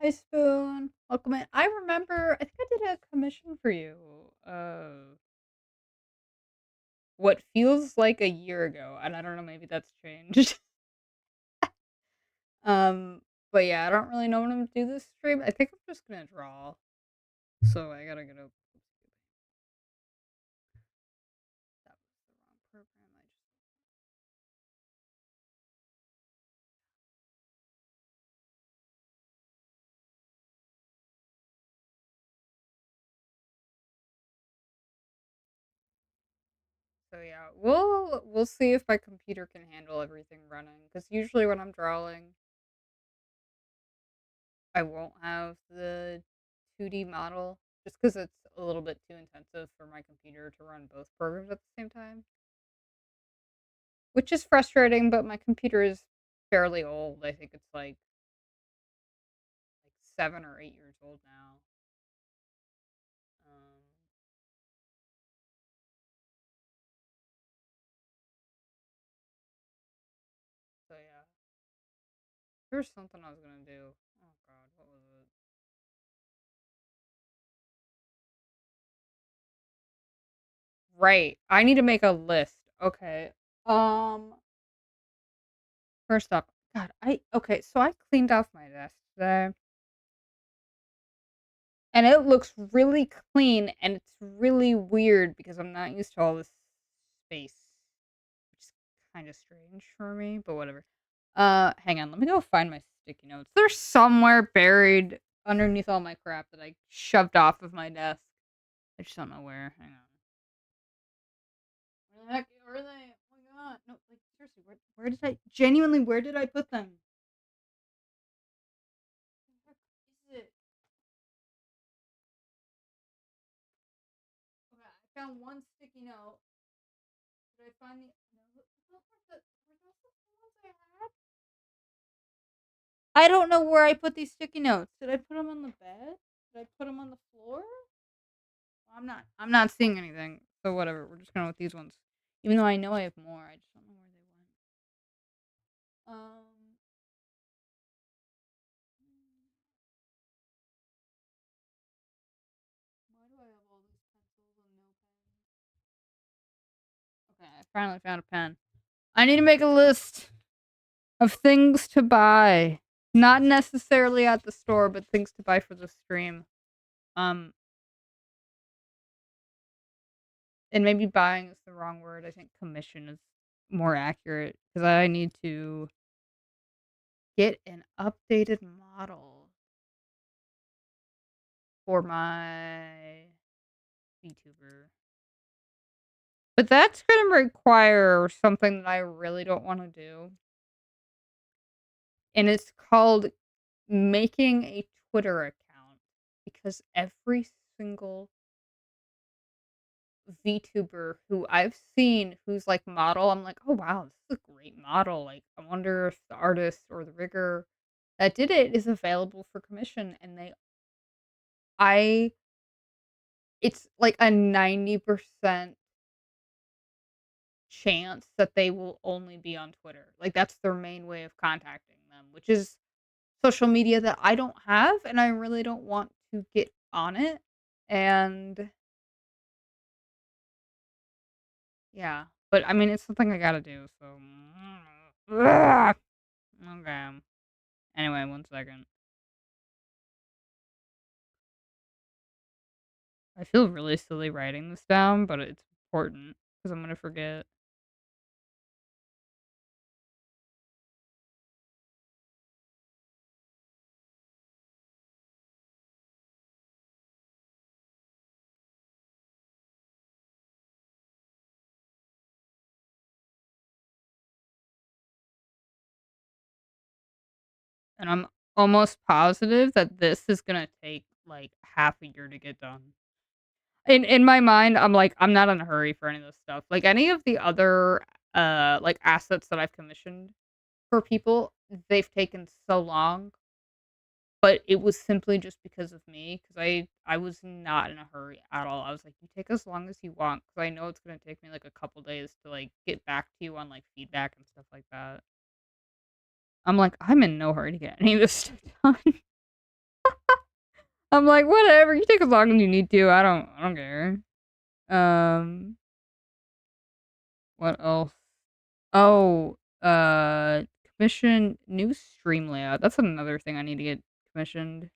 Hi, Spoon. Welcome in. I remember, I think I did a commission for you. What feels like a year ago, and I don't know, maybe that's changed. um, but yeah, I don't really know when I'm gonna do this stream. I think I'm just gonna draw. So I gotta get up. That was the wrong program. So yeah, we'll see if my computer can handle everything running. Because usually when I'm drawing, I won't have the 2D model just because it's a little bit too intensive for my computer to run both programs at the same time, which is frustrating. But my computer is fairly old. I think it's like 7 or 8 years old now. Um, so yeah, there's something I was gonna do. Oh god, what was it? Right, I need to make a list. Okay. Um, First up, God, I okay. So I cleaned off my desk today. And it looks really clean, and it's really weird because I'm not used to all this space, which is kind of strange for me, but whatever. Hang on, let me go find my sticky notes. They're somewhere buried underneath all my crap that I shoved off of my desk. I just don't know where. Hang on. Where the heck are they? Oh my god. No, like seriously, where did I genuinely where did I put them? Where the heck is it? Okay, I found one sticky note. Did I find the no? Were those the ones I had? I don't know where I put these sticky notes. Did I put them on the bed? Did I put them on the floor? I'm not seeing anything. So whatever. We're just going with these ones. Even though I know I have more, I just don't know where they went. Why do I have all these pencils and no pens? Okay, I finally found a pen. I need to make a list of things to buy. Not necessarily at the store, but things to buy for the stream. Um, and maybe buying is the wrong word. I think commission is more accurate because I need to get an updated model for my VTuber. But that's going to require something that I really don't want to do. And it's called making a Twitter account because every single VTuber who I've seen who's like model, I'm like, oh wow, this is a great model. Like, I wonder if the artist or the rigger that did it is available for commission. And I, it's like a 90% chance that they will only be on Twitter. Like, that's their main way of contacting them, which is social media that I don't have, and I really don't want to get on it. And yeah, but I mean, it's something I gotta do. So, ugh. Okay. Anyway, 1 second. I feel really silly writing this down, but it's important because I'm gonna forget. And I'm almost positive that this is gonna take like half a year to get done. In my mind, I'm like, I'm not in a hurry for any of this stuff. Like any of the other like assets that I've commissioned for people, they've taken so long, but it was simply just because of me because I was not in a hurry at all. I was like, you take as long as you want because I know it's gonna take me like a couple days to like get back to you on like feedback and stuff like that. I'm like, I'm in no hurry to get any of this stuff done. I'm like, whatever. You take as long as you need to. I don't care. Um, what else? Oh, commission new stream layout. That's another thing I need to get commissioned.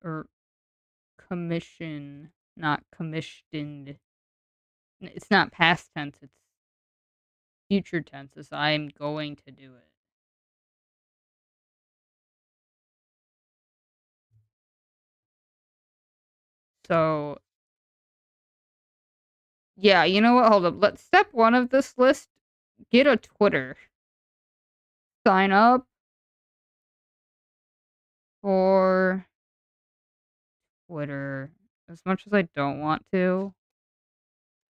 Or commission, not commissioned. It's not past tense, it's future tense. It's I'm going to do it. So, yeah, you know what? Hold up. Let's step one of this list. Get a Twitter. Sign up for Twitter. As much as I don't want to,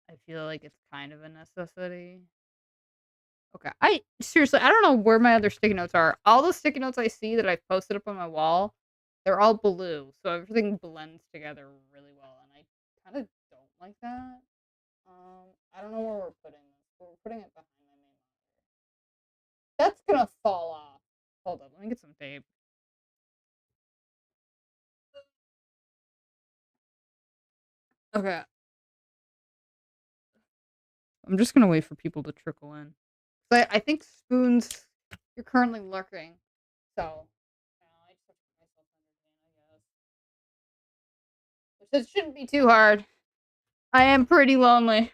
I feel like it's kind of a necessity. Okay. I seriously, I don't know where my other sticky notes are. All the sticky notes I see that I've posted up on my wall, they're all blue, so everything blends together really well, and I kind of don't like that. I don't know where we're putting this, but we're putting it behind my main monitor. That's gonna fall off. Hold up, let me get some tape. Okay. I'm just gonna wait for people to trickle in. But I think Spoons, you're currently lurking, so I just have to put myself under, I guess. Which it shouldn't be too hard. I am pretty lonely.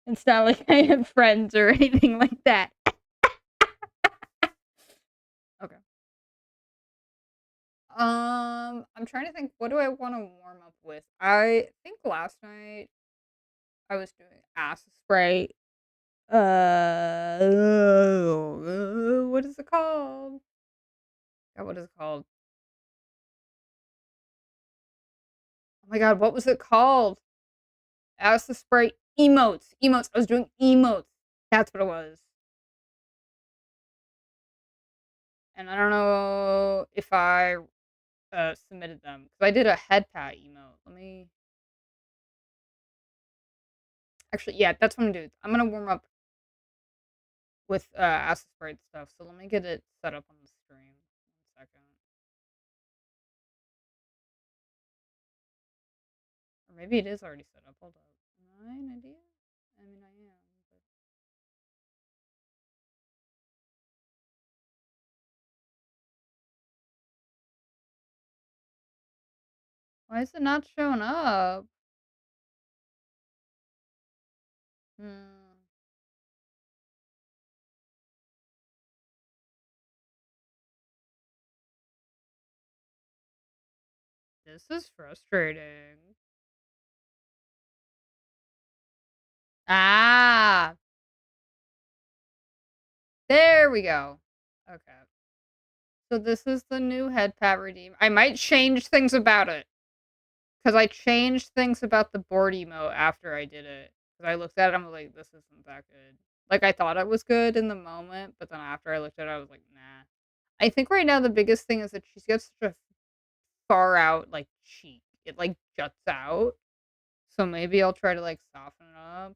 It's not like I have friends or anything like that. Okay. I'm trying to think. What do I want to warm up with? I think last night I was doing acid spray. What is it called? God, what is it called? Oh my god, what was it called? Acid spray emotes. Emotes. I was doing emotes. That's what it was. And I don't know if I submitted them because I did a head pat emote. Let me actually, yeah, that's what I'm gonna do. I'm gonna warm up with acid sprayed stuff. So let me get it set up on the stream. 1 second, or maybe it is already set up. Hold up. Am I an idiot? I mean, I am. But why is it not showing up? Hmm. This is frustrating. Ah, there we go. Okay. So this is the new head pat redeem. I might change things about it. Because I changed things about the board emote after I did it. Because I looked at it, I'm like, this isn't that good. Like, I thought it was good in the moment, but then after I looked at it, I was like, nah. I think right now the biggest thing is that she's got such a far out, like, cheek. It, like, juts out. So maybe I'll try to, like, soften it up.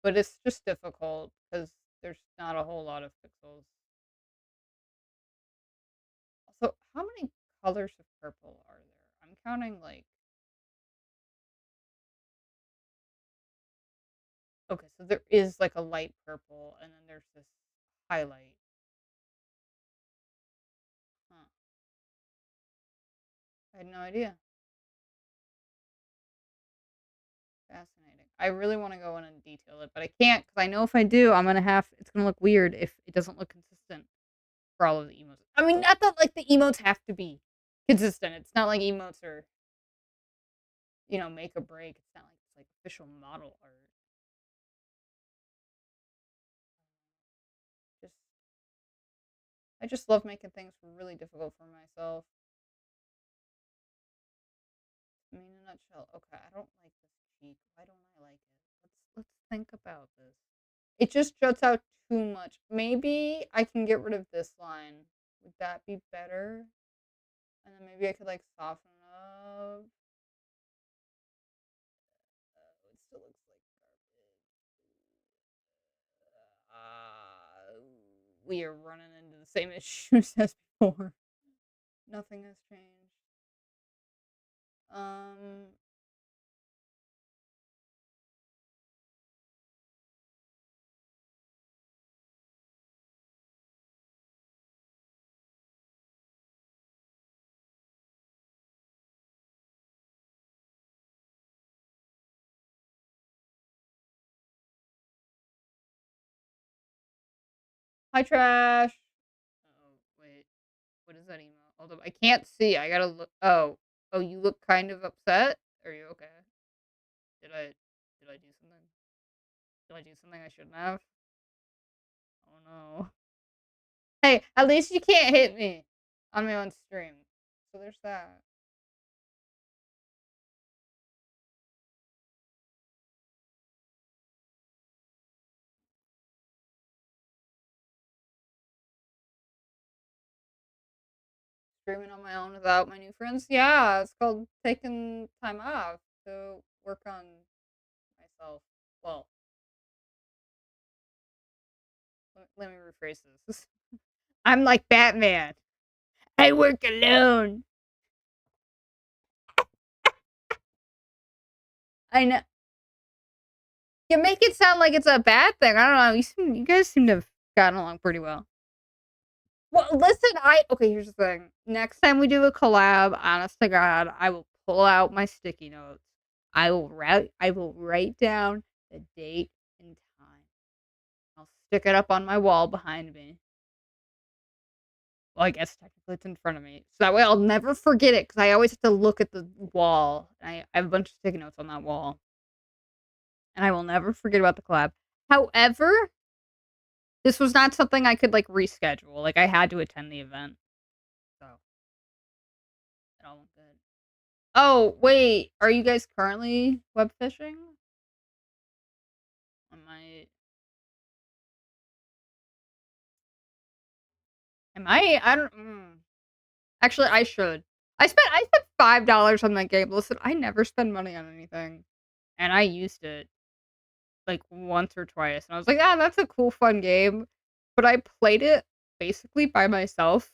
But it's just difficult because there's not a whole lot of pixels. Also, how many colors of purple are there? I'm counting, like, okay, so there is, like, a light purple, and then there's this highlight. Huh. I had no idea. Fascinating. I really want to go in and detail it, but I can't because I know if I do, it's gonna look weird if it doesn't look consistent for all of the emotes. I mean, not that like the emotes have to be consistent. It's not like emotes are, make or break. It's not like it's like official model art. Just, I just love making things really difficult for myself. I mean, in a nutshell, okay, I don't like this cheek. Why don't I like it? Let's think about this. It just juts out too much. Maybe I can get rid of this line. Would that be better? And then maybe I could like soften up. we are running into the same issues as before. Nothing has changed. Um, Hi, Trash. Oh, wait. What is that email? Hold up. I can't see. I gotta look. Oh. Oh, you look kind of upset? Are you okay? Did I did I do something? Did I do something I shouldn't have? Oh no. Hey, at least you can't hit me on my own stream. So there's that. Streaming on my own without my new friends? Yeah, it's called taking time off to work on myself. Well, let me rephrase this. I'm like Batman. I work alone. I know. You make it sound like it's a bad thing. I don't know. You guys seem to have gotten along pretty well. Well, listen, okay, here's the thing. Next time we do a collab, honest to God, I will pull out my sticky notes. I will write down the date and time. I'll stick it up on my wall behind me. Well, I guess technically it's in front of me. So that way I'll never forget it because I always have to look at the wall. I have a bunch of sticky notes on that wall. And I will never forget about the collab. However, this was not something I could like reschedule. Like I had to attend the event. So it all went good. Oh, wait. Are you guys currently web fishing? Am I I don't Actually, I should. I spent $5 on that game. Listen, I never spend money on anything. And I used it like once or twice. And I was like, "Ah, that's a cool fun game." But I played it basically by myself.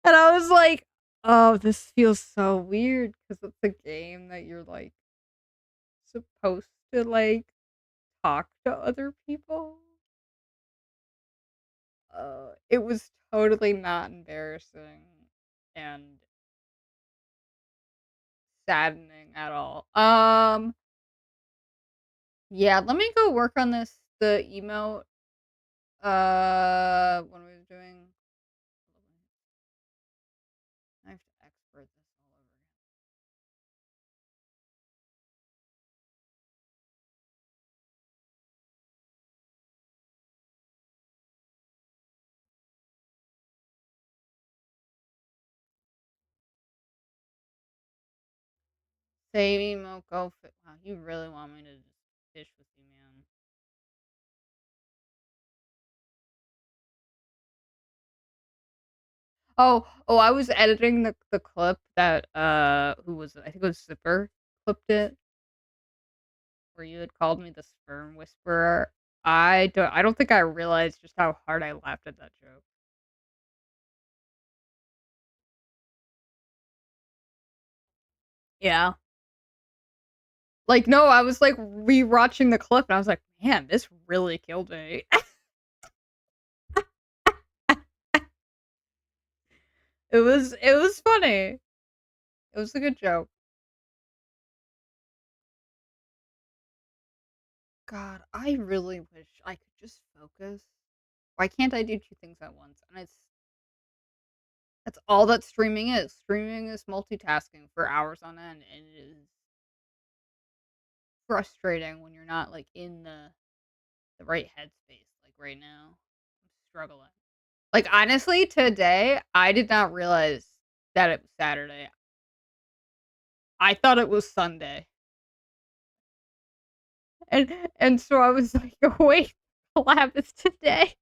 And I was like, "Oh, this feels so weird because it's a game that you're like supposed to like talk to other people." It was totally not embarrassing and saddening at all. Yeah, let me go work on the email. What am I doing? I have to export this all over again. Save email, go fit. Wow, you really want me to just fish with you, man. Oh, I was editing the clip that who was it? I think it was Zipper clipped it where you had called me the sperm whisperer. I don't think I realized just how hard I laughed at that joke. Yeah. Like, no, I was like rewatching the clip and I was like, man, this really killed me. It was funny. It was a good joke. God, I really wish I could just focus. Why can't I do two things at once? And that's all that streaming is. Streaming is multitasking for hours on end, and it is frustrating when you're not like in the right headspace. Like right now, I'm struggling. Like honestly, today I did not realize that it was Saturday. I thought it was Sunday, and so I was like, "Wait, collab is today."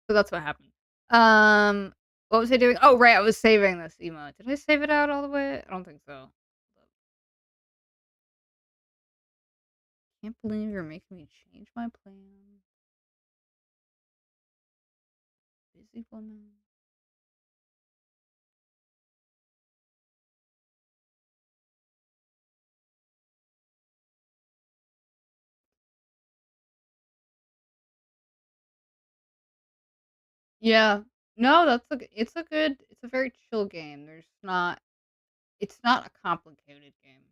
So that's what happened. What was I doing? Oh, right, I was saving this email. Did I save it out all the way? I don't think so. Can't believe you're making me change my plan. Busy woman. Yeah. No, it's a very chill game. It's not a complicated game,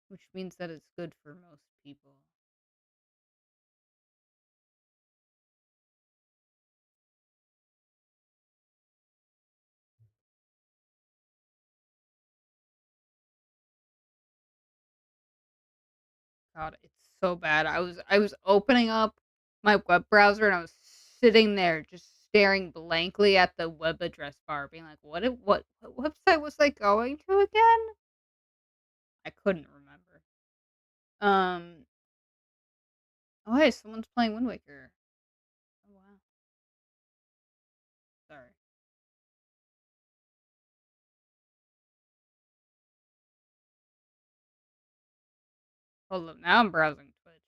which means that it's good for most people. God, it's so bad. I was opening up my web browser and I was sitting there just staring blankly at the web address bar, being like, what website was I going to again? I couldn't remember. Um oh hey, someone's playing Wind Waker. Oh wow. Sorry. Hold up, now I'm browsing Twitch.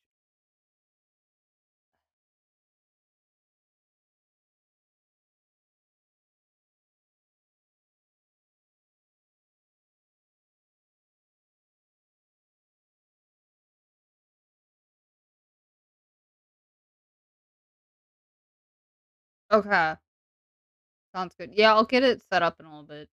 Okay. Sounds good. Yeah, I'll get it set up in a little bit.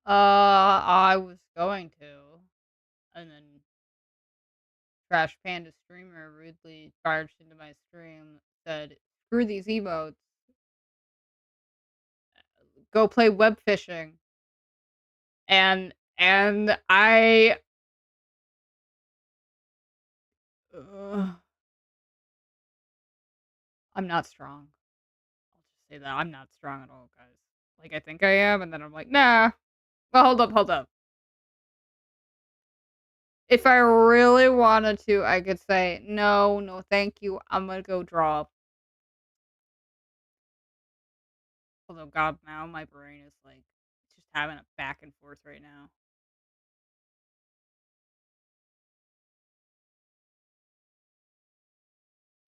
I was going to, and then Trash Panda streamer rudely barged into my stream, said, "Screw these emotes, go play web fishing." And ugh, I'm not strong. I'll just say that I'm not strong at all, guys. Like I think I am, and then I'm like, nah. Well, hold up. If I really wanted to, I could say, no, no, thank you. I'm gonna go draw. Although, God, now my brain is like just having a back and forth right now.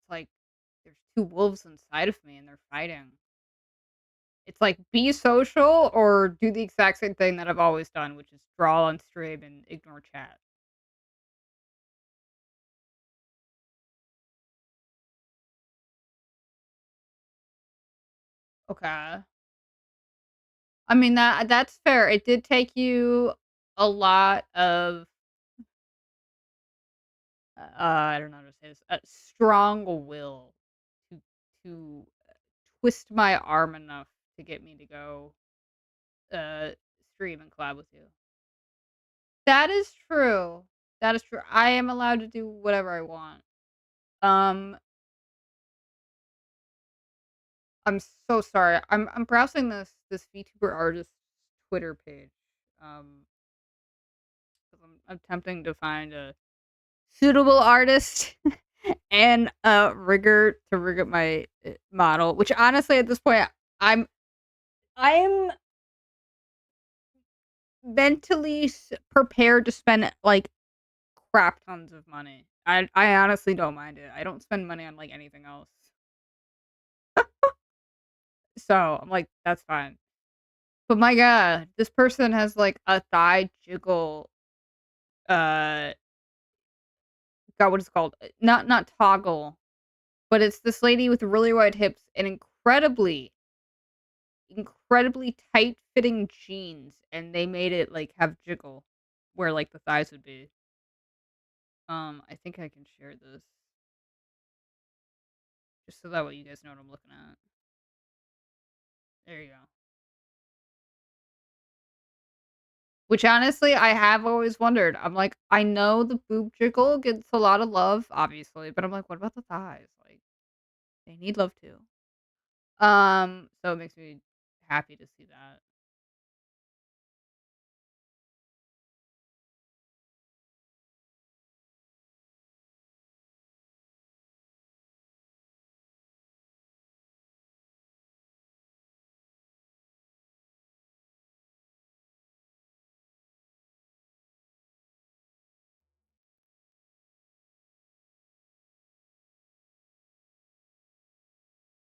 It's like there's two wolves inside of me and they're fighting. It's like be social or do the exact same thing that I've always done, which is draw on stream and ignore chat. Okay. I mean that's fair. It did take you a lot of I don't know how to say this, a strong will to to twist my arm enough to get me to go, uh, stream and collab with you. That is true. That is true. I am allowed to do whatever I want. Um, I'm so sorry. I'm browsing this VTuber artist's Twitter page. Um, 'Cause I'm attempting to find a suitable artist and a rigger to rig up my, model, which honestly at this point I'm I'm mentally prepared to spend, like, crap tons of money. I honestly don't mind it. I don't spend money on, like, anything else. So, I'm like, "That's fine." But my god, this person has, like, a thigh jiggle, uh, God, what is it called? Not toggle, but it's this lady with really wide hips and incredibly tight fitting jeans, and they made it, like, have jiggle where, like, the thighs would be. I think I can share this just so that way you guys know what I'm looking at. There you go. Which honestly, I have always wondered. I'm like, I know the boob jiggle gets a lot of love, obviously, but I'm like, what about the thighs? Like, they need love too. So it makes me happy to see that.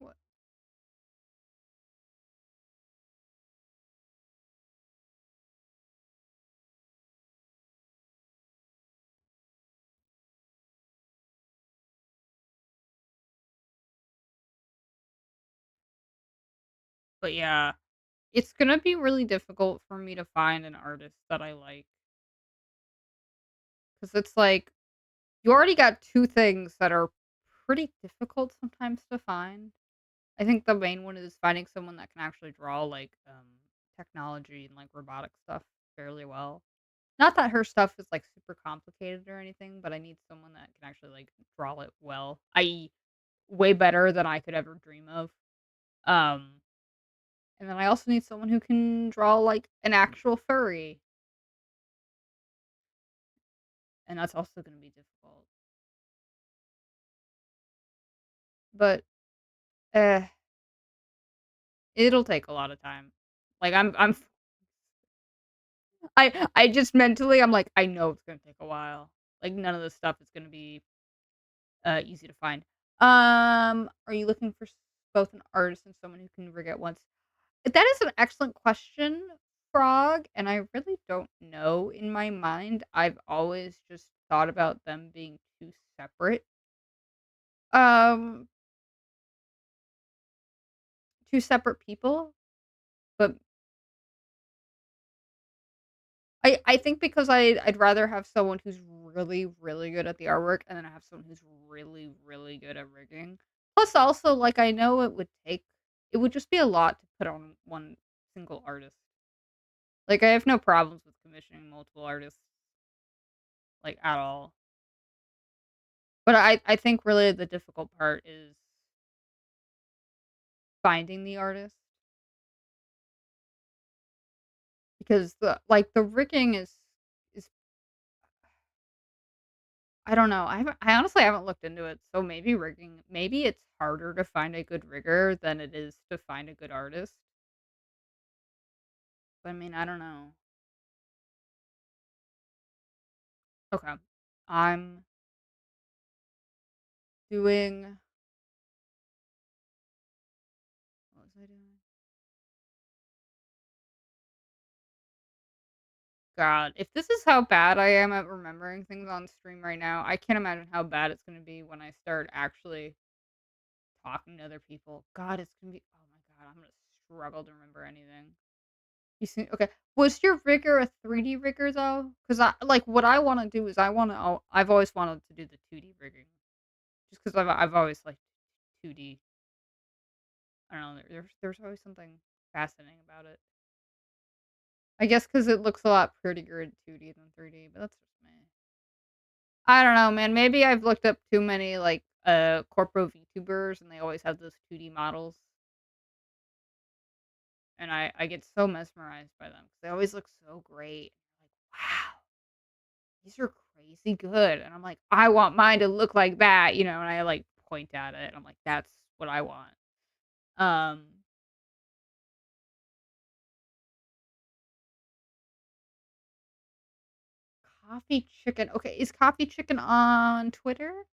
What? But yeah, it's gonna be really difficult for me to find an artist that I like because it's like you already got 2 things that are pretty difficult sometimes to find. I think the main one is finding someone that can actually draw, like, technology and, like, robotic stuff fairly well. Not that her stuff is, like, super complicated or anything, but I need someone that can actually, like, draw it well, i.e., way better than I could ever dream of. Um, and then I also need someone who can draw, like, an actual furry, and that's also gonna be difficult. But, eh, it'll take a lot of time. Like, I just mentally, I'm like, "I know it's gonna take a while." Like, none of this stuff is gonna be, easy to find. Are you looking for both an artist and someone who can rig at once? That is an excellent question, Frog, and I really don't know in my mind. I've always just thought about them being 2 separate, um, 2 separate people, but I think because I'd rather have someone who's really, really good at the artwork, and then I have someone who's really, really good at rigging. Plus, also, like, I know it would just be a lot to put on one single artist. Like, I have no problems with commissioning multiple artists, like, at all. But I think really the difficult part is finding the artist because the rigging is I don't know. I honestly haven't looked into it, so maybe it's harder to find a good rigger than it is to find a good artist. But I mean, I don't know. Okay. I'm doing what was I doing? God, if this is how bad I am at remembering things on stream right now, I can't imagine how bad it's gonna be when I start actually talking to other people. God, it's gonna be oh my god, I'm gonna struggle to remember anything. You see okay. Was your rigger a 3D rigger, though? Because what I wanna do is I've always wanted to do the 2D rigging just because 'cause I've always liked 2D. I don't know, there's always something fascinating about it. I guess because it looks a lot prettier in 2D than 3D, but that's just me. I don't know, man. Maybe I've looked up too many, corpo VTubers, and they always have those 2D models, and I get so mesmerized by them because they always look so great. Like, "Wow, these are crazy good," and I'm like, "I want mine to look like that," and I, point at it, and I'm like, "That's what I want." Um, Coffee Chicken. Okay, is Coffee Chicken on Twitter?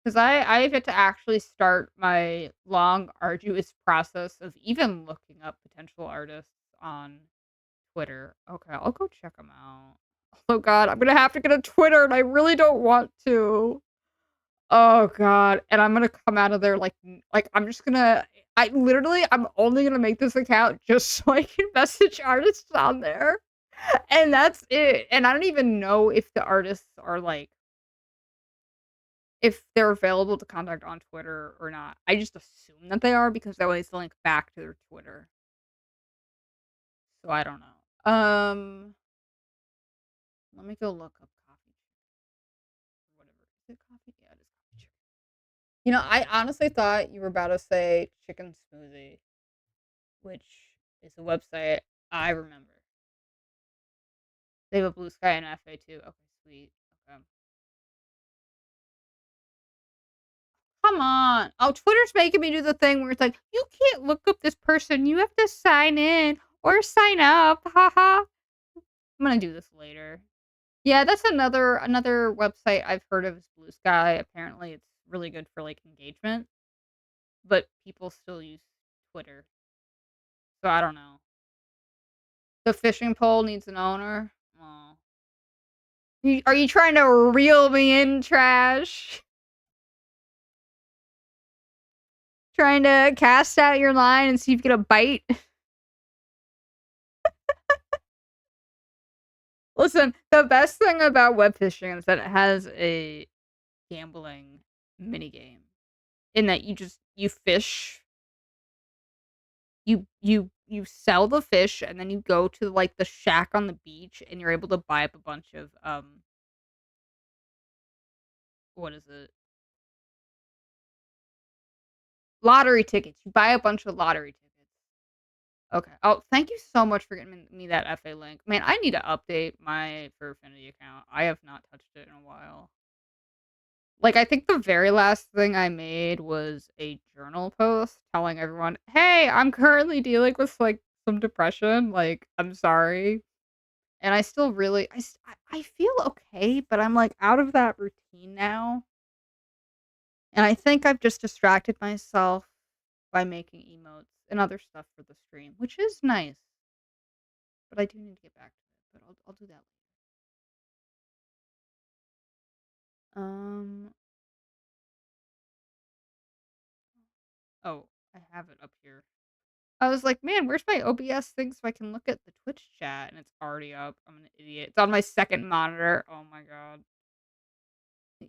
'Cause I've yet to actually start my long, arduous process of even looking up potential artists on Twitter. Okay, I'll go check them out. Oh god, I'm gonna have to get a Twitter, and I really don't want to. Oh god, and I'm gonna come out of there I'm just gonna I'm only gonna make this account just so I can message artists on there, and that's it, and I don't even know if the artists are, if they're available to contact on Twitter or not. I just assume that they are because they always link back to their Twitter, so I don't know. Let me go look up coffee or whatever. Is it coffee? Yeah, it is coffee chicken. I honestly thought you were about to say chicken smoothie, which is a website I remember. They have a Blue Sky and FA too. Okay, sweet. Okay. Come on. Oh, Twitter's making me do the thing where it's like, you can't look up this person. You have to sign in or sign up. Haha. I'm gonna do this later. Yeah, that's another website I've heard of is Blue Sky. Apparently, it's really good for engagement, but people still use Twitter. So I don't know. The fishing pole needs an owner. Oh. Are you trying to reel me in, trash? Trying to cast out your line and see if you get a bite? Listen, the best thing about web fishing is that it has a gambling minigame in that you fish, you sell the fish, and then you go to, the shack on the beach, and you're able to buy up a bunch of, what is it? Lottery tickets. You buy a bunch of lottery tickets. Okay. Oh, thank you so much for getting me that FA link. Man, I need to update my Furfinity account. I have not touched it in a while. I think the very last thing I made was a journal post telling everyone, "Hey, I'm currently dealing with, some depression, I'm sorry." And I still really I feel okay, but I'm, out of that routine now, and I think I've just distracted myself by making emotes and other stuff for the stream, which is nice, but I do need to get back to it, but I'll do that. Um, oh, I have it up here. I was like, "Man, where's my OBS thing so I can look at the Twitch chat?" And it's already up. I'm an idiot. It's on my second monitor. Oh my god.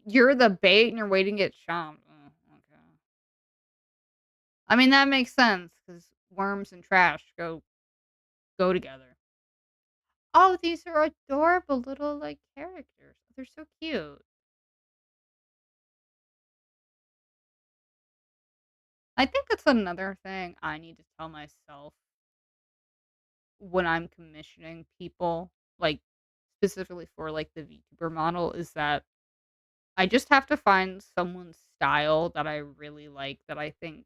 You're the bait and you're waiting to get chomped. Oh, okay. I mean, that makes sense because worms and trash go together. Oh, these are adorable little, characters. They're so cute. I think that's another thing I need to tell myself when I'm commissioning people, specifically for, the VTuber model, is that I just have to find someone's style that I really like, that I think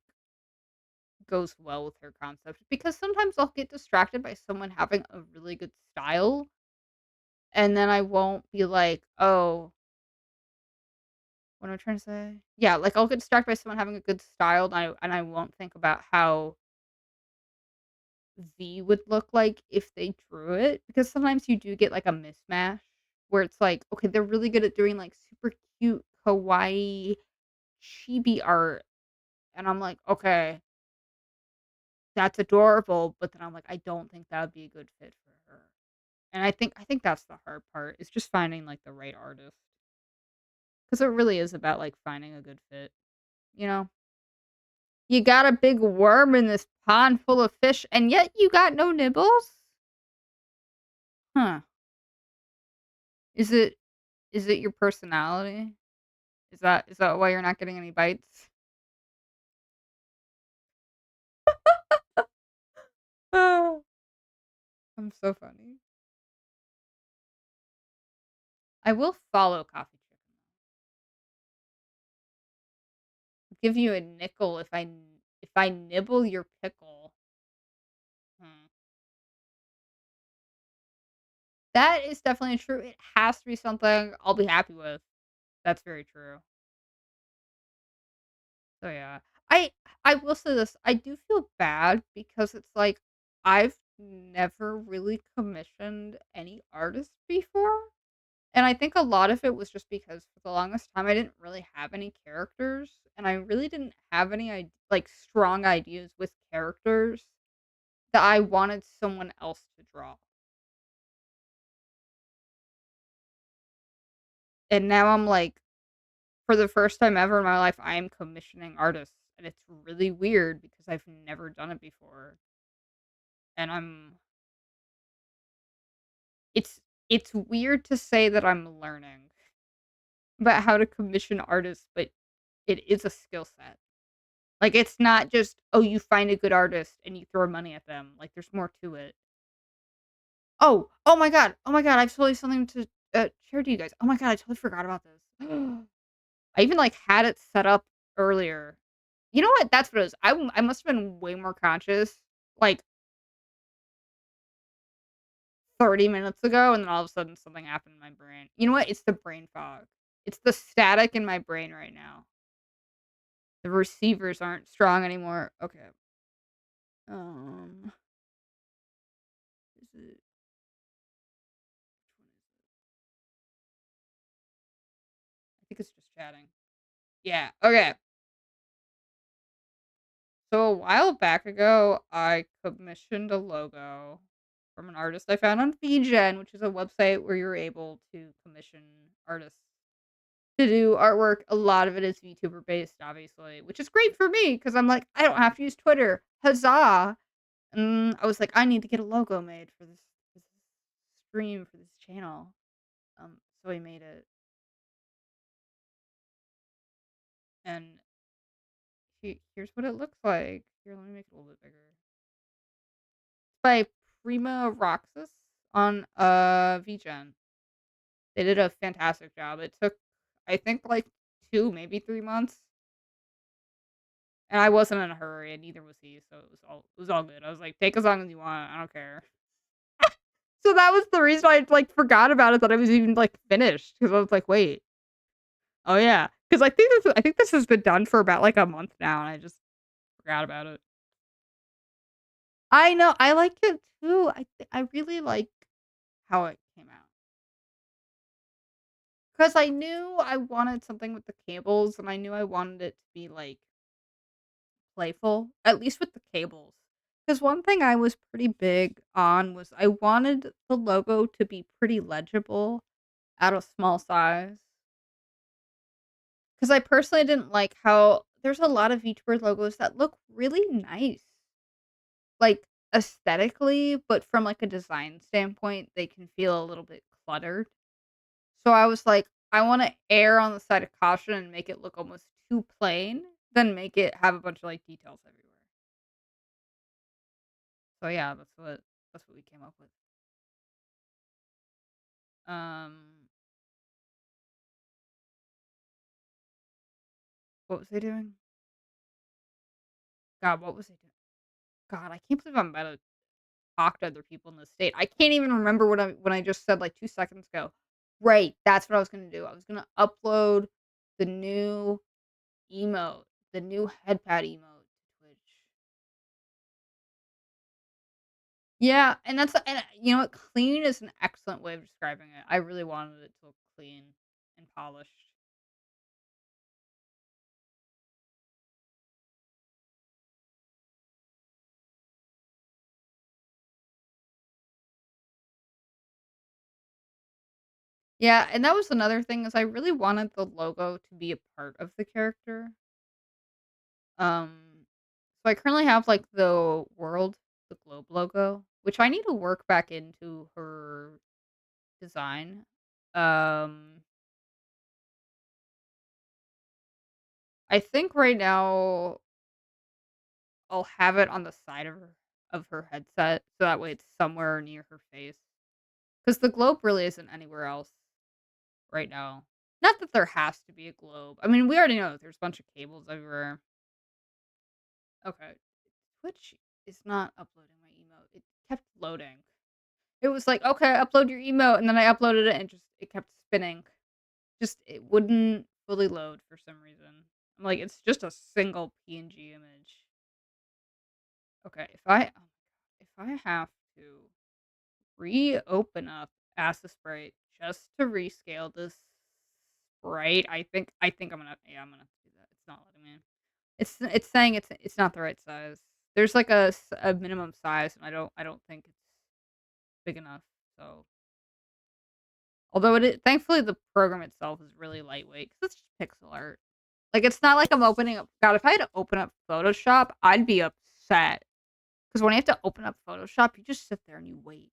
goes well with her concept, because sometimes I'll get distracted by someone having a really good style, and then I won't be like, "Oh" what am I trying to say? Yeah, I'll get distracted by someone having a good style, and I won't think about how V would look like if they drew it, because sometimes you do get, a mismatch where it's like, okay, they're really good at doing, super cute kawaii chibi art, and I'm like, "Okay." that's adorable, but then I'm like, I don't think that would be a good fit for her. And I think that's the hard part, is just finding, like, the right artist, because it really is about, like, finding a good fit, you know? You got a big worm in this pond full of fish, and yet you got no nibbles? Huh. Is it is it your personality? Is that why you're not getting any bites? Ah, I'm so funny. I will follow Coffee Chicken. Give you a nickel if I nibble your pickle. Hmm. That is definitely true. It has to be something I'll be happy with. That's very true. So, yeah. I I will say this, I do feel bad because it's like, I've never really commissioned any artists before, and I think a lot of it was just because for the longest time, I didn't really have any characters, and I really didn't have any like, strong ideas with characters that I wanted someone else to draw. And now I'm like, for the first time ever in my life, I am commissioning artists, and it's really weird because I've never done it before, and it's it's weird to say that I'm learning about how to commission artists, but it is a skill set. Like, it's not just, "Oh, you find a good artist and you throw money at them." Like, there's more to it. Oh my god, I have totally something to, share to you guys. Oh my god, I totally forgot about this. I even, like, had it set up earlier. You know what? That's what it is. I must have been way more conscious, like, 30 minutes ago, and then all of a sudden something happened in my brain. You know what? It's the brain fog. It's the static in my brain right now. The receivers aren't strong anymore. Okay. Um, is it I think it's just chatting. Yeah, okay. So a while back ago, I commissioned a logo from an artist I found on VGen, which is a website where you're able to commission artists to do artwork. A lot of it is VTuber based, obviously, which is great for me because I'm like, I don't have to use Twitter. Huzzah! And I was like, I need to get a logo made for this stream for this channel. So I made it, and here's what it looks like. Here, let me make it a little bit bigger. By Prima Roxas on VGen. They did a fantastic job. It took, I think, like 2, maybe 3 months, and I wasn't in a hurry, and neither was he, so it was all good. I was like, "Take as long as you want, I don't care." So that was the reason I, like, forgot about it, that I was even, like, finished, because I was like, "Wait, oh, yeah," because I think this has been done for about, like, a month now, and I just forgot about it. I know, I like it too. I really like how it came out. 'Cause I knew I wanted something with the cables, and I knew I wanted it to be, like, playful, at least with the cables. Because one thing I was pretty big on was I wanted the logo to be pretty legible at a small size. Because I personally didn't like how there's a lot of VTuber logos that look really nice, like, aesthetically, but from, like, a design standpoint, they can feel a little bit cluttered. So I was like, I wanna err on the side of caution and make it look almost too plain, than make it have a bunch of, like, details everywhere. So yeah, that's what we came up with. Um, what was I doing? God, what was I doing? God, I can't believe I'm about to talk to other people in this state. I can't even remember what I just said, like, 2 seconds ago. Right, that's what I was gonna do. I was gonna upload the new emote, the new headpad emote to Twitch. Yeah, and you know what? Clean is an excellent way of describing it. I really wanted it to look clean and polished. Yeah, and that was another thing is I really wanted the logo to be a part of the character. So I currently have, like, the world, the globe logo, which I need to work back into her design. Um, I think right now I'll have it on the side of her headset, so that way it's somewhere near her face. Because the globe really isn't anywhere else right now. Not that there has to be a globe. I mean, we already know that there's a bunch of cables everywhere. Okay. Twitch is not uploading my emote. It kept loading. It was like, "Okay, upload your emote," and then I uploaded it and just it kept spinning. Just it wouldn't fully load for some reason. I'm like, "It's just a single PNG image." Okay, if I have to reopen up Acid Sprite just to rescale this sprite, I think I'm gonna do that. It's not letting me. It's saying it's not the right size. There's like a minimum size, and I don't think it's big enough. So, although thankfully the program itself is really lightweight because it's just pixel art. Like it's not like I'm opening up. God, if I had to open up Photoshop, I'd be upset because when you have to open up Photoshop, you just sit there and you wait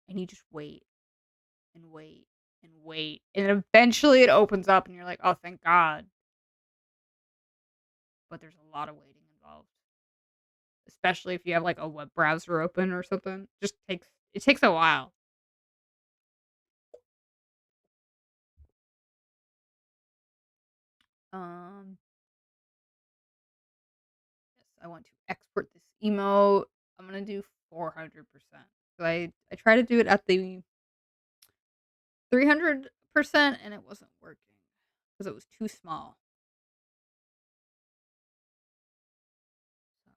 and you just wait and wait and wait, and eventually it opens up, and you're like, oh, thank God. But there's a lot of waiting involved, especially if you have like a web browser open or something. Just takes it takes a while. Um, yes, I want to export this emote. I'm gonna do 400%. So I try to do it at the 300% and it wasn't working because it was too small. So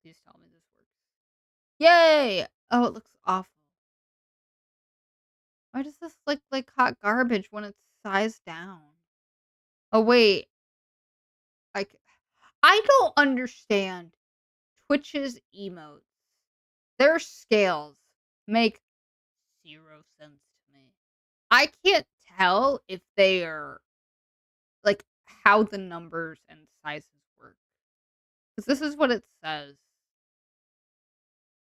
please tell me this works. Yay! Oh, it looks awful. Why does this look like hot garbage when it's sized down? Oh wait, I c- I don't understand Twitch's emotes. Their scales make 0 sense to me. I can't tell if they are like how the numbers and sizes work. Because this is what it says.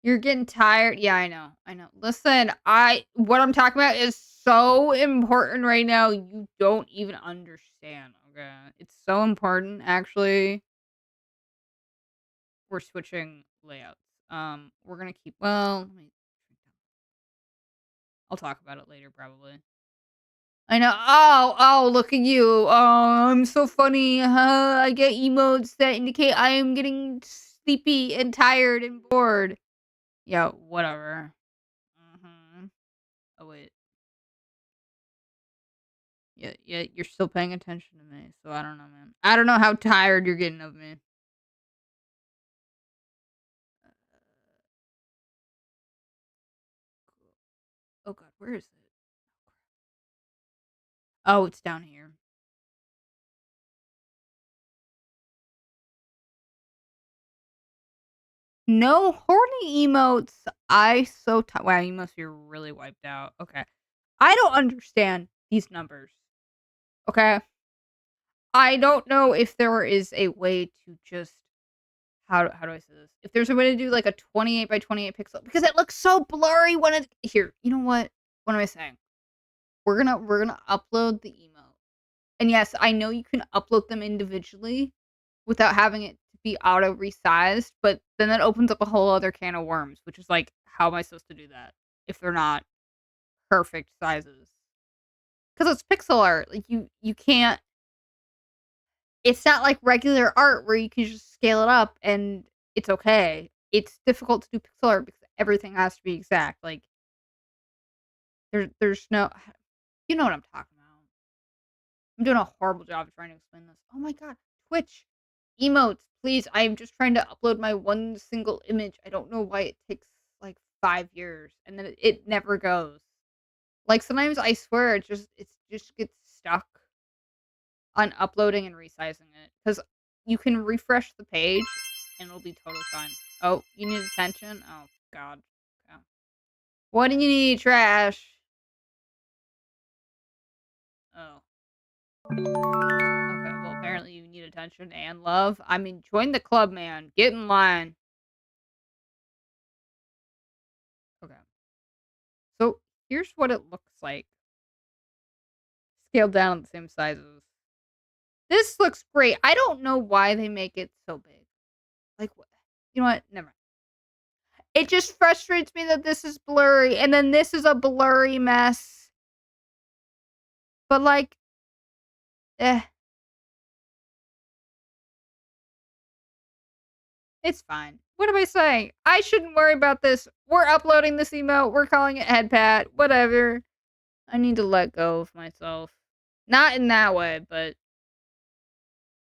You're getting tired. Yeah, I know. I know. Listen, I what I'm talking about is so important right now. You don't even understand. Okay. It's so important actually. We're switching layouts. We're gonna keep I'll talk about it later probably. I know. Oh, oh, look at you. Oh, I'm so funny. I get emotes that indicate I am getting sleepy and tired and bored. Yeah, whatever. Mhm. Oh wait. Yeah, yeah, you're still paying attention to me, so I don't know, man. I don't know how tired you're getting of me. Oh god, where is it? Oh, it's down here. No horny emotes. Wow, you must be really wiped out. Okay. I don't understand these numbers. Okay. I don't know if there is a way to just how do I say this? If there's a way to do like a 28 by 28 pixel because it looks so blurry when it here. You know what? What am I saying? We're gonna upload the emote. And yes, I know you can upload them individually without having it be auto resized, but then that opens up a whole other can of worms, which is like, how am I supposed to do that if they're not perfect sizes? Because it's pixel art. Like you can't. It's not like regular art where you can just scale it up and it's okay. It's difficult to do pixel art because everything has to be exact. Like there's no. You know what I'm talking about. I'm doing a horrible job of trying to explain this. Oh my god, Twitch emotes, please. I'm just trying to upload my one single image. I don't know why it takes like 5 years, and then it never goes. Like sometimes I swear it just gets stuck on uploading and resizing it because you can refresh the page, and it'll be totally fine. Oh, you need attention? Oh, God. Okay. What do you need, trash? Oh. Okay, well, apparently you need attention and love. I mean, join the club, man. Get in line. Okay. So, here's what it looks like. Scaled down the same sizes. This looks great. I don't know why they make it so big. Like, what? You know what? Never mind. It just frustrates me that this is blurry, and then this is a blurry mess. But, like, eh, it's fine. What am I saying? I shouldn't worry about this. We're uploading this emote. We're calling it headpat. Whatever. I need to let go of myself. Not in that way, but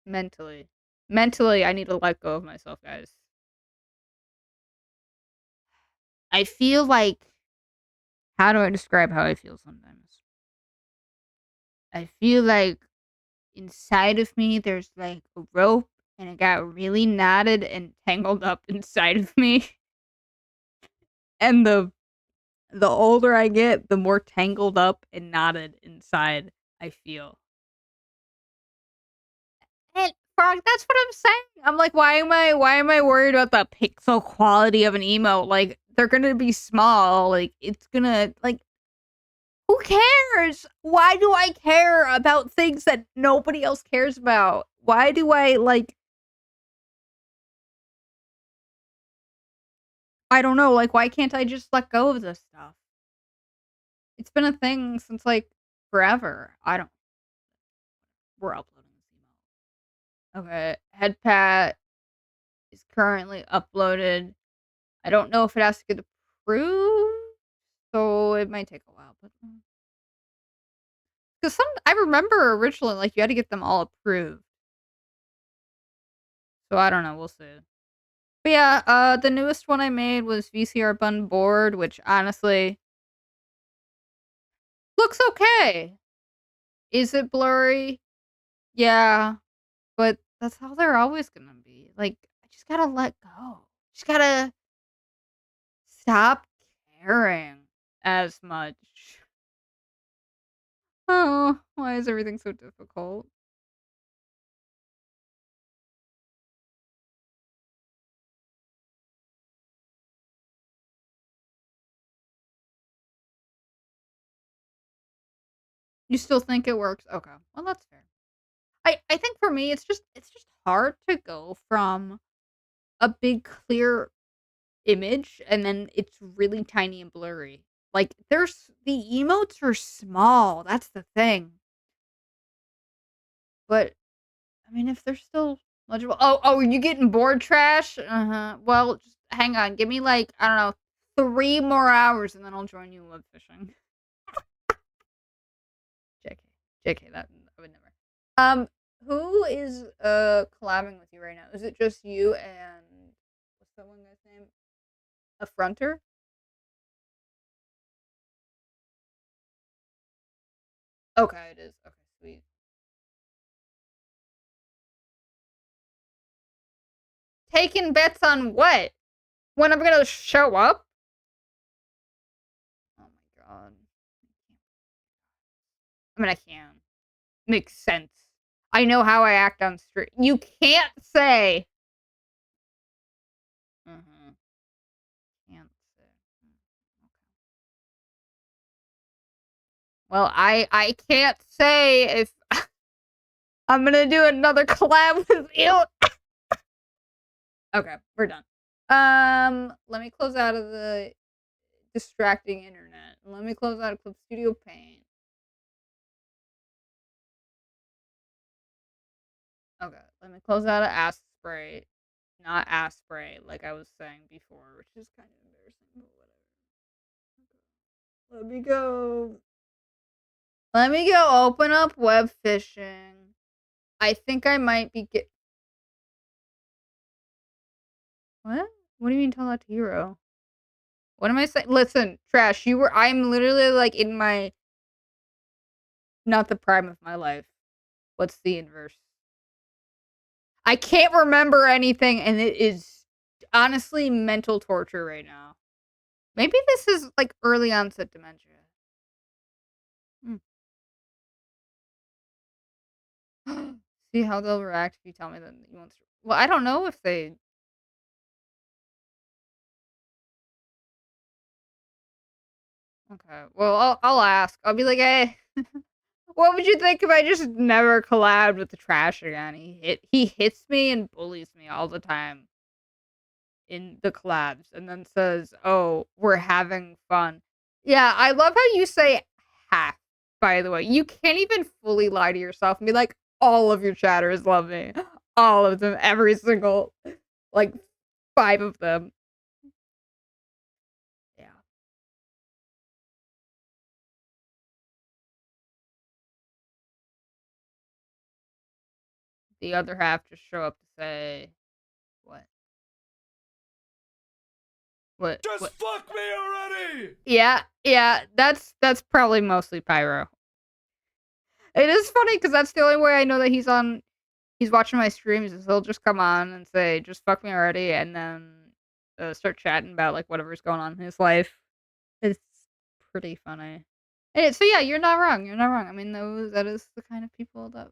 mentally. Mentally, I need to let go of myself, guys. I feel like, how do I describe how I feel sometimes? I feel like inside of me, there's like a rope and it got really knotted and tangled up inside of me. And the older I get, the more tangled up and knotted inside I feel. And Frog, that's what I'm saying. I'm like, why am I worried about the pixel quality of an emote? Like, they're gonna be small. Like, it's gonna like who cares? Why do I care about things that nobody else cares about? Why do I like I don't know, like why can't I just let go of this stuff? It's been a thing since like forever. I don't we're uploading this email. Okay. Headpat is currently uploaded. I don't know if it has to get approved, so it might take a while, but because some I remember originally like you had to get them all approved. So I don't know, we'll see. But yeah, the newest one I made was VCR button board, which honestly looks okay. Is it blurry? Yeah, but that's how they're always gonna be. Like, I just gotta let go. Just gotta stop caring as much. Oh, why is everything so difficult? You still think it works? Okay. Well, that's fair. I think for me it's just hard to go from a big clear image and then it's really tiny and blurry. Like there's the emotes are small. That's the thing. But I mean if they're still legible. Oh, are you getting bored trash? Uh-huh. Well, just hang on. Give me like, I don't know, 3 more hours and then I'll join you in web fishing. JK. JK, that I would never. Who is collabing with you right now? Is it just you and what's that one guy's name? Affronter? Okay, it is. Okay, sweet. Taking bets on what? When I'm gonna show up? Oh my god. I mean, I can. Makes sense. I know how I act on street. You can't say. Mm-hmm. Can't say. Mm, okay. Well, I can't say if I'm gonna do another collab with you. Okay, we're done. Let me close out of the distracting internet. Let me close out of Clip Studio Paint. Okay, let me close out of Aspray. Not Aspray, like I was saying before, which is kind of embarrassing, but whatever. Let me go. Let me go open up web fishing. I think I might be What? What do you mean tell that to Hero? What am I saying? Listen, Trash, I'm literally like in my not the prime of my life. What's the inverse? I can't remember anything, and it is honestly mental torture right now. Maybe this is, like, early onset dementia. Mm. See how they'll react if you tell me that you want to well, I don't know if they okay. Well, I'll ask. I'll be like, "Hey, what would you think if I just never collabed with the trash again? He hits me and bullies me all the time in the collabs and then says, "Oh, we're having fun." Yeah, I love how you say half, by the way. You can't even fully lie to yourself and be like, "All of your chatters love me." All of them, every single like 5 of them. Yeah. The other half just show up to say, "What? What?" Just fuck me already! Yeah, yeah, that's probably mostly Pyro. It is funny because that's the only way I know that he's watching my streams is he'll just come on and say, "Just fuck me already," and then, start chatting about, like, whatever's going on in his life. It's pretty funny. So yeah, you're not wrong, you're not wrong. I mean, that is the kind of people that,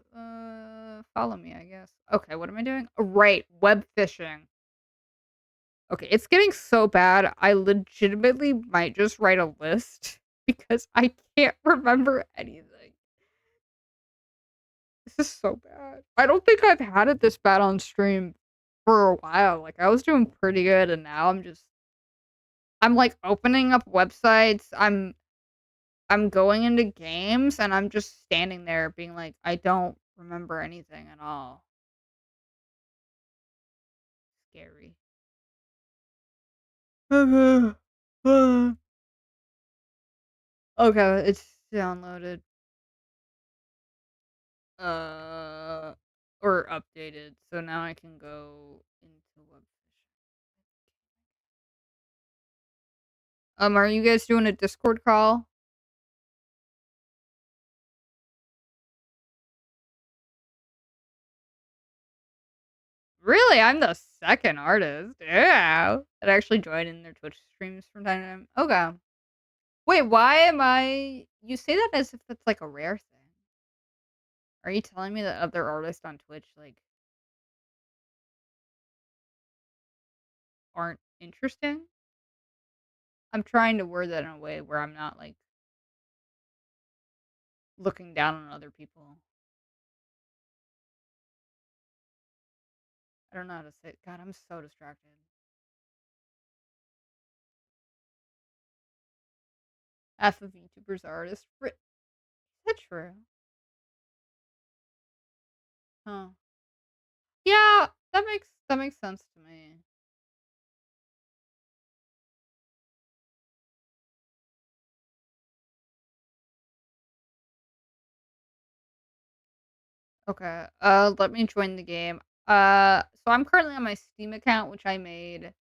follow me, I guess. Okay, what am I doing? Right, web fishing. Okay, it's getting so bad, I legitimately might just write a list because I can't remember anything. This is so bad. I don't think I've had it this bad on stream for a while. Like, I was doing pretty good, and now I'm, like, opening up websites, I'm going into games, and I'm just standing there being like, "I don't remember anything at all." Scary. Okay, it's downloaded. Uh, or updated, so now I can go into web are you guys doing a Discord call? Really? I'm the 2nd artist. Yeah. That actually join in their Twitch streams from time to time. Okay. Wait, why am I you say that as if it's, like, a rare thing. Are you telling me that other artists on Twitch, like, aren't interesting? I'm trying to word that in a way where I'm not, like, looking down on other people. I don't know how to say it. God, I'm so distracted. Half of YouTubers are artists. Is that true? Huh. Yeah, that makes sense to me. Okay. Let me join the game. So I'm currently on my Steam account, which I made.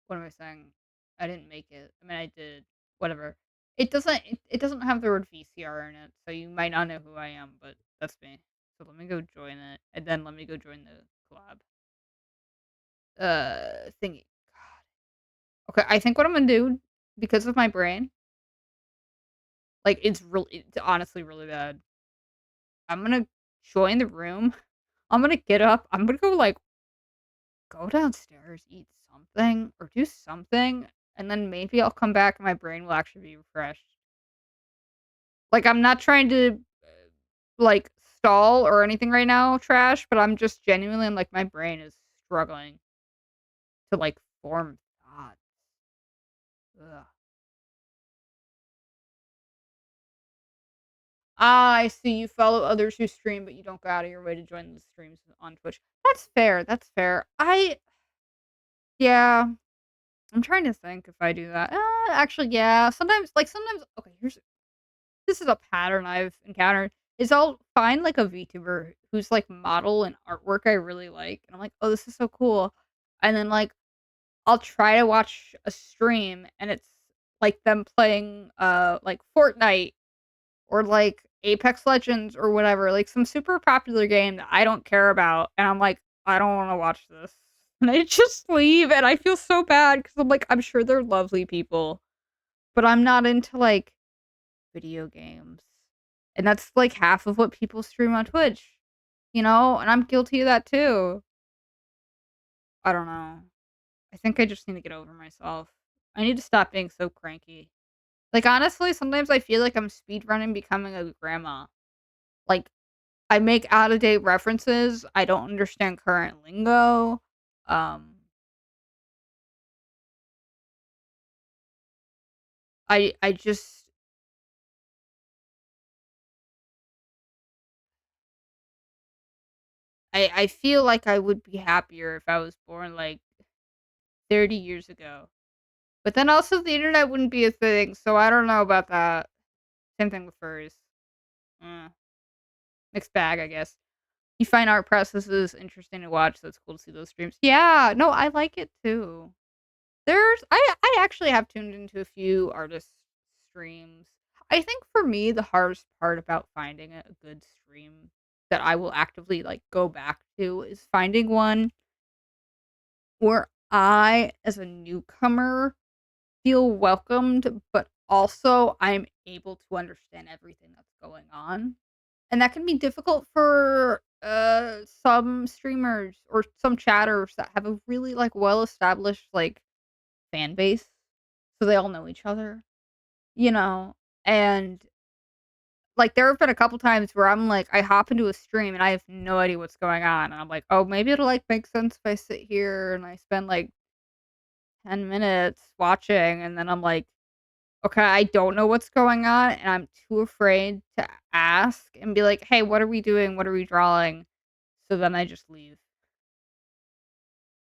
What am I saying? I didn't make it. I mean, I did. Whatever. It doesn't have the word VCR in it, so you might not know who I am, but that's me. So let me go join it, and then let me go join the collab. Thingy. Okay, I think what I'm gonna do because of my brain, like it's honestly really bad. I'm gonna join the room. I'm gonna get up. I'm gonna go like go downstairs, eat something, or do something, and then maybe I'll come back and my brain will actually be refreshed. Like, I'm not trying to, like, stall or anything right now, trash, but I'm just genuinely like, my brain is struggling to, like, form thoughts. Ugh. Ah, I see you follow others who stream, but you don't go out of your way to join the streams on Twitch. That's fair, that's fair. Yeah, I'm trying to think if I do that. Actually, yeah, sometimes okay, here's this is a pattern I've encountered, is I'll find, like, a VTuber whose, like, model and artwork I really like, and I'm like, "Oh, this is so cool." And then, like, I'll try to watch a stream, and it's, like, them playing, like, Fortnite or, like, Apex Legends or whatever, like some super popular game that I don't care about, and I'm like, "I don't wanna watch this." And I just leave, and I feel so bad because 'cause I'm like, I'm sure they're lovely people, but I'm not into, like, video games. And that's, like, half of what people stream on Twitch, and I'm guilty of that too. I don't know. I think I just need to get over myself. I need to stop being so cranky. Like, honestly, sometimes I feel like I'm speedrunning becoming a grandma. Like, I make out of date references, I don't understand current lingo. Um, I just I feel like I would be happier if I was born, like, 30 years ago. But then also the internet wouldn't be a thing, so I don't know about that. Same thing with furs. Mm, mixed bag, I guess. You find art processes interesting to watch, so it's cool to see those streams. Yeah, no, I like it too. I actually have tuned into a few artists' streams. I think for me, the hardest part about finding a good stream that I will actively, like, go back to is finding one where I, as a newcomer, feel welcomed, but also I'm able to understand everything that's going on. And that can be difficult for, some streamers or some chatters that have a really, like, well-established, like, fan base, so they all know each other, you know? And, like, there have been a couple times where I'm like, I hop into a stream and I have no idea what's going on, and I'm like, "Oh, maybe it'll, like, make sense if I sit here and I spend, like, 10 minutes watching," and then I'm like, "Okay, I don't know what's going on, and I'm too afraid to ask and be like, 'Hey, what are we doing? What are we drawing?'" So then I just leave.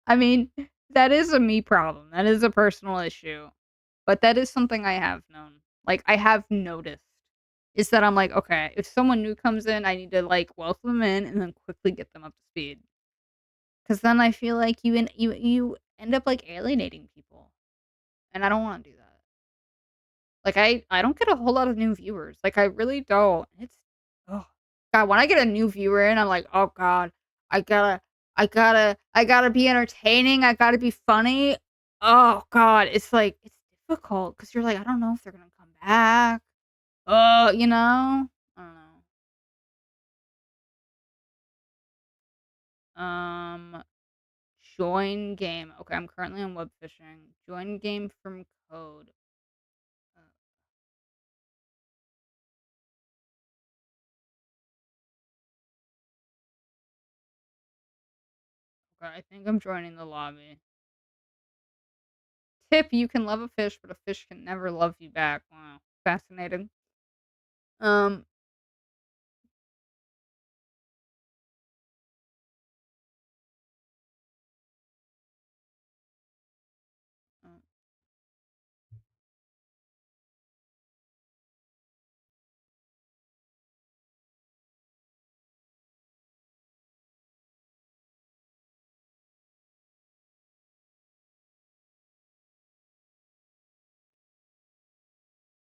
I mean, that is a me problem, that is a personal issue, but that is something I have known. Like, I have noticed, is that I'm like, "Okay, if someone new comes in, I need to, like, welcome them in and then quickly get them up to speed, because then I feel like you end up, like, alienating people, and I don't wanna do that. Like, I don't get a whole lot of new viewers, like, I really don't. Oh, God, when I get a new viewer in, I'm like, "Oh god, I gotta be entertaining, I gotta be funny." Oh god, it's like, it's difficult because 'cause you're like, "I don't know if they're gonna come back." You know? I don't know. Join game. Okay, I'm currently on web fishing. Join game from code. Uh, okay, I think I'm joining the lobby. Tip, you can love a fish, but a fish can never love you back. Wow, fascinating. Um, uh,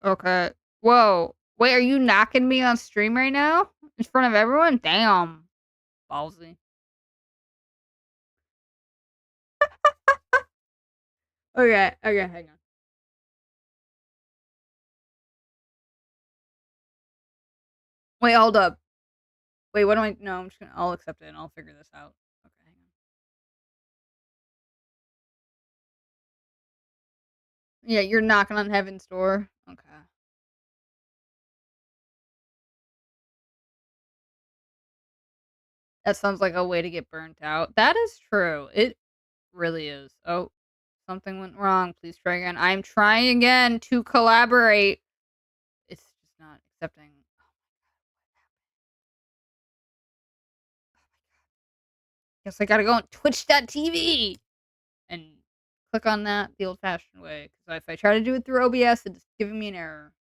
okay. Whoa. Wait, are you knocking me on stream right now? In front of everyone? Damn. Ballsy. Okay, okay, hang on. Wait, hold up. Wait, what do I no, I'll accept it and I'll figure this out. Okay, hang on. Yeah, you're knocking on heaven's door. Okay. That sounds like a way to get burnt out. That is true. It really is. Oh, something went wrong. Please try again. I'm trying again to collaborate. It's just not accepting. Guess I gotta go on twitch.tv and click on that the old fashioned way. Because if I try to do it through OBS, it's giving me an error.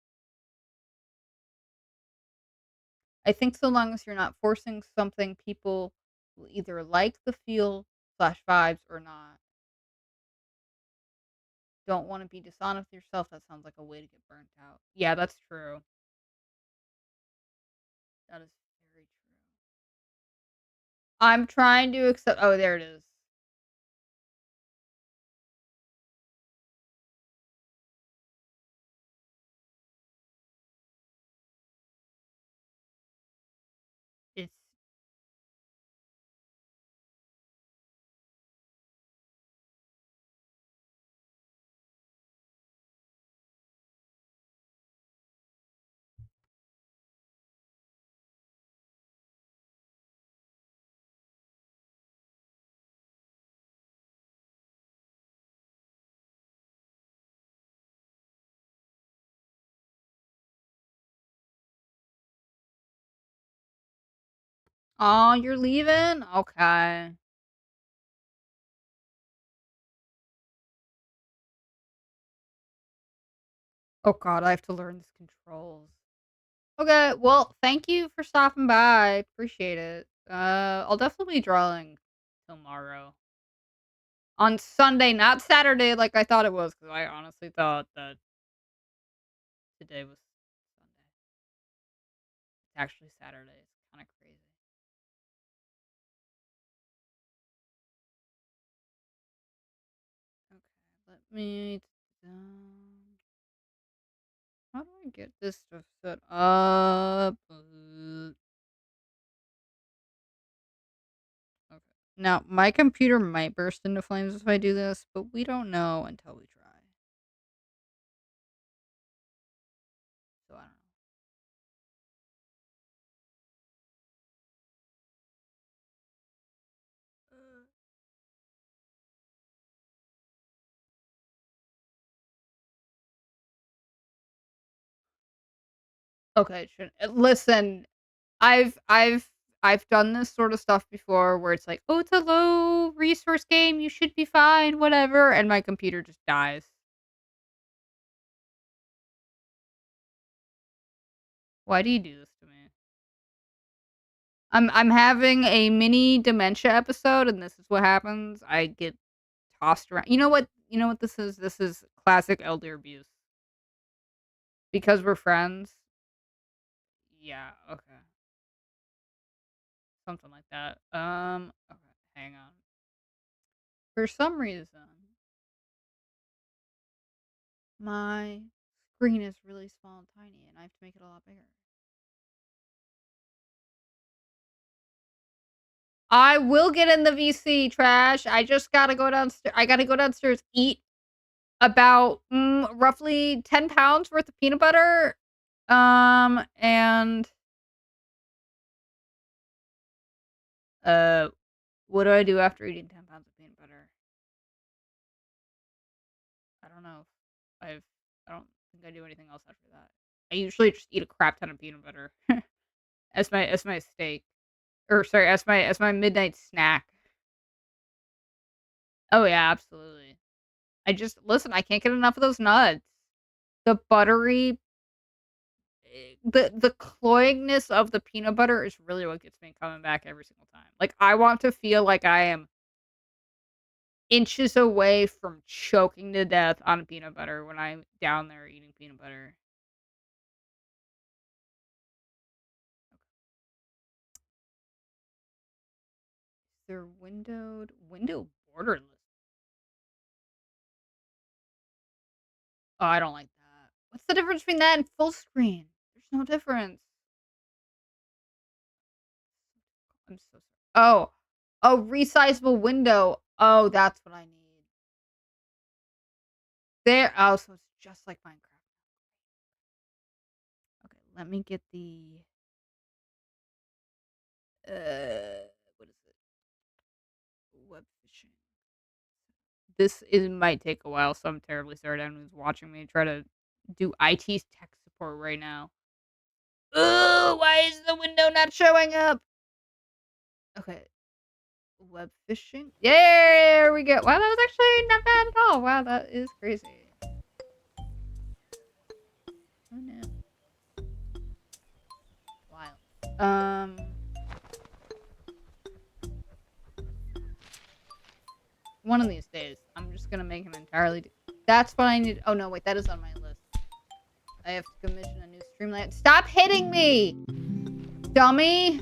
I think so long as you're not forcing something, people will either like the feel slash vibes or not. Don't want to be dishonest with yourself. That sounds like a way to get burnt out. Yeah, that's true. That is very true. I'm trying to accept. Oh, there it is. It's Oh, you're leaving? Okay. Oh god, I have to learn these controls. Okay, well, thank you for stopping by. Appreciate it. I'll definitely be drawing tomorrow. On Sunday, not Saturday like I thought it was, because I honestly thought that today was Sunday. It's actually Saturday. It's kinda crazy. Okay, let me how do I get this stuff set up? Okay. Now, my computer might burst into flames if I do this, but we don't know until we try. So I don't know. Okay, listen, I've done this sort of stuff before where it's like, "Oh, it's a low resource game, you should be fine, whatever," and my computer just dies. Why do you do this to me? I'm having a mini dementia episode, and this is what happens. I get tossed around. You know what this is? This is classic elder abuse. Because we're friends. Yeah, okay. Something like that. Okay, hang on. For some reason, my screen is really small and tiny, and I have to make it a lot bigger. I will get in the VC trash. I just gotta go downstairs. I gotta go downstairs, eat about roughly 10 pounds worth of peanut butter. And uh, what do I do after eating 10 pounds of peanut butter? I don't know. I've I don't think I do anything else after that. I usually just eat a crap ton of peanut butter as my steak, or sorry, as my midnight snack. Oh yeah, absolutely. I just listen. I can't get enough of those nuts. The buttery, the cloyingness of the peanut butter is really what gets me coming back every single time. Like I want to feel like I am inches away from choking to death on peanut butter when I'm down there eating peanut butter. They're window borderless. Oh, I don't like that. What's the difference between that and full screen? There's no difference. I'm so sorry. Oh, oh, resizable window. Oh, that's what I need. There. Oh, so it's just like Minecraft. Okay, let me get the what is it? Web fishing. This is might take a while, so I'm terribly sorry to anyone who's watching me try to do IT tech support right now. Ooh, why is the window not showing up? Okay, web fishing. There we go. Wow, that was actually not bad at all. Wow, that is crazy. Oh no. Wild. One of these days, I'm just gonna make an entirely. That's what I need. Oh no, wait, that is on my list. I have to commission a new streamline. Stop hitting me! dummy.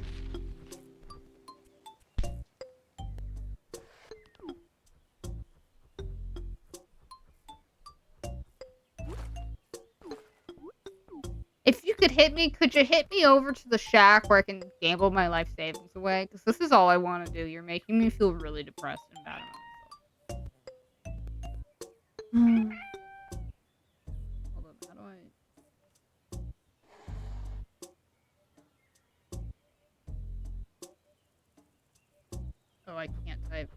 If you could hit me, could you hit me over to the shack where I can gamble my life savings away? Because this is all I want to do. You're making me feel really depressed and bad about myself. Hold on, how do I... Oh, I can't type.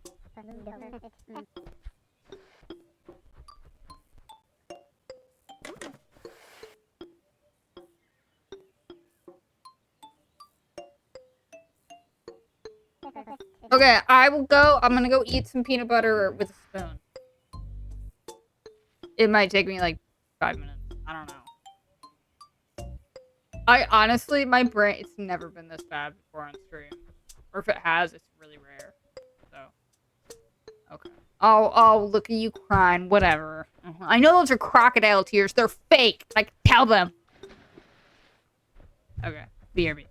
Okay, I will go. I'm gonna go eat some peanut butter with a spoon. It might take me like 5 minutes. I don't know. I honestly, my brain, it's never been this bad before on stream. Or if it has, it's really rare. So, okay. Oh, look at you crying. Whatever. I know those are crocodile tears. They're fake. Like, tell them. Okay. BRB.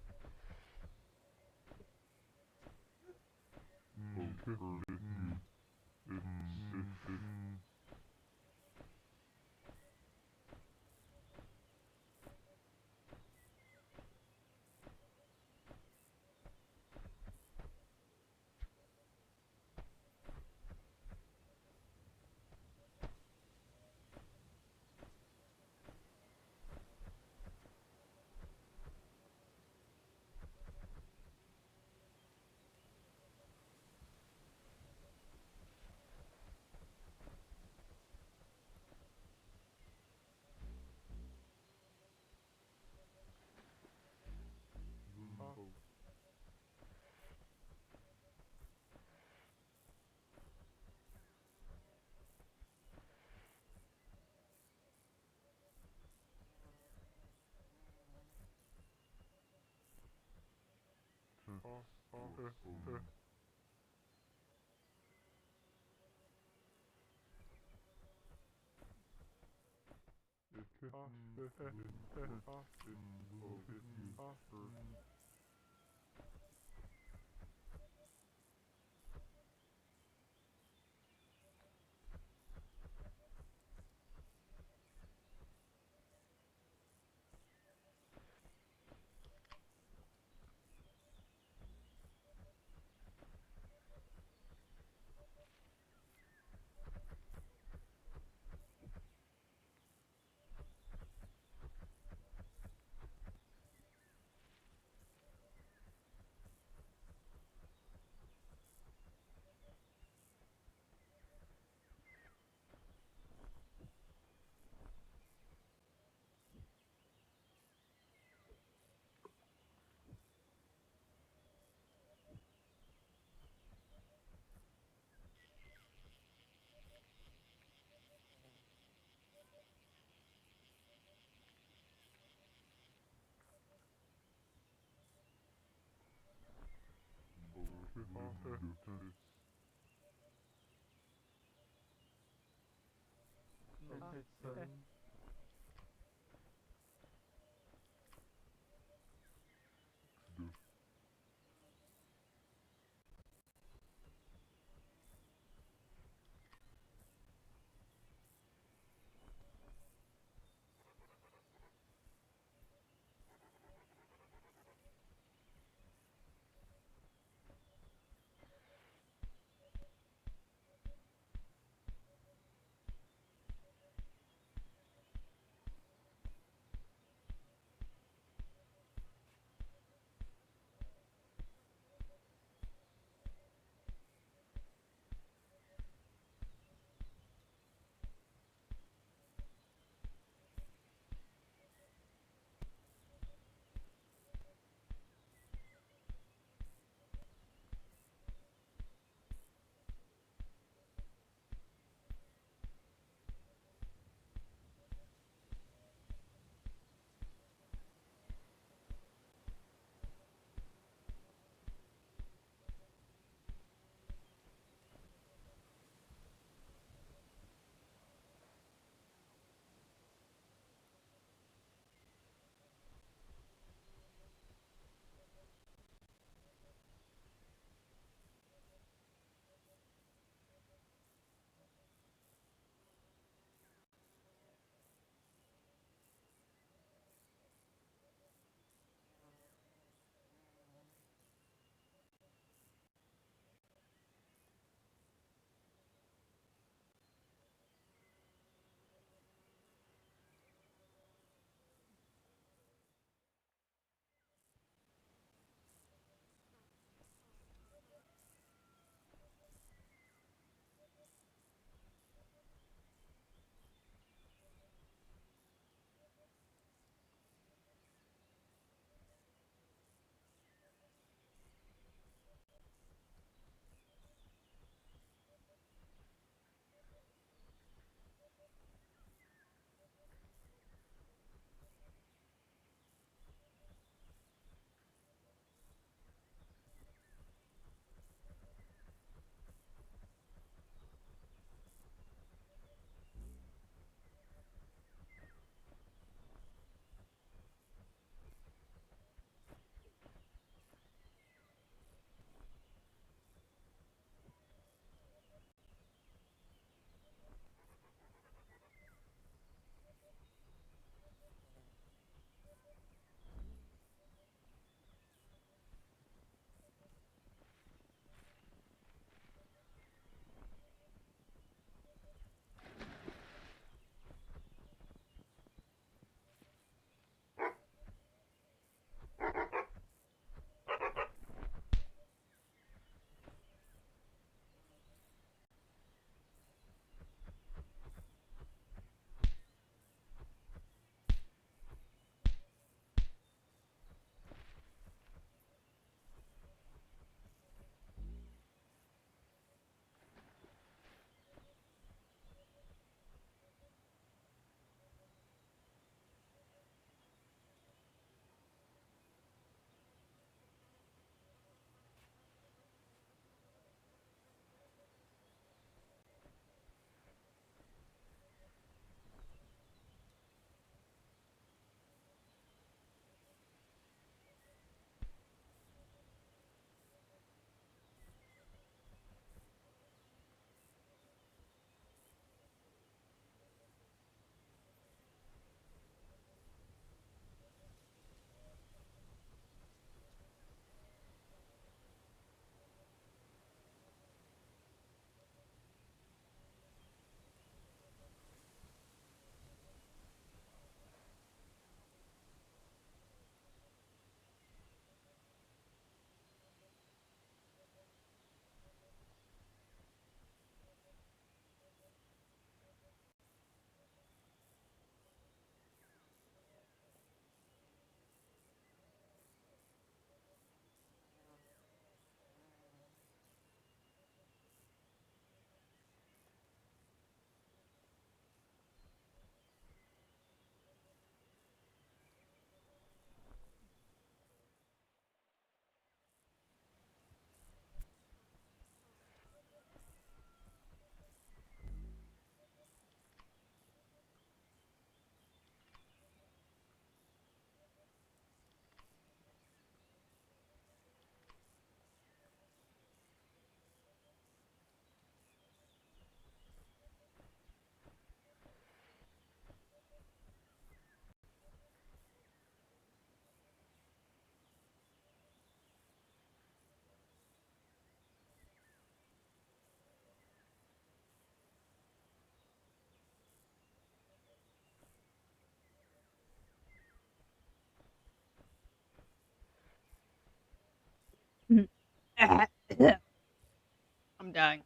I'm dying.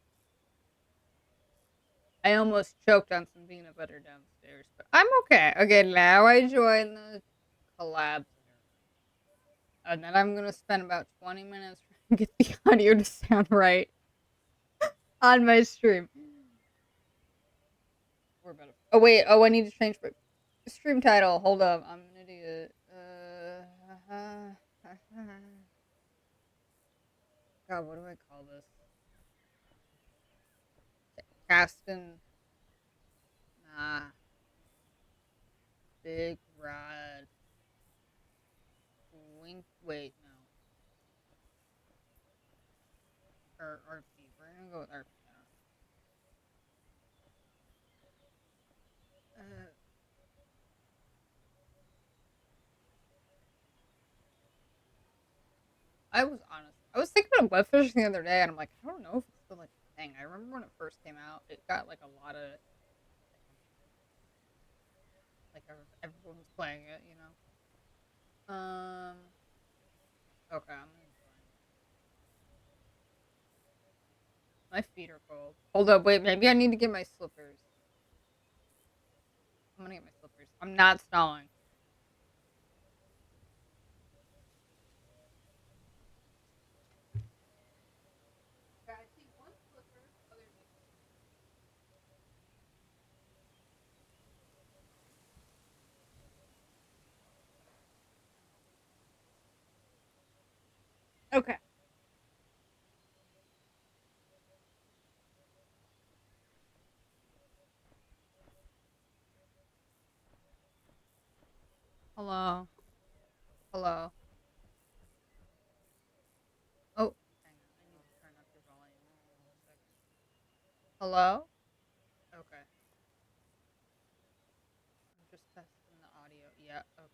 I almost choked on some peanut butter downstairs, but I'm okay. Okay, now I join the collab. And then I'm gonna spend about 20 minutes trying to get the audio to sound right on my stream. We're about to. Oh wait. Oh, I need to change my stream title. Hold up. I'm an idiot. God, what do I call this? Castin. Nah. Big Rod. Wink. Wait, no. Or RP. We're gonna go with RP. I was honest. I was thinking about web fishing the other day, and I'm like, I don't know if it's still like a thing. I remember when it first came out, it got like a lot of like everyone was playing it, you know. Okay, I'm gonna join. My feet are cold. Hold up, wait. Maybe I need to get my slippers. I'm gonna get my slippers. I'm not stalling. Okay, I see one slipper. Oh, there's like. Okay. Hello. Hello. Oh, hang on. I need to turn up your volume. One second. Hello. Okay. I'm just testing the audio. Yeah. Okay.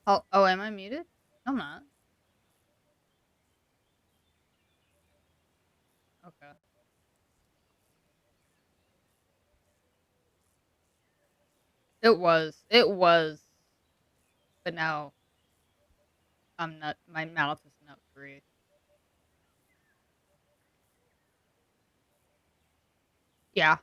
Oh, oh, am I muted? I'm not. Okay. It was. It was. But now I'm not. My mouth is not free. Yeah.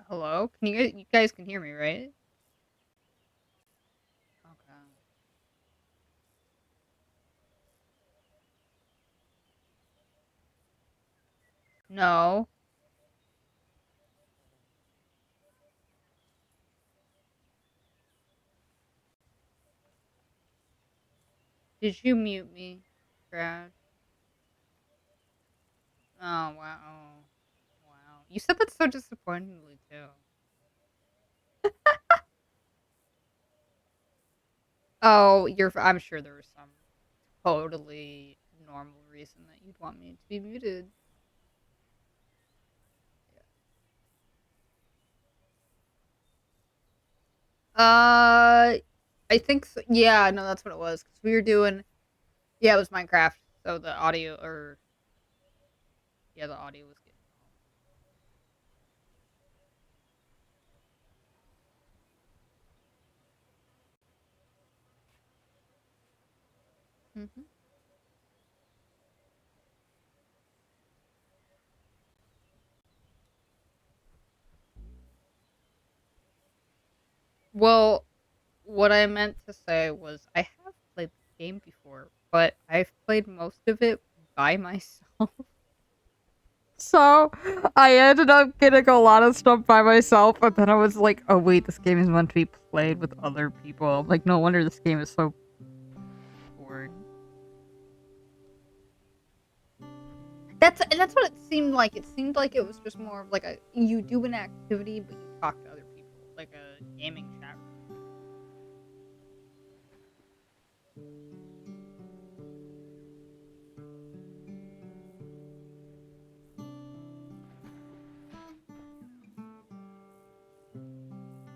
Hello. Can you guys can hear me, right? Okay. No. Did you mute me, Trash? Oh wow. Oh, wow. You said that so disappointingly too. Oh, I'm sure there was some totally normal reason that you'd want me to be muted. I think so. Yeah, no, that's what it was. Because we were doing. Yeah, it was Minecraft. So the audio, or yeah, the audio was getting all. Well, what I meant to say was I have played the game before, but I've played most of it by myself. So I ended up getting a lot of stuff by myself, but then I was like, oh wait, this game is meant to be played with other people. Like, no wonder this game is so boring. That's what it seemed like. It seemed like it was just more of like a you do an activity, but you talk to other people, like a gaming chat room.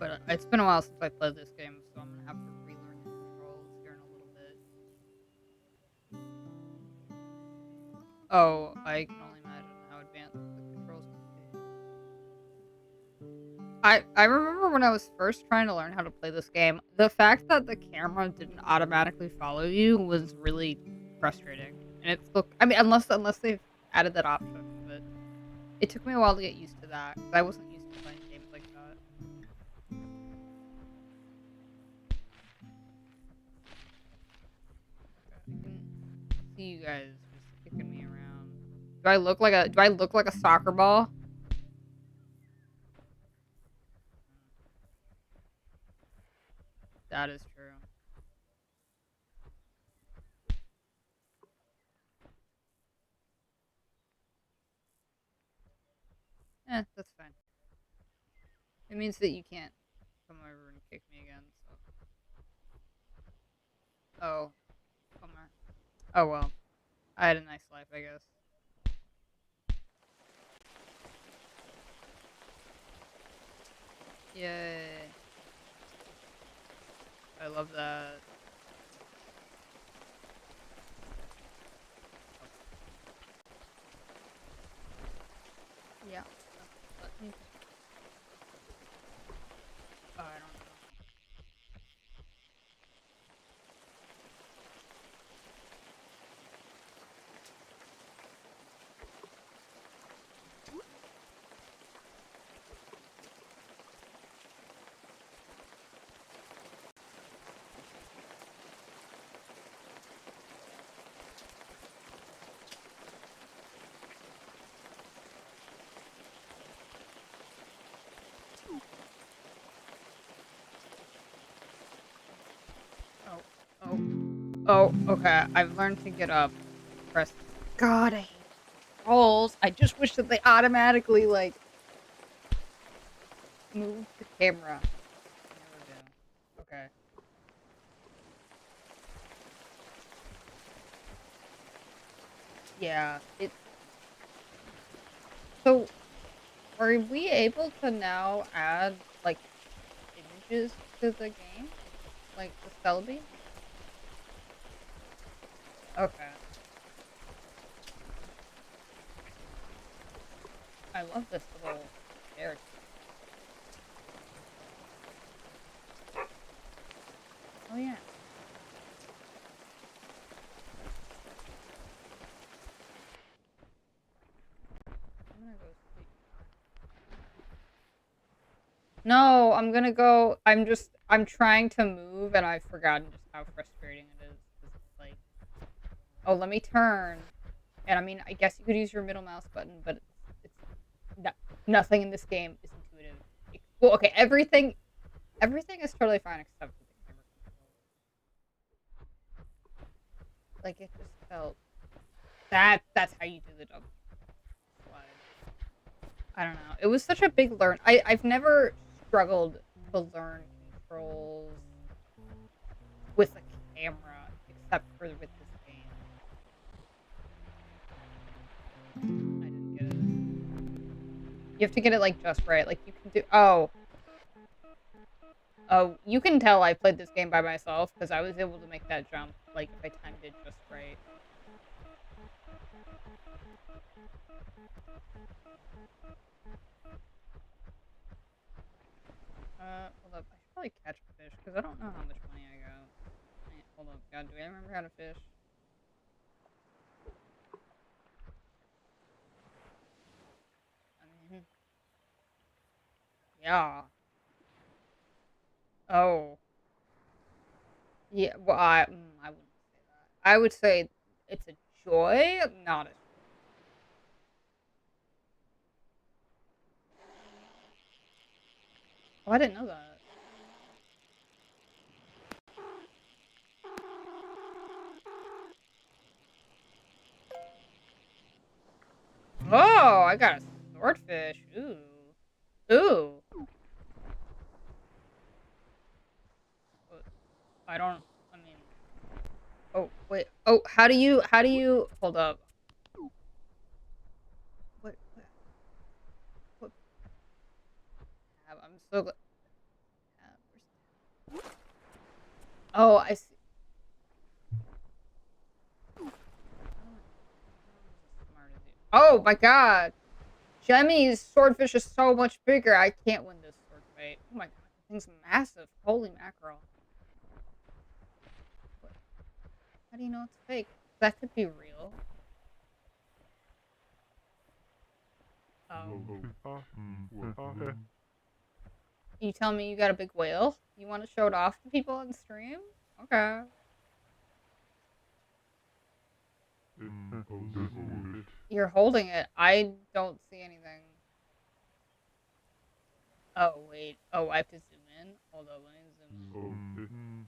But it's been a while since I played this game, so I'm gonna have to relearn the controls here in a little bit. Oh, I can only imagine how advanced the controls must be. I remember when I was first trying to learn how to play this game, the fact that the camera didn't automatically follow you was really frustrating. And it's look, I mean, unless they've added that option, but it took me a while to get used to that because I wasn't used to playing games like that. Okay, I can see you guys just kicking me around. Do I look like a soccer ball? That is true. That's fine. It means that you can't come over and kick me again. So. Oh, bummer. Oh well. I had a nice life, I guess. Yay. I love that. Yeah. Let me. Oh, I don't know. Oh, oh, oh. Okay, I've learned to get up. Press. God, I hate controls. I just wish that they automatically like move the camera. They never do. Okay. Yeah. It. So, are we able to now add like images to the game, like the Celebi? Okay. I love this little character. Oh yeah. I'm gonna go sleep. No, I'm gonna go. I'm trying to move and I've forgotten just how frustrating it is. 'Cause it's like, oh, let me turn. And I mean, I guess you could use your middle mouse button, but it's no, nothing in this game is intuitive. Well, okay, everything is totally fine except for the camera control. Like it just felt that's how you do the double slide. I don't know. It was such a big learn. I've never struggled to learn controls with a camera except for with this game. I didn't get it. You have to get it like just right. Like you can do. Oh, you can tell I played this game by myself because I was able to make that jump. Like if I timed it just right. Hold up. I should probably catch a fish because I don't know how much money I got. Wait, hold up. God, do I remember how to fish? I mean, yeah. Oh, yeah. Well, I wouldn't say that. I would say it's a joy, not a. Oh, I didn't know that. Oh, I got a swordfish. Ooh. Ooh. But I don't. I mean. Oh wait. Oh, how do you? Hold up. What? I'm so glad. Oh, I see. Oh my god! Jemmy's swordfish is so much bigger. I can't win this sword fight. Oh my god, that thing's massive. Holy mackerel. What? How do you know it's fake? That could be real. You tell me you got a big whale? You want to show it off to people on stream? Okay. You're holding it. I don't see anything. Oh, wait. Oh, I have to zoom in? Hold on, let me zoom in.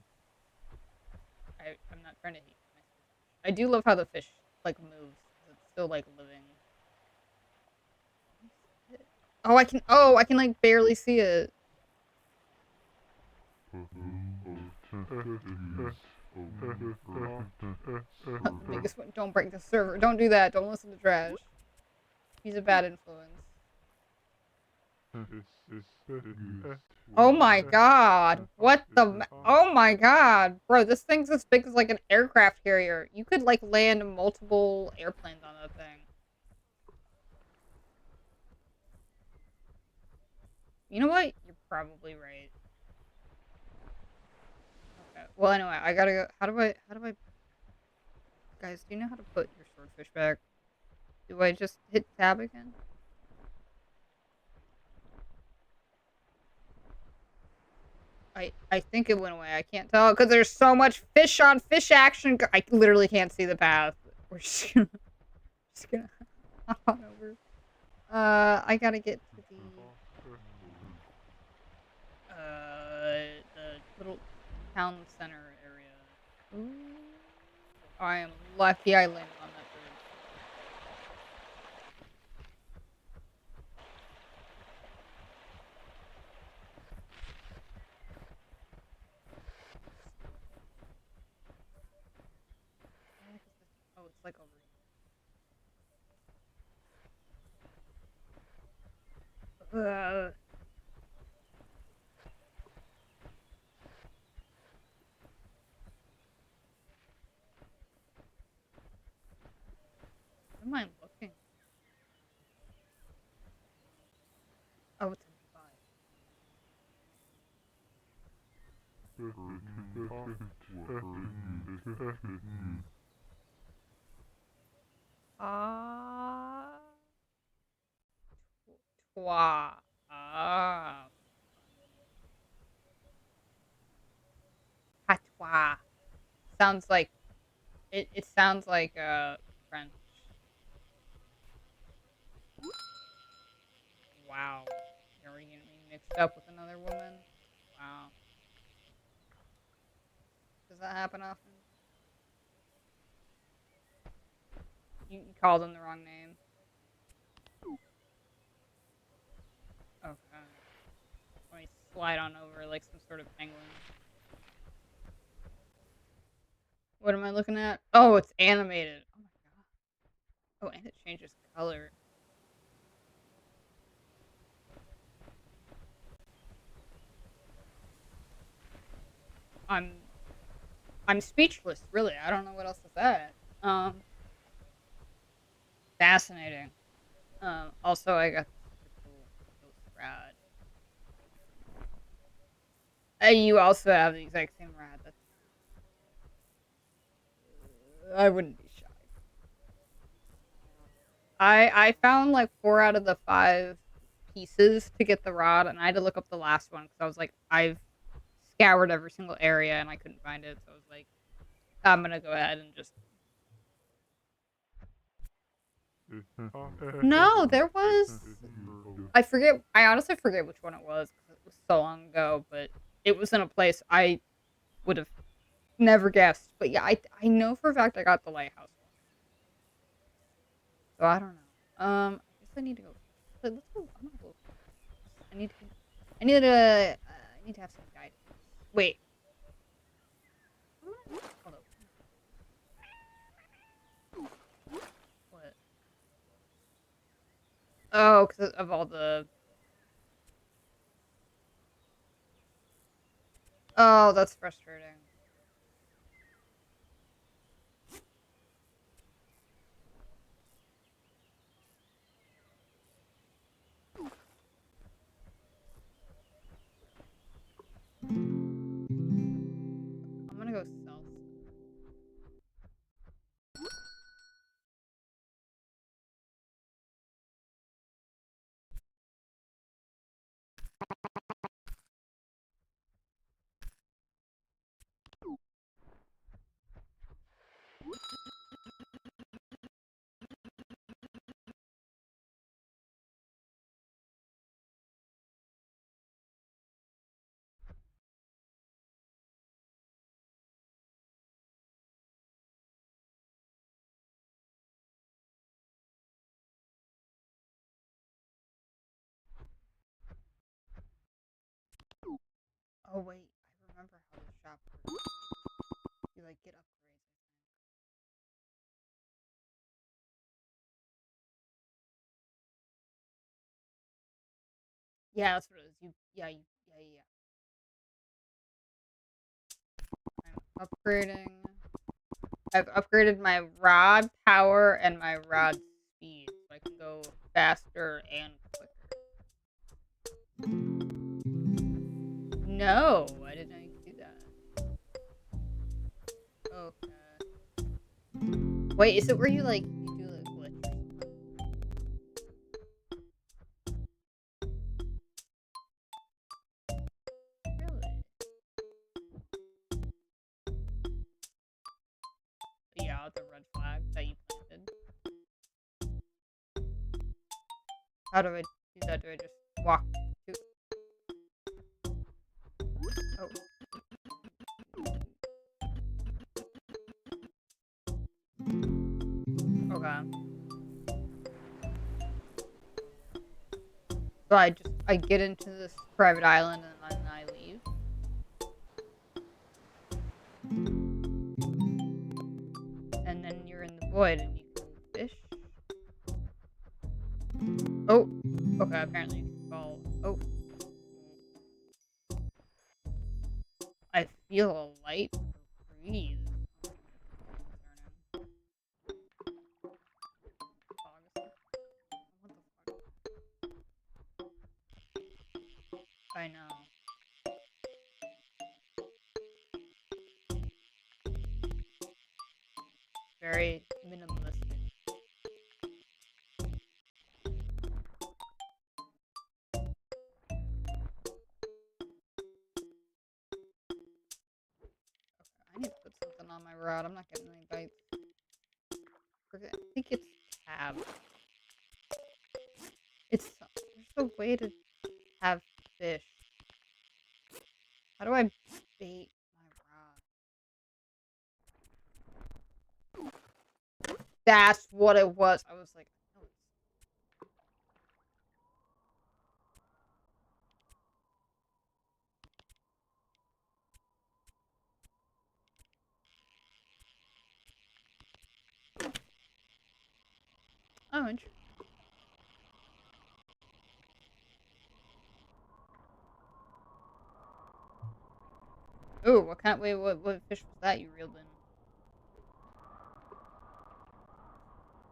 I'm not trying to hate my swordfish. I do love how the fish, like, moves. It's still, like, living. Oh, I can, like, barely see it. Biggest one. Don't break the server. Don't do that. Don't listen to trash. He's a bad influence. Oh my god. What the? Oh my god. Bro, this thing's as big as like an aircraft carrier. You could like land multiple airplanes on that thing. You know what? You're probably right. Okay. Well, anyway, I gotta go. How do I, guys, do you know how to put your swordfish back? Do I just hit tab again? I think it went away. I can't tell because there's so much fish on fish action. I literally can't see the path. We're just gonna hop on over. I gotta get to the little town center area. Ooh. I am lucky I landed on that bridge. Oh, it's like over here. What am I looking? Oh, it's a Ah. Twa. Ah. Patois. Sounds like it sounds like French. Wow. You're getting me mixed up with another woman? Wow. Does that happen often? You called him the wrong name. Okay. Let me slide on over like some sort of penguin. What am I looking at? Oh, it's animated. Oh my god. Oh, and it changes color. I'm I'm speechless, really. I don't know what else to say. Fascinating. Also I got this super cool ghost rad. You also have the exact same rad. That's I wouldn't be shy. I found like 4 out of the 5 pieces to get the rod, and I had to look up the last one because I was like, I've scoured every single area and I couldn't find it, so I was like, I'm gonna go ahead and just. No, there was. I forget. I honestly forget which one it was because it was so long ago, but it was in a place I would have never guessed. But yeah, I know for a fact I got the lighthouse one. So I don't know. I guess I need to go. Let's go. I'm gonna go. I need to. I need to. I need to have some guidance. Wait. Hold up. What? Oh, because of all the. Oh, that's frustrating. Oh wait, I remember how the shop works. You like get upgrades, I think. Yeah, that's what it is. Yeah. I'm upgrading. I've upgraded my rod power and my rod speed, so I can go faster and quicker. No, I didn't do that. Okay. Wait, is it where you like you do like glitch? Really? Yeah, the red flag that you planted. How do I do that? Do I just walk to? Oh, okay. So I get into this private island and then I leave. And then you're in the void and you can fish. Oh, okay. Apparently you can fall. Oh, I feel a light breeze. I know. Very minimalistic. I need to put something on my rod. I'm not getting any bites. I think it's tab. There's a way to have fish. How do I bait my rod? That's what it was. I was like, oh, interesting. Ooh, what kind? Wait, what fish was that you reeled in?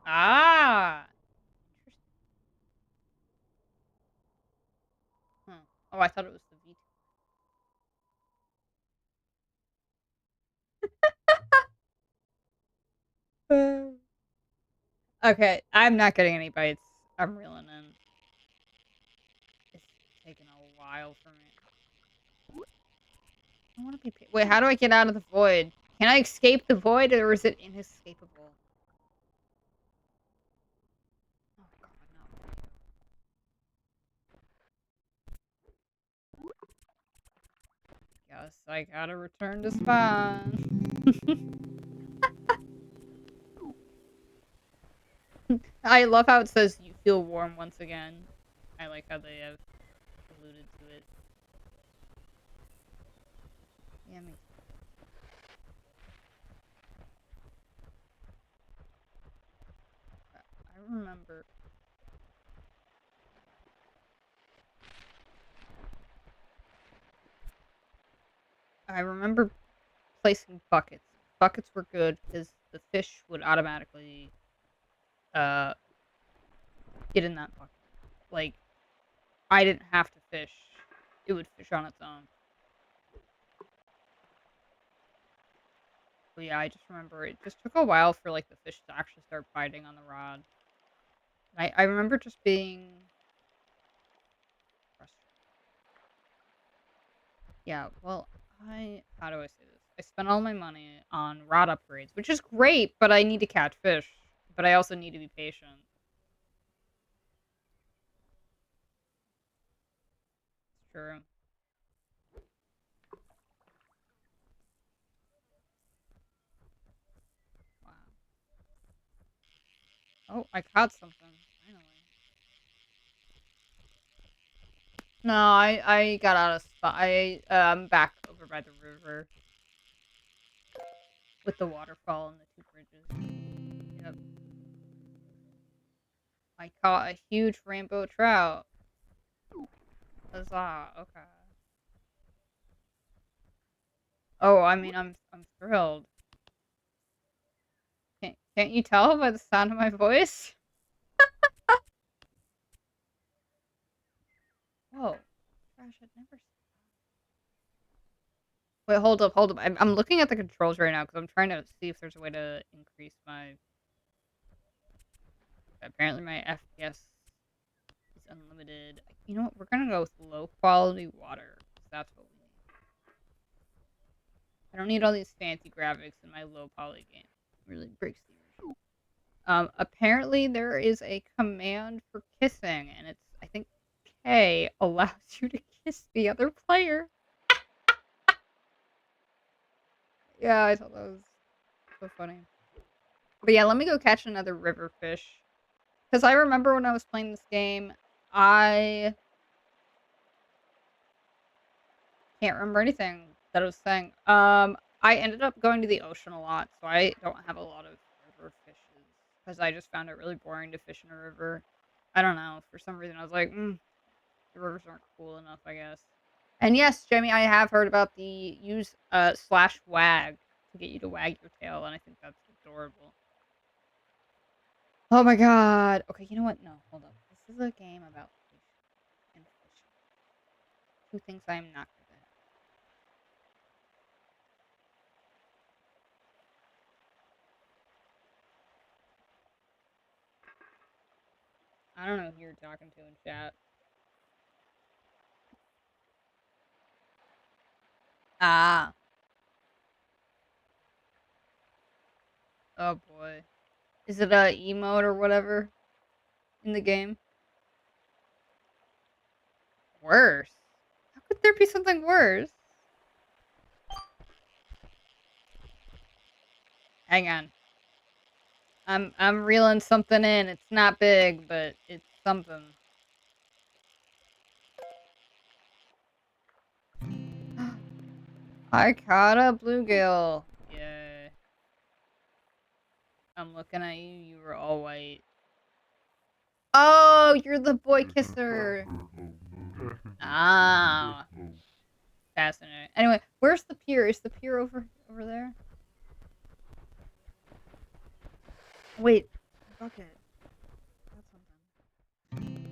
Ah, interesting. Huh. Oh, I thought it was the V. Okay, I'm not getting any bites. I'm reeling in. It's taking a while for me. I want to be. Wait, how do I get out of the void? Can I escape the void, or is it inescapable? Oh God, no. Guess I gotta return to spawn. I love how it says you feel warm once again. I like how they have alluded to it. Yeah, me. I remember. I remember placing buckets. Buckets were good because the fish would automatically uh get in that bucket. Like I didn't have to fish; it would fish on its own. But yeah, I just remember it just took a while for like the fish to actually start biting on the rod. I remember just being frustrated. Yeah, well, how do I say this? I spent all my money on rod upgrades, which is great, but I need to catch fish. But I also need to be patient. It's true. Wow. Oh, I caught something. Finally. No, I got out of I'm back over by the river with the waterfall and the two bridges. Yep. I caught a huge rainbow trout. Huzzah! Okay. Oh, I mean, I'm thrilled. Can't you tell by the sound of my voice? Whoa. Gosh, I'd never. Wait, hold up. I'm looking at the controls right now because I'm trying to see if there's a way to increase my. Apparently, my FPS is unlimited. You know what? We're gonna go with low quality water. 'Cause that's what we need. I don't need all these fancy graphics in my low poly game. It really breaks the immersion. Apparently there is a command for kissing, and it's I think K allows you to kiss the other player. Yeah, I thought that was so funny. But yeah, let me go catch another river fish. Because I remember when I was playing this game, I can't remember anything that I was saying. I ended up going to the ocean a lot, so I don't have a lot of river fishes because I just found it really boring to fish in a river. I don't know. For some reason, I was like, the rivers aren't cool enough, I guess. And yes, Jamie, I have heard about the use slash wag to get you to wag your tail, and I think that's adorable. Oh my god. Okay, you know what? No, hold up. This is a game about fish and fishing. Two things I am not good at. I don't know who you're talking to in chat. Ah. Oh boy. Is it a emote or whatever in the game? Worse. How could there be something worse? Hang on. I'm reeling something in. It's not big, but it's something. I caught a bluegill. Yeah. I'm looking at you. You were all white. Oh, you're the boy kisser. Ah. Fascinating. Anyway, where's the pier? Is the pier over there? Wait, bucket. That's something.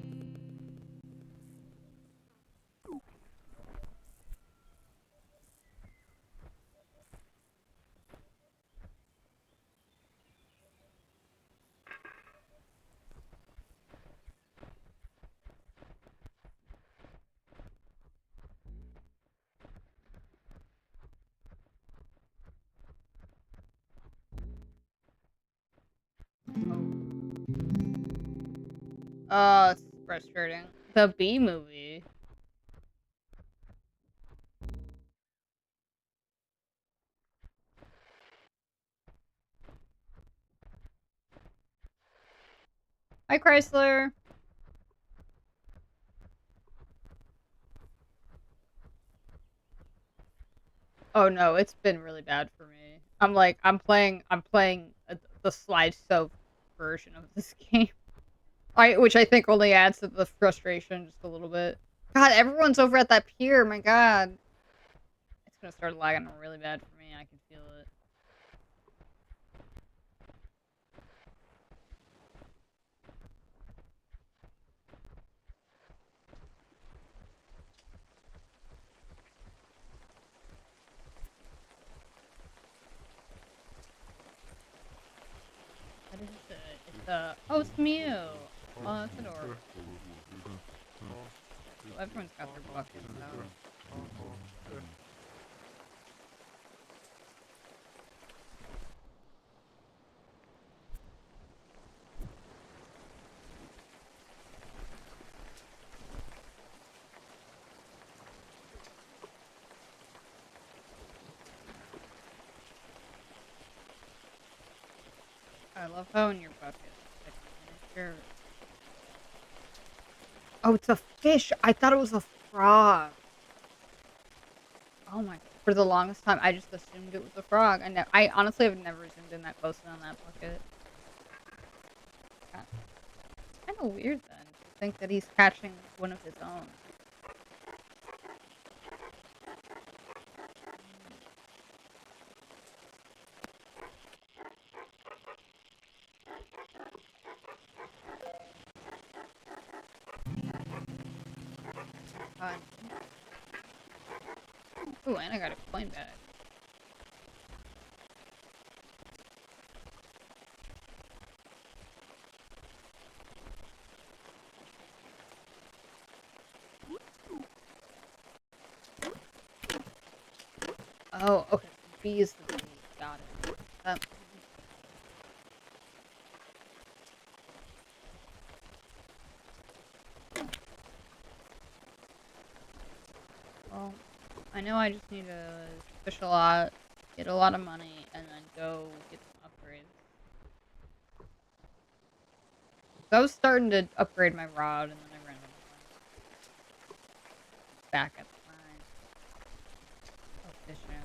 Oh, it's frustrating. The Bee movie. Hi, Chrysler. Oh no, it's been really bad for me. I'm playing the slideshow version of this game. Which I think only adds to the frustration just a little bit. God, everyone's over at that pier. My God, it's gonna start lagging really bad for me. I can feel it. What is it? It's oh, it's Mew. Oh, that's adorable. Well, everyone's got their buckets out. I love how in your bucket it's like miniature. Oh, it's a fish. I thought it was a frog. Oh my! For the longest time, I just assumed it was a frog. I honestly have never zoomed in that closely on that bucket. Kind of weird then to think that he's catching one of his own. God. Ooh, and I got a coin bag. Oh, okay. B is the bait. Got it. Well, I know I just need to fish a lot, get a lot of money, and then go get some upgrades. So I was starting to upgrade my rod, and then I ran out of money. Back at the mine. Oh, fishing.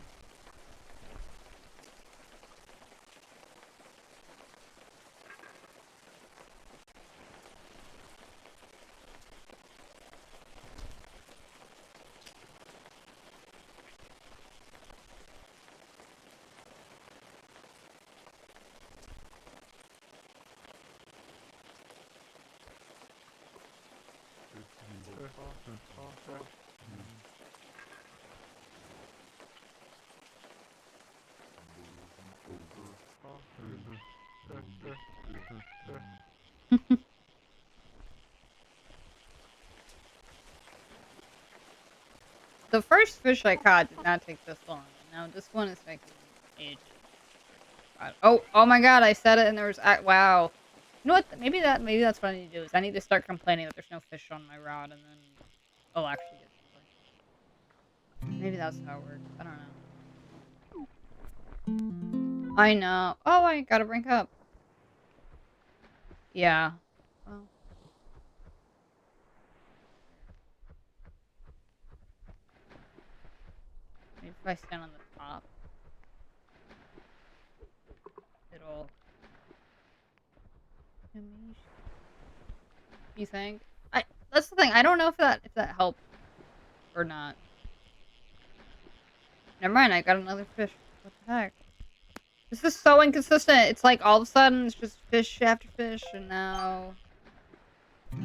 The first fish I caught did not take this long, and now this one is taking ages. God. Oh my God! I said it, and there was wow. You know what? Maybe that's what I need to do. Is I need to start complaining that there's no fish on my rod, and then I'll actually get something. Maybe that's how it works. I don't know. I know. Oh, I gotta bring up. Yeah. Well. Maybe if I stand on the top, it'll. You think? That's the thing. I don't know if that helped or not. Never mind. I got another fish. What the heck? This is so inconsistent. It's like all of a sudden it's just fish after fish, and now I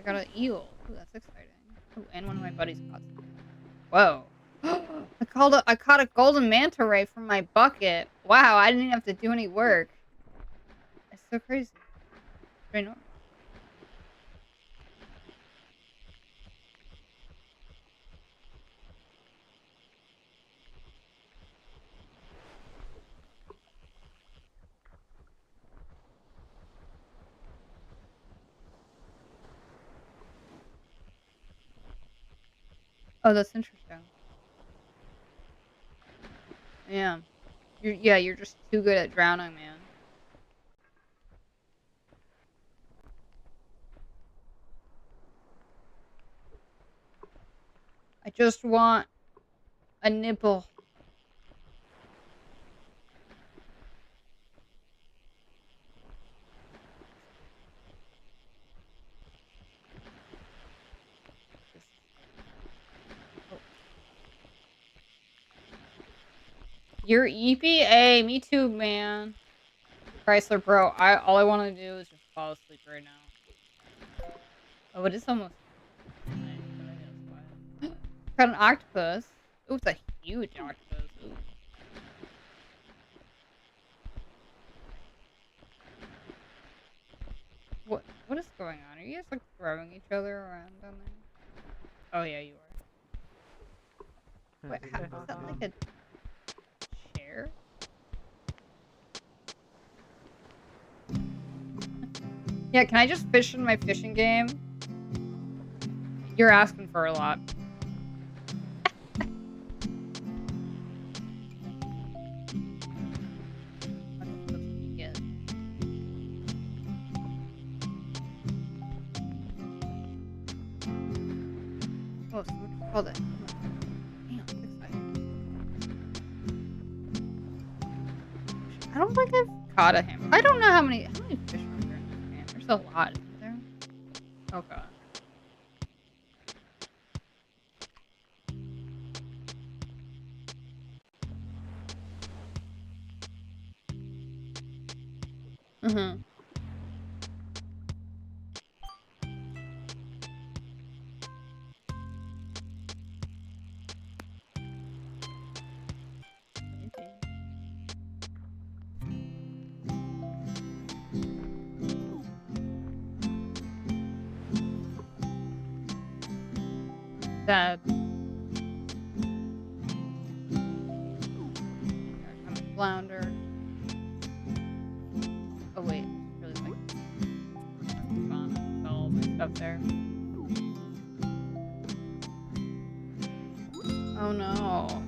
got an eel. Ooh, that's exciting. Ooh, and one of my buddies caught something. Whoa. I caught a golden manta ray from my bucket. Wow, I didn't even have to do any work. It's so crazy. Very normal. Oh, that's interesting. Yeah. You're just too good at drowning, man. I just want a nipple. Oh. You're EPA. Me too, man. Chrysler, bro. All I want to do is just fall asleep right now. Oh, it is almost night, so maybe that's why. Got an octopus. Ooh, it's a huge octopus. Ooh. What is going on? Are you guys like throwing each other around down there? Oh yeah, you are. Wait, is that like a chair? Yeah, can I just fish in my fishing game? You're asking for a lot. What else can you get? Oh, so much Hold it. Damn, it's exciting. I don't think I've caught a hammer. I don't know how many fish are there in this game. There's a lot, isn't there? Okay. Mm-hmm. That I'm a flounder. Oh wait, I just really like fun. All my stuff there. Oh no.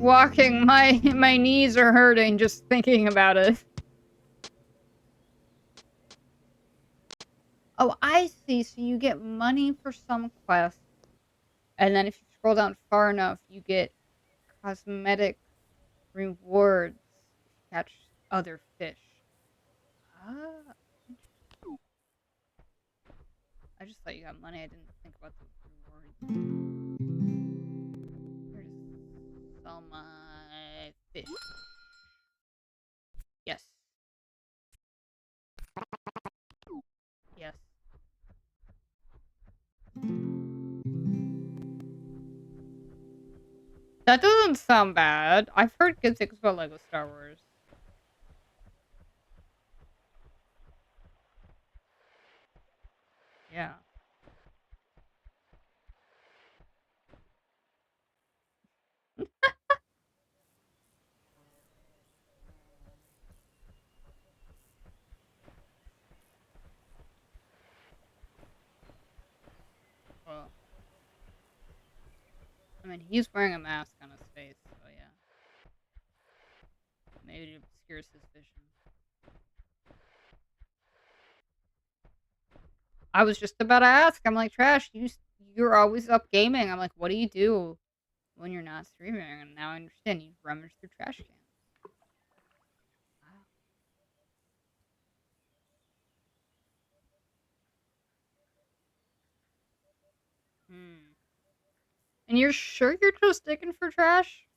Walking, my knees are hurting just thinking about it. Oh, I see. So you get money for some quest, and then if you scroll down far enough, you get cosmetic rewards if you catch other fish. Ah, I just thought you got money. I didn't think about the rewards. Where to sell my fish? Yes. Yes. That doesn't sound bad. I've heard good things about Lego Star Wars. Yeah. Well, I mean, he's wearing a mask on his face, so yeah. Maybe it obscures his vision. I was just about to ask. I'm like, Trash, you're always up gaming. I'm like, what do you do when you're not streaming? And now I understand. You rummage through trash cans. Wow. Hmm. And you're sure you're just sticking for trash?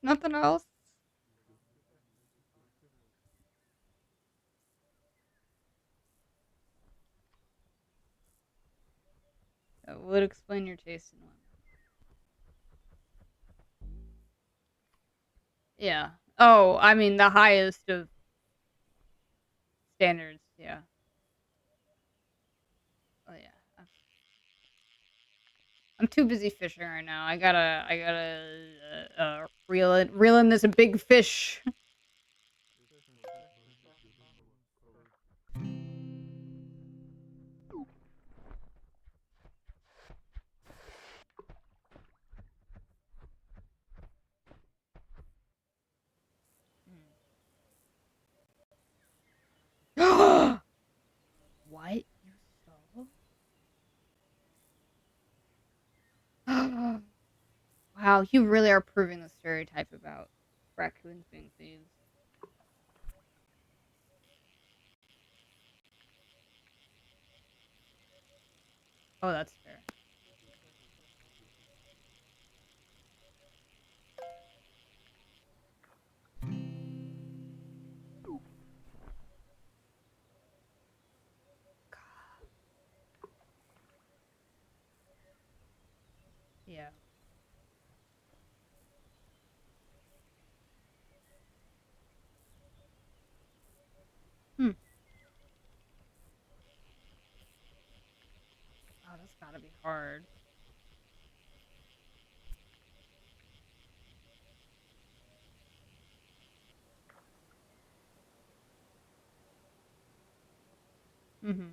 Nothing else? That would explain your taste in women. Yeah. Oh, I mean, the highest of standards. Yeah. Oh, yeah. I'm too busy fishing right now. I gotta reel in this big fish. What? You saw? Wow, you really are proving the stereotype about raccoons being thieves. Oh, that's fair. Yeah. Hmm. Oh, that's gotta be hard. Mm-hmm.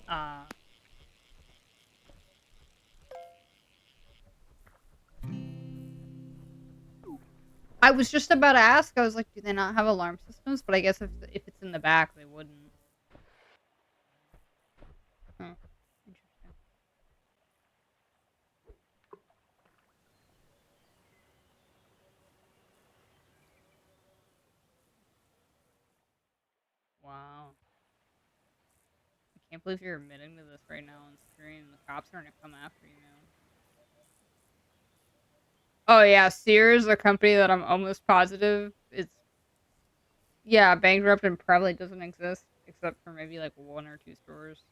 Uh, I was just about to ask, I was like, "Do they not have alarm systems?" But I guess if it's in the back, they wouldn't. Huh. Interesting. Wow. I can't believe you're admitting to this right now on stream. The cops are gonna come after you now. Oh, yeah, Sears, a company that I'm almost positive it's yeah, bankrupt and probably doesn't exist except for maybe, like, 1 or 2 stores.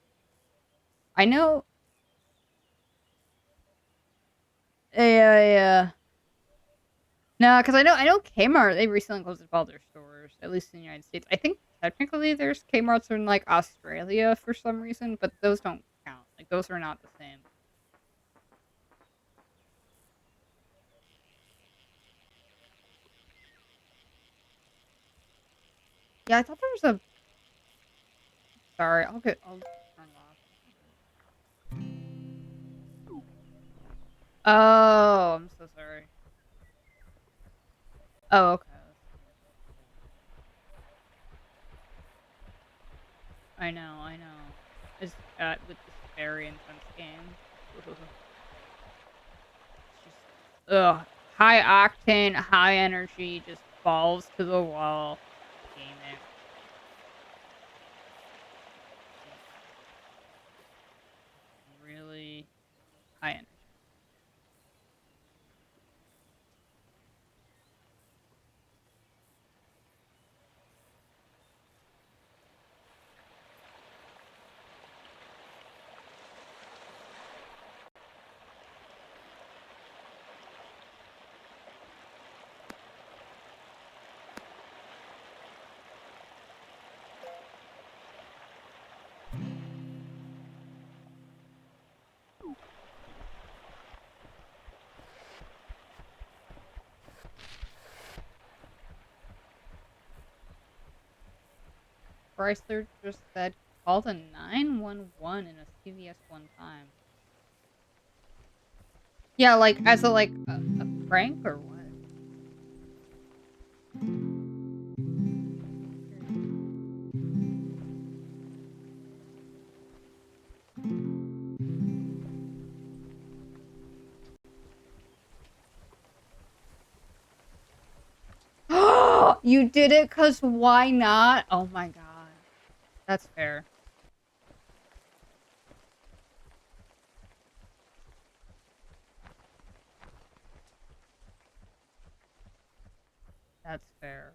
I know yeah, yeah. No, because I know Kmart, they recently closed all their stores, at least in the United States. I think technically there's Kmarts in, like, Australia for some reason, but those don't count. Like, those are not the same. Yeah, I thought there was a sorry, I'll turn it off. Oh, I'm so sorry. Oh, okay. I know, I know. It's, with this very intense game. It's just ugh, high octane, high energy, just balls to the wall gaming. Just really high energy. Chrysler just said call the 911 in a CVS one time. Yeah, like as a prank or what? You did it cuz why not? Oh my god. That's fair. That's fair.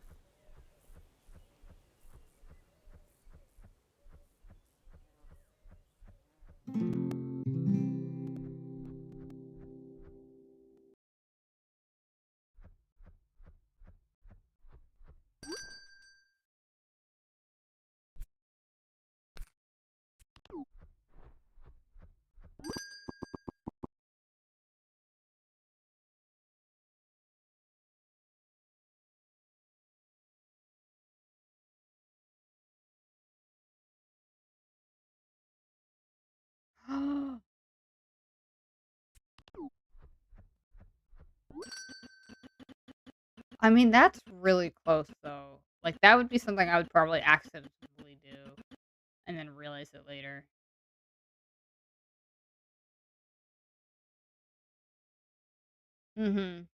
I mean, that's really close though. Like that would be something I would probably accidentally do and then realize it later. Mhm.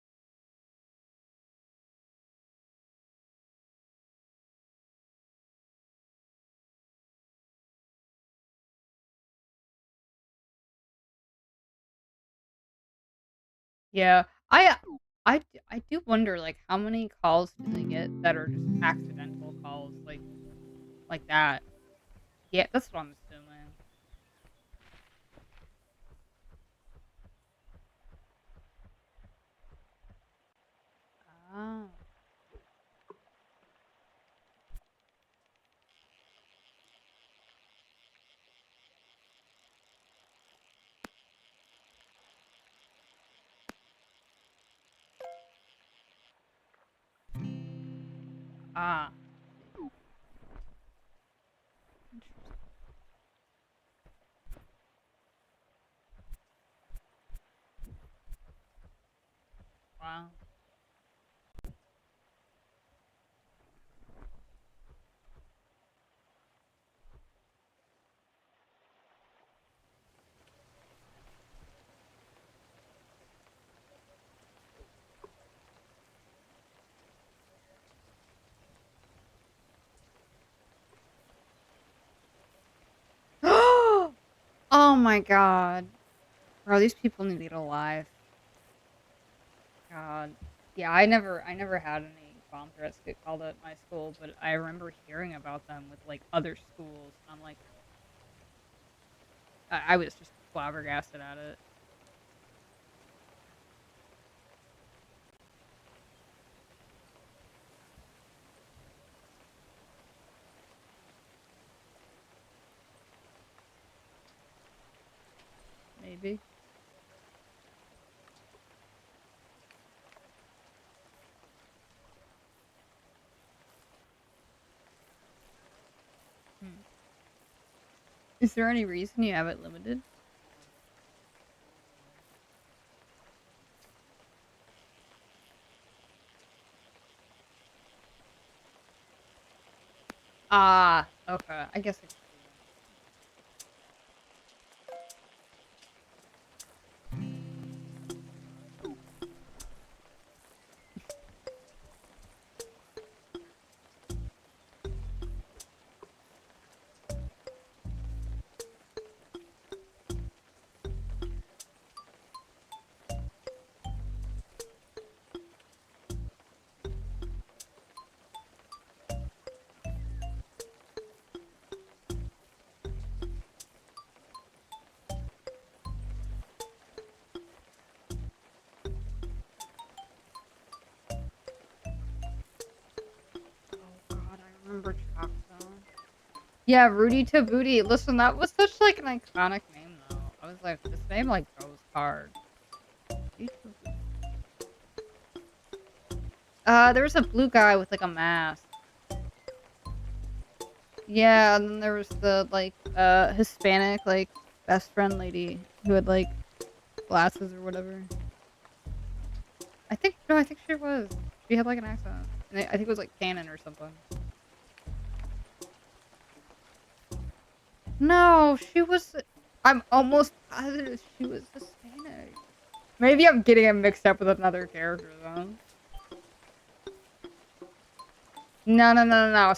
Yeah. I do wonder like how many calls do they get that are just accidental calls like that. Yeah, that's what I'm assuming. Oh. Ah. Interesting. Wow. my god. Bro, these people need to get alive. God. Yeah, I never had any bomb threats get called at my school, but I remember hearing about them with, like, other schools. I'm like I was just flabbergasted at it. Maybe. Hmm. Is there any reason you have it limited? Ah, okay. I guess I could see that. Oh god, I remember Chalk Zone. Yeah, Rudy to Booty. Listen, that was such, like, an iconic name, though. I was like, this name, like, goes hard. Rudy to Booty. There was a blue guy with, like, a mask. Yeah, and then there was the, like, Hispanic, like, best friend lady who had, like, glasses or whatever. No, I think she was. She had, like, an accent. And I think it was, like, canon or something. No, she was I'm almost positive she was Hispanic. Maybe I'm getting it mixed up with another character, though. No, no, no, no, no.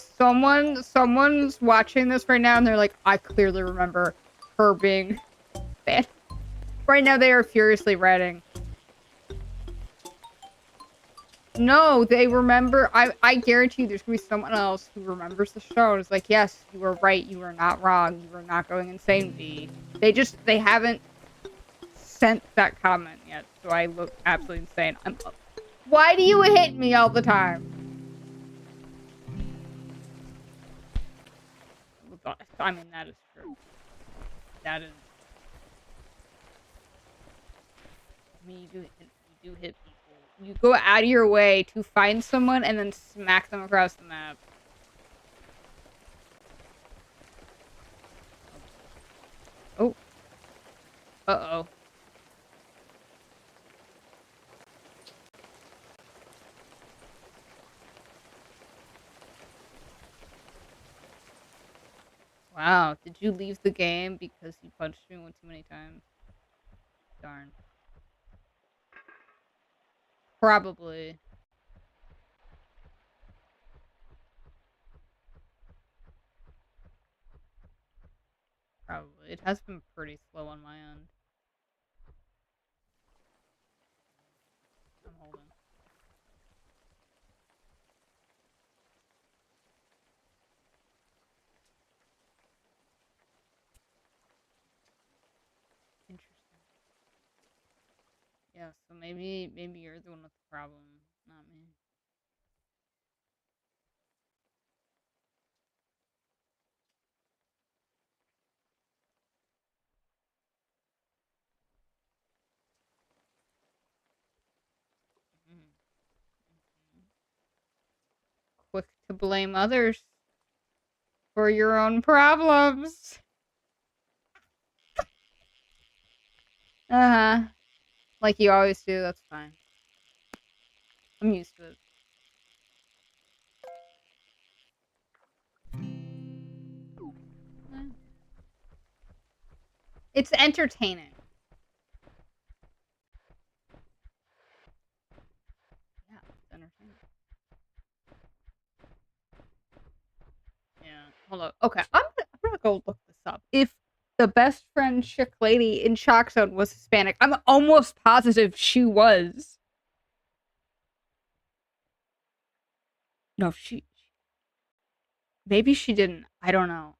Someone's watching this right now, and they're like, I clearly remember her being bad. Right now, they are furiously writing. No, they remember. I guarantee you there's gonna be someone else who remembers the show. And it's like, yes, you were right. You were not wrong. You were not going insane, V. They haven't sent that comment yet, so I look absolutely insane. Why do you hit me all the time? I mean, that is true. That is. I mean, you do hit people. You go out of your way to find someone and then smack them across the map. Oh. Uh-oh. Wow. Did you leave the game because you punched me one too many times? Darn. Probably. Probably. It has been pretty slow on my end. I'm holding. Interesting. Yeah, so maybe you're the one with the problem, not me. Mhm. Mhm. Quick to blame others for your own problems. Uh-huh. Like you always do, that's fine. I'm used to it. Eh, it's entertaining. Yeah, it's entertaining. Yeah. Hold up. Okay, I'm gonna go look this up. If the best friend chick lady in Shock Zone was Hispanic. I'm almost positive she was. No, maybe she didn't. I don't know.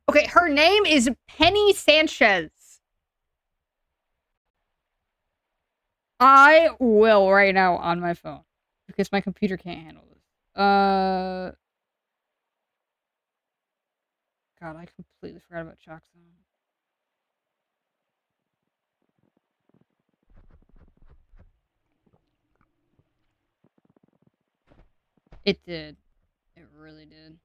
Okay, her name is Penny Sanchez. I will right now on my phone because my computer can't handle this. God, I completely forgot about Shock Zone. It did. It really did.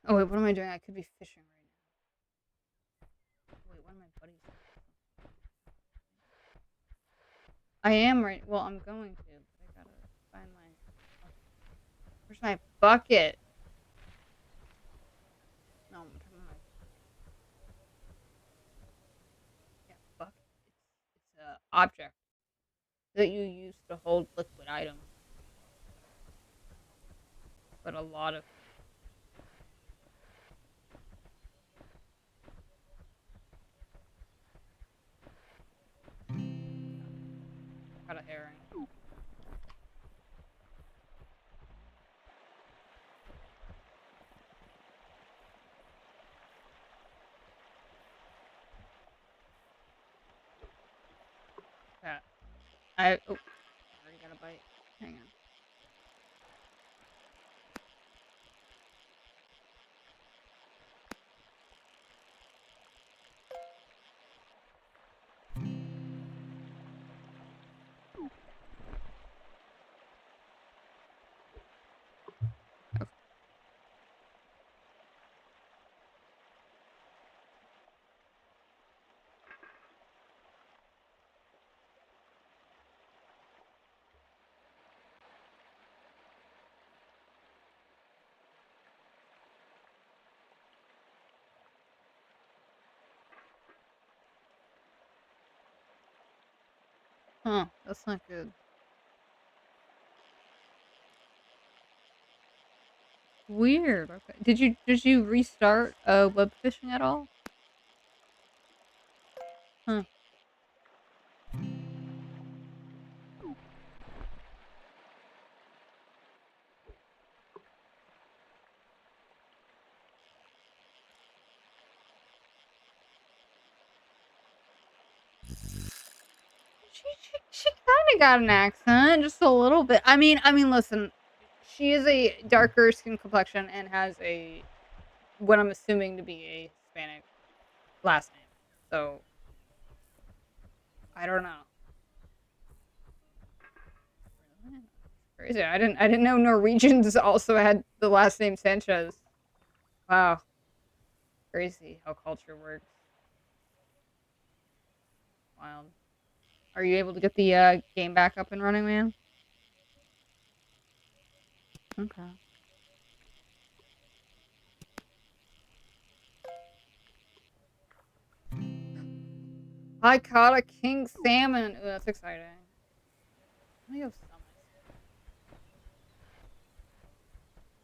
Oh wait, what am I doing? I could be fishing right now. Wait, what am my buddies? I am right. Well, I'm going to, but I gotta find my. Where's my bucket? No, I'm talking about my bucket. It's a object that you use to hold liquid items, but a lot of got a herring. Cat. I already got a bite. Hang on. Okay. Huh? That's not good. Weird. Okay. Did you restart web fishing at all? Huh. She kind of got an accent, just a little bit. I mean, listen, she is a darker skin complexion and has a what I'm assuming to be a Hispanic last name. So I don't know. Really? Crazy. I didn't know Norwegians also had the last name Sanchez. Wow, crazy how culture works. Wild. Are you able to get the game back up and running, man? Okay. I caught a king salmon. Ooh, that's exciting. Let me go summon.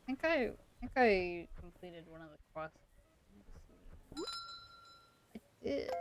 I think I completed one of the quests. I did.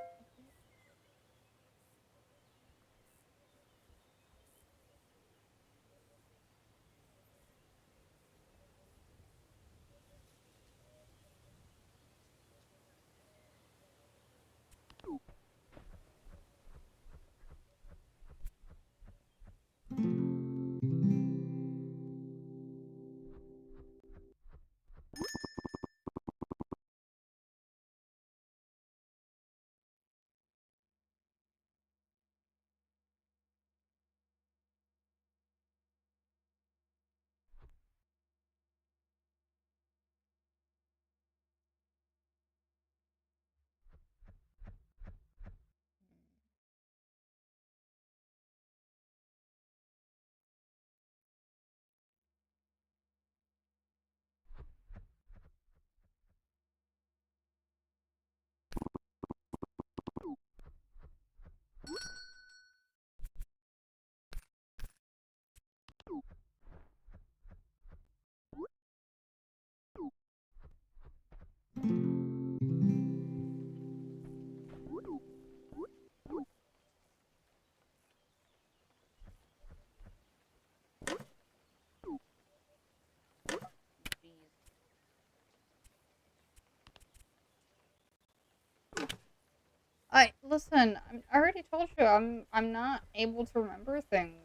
Listen, I already told you I'm not able to remember things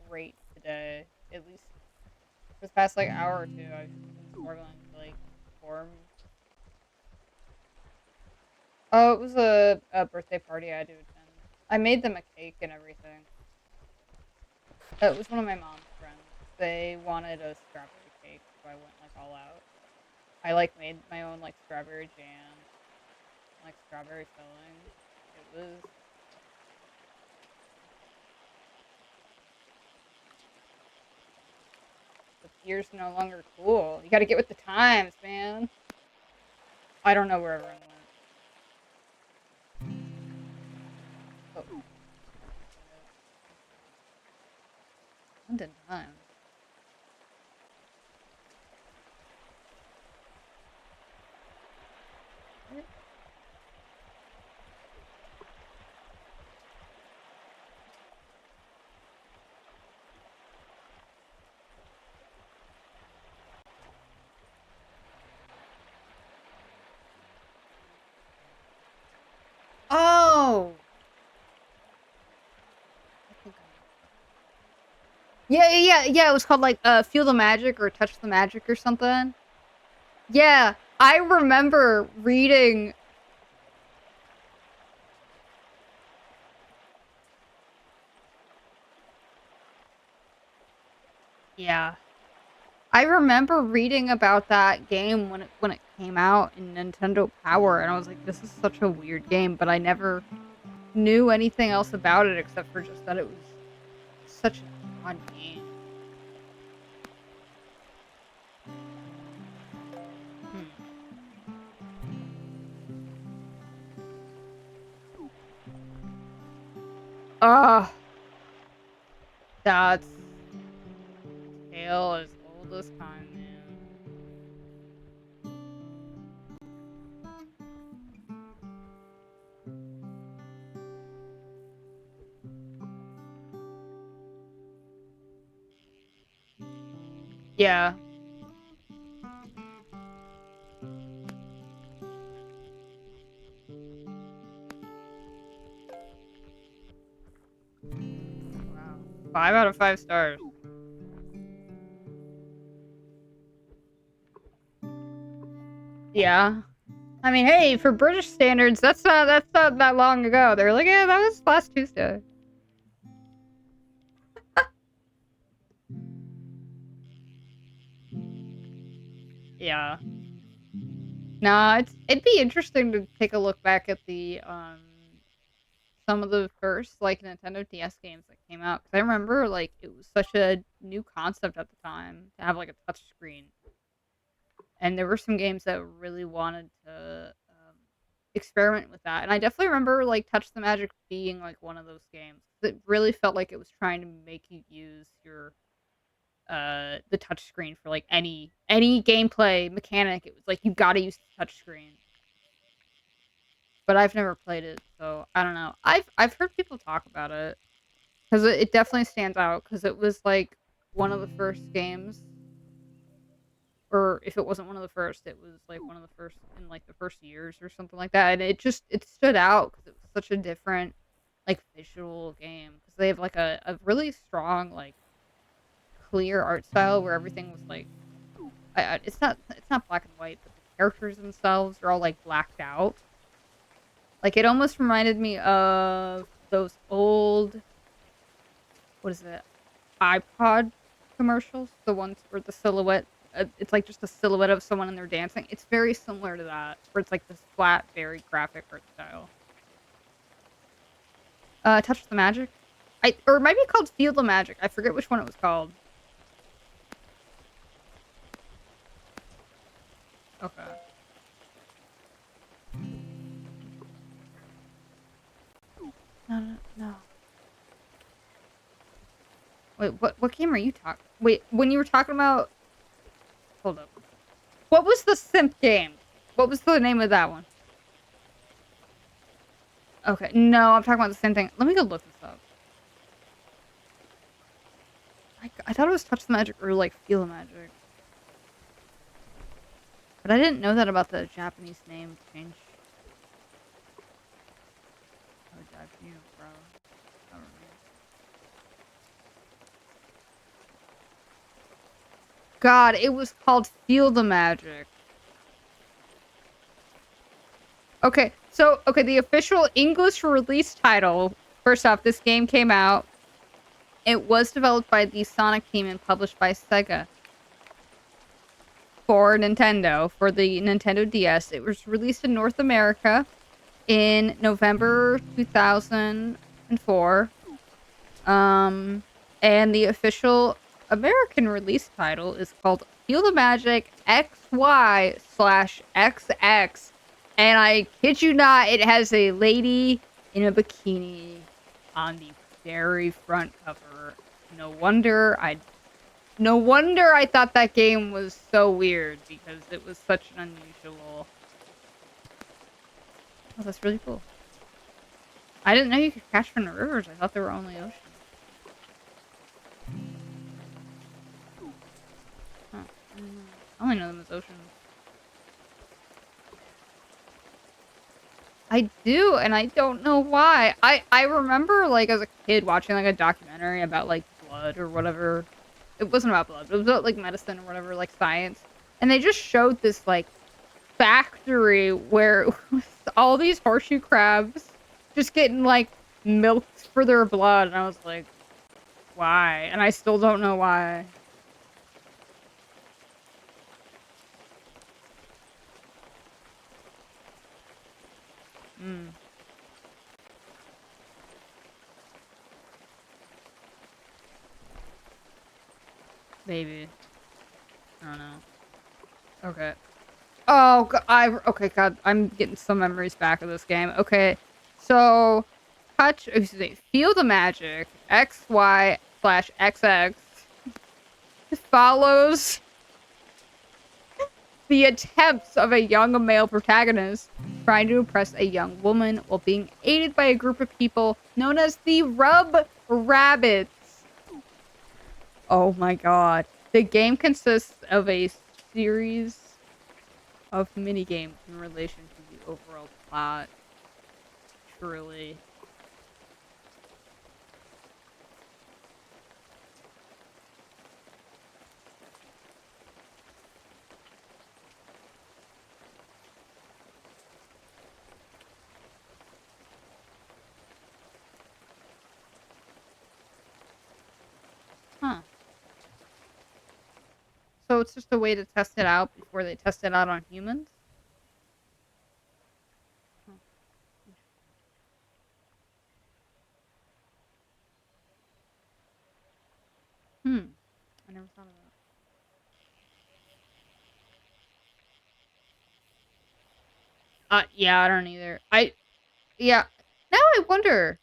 great today. At least for the past like hour or two, I've been struggling to like form. Oh, it was a birthday party I had to attend. I made them a cake and everything. It was one of my mom's friends. They wanted a strawberry cake, so I went like all out. I like made my own like strawberry jam, like strawberry filling. It was the beer's no longer cool. You got to get with the times, man. I don't know where everyone went. Oh, London time. What? Oh, I think I know. Yeah. It was called like Feel the Magic or Touch the Magic or something. Yeah, I remember reading. Yeah, I remember reading about that game when it came out in Nintendo Power, and I was like, this is such a weird game, but I never knew anything else about it except for just that it was such an odd game. Hmm. Ah, that's a tale as old as time, man. Yeah. Wow. 5 out of 5 stars. Yeah. I mean, hey, for British standards, that's not that long ago. They're like, yeah, that was last Tuesday. Yeah. Nah, it'd be interesting to take a look back at the some of the first like Nintendo DS games that came out because I remember like it was such a new concept at the time to have like a touch screen, and there were some games that really wanted to experiment with that, and I definitely remember like Touch the Magic being like one of those games. It really felt like it was trying to make you use your the touch screen for like any gameplay mechanic. It was like you got to use the touch screen. But I've never played it, so I don't know. I've heard people talk about it because it definitely stands out because it was like one of the first games, or if it wasn't one of the first, it was like one of the first in like the first years or something like that. And it stood out because it was such a different like visual game because they have like a really strong like clear art style where everything was like it's not black and white, but the characters themselves are all like blacked out. Like it almost reminded me of those old what is it? iPod commercials, the ones where the silhouette it's like just a silhouette of someone and they're dancing. It's very similar to that, where it's like this flat, very graphic art style. Touch the Magic. Or it might be called Feel the Magic. I forget which one it was called. Okay. No. Wait, what game are you talking? Wait, when you were talking about hold up. What was the simp game? What was the name of that one? Okay, no, I'm talking about the same thing. Let me go look this up. I thought it was Touch the Magic or like Feel the Magic. But I didn't know that about the Japanese name change. Yeah, bro. I don't know. God, it was called Feel the Magic. Okay, so the official English release title. First off, this game came out. It was developed by the Sonic team and published by Sega for Nintendo for the Nintendo DS. It was released in North America in November 2004. Um, and the official American release title is called Feel the Magic XY/XX. And I kid you not, it has a lady in a bikini on the very front cover. No wonder I thought that game was so weird because it was such an unusual. Oh, that's really cool. I didn't know you could catch from the rivers. I thought they were only oceans. Huh. I only know them as oceans. I do, and I don't know why. I remember like as a kid watching like a documentary about like blood or whatever. It wasn't about blood. It was about like medicine or whatever, like science. And they just showed this like factory where all these horseshoe crabs just getting like milked for their blood, and I was like, why? And I still don't know why. Mm, maybe. I don't know. Okay. Oh, okay, God, I'm getting some memories back of this game. Okay, so excuse me, Feel the Magic XY/XX follows the attempts of a young male protagonist trying to impress a young woman while being aided by a group of people known as the Rub Rabbits. Oh my God. The game consists of a series of mini games in relation to the overall plot. Truly. Huh. So it's just a way to test it out before they test it out on humans? Huh. Hmm. I never thought of that. Yeah, I don't either. Yeah. Now I wonder.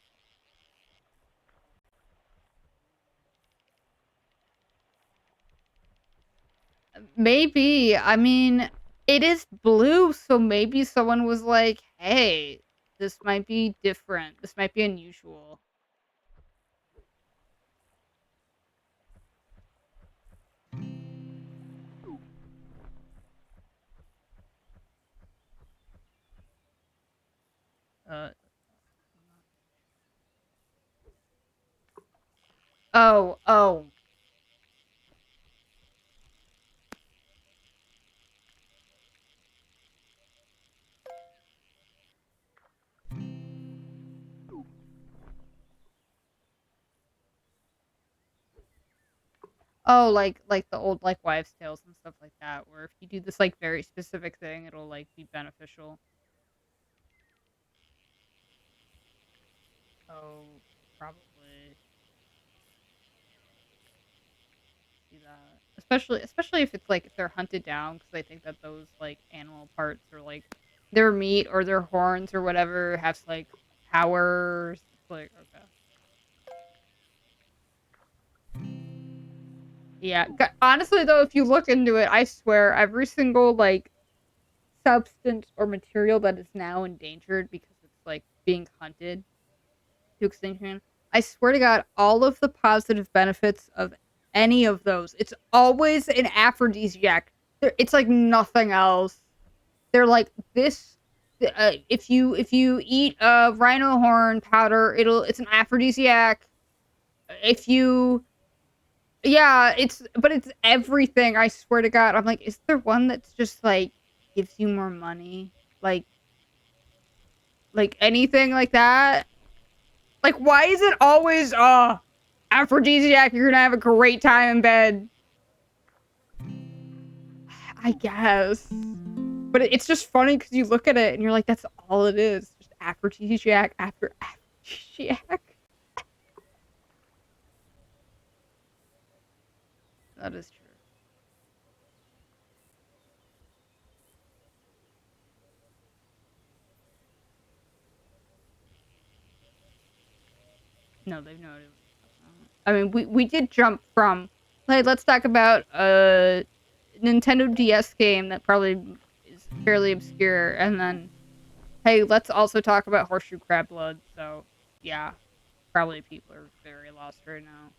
Maybe. I mean, it is blue, so maybe someone was like, hey, this might be different. This might be unusual. Uh, oh. Oh, like the old like wives' tales and stuff like that, where if you do this like very specific thing, it'll like be beneficial. Oh, probably see that. Especially if it's like if they're hunted down, because I think that those like animal parts or like their meat or their horns or whatever has like powers. It's like okay, yeah. Honestly though, if you look into it, I swear every single like substance or material that is now endangered because it's like being hunted to extinction. I swear to God, all of the positive benefits of any of those, it's always an aphrodisiac. It's like nothing else. They're like this. If you eat a rhino horn powder, it's an aphrodisiac. If you Yeah, it's everything, I swear to God. I'm like, is there one that's just, like, gives you more money? Like anything like that? Like, why is it always, aphrodisiac, you're gonna have a great time in bed? I guess. But it's just funny because you look at it and you're like, that's all it is. Just aphrodisiac after aphrodisiac. That is true. No, they've no idea what you're talking about. I mean, we did jump from, like, let's talk about a Nintendo DS game that probably is fairly obscure, and then, hey, let's also talk about Horseshoe Crab Blood. So, yeah, probably people are very lost right now.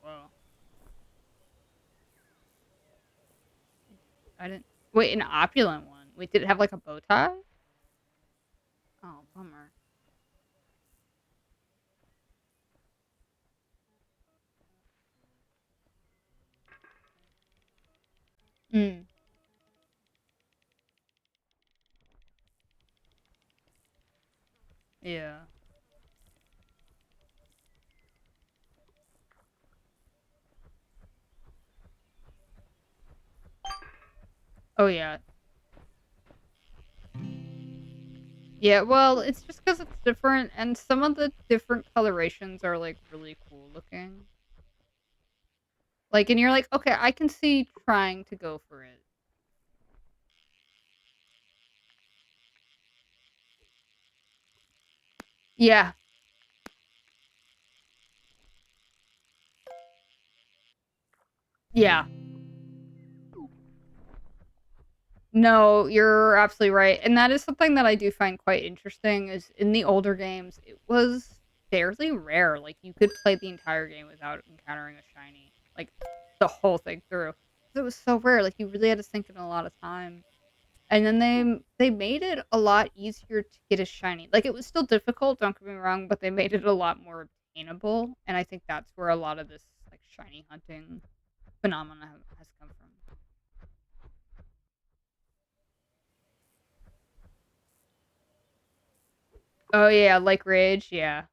Well, I didn't. Wait, an opulent one. Wait, did it have like a bow tie? Oh, bummer. Mm, yeah. Oh, yeah. Yeah, well, it's just because it's different, and some of the different colorations are, like, really cool looking. Like, and you're like, "Okay, I can see trying to go for it." Yeah. Yeah. No, you're absolutely right, and that is something that I do find quite interesting is in the older games, it was fairly rare, like, you could play the entire game without encountering a shiny, like, the whole thing through. 'Cause it was so rare, like, you really had to sink in a lot of time. And then they made it a lot easier to get a shiny. Like, it was still difficult, don't get me wrong, but they made it a lot more obtainable, and I think that's where a lot of this, like, shiny hunting phenomena has come from. Oh, yeah, like Rage, yeah.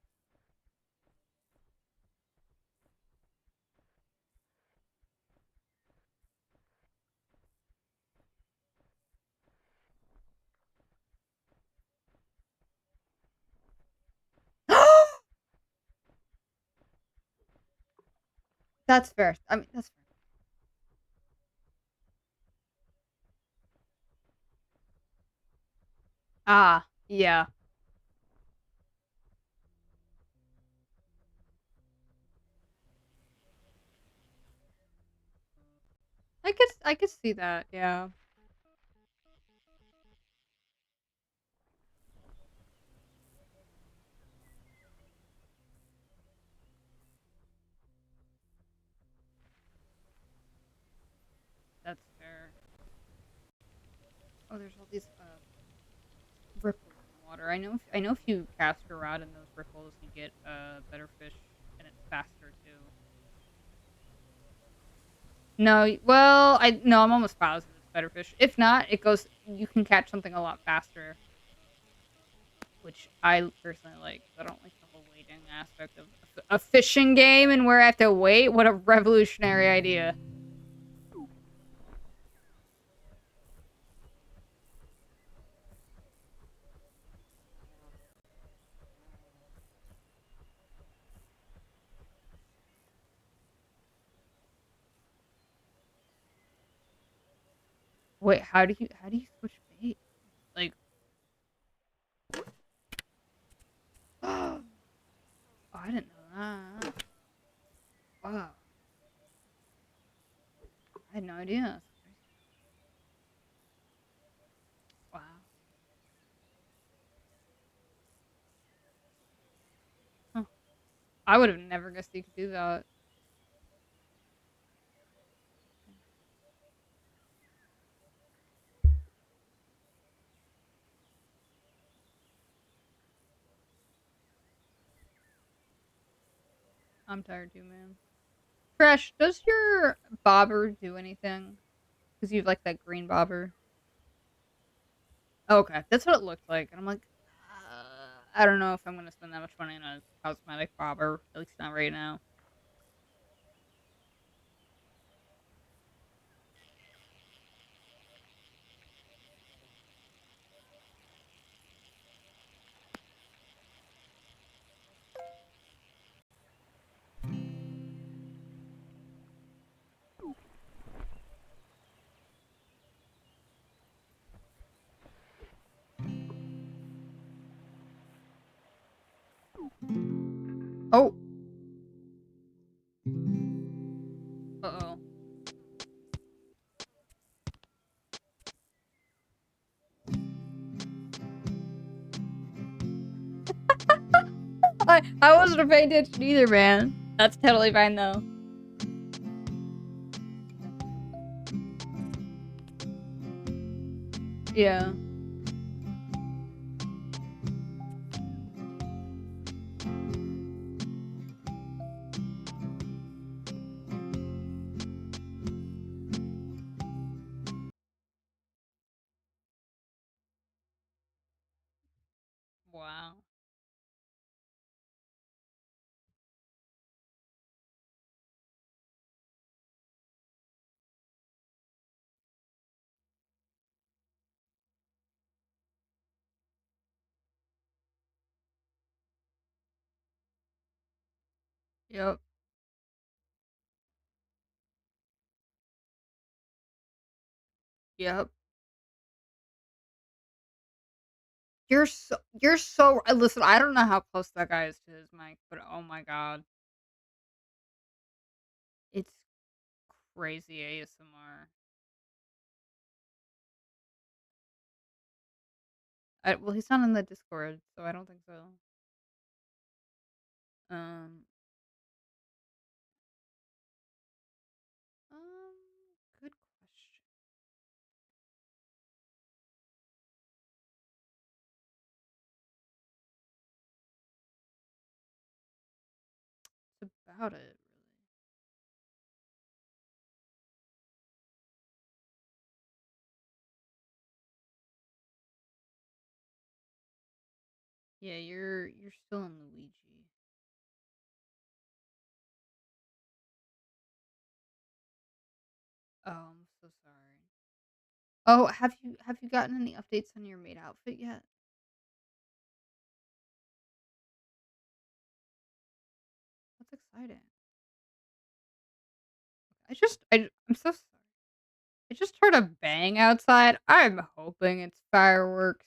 That's fair. I mean, that's fair. Ah, yeah. I could see that, yeah. That's fair. Oh, there's all these, ripples in the water. I know if you cast your rod in those ripples, you get, better fish, and it's faster too. No, well, I'm almost positive it's better fish. If not, it goes you can catch something a lot faster, which I personally like. I don't like the whole waiting aspect of a fishing game and where I have to wait. What a revolutionary idea. Wait, how do you switch bait? Like, oh, I didn't know that. Wow, I had no idea. That's crazy. Wow. Huh. I would have never guessed you could do that. I'm tired too, man. Crash, does your bobber do anything? Because you have like that green bobber. Okay, that's what it looked like. And I'm like, I don't know if I'm gonna spend that much money on a cosmetic bobber. At least not right now. Oh, uh-oh. I wasn't paying attention either, man. That's totally fine though. Yeah. Wow. Yep. Yep. You're so listen, I don't know how close that guy is to his mic, but oh my god. It's crazy ASMR. Well, he's not in the Discord, so I don't think so. Um, um, good question. It's about it, really. Yeah, you're still in Luigi. Oh, I'm so sorry. Oh, have you gotten any updates on your maid outfit yet? That's exciting. I'm so sorry. I just heard a bang outside. I'm hoping it's fireworks.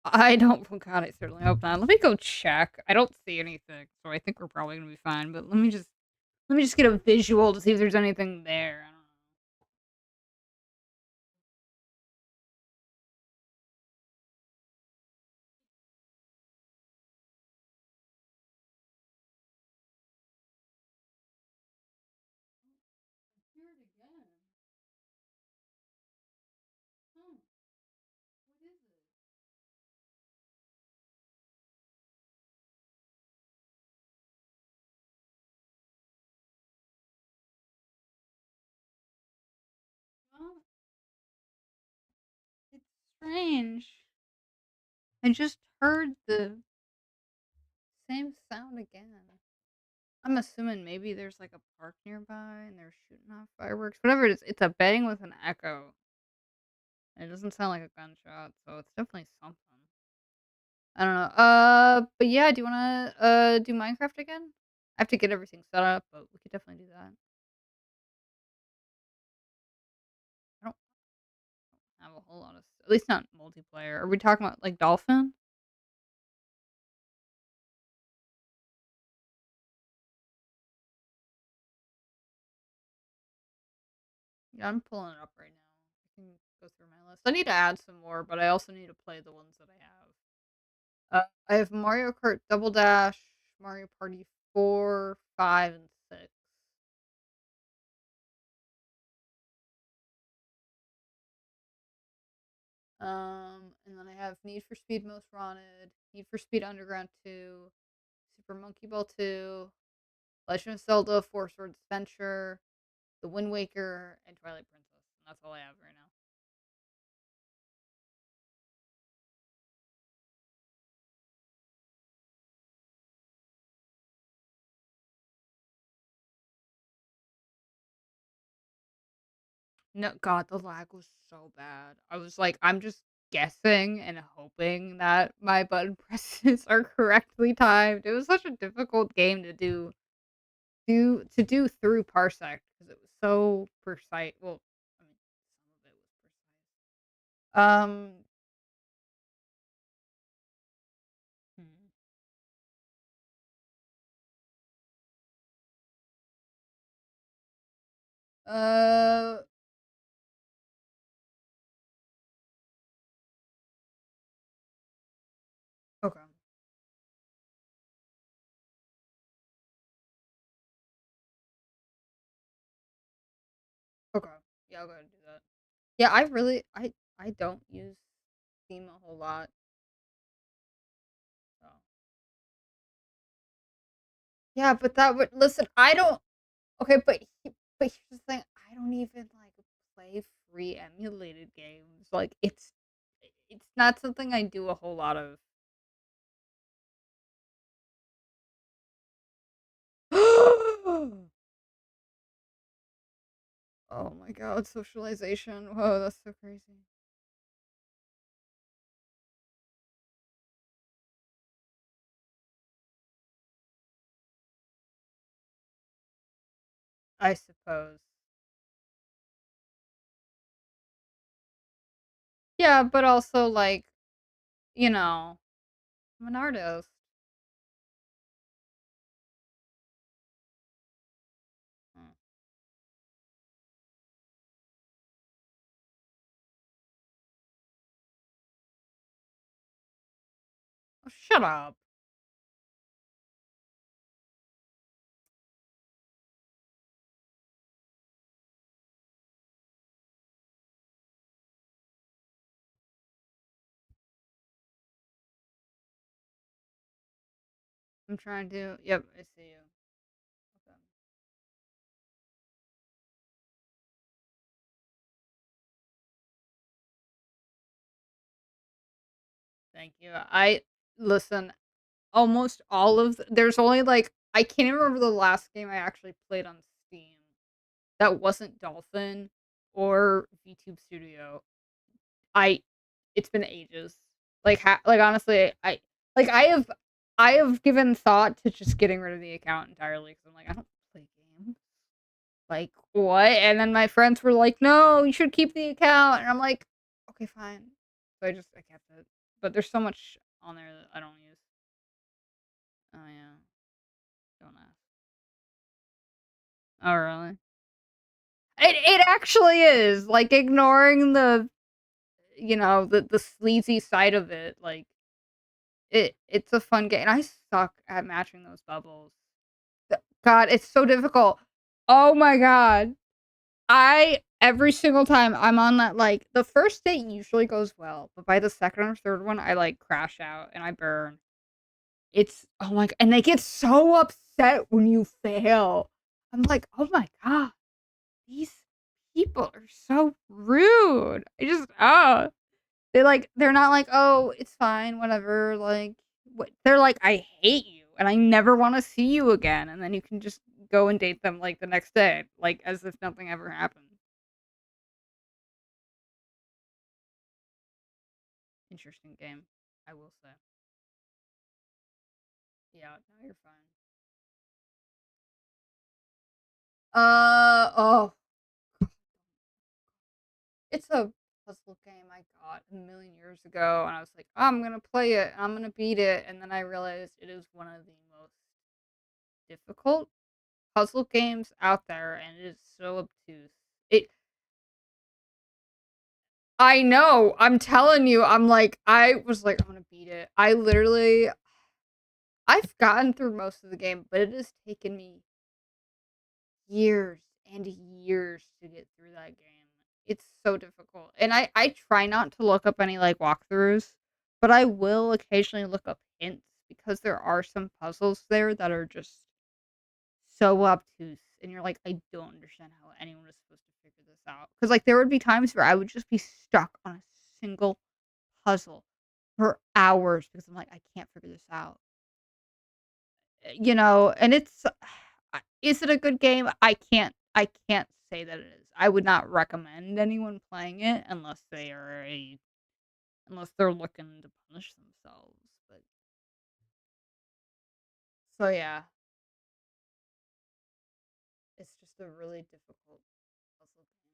I don't oh god, I certainly hope not. Let me go check. I don't see anything, so I think we're probably gonna be fine, but let me just get a visual to see if there's anything there. I don't know. I hear it again. Hmm, what is it? Well, it's strange. I just heard the same sound again. I'm assuming maybe there's like a park nearby and they're shooting off fireworks. Whatever it is, it's a bang with an echo. It doesn't sound like a gunshot, so it's definitely something. I don't know. But yeah, do you wanna do Minecraft again? I have to get everything set up, but we could definitely do that. I don't have a whole lot of at least not multiplayer. Are we talking about like Dolphin? Yeah, I'm pulling it up right now. I can go through my list. I need to add some more, but I also need to play the ones that I have. I have Mario Kart Double Dash, Mario Party 4, 5, and 6. And then I have Need for Speed Most Wanted, Need for Speed Underground 2, Super Monkey Ball 2, Legend of Zelda: Four Swords Adventure, The Wind Waker, and Twilight Princess. And that's all I have right now. No, God, the lag was so bad. I was like, I'm just guessing and hoping that my button presses are correctly timed. It was such a difficult game to do through Parsec because it was so precise. Well, I mean, some of it was precise. Hmm. Uh, okay, okay. Yeah, I'll go ahead and do that. Yeah, I don't use Steam a whole lot. So. Yeah, but that would listen. I don't. Okay, but here's the thing. I don't even like play free emulated games. Like it's not something I do a whole lot of. Oh my god, socialization. Whoa, that's so crazy. I suppose. Yeah, but also like, you know, I'm an artist. Mm. Oh, shut up. I'm trying to. Yep, I see you. Okay. Thank you. I listen. Almost all of there's only like I can't even remember the last game I actually played on Steam that wasn't Dolphin or VTube Studio. I it's been ages. Like like honestly, I have given thought to just getting rid of the account entirely because I'm like I don't play games. Like what? And then my friends were like, "No, you should keep the account." And I'm like, "Okay, fine." So I kept it. But there's so much on there that I don't use. Oh yeah, don't ask. Oh really? It actually is like ignoring the the sleazy side of it. Like it's a fun game. And I suck at matching those bubbles. God, it's so difficult. Oh my god. I every single time I'm on that like the first date usually goes well, but by the second or third one I like crash out and I burn. It's oh my and they get so upset when you fail. I'm like, "Oh my god, these people are so rude." I just they're not like, "Oh, it's fine, whatever." Like what they're like, "I hate you and I never want to see you again." And then you can just go and date them like the next day, like as if nothing ever happened. Interesting game, I will say. Yeah, no, you're fine. Oh, it's a puzzle game I got a million years ago, and I was like, oh, I'm gonna play it, and I'm gonna beat it, and then I realized it is one of the most difficult puzzle games out there, and it is so obtuse. It I know, I'm telling you, I was like, "I'm gonna beat it." I've gotten through most of the game, but it has taken me years and years to get through that game. It's so difficult, and I try not to look up any, like, walkthroughs, but I will occasionally look up hints because there are some puzzles there that are just so obtuse, and you're like, "I don't understand how anyone is supposed to figure this out." Because like, there would be times where I would just be stuck on a single puzzle for hours because I'm like, "I can't figure this out." And it's is it a good game? I can't say that it is. I would not recommend anyone playing it unless they're looking to punish themselves, but so yeah, it's just a really difficult puzzle game.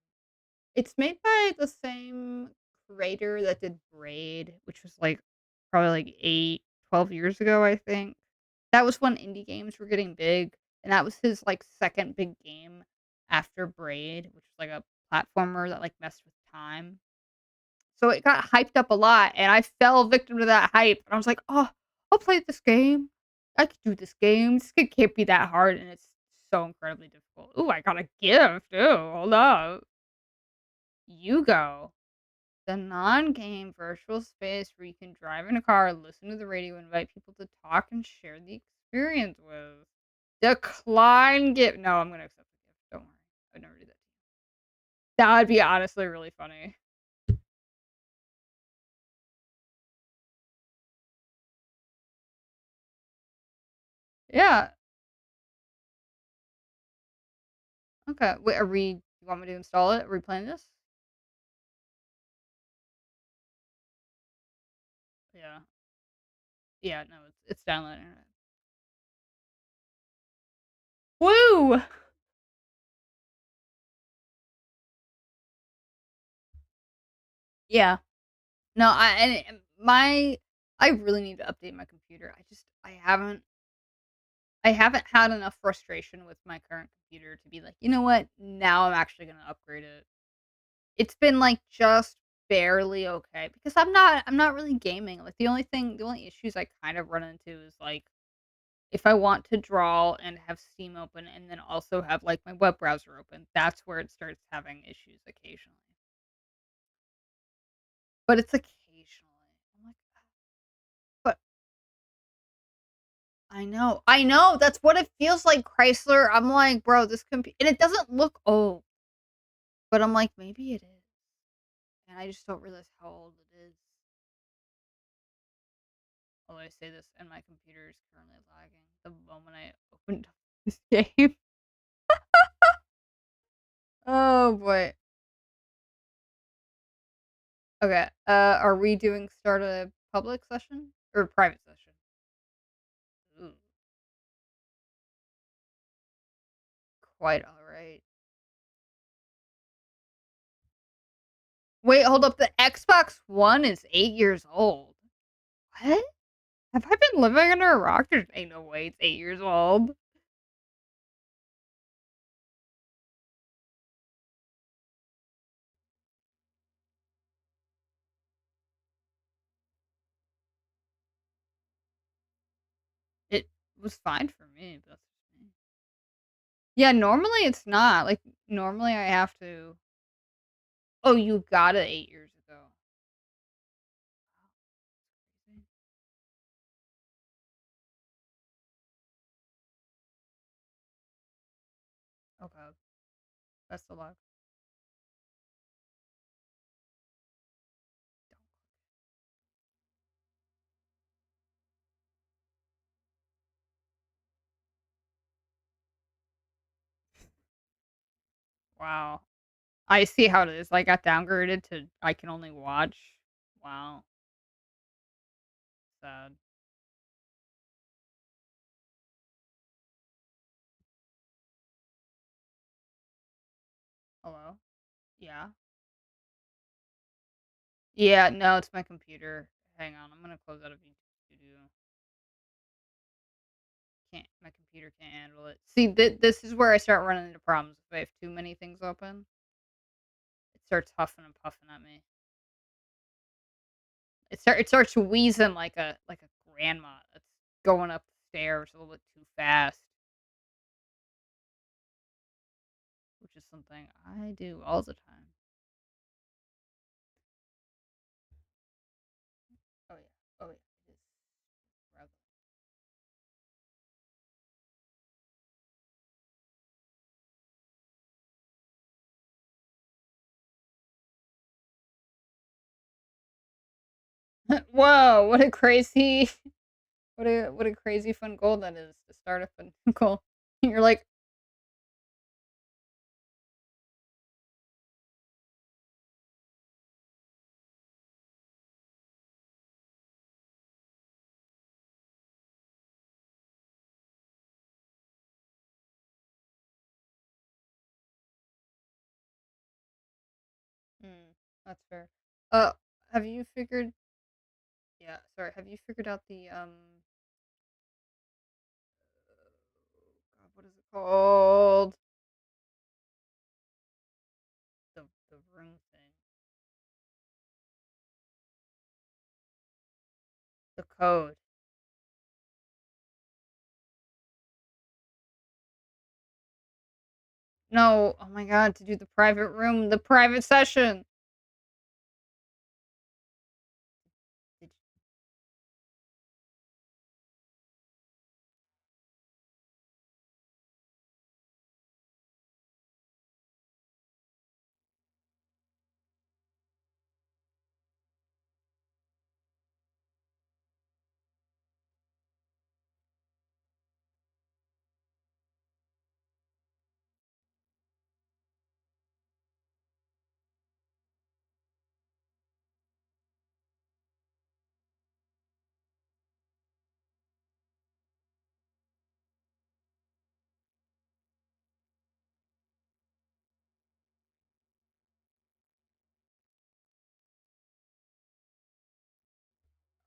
It's made by the same creator that did Braid, which was, like, probably, like, 12 years ago, I think. That was when indie games were getting big, and that was his, like, 2nd big game after Braid, which was, like, a platformer that, like, messed with time. So it got hyped up a lot, and I fell victim to that hype, and I was like, "Oh, I'll play this game. I could do this game. This game can't be that hard," and it's so incredibly difficult. Ooh, I got a gift. Ooh, hold up. You go. The non-game virtual space where you can drive in a car, listen to the radio, invite people to talk and share the experience with. Decline gift. No, I'm gonna accept the gift. Don't worry. I'd never do that. That would be honestly really funny. Yeah. Okay. Wait, you want me to install it? Are we playing this? Yeah. Yeah, no, it's downloading it. Woo! Yeah. No, I really need to update my computer. I haven't had enough frustration with my current computer to be like, "You know what? Now I'm actually gonna upgrade it." It's been, like, just barely okay because I'm not really gaming. Like, the only issues I kind of run into is, like, if I want to draw and have Steam open and then also have, like, my web browser open, that's where it starts having issues occasionally. But it's occasionally. I'm like, "But I know, that's what it feels like, Chrysler." I'm like, "Bro, this compu" and it doesn't look old, but I'm like, "Maybe it is." And I just don't realize how old it is. Although I say this and my computer is currently lagging the moment I opened up this game. Oh boy. Okay. Are we doing start a public session or private session? Ooh, quite all right. Wait, hold up. The Xbox One is 8 years old. What? Have I been living under a rock? There's ain't no way it's 8 years old. It was fine for me, but that's just me. Yeah, normally it's not. Like normally I have to. Oh, you got it 8 years ago. Okay, that's the luck. Wow. I see how it is. I got downgraded to I can only watch. Wow, sad. Hello? Yeah? Yeah, no, it's my computer. Hang on, I'm gonna close out of YouTube. Can't my computer can't handle it. See, this is where I start running into problems. If I have too many things open, it starts huffing and puffing at me. It starts wheezing like a grandma that's going up the stairs a little bit too fast, which is something I do all the time. Oh yeah. Oh yeah. It is rather. Whoa, what a crazy what a crazy fun goal that is to start a fun goal. You're like, "Hmm, that's fair." Uh, have you figured yeah, sorry, have you figured out God, what is it called? The room thing. The code. No, oh my god, to do the private room, the private session. Did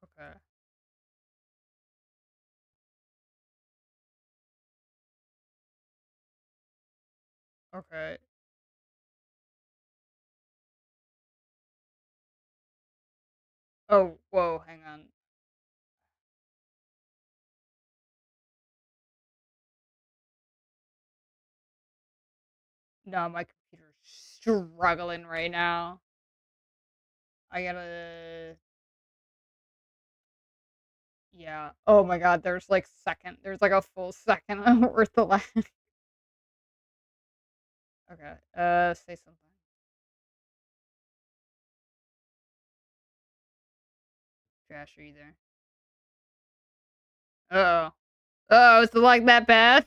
okay, okay. Oh, whoa, hang on. No, my computer's struggling right now. I gotta yeah. Oh my god, there's like a full second worth of lag. Okay, say something. Josh, are you there? Uh-oh. Oh, is the lag that bad?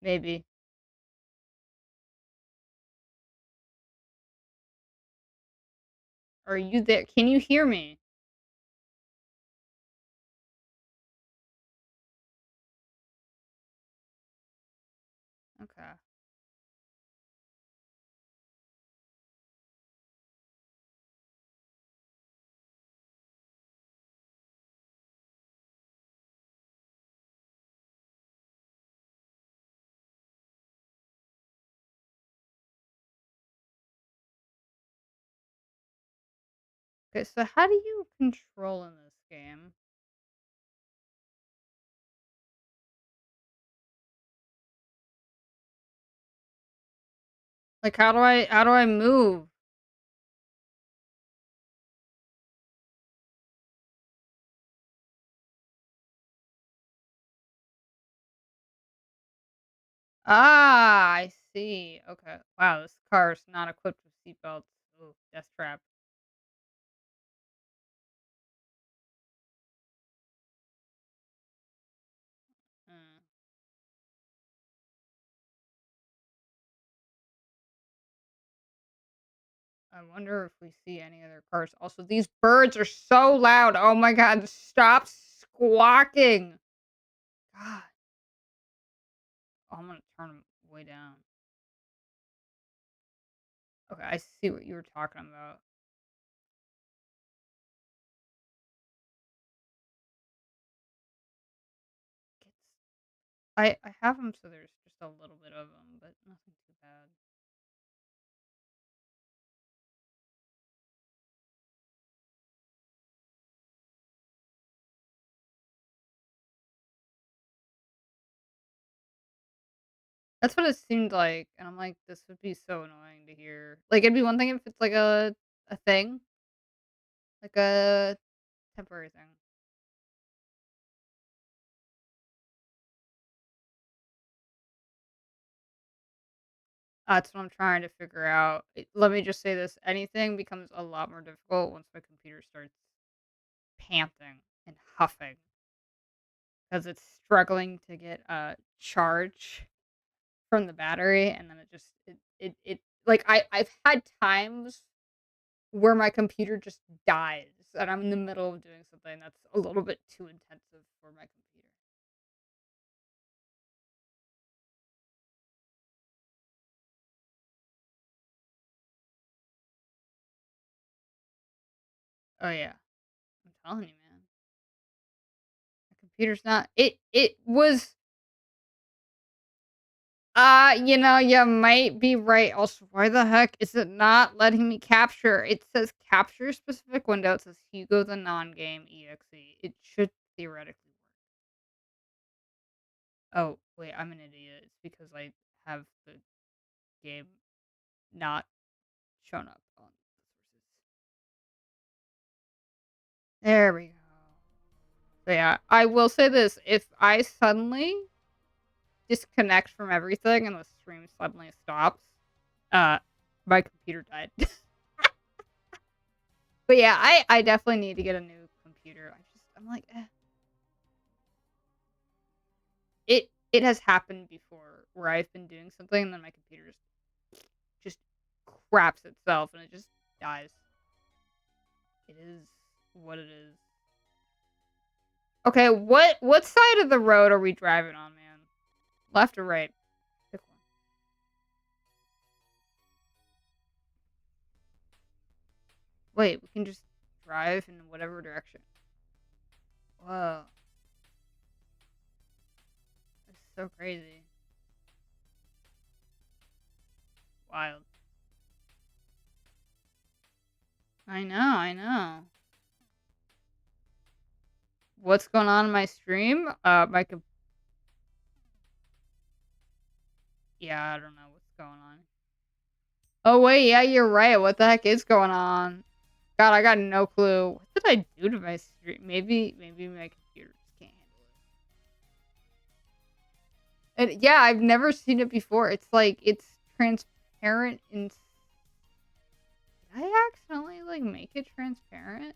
Maybe. Are you there? Can you hear me? Okay. Okay, so how do you control in this game? Like, how do I move? Ah, I see. Okay. Wow, this car is not equipped with seatbelts. Ooh, death trap. Mm. I wonder if we see any other cars. Also, these birds are so loud. Oh my god, stop squawking. God. Oh, I'm gonna turn them way down. Okay, I see what you were talking about. It's, I have them so there's just a little bit of them, but nothing too bad. That's what it seemed like, and I'm like, "This would be so annoying to hear." Like, it'd be one thing if it's like a thing, like a temporary thing. That's what I'm trying to figure out. Let me just say this, anything becomes a lot more difficult once my computer starts panting and huffing because it's struggling to get a charge from the battery, and then it just it like, I've had times where my computer just dies, and I'm in the middle of doing something that's a little bit too intensive for my computer. Oh, yeah. I'm telling you, man. My computer's not it was you might be right. Also, why the heck is it not letting me capture? It says capture specific window. It says Hugo the non-game exe. It should theoretically work. Oh, wait, I'm an idiot. It's because I have the game not shown up on the sources. There we go. So yeah, I will say this. If I suddenly disconnect from everything and the stream suddenly stops, uh, my computer died. But yeah, I definitely need to get a new computer. I'm like, it has happened before where I've been doing something and then my computer just craps itself and it just dies. It is what it is. Okay, what side of the road are we driving on, man? Left or right? Pick one. Wait, we can just drive in whatever direction. Whoa, that's so crazy. Wild. I know, I know. What's going on in my stream? Yeah, I don't know what's going on. Oh wait, yeah, you're right. What the heck is going on? God, I got no clue. What did I do to my stream? Maybe my computer just can't handle it. And yeah, I've never seen it before. It's like it's transparent in. Did I accidentally like make it transparent?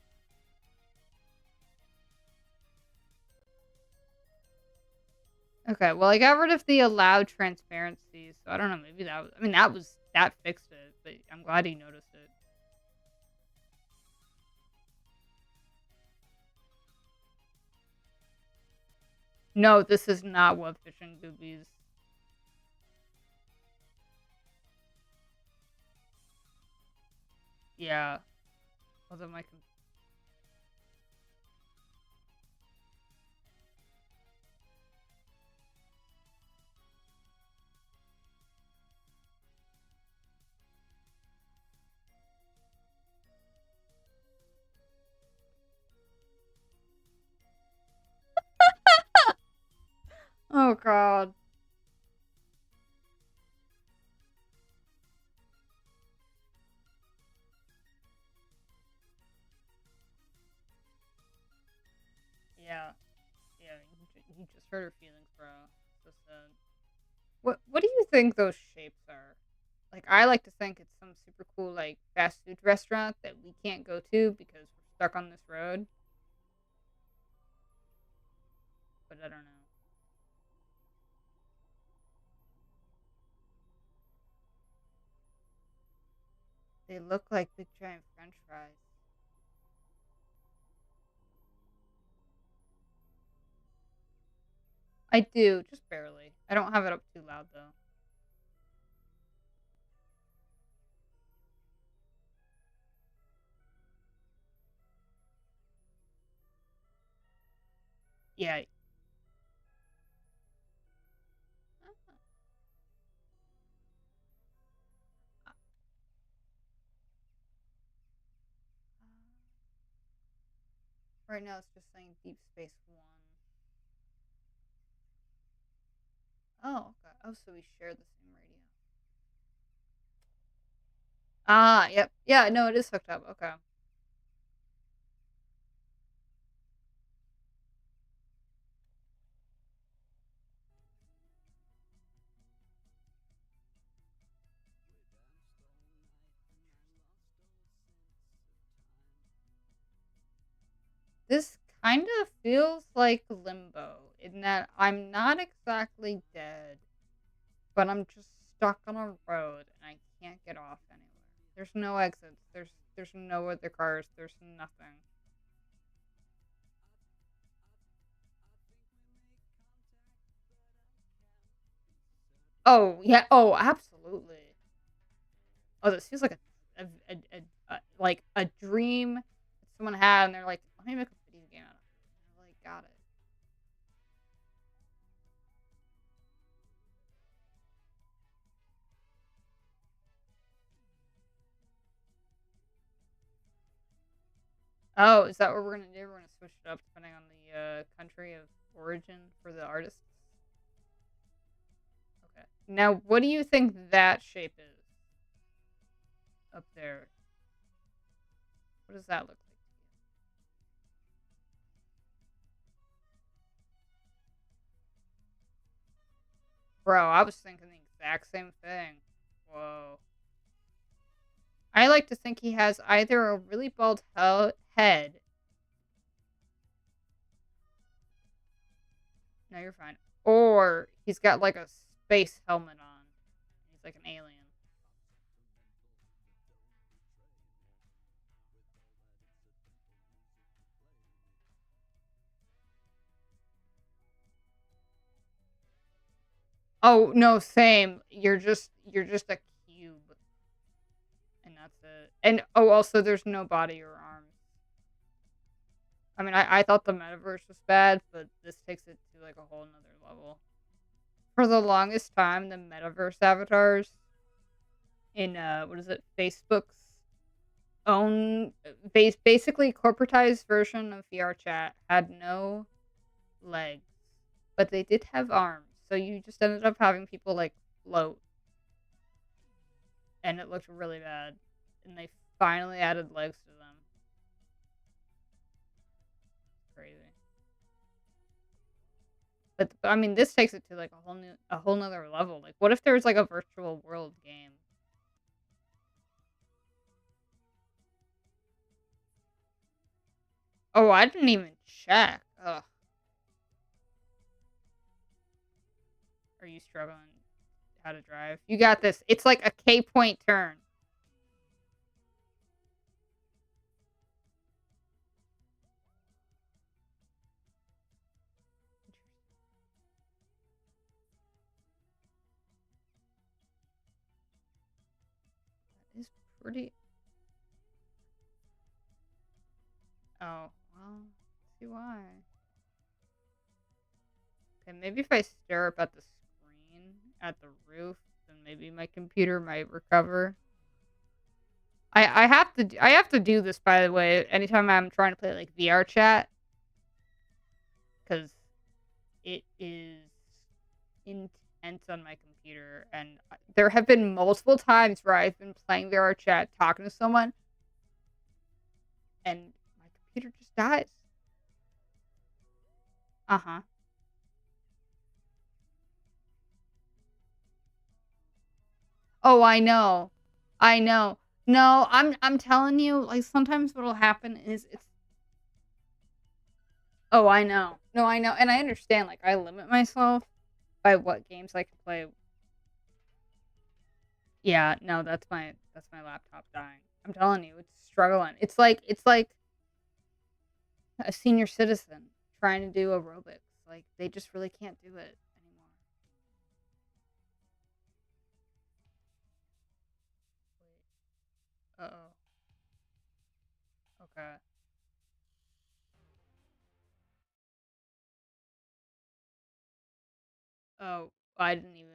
Okay, well I got rid of the allowed transparency, so I don't know. Maybe that was. I mean, that fixed it, but I'm glad he noticed it. No, this is not web fishing boobies. Yeah. Although my oh god. Yeah. Yeah, you just hurt her feelings, bro. So sad. What do you think those shapes are? Like I like to think it's some super cool like fast food restaurant that we can't go to because we're stuck on this road. But I don't know. They look like big giant French fries. I do, just barely. I don't have it up too loud though. Yeah. Right now it's just saying Deep Space One. Oh, okay. Oh, so we share the same radio. Ah, yep. Yeah, no, it is hooked up. Okay. This kind of feels like limbo in that I'm not exactly dead, but I'm just stuck on a road and I can't get off anywhere. There's no exits. There's no other cars. There's nothing. Oh yeah. Oh, absolutely. Oh, this feels like like a dream that someone had, and they're like, "Let me make a video game out of it." And they're like, got it. Oh, is that what we're gonna do? We're gonna switch it up depending on the country of origin for the artists. Okay. Now, what do you think that shape is up there? What does that look like? Bro, I was thinking the exact same thing. Whoa. I like to think he has either a really bald head. No, you're fine. Or he's got like a space helmet on. He's like an alien. Oh no, same. You're just a cube, and that's it. And oh, also there's no body or arms. I mean, I thought the metaverse was bad, but this takes it to like a whole nother level. For the longest time, the metaverse avatars in what is it, Facebook's own basically corporatized version of VR chat had no legs, but they did have arms. So you just ended up having people like float, and it looked really bad. And they finally added legs to them. Crazy. But I mean, this takes it to like a whole nother level. Like, what if there was like a virtual world game? Oh, I didn't even check. Ugh. Are you struggling how to drive? You got this. It's like a K point turn. That is pretty. Oh, well, see why. Okay, maybe if I stare up at the screen at the roof, then maybe my computer might recover. I have to do this, by the way, anytime I'm trying to play like VR chat, because it is intense on my computer, and there have been multiple times where I've been playing VR chat, talking to someone, and my computer just dies. Uh huh. Oh, I know. I know. No, I'm telling you, like sometimes what'll happen is it's. Oh, I know. No, I know, and I understand. Like I limit myself by what games I can play. Yeah, no, that's my laptop dying. I'm telling you, it's struggling. It's like a senior citizen trying to do aerobics. Like they just really can't do it anymore. Uh oh. Okay. Oh, I didn't even.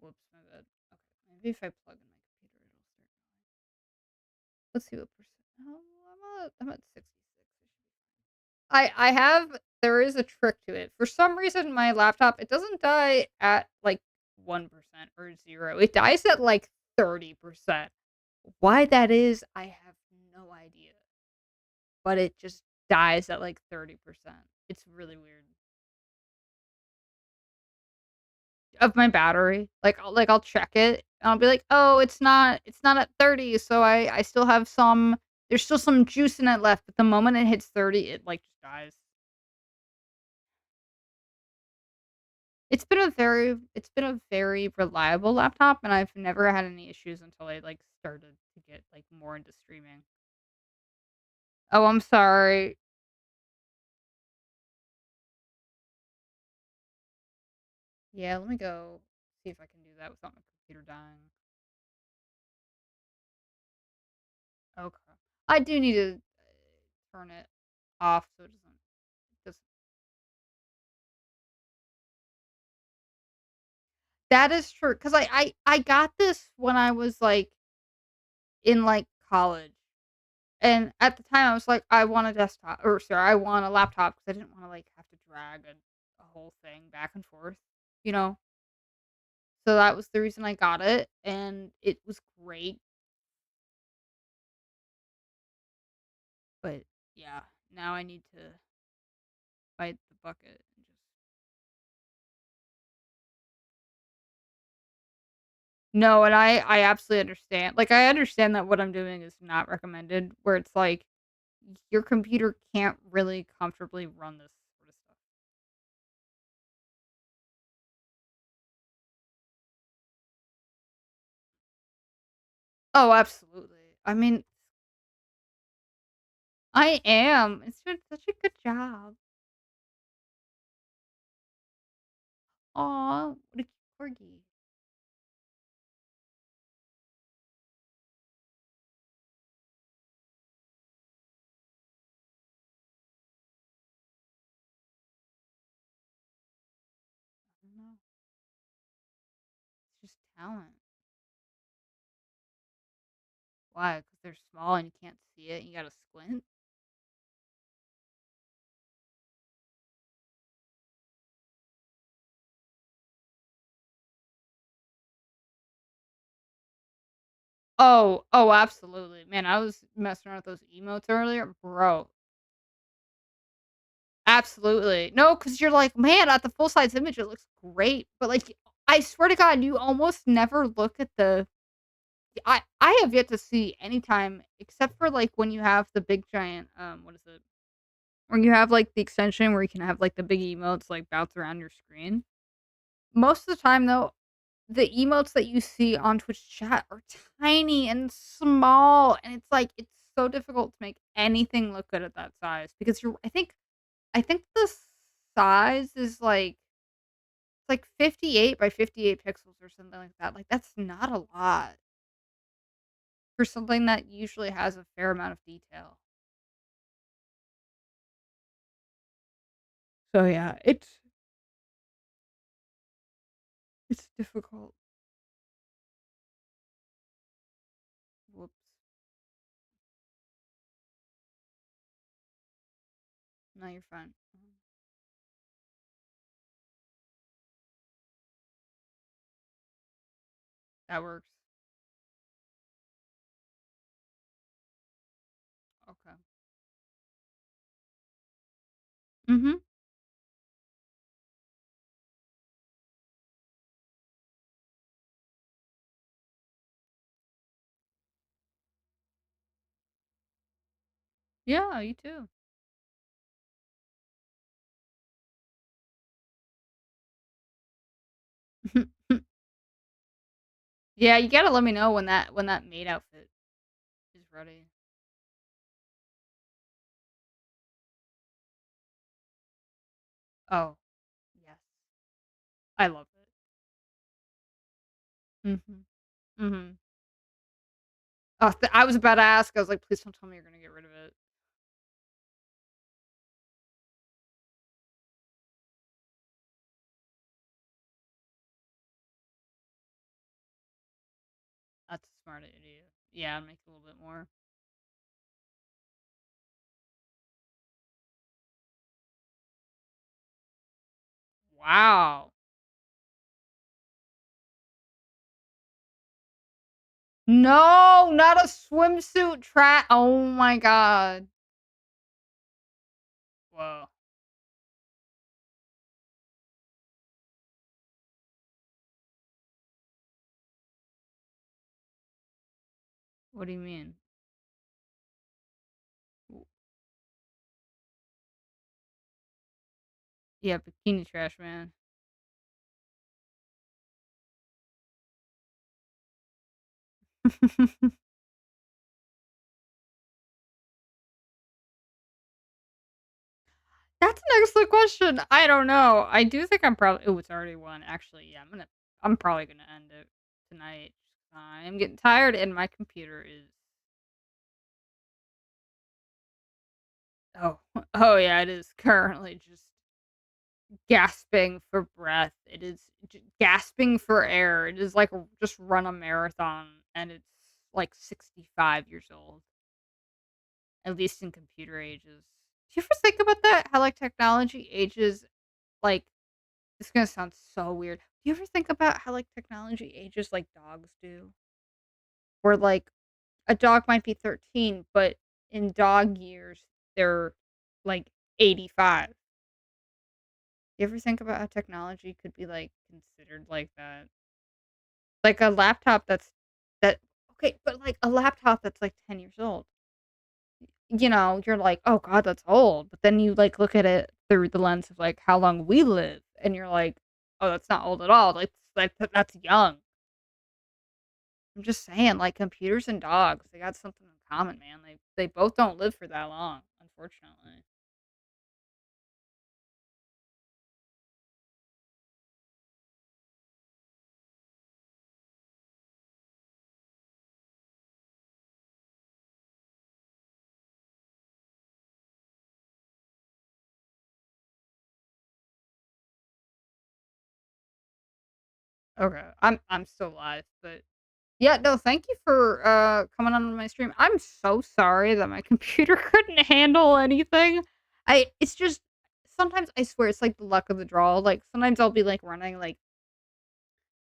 Whoops, my bad. Okay, maybe if I plug in my computer, it'll start. Let's see what percent. Oh, I'm at 66. I have. There is a trick to it. For some reason, my laptop it doesn't die at like 1% or zero. It dies at like 30%. Why that is, I have no idea. But it just dies at like 30%. It's really weird. Of my battery. I'll check it and I'll be like, "Oh, it's not at 30, so I still have some There's still some juice in it left, but the moment it hits 30, it, like, just dies. It's been a very reliable laptop, and I've never had any issues until I, like, started to get, like, more into streaming. Oh, I'm sorry. Yeah, let me go see if I can do that without my computer dying. Okay. I do need to turn it off so it doesn't. That is true, 'cause I got this when I was, like, in, like, college, and at the time, I was like, "I want a desktop," or sorry, "I want a laptop," 'cause I didn't wanna, like, have to drag a whole thing back and forth, you know? So that was the reason I got it, and it was great, but yeah, now I need to bite the bucket and just. No, and I absolutely understand. Like, I understand that what I'm doing is not recommended, where it's like, your computer can't really comfortably run this sort of stuff. Oh, absolutely. I mean, I am. It's been such a good job. Aw, what a cute corgi. I don't know. It's just talent. Why? Because 'Cause they're small and you can't see it, and you gotta squint? Oh, absolutely. Man, I was messing around with those emotes earlier. Bro, absolutely. No, because 'cause you're like, "Man, at the full size image, it looks great." But, like, I swear to God, you almost never look at the I have yet to see any time except for, like, when you have the big giant, what is it? When you have, like, the extension where you can have, like, the big emotes, like, bounce around your screen. Most of the time, though, the emotes that you see on Twitch chat are tiny and small, and it's like, it's so difficult to make anything look good at that size because I think the size is, like it's like 58 by 58 pixels or something like that. Like, that's not a lot for something that usually has a fair amount of detail. So, yeah, it's difficult. Whoops. No, you're fine. That works. Okay. Mhm. Yeah, you too. Yeah, you gotta let me know when that maid outfit is ready. Oh, yes. I love it. Mhm. Mhm. Oh, I was about to ask, I was like, "Please don't tell me you're gonna get rid of it." That's a smart idea. Yeah, make it a little bit more. Wow. No, not a swimsuit oh my god. Whoa. What do you mean? Yeah, bikini trash man. That's an excellent question. I don't know. I do think I'm probably oh, it's already 1. Actually, yeah, I'm probably gonna end it tonight. I'm getting tired and my computer is oh, oh yeah, it is currently just gasping for breath. It is gasping for air. It is like just run a marathon and it's like 65 years old, at least in computer ages. Do you ever think about that? How like technology ages like this is gonna sound so weird. Do you ever think about how like technology ages like dogs do? Where like a dog might be 13, but in dog years they're like 85. You ever think about how technology could be, like, considered like that? Like, a laptop that okay, but, like, a laptop that's, like, 10 years old, you're like, "Oh god, that's old," but then you, like, look at it through the lens of, like, how long we live, and you're like, "Oh, that's not old at all, that's young." I'm just saying, like, computers and dogs, they got something in common, man. They both don't live for that long, unfortunately. Okay, I'm still alive, but yeah, no, thank you for, coming on my stream. I'm so sorry that my computer couldn't handle anything. I it's just sometimes I swear it's like the luck of the draw, like, sometimes I'll be, like, running, like,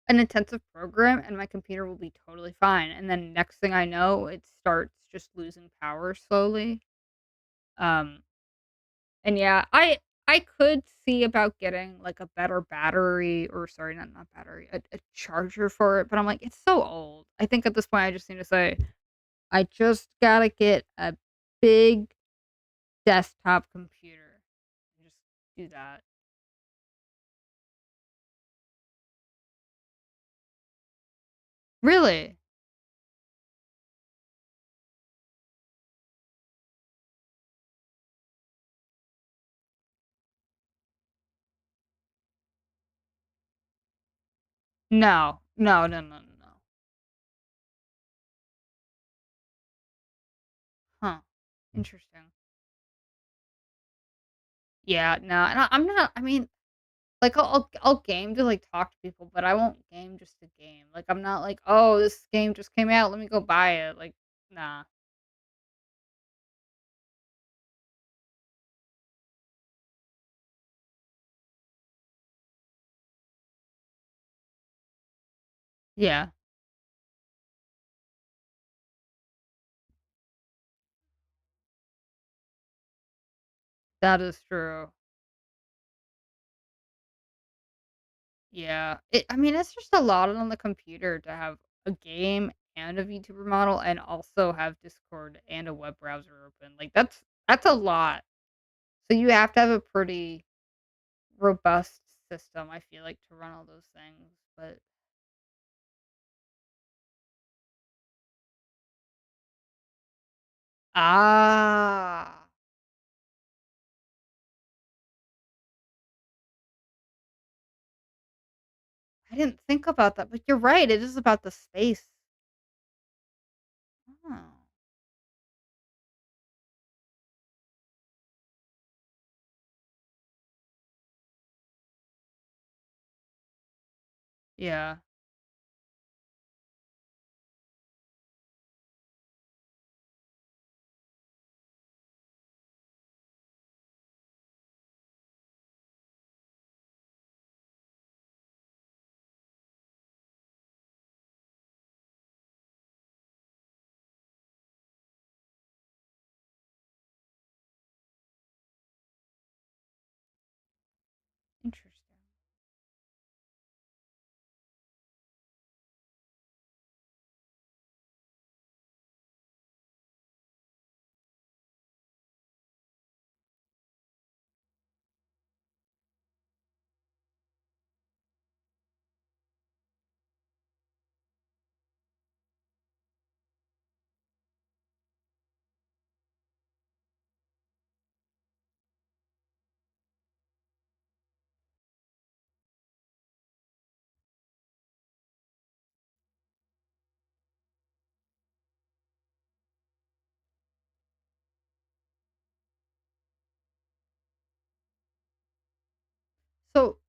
an intensive program and my computer will be totally fine, and then next thing I know, it starts just losing power slowly. Um, and yeah, I could see about getting, like, a better battery or sorry, not battery, a charger for it, but I'm like, "It's so old." I think at this point, I just need to say I just gotta get a big desktop computer. Just do that. Really? No. No, no, no, no, no. Huh. Interesting. Yeah, no, and I'm not I mean, like, I'll game to, like, talk to people, but I won't game just to game. Like, I'm not like, "Oh, this game just came out, let me go buy it." Like, nah. Yeah, that is true. Yeah. I mean, it's just a lot on the computer to have a game and a VTuber model and also have Discord and a web browser open. Like that's a lot. So you have to have a pretty robust system, I feel like, to run all those things. But ah, I didn't think about that. But you're right, it is about the space. Oh, yeah, interesting.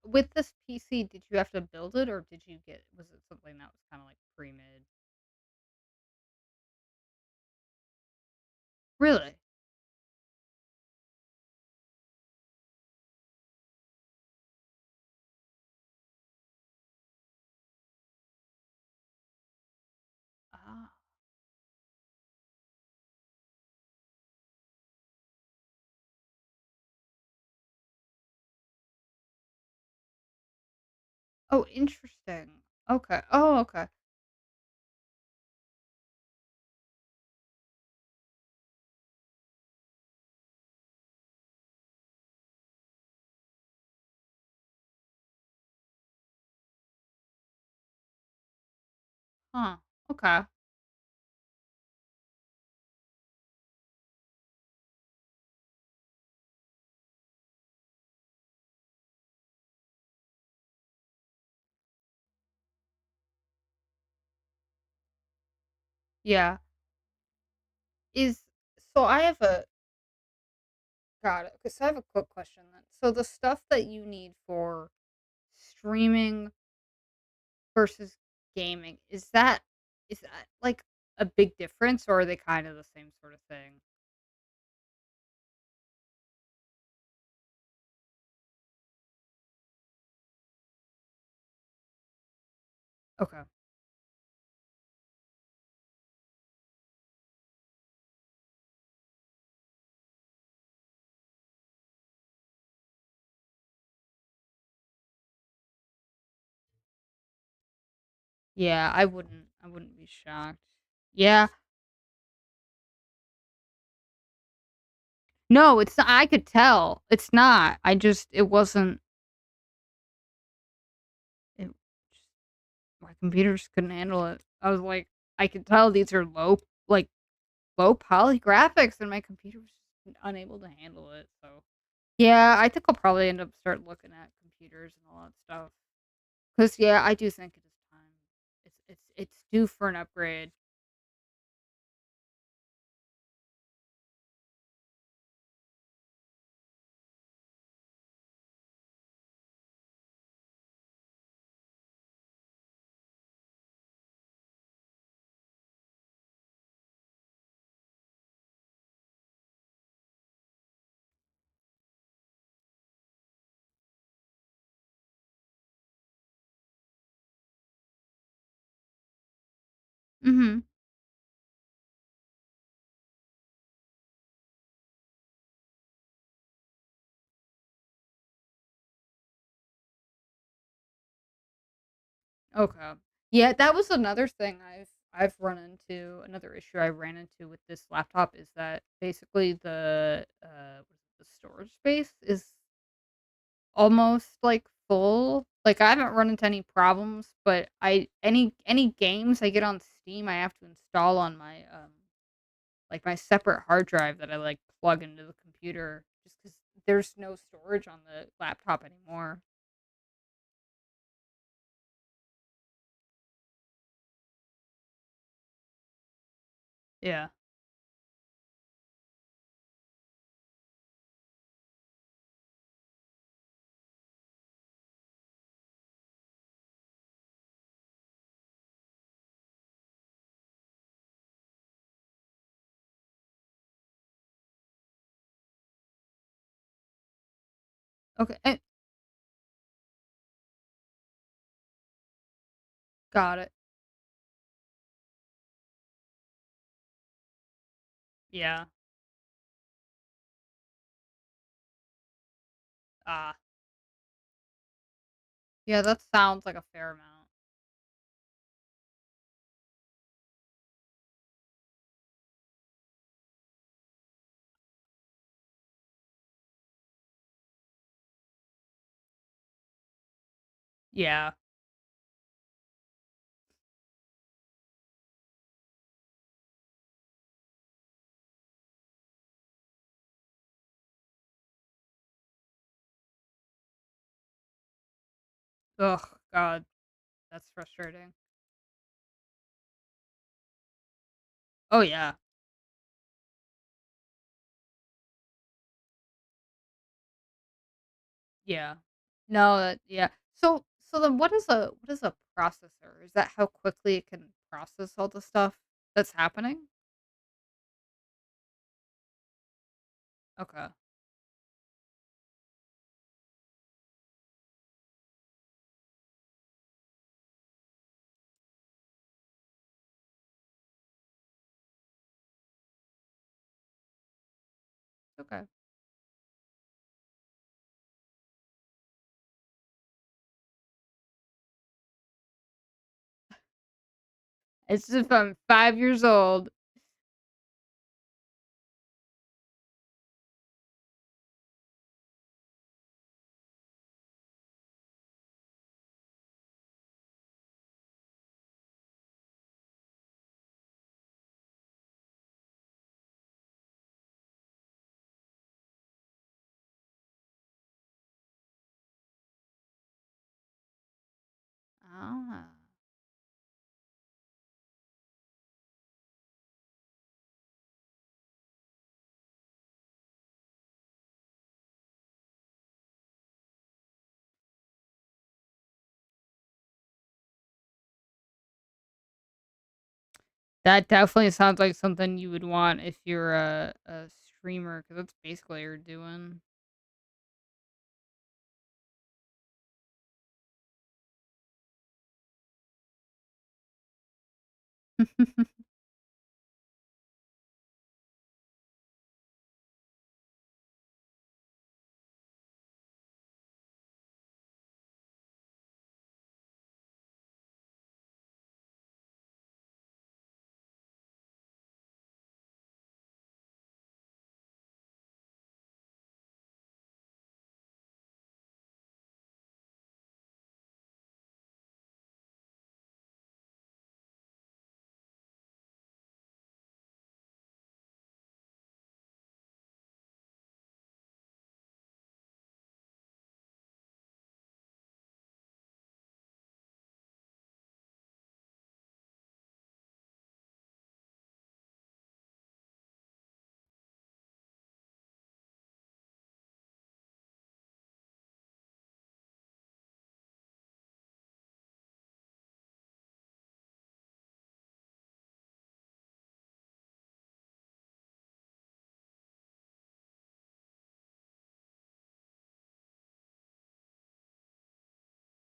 with this PC, did you have to build it or did you get was it something that was kinda, like, pre-made? Really? Ah. Oh, interesting. Okay. Oh, okay. Huh. Okay. Yeah. Is so I have a got it. 'Cause I have a quick question then. So the stuff that you need for streaming versus gaming, is that, like, a big difference, or are they kind of the same sort of thing? Okay. Yeah, I wouldn't be shocked. Yeah. No, it's not I could tell. It's not. I just it wasn't it just my computer just couldn't handle it. I was like, I could tell these are low poly graphics and my computer was just unable to handle it, so yeah, I think I'll probably end up start looking at computers and all that stuff. 'Cause, yeah, I do think it is time. It's due for an upgrade. Mhm. Okay. Yeah, that was another thing I've run into another issue I ran into with this laptop is that basically the storage space is almost, like, full. Like, I haven't run into any problems, but I any games I get on Steam, I have to install on my, like, my separate hard drive that I, like, plug into the computer just because there's no storage on the laptop anymore. Yeah. Okay, got it. Yeah. Ah. Yeah, that sounds like a fair amount. Yeah. Ugh, god, that's frustrating. Oh, yeah. Yeah. No, yeah. So then what is a processor? Is that how quickly it can process all the stuff that's happening? Okay. Okay. It's if I'm 5 years old. Ah. That definitely sounds like something you would want if you're a streamer, because that's basically what you're doing.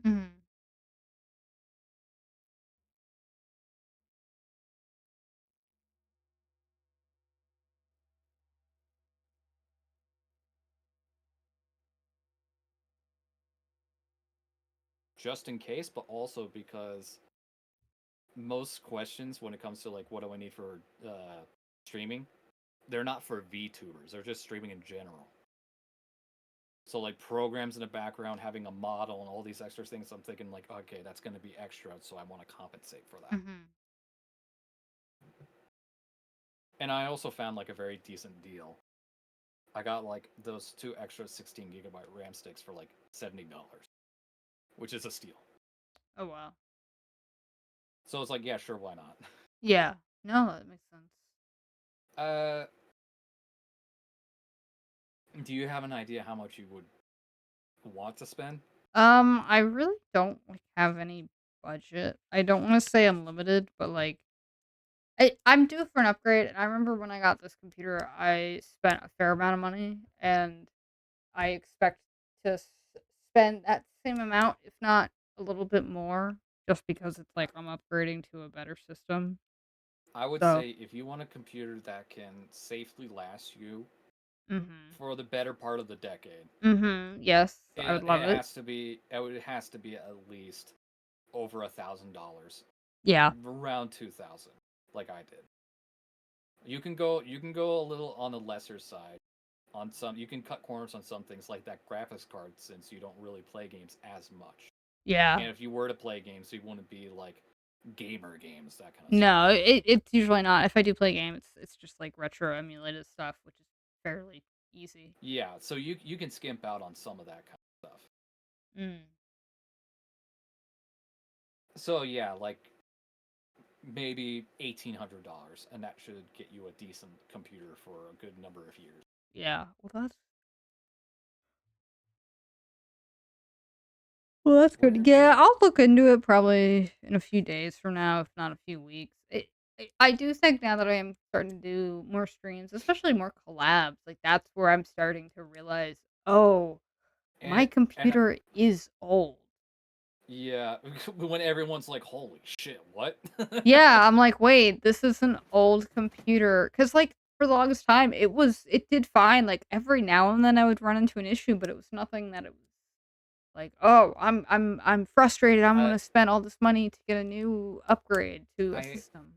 Mhm. just in case, but also because most questions when it comes to like what do I need for streaming, they're not for VTubers. They're just streaming in general. So like programs in the background, having a model and all these extra things, I'm thinking like, okay, that's going to be extra, so I want to compensate for that. Mhm. And I also found like a very decent deal. I got like those two extra 16 gigabyte RAM sticks for like $70, which is a steal. Oh, wow. So it's like, yeah, sure, why not? Yeah. No, that makes sense. Uh, do you have an idea how much you would want to spend? I really don't, like, have any budget. I don't wanna say unlimited, but, like, I'm due for an upgrade, and I remember when I got this computer, I spent a fair amount of money, and I expect to spend that same amount, if not a little bit more, just because it's like I'm upgrading to a better system. I would So, say if you want a computer that can safely last you mhm. for the better part of the decade, Mhm. Yes, I would love it it. has to be it has to be at least over $1,000, Yeah. around 2,000, like I did. You can go a little on the lesser side on some. You can cut corners on some things like that graphics card since you don't really play games as much. Yeah. And if you were to play games, it wouldn't be like gamer games, that kind of stuff. No, it's usually not. If I do play a game, it's just, like, retro emulated stuff, which is fairly easy. Yeah, so you can skimp out on some of that kind of stuff. Mm. So yeah, like maybe $1,800, and that should get you a decent computer for a good number of years. Yeah. Well, that's Well, that's We're good. gonna Yeah, be I'll look into it probably in a few days from now, if not a few weeks. I do think now that I am starting to do more streams, especially more collabs, like that's where I'm starting to realize, oh, my and computer is old. yeah, when everyone's like, "Holy shit, what?" Yeah, I'm like, wait, this is an old computer. Cause like for the longest time, it did fine. Like every now and then I would run into an issue, but it was nothing that it was like, "Oh, I'm frustrated, I'm I gonna spend all this money to get a new upgrade to a I system."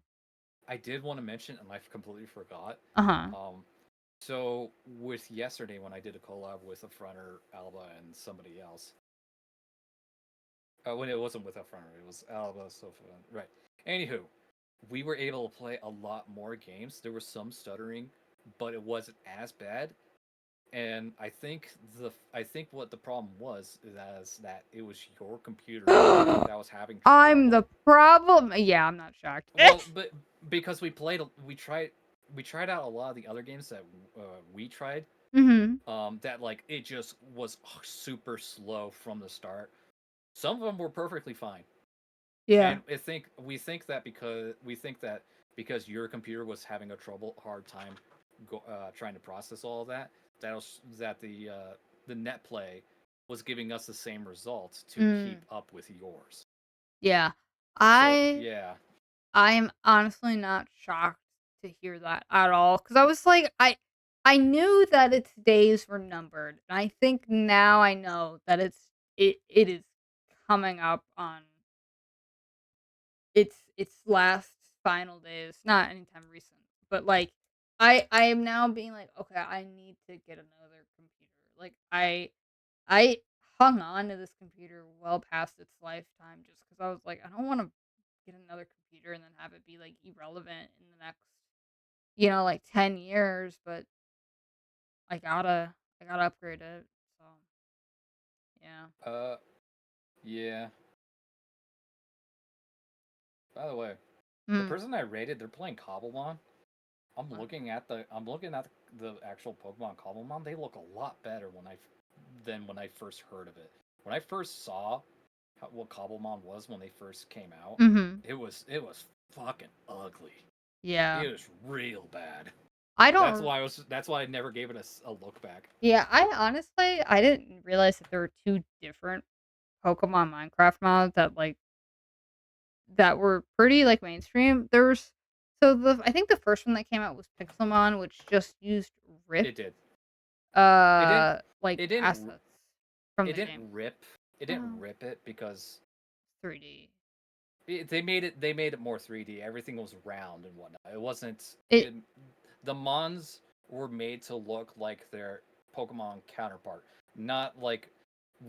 I did want to mention, and I completely forgot. Uh-huh. Um, so with yesterday when I did a collab with a fronter, Alba, and somebody else, when it wasn't with a fronter, it was Alba, Sofa, right? Anywho, we were able to play a lot more games. There was some stuttering, but it wasn't as bad. And I think what the problem was is that it was your computer that was having I'm trouble. the problem. Yeah, I'm not shocked. Well, but because we tried out a lot of the other games that we tried. Mhm. That like it just was super slow from the start. Some of them were perfectly fine, Yeah. and we think that because your computer was having a hard time trying to process all of that, that the net play was giving us the same results to keep Mm. up with yours. Yeah. So I yeah, I'm honestly not shocked to hear that at all. Cause I was like, I knew that its days were numbered, and I think now I know that it is coming up on its last final days, not anytime recent, but, like, I am now being like, "Okay, I need to get another computer." Like, I hung on to this computer well past its lifetime just because I was like, "I don't wanna get another computer and then have it be, like, irrelevant in the next, like, 10 years," but I gotta upgrade it, so, yeah. uh, yeah. By the way, the Mm. person I rated, they're playing Cobblemon. What? I'm looking at the actual Pokemon Cobblemon. They look a lot better than when I first heard of it. When I first saw what Cobblemon was when they first came out, Mhm. it was fucking ugly. Yeah. It was real bad. I don't That's why I never gave it a look back. Yeah, I didn't realize that there were 2 different Pokemon Minecraft mods that were pretty, like, mainstream. I think the first one that came out was Pixelmon, which just used Rift, It did. It didn't. It didn't. assets from It the game. didn't rip. It didn't Oh, rip it because 3D. they made it more 3D. Everything was round and whatnot. It wasn't. It The Mons were made to look like their Pokemon counterpart, not like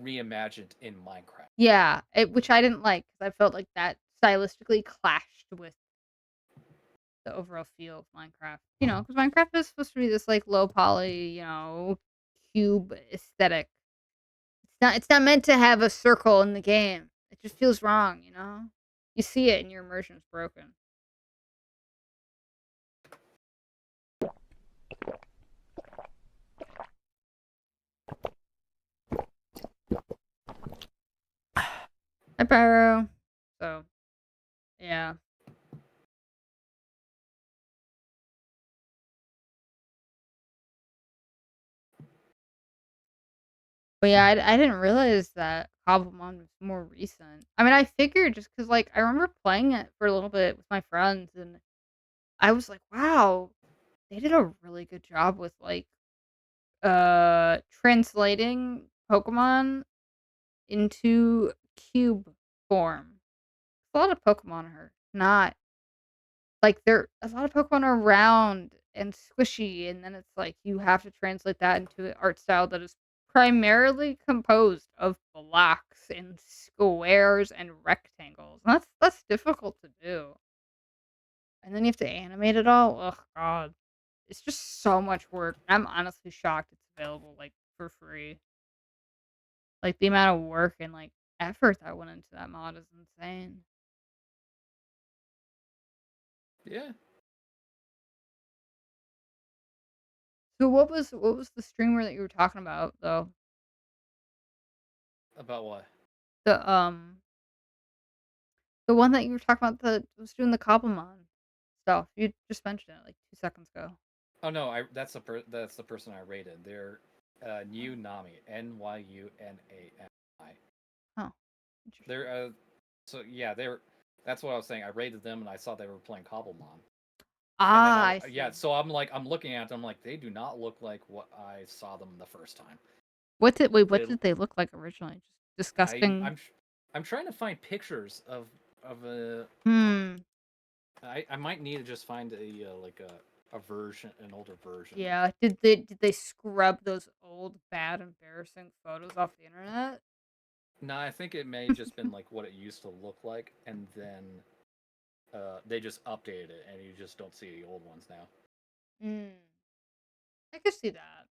reimagined in Minecraft. Yeah, which I didn't like because I felt like that stylistically clashed with the overall feel of Minecraft. Because Minecraft is supposed to be this, like, low poly, cube aesthetic. It's not meant to have a circle in the game. It just feels wrong? You see it and your immersion's broken. Hi, Pyro. So, yeah. But yeah, I didn't realize that Cobblemon was more recent. I mean, I figured just because, like, I remember playing it for a little bit with my friends, and I was like, "Wow, they did a really good job with, like, translating Pokemon into cube form." A lot of Pokemon are not like, a lot of Pokemon are round and squishy, and then it's like you have to translate that into an art style that is primarily composed of blocks and squares and rectangles, and that's difficult to do, and then you have to animate it all. Oh god. It's just so much work. I'm honestly shocked it's available, like, for free. Like, the amount of work and, like, effort that went into that mod is insane. Yeah. So what was the streamer that you were talking about, though? About what? The, the one that you were talking about that was doing the Cobblemon stuff. You just mentioned it like 2 seconds ago. Oh no, that's the person I rated. They're New Nami, Nyunami. Oh, interesting. They're so yeah, they were. That's what I was saying. I rated them and I saw they were playing Cobblemon. And then Ah, I yeah, see. so I'm like I'm looking at them like they do not look like what I saw them the first time. What They did they look like originally? Just I disgusting. I'm trying to find pictures of a Hmm. I might need to just find a like a version, an older version. Yeah. Did they scrub those old, bad, embarrassing photos off the internet? No, I think it may just been like what it used to look like, and then they just updated it, and you just don't see the old ones now. Hmm. I could see that.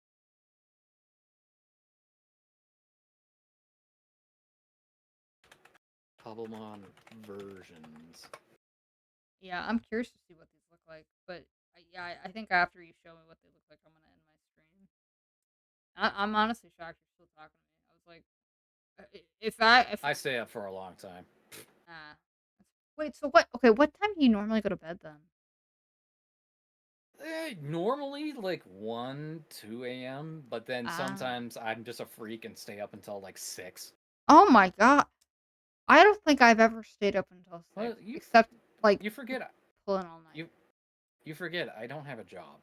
Cobblemon versions. Yeah, I'm curious to see what these look like, but yeah, I think after you show me what they look like, I'm gonna end my stream. I'm honestly shocked you're still talking to me. I was like, if I stay up for a long time. ah, wait, so what? Okay, what time do you normally go to bed then? Normally like 1, 2 a.m., but then Ah, sometimes I'm just a freak and stay up until like 6. oh my god, I don't think I've ever stayed up until Well, 6, except like you forget pulling all night. you you forget I don't have a job.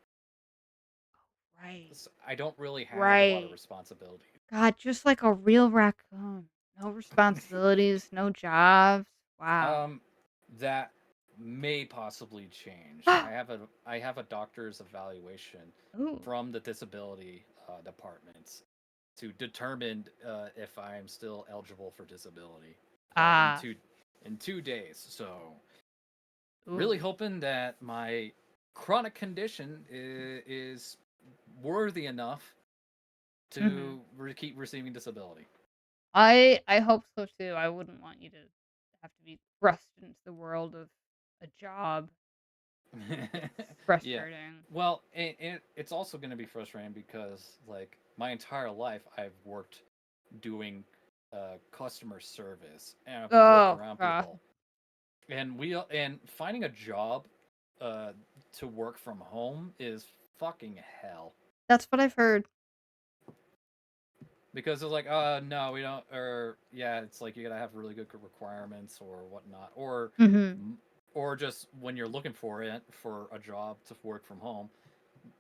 Right, I don't really have a lot of right. responsibility. God, just like a real raccoon. No responsibilities, no jobs. Wow. Um, that may possibly change. I have a doctor's evaluation Ooh. from the disability departments to determine if I am still eligible for disability Ah. in 2 days. So really Ooh. hoping that my chronic condition is worthy enough Mhm. to keep receiving disability. I hope so too. I wouldn't want you to have to be thrust into the world of a job. It's Yeah. frustrating. Well, it's also going to be frustrating because, like, my entire life I've worked doing customer service and I've worked Oh around god. people, and finding a job uh, to work from home is fucking hell That's what I've heard. because it's like, no, we don't, or yeah, it's like you gotta have really good requirements or whatnot, Mhm. or just when you're looking for a job to work from home,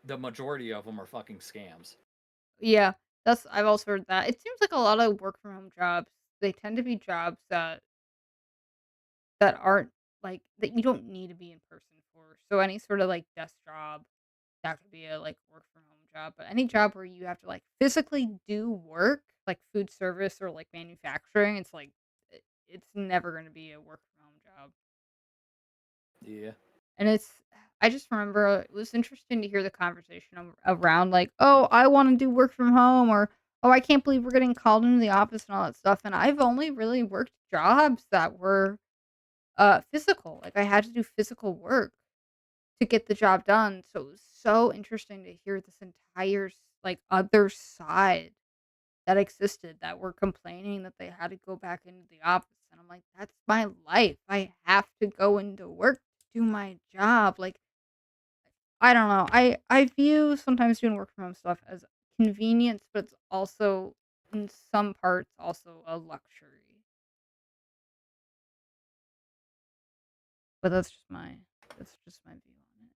the majority of them are fucking scams. Yeah. I've also heard that. It seems like a lot of work from home jobs, they tend to be jobs that aren't like that you don't need to be in person for. So any sort of like desk job, that could be a like work from home job, but any job where you have to like physically do work, like food service or like manufacturing, it's like it's never going to be a work from home job. Yeah. And I just remember it was interesting to hear the conversation around like, "Oh, I want to do work from home," or "Oh, I can't believe we're getting called into the office and all that stuff." And I've only really worked jobs that were physical. Like I had to do physical work to get the job done. So it was so interesting to hear this entire like other side that existed that were complaining that they had to go back into the office. And I'm like, that's my life. I have to go into work to do my job. Like I don't know. I view sometimes doing work from home stuff as convenience, but it's also in some parts also a luxury. But that's just my view on it.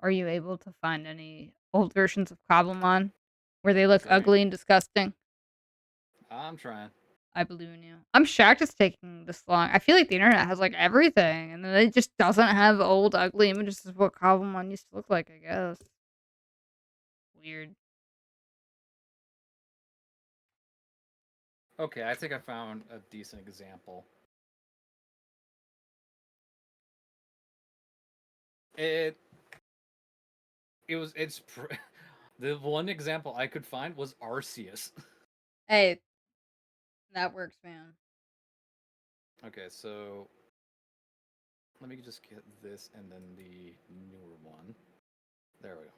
Are you able to find any old versions of Cobblemon where they look Sorry. ugly and disgusting? I'm trying. I believe in you. I'm shocked it's taking this long. I feel like the internet has like everything, and then it just doesn't have old, ugly images of what Cobblemon used to look like, I guess. Weird. Okay, I think I found a decent example. It it's the one example I could find was Arceus. Hey, that works, man. Okay, so let me just get this and then the newer one. There we go.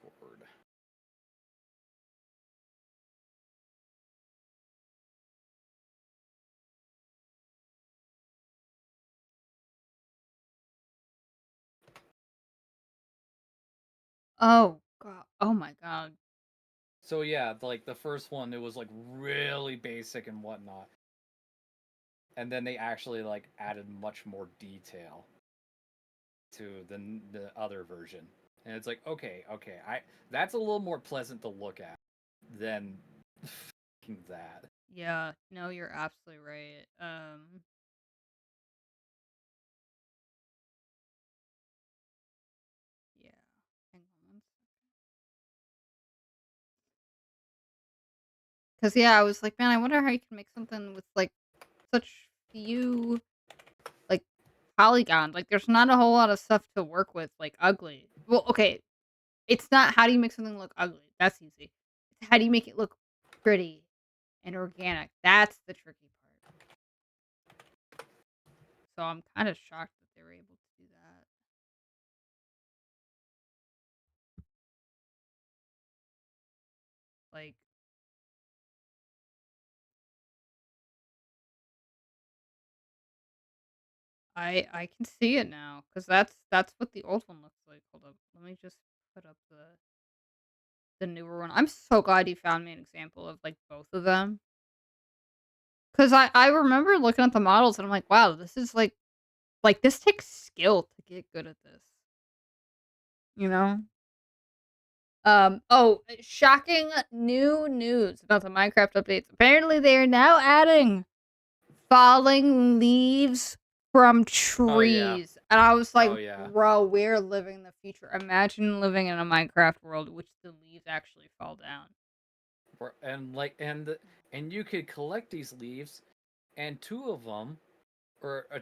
Forward. Oh god. Oh my god. So yeah, like the first one, it was like really basic and whatnot, and then they actually like added much more detail to the other version, and it's like okay, I that's a little more pleasant to look at than that. Yeah, no, you're absolutely right. Yeah. Hang on one. Cause yeah, I was like, man, I wonder how you can make something with like such few like polygons. Like there's not a whole lot of stuff to work with, like ugly. Well, okay, it's not how do you make something look ugly? That's easy. It's how do you make it look pretty and organic? That's the tricky part. So I'm kind of shocked that they were able to do that. Like I can see it now because that's what the old one looks like. Hold up, let me just put up the newer one. I'm so glad you found me an example of like both of them because I remember looking at the models and I'm like, wow, this is like this takes skill to get good at this, you know. Oh, shocking new news about the Minecraft updates. Apparently, they are now adding falling leaves from Oh yeah, trees. And I was like, oh yeah, bro, we're living the future. Imagine living in a Minecraft world which the leaves actually fall down. and and you could collect these leaves, and two of them, or I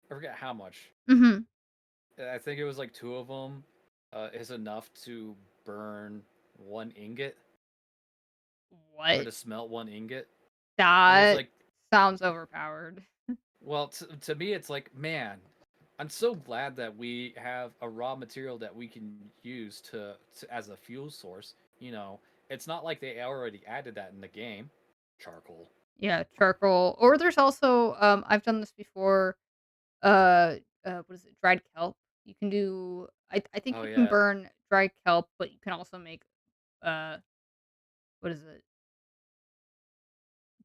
forget how much. Mhm. I think it was like two of them, is enough to burn one ingot or What? to smelt one ingot. And it's That like, sounds overpowered. well, to me, it's like, man, I'm so glad that we have a raw material that we can use to as a fuel source. You know, it's not like they already added that in the game. Charcoal. Yeah, charcoal. Or there's also I've done this before. Uh, what is it? Dried kelp. You can do. I think Oh you can yeah. burn dried kelp, but you can also make uh, what is it?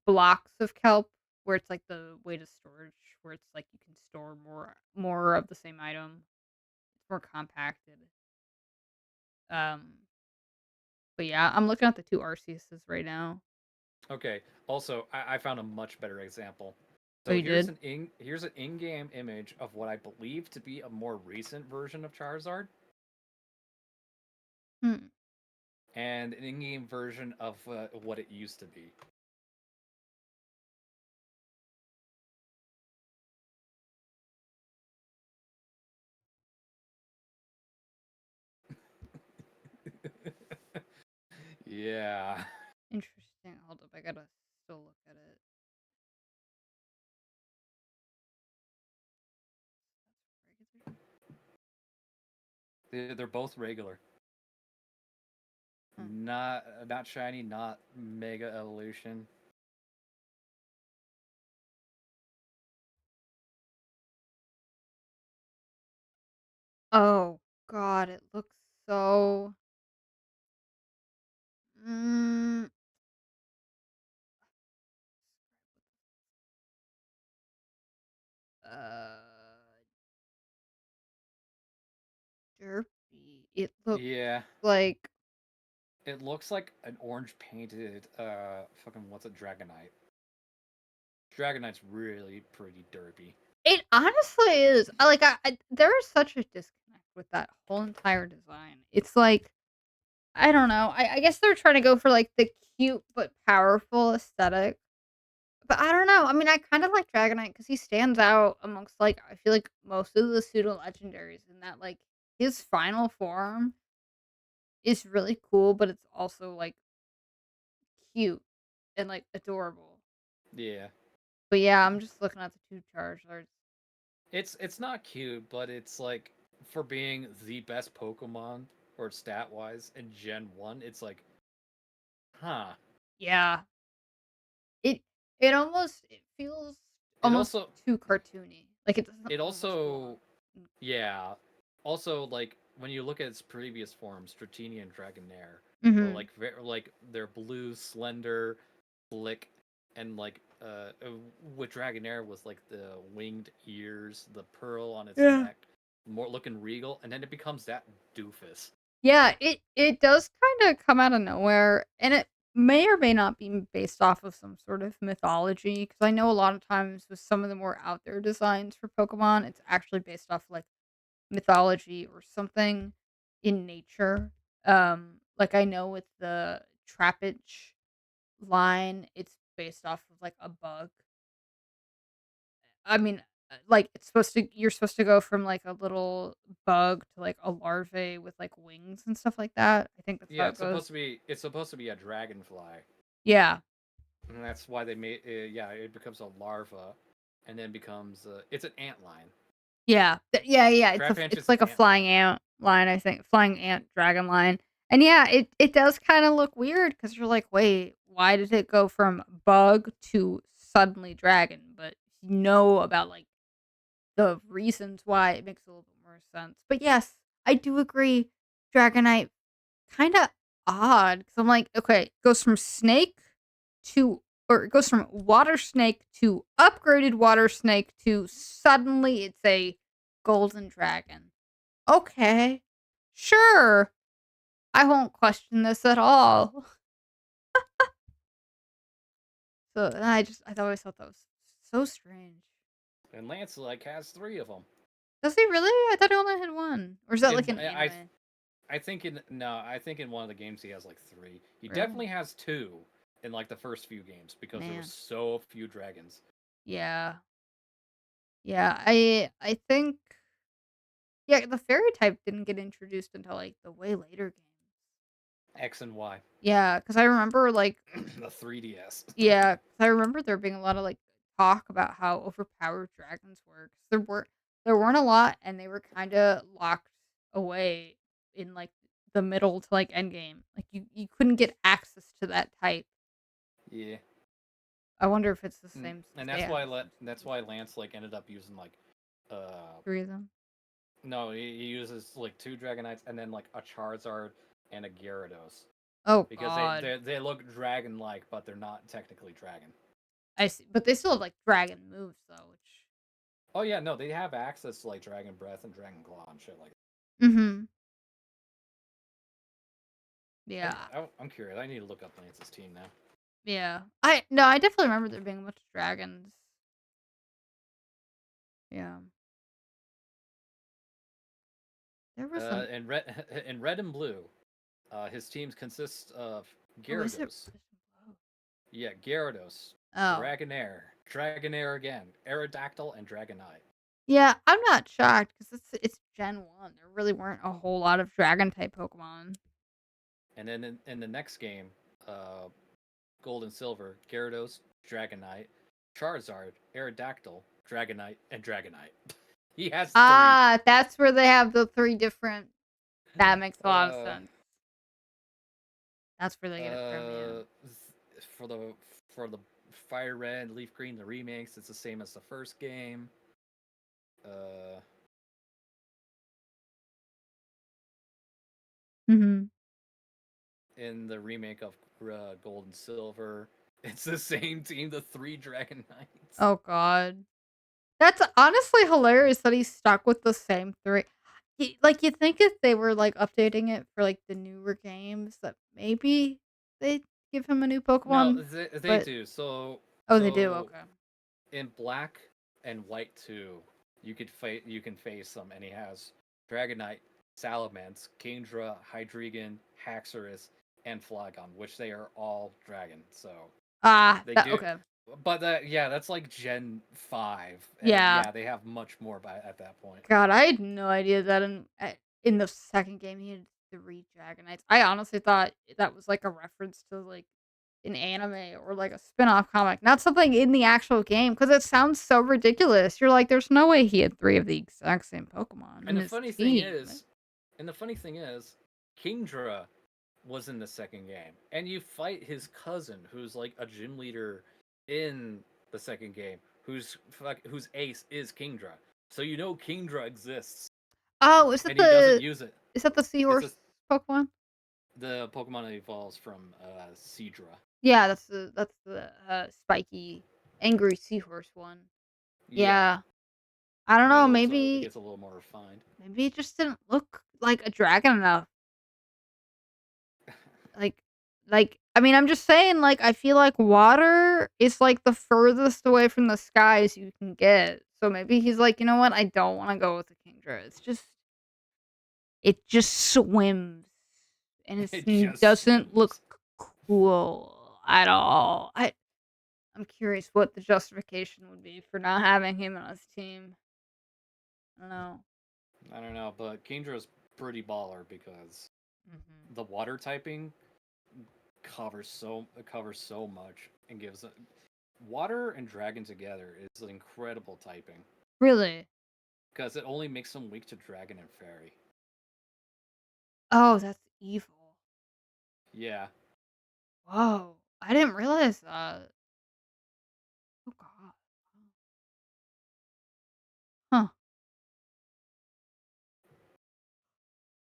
Blocks of kelp, where it's like the way to storage, where it's like you can store more of the same item. It's more compacted. Um, but yeah, I'm looking at the two RCSs right now. Okay. Also, I found a much better example. Oh, So you did? here's an in-game image of what I believe to be a more recent version of Charizard, Hmm. and an in-game version of what it used to be. Yeah. Interesting. Hold up, I gotta still look at it. They're both regular. Huh. Not shiny, not mega evolution. Oh God, it looks so. Mm, uh, derpy. It looks Yeah. like It looks like an orange painted fucking what's a Dragonite. Dragonite's really pretty derpy. it. Honestly is. There is such a disconnect with that whole entire design. It's like I don't know. I guess they're trying to go for like the cute but powerful aesthetic. But I don't know. I mean, I kind of like Dragonite because he stands out amongst like I feel like most of the pseudo legendaries in that like his final form is really cool, but it's also like cute and like adorable. Yeah. But yeah, I'm just looking at the two Charizards. It's not cute, but it's like for being the best Pokemon or stat wise in Gen 1, it's like, huh. Yeah. It it feels It almost also too cartoony. Like, it doesn't it almost belong. also yeah. Also, like when you look at its previous forms, Dratini and Dragonair, or Mhm. like like they're blue, slender, slick, and like with Dragonair was like the winged ears, the pearl on its Yeah. neck, more looking regal, and then it becomes that doofus. Yeah, it does kinda come out of nowhere, and it may or may not be based off of some sort of mythology. Because I know a lot of times with some of the more out there designs for Pokemon, it's actually based off, like, mythology or something in nature. Like, I know with the Trapinch line, it's based off of, like, a bug. I mean, like, you're supposed to go from, like, a little bug to, like, a larvae with, like, wings and stuff like that. I think that's how Yeah, it goes. it's supposed to be a dragonfly, Yeah. and that's why they made yeah, it becomes a larva, and then becomes it's an ant line. Yeah. Yeah, Trapinch it's is an like a ant line. flying ant line, I think. Flying ant dragon line. And yeah, it does kinda look weird because 'cause you're like, "Wait, why did it go from bug to suddenly dragon?" But you know about, like, the reasons why, it makes a little bit more sense. But yes, I do agree, Dragonite kinda odd because 'cause I'm like, okay, it goes from snake to or it goes from water snake to upgraded water snake to suddenly it's a golden dragon. Okay, sure, I won't question this at all. So, I always thought that was so strange. And Lance like has three of them. Does he really? I thought he only had 1. Or is that like In an anime? I think in no, I think in one of the games he has like three. He Really? definitely has two in like the first few games because there were Man. so few dragons. Yeah. Yeah, I think yeah, the fairy type didn't get introduced until, like, the way later games. X and Y, Yeah, because I remember, like the 3DS. yeah, 'cause I remember there being a lot of, like, talk about how overpowered dragons were, 'cause there weren't a lot, and they were kinda locked away in, like, the middle to, like, end game. Like, you couldn't get access to that type. Yeah, I wonder if it's the same since and they have the same that's why Lance like ended up using like uh 3 of them. no, he uses like two Dragonites and then like a Charizard and a Gyarados Oh because god. they look dragon like, but they're not technically dragon. I see, but they still have, like, dragon moves, though, which Oh yeah, no, they have access to like Dragon Breath and Dragon Claw and shit like. Mhm. That. Yeah. I'm curious. I need to look up Lance's team now. Yeah. I definitely remember there being a bunch of dragons. Yeah. There was some In red in red and blue, his teams consist of oh, is it Gyarados. Yeah, Gyarados, oh. Dragonair, Dragonair again, Aerodactyl, and Dragonite. Yeah, I'm not shocked because it's Gen 1. There really weren't a whole lot of dragon type Pokemon. And then in the next game, uh, Gold and Silver, Gyarados, Dragonite, Charizard, Aerodactyl, Dragonite, and Dragonite. He has three. Ah, that's where they have the 3 different that makes a lot of Uh, sense. That's where they get it from, yeah. uh, for the Fire Red, Leaf Green, the remakes, it's the same as the first game. Uh, Mhm. in the remake of Gold and Silver, it's the same team, the three Dragon Knights. Oh god. That's honestly hilarious that he stuck with the same 3. You'd think if they were, like, updating it for, like, the newer games that maybe they'd give him a new No, Pokemon, they but do. oh, they do? So Okay. in Black and White 2, you can face him, and he has Dragonite, Salamence, Kingdra, Hydreigon, Haxorus, and Flygon, which they are all dragon. So Ah, they that do, okay. but yeah, that's like Gen 5, and Yeah. yeah, they have much more by at that point. God, I had no idea that in the 2nd game, he had 3 Dragonites. I honestly thought that was, like, a reference to, like an anime or like a spin-off comic, not something in the actual game because it sounds so ridiculous. You're like, there's no way he had 3 of the exact same Pokemon And in the his funny thing team. is, and the funny thing is, Kingdra was in the second game, and you fight his cousin, who's like a gym leader in the second game, whose ace is Kingdra. So you know Kingdra exists, Oh, and he doesn't use it. is that the It's Seahorse Pokemon? the Pokemon that evolves from Seadra. Yeah, that's the, spiky, angry Seahorse one. Yeah, Yeah. I don't know, it maybe gets a little more refined. maybe it just didn't look like a dragon enough. Like I mean, I'm just saying, like, I feel like water is, like, the furthest away from the skies you can get. So maybe he's like, "You know what? I don't wanna go with the Kingdra. It just swims, and It just doesn't look swims. cool at all." I'm curious what the justification would be for not having him on his team. I don't know. I don't know, but Kingdra's pretty baller because Mhm. the water typing covers so much and gives water and dragon together is an incredible typing Really? because it only makes them weak to dragon and fairy. Oh, that's evil. Yeah, Whoa, I didn't realize that. Oh god. Huh.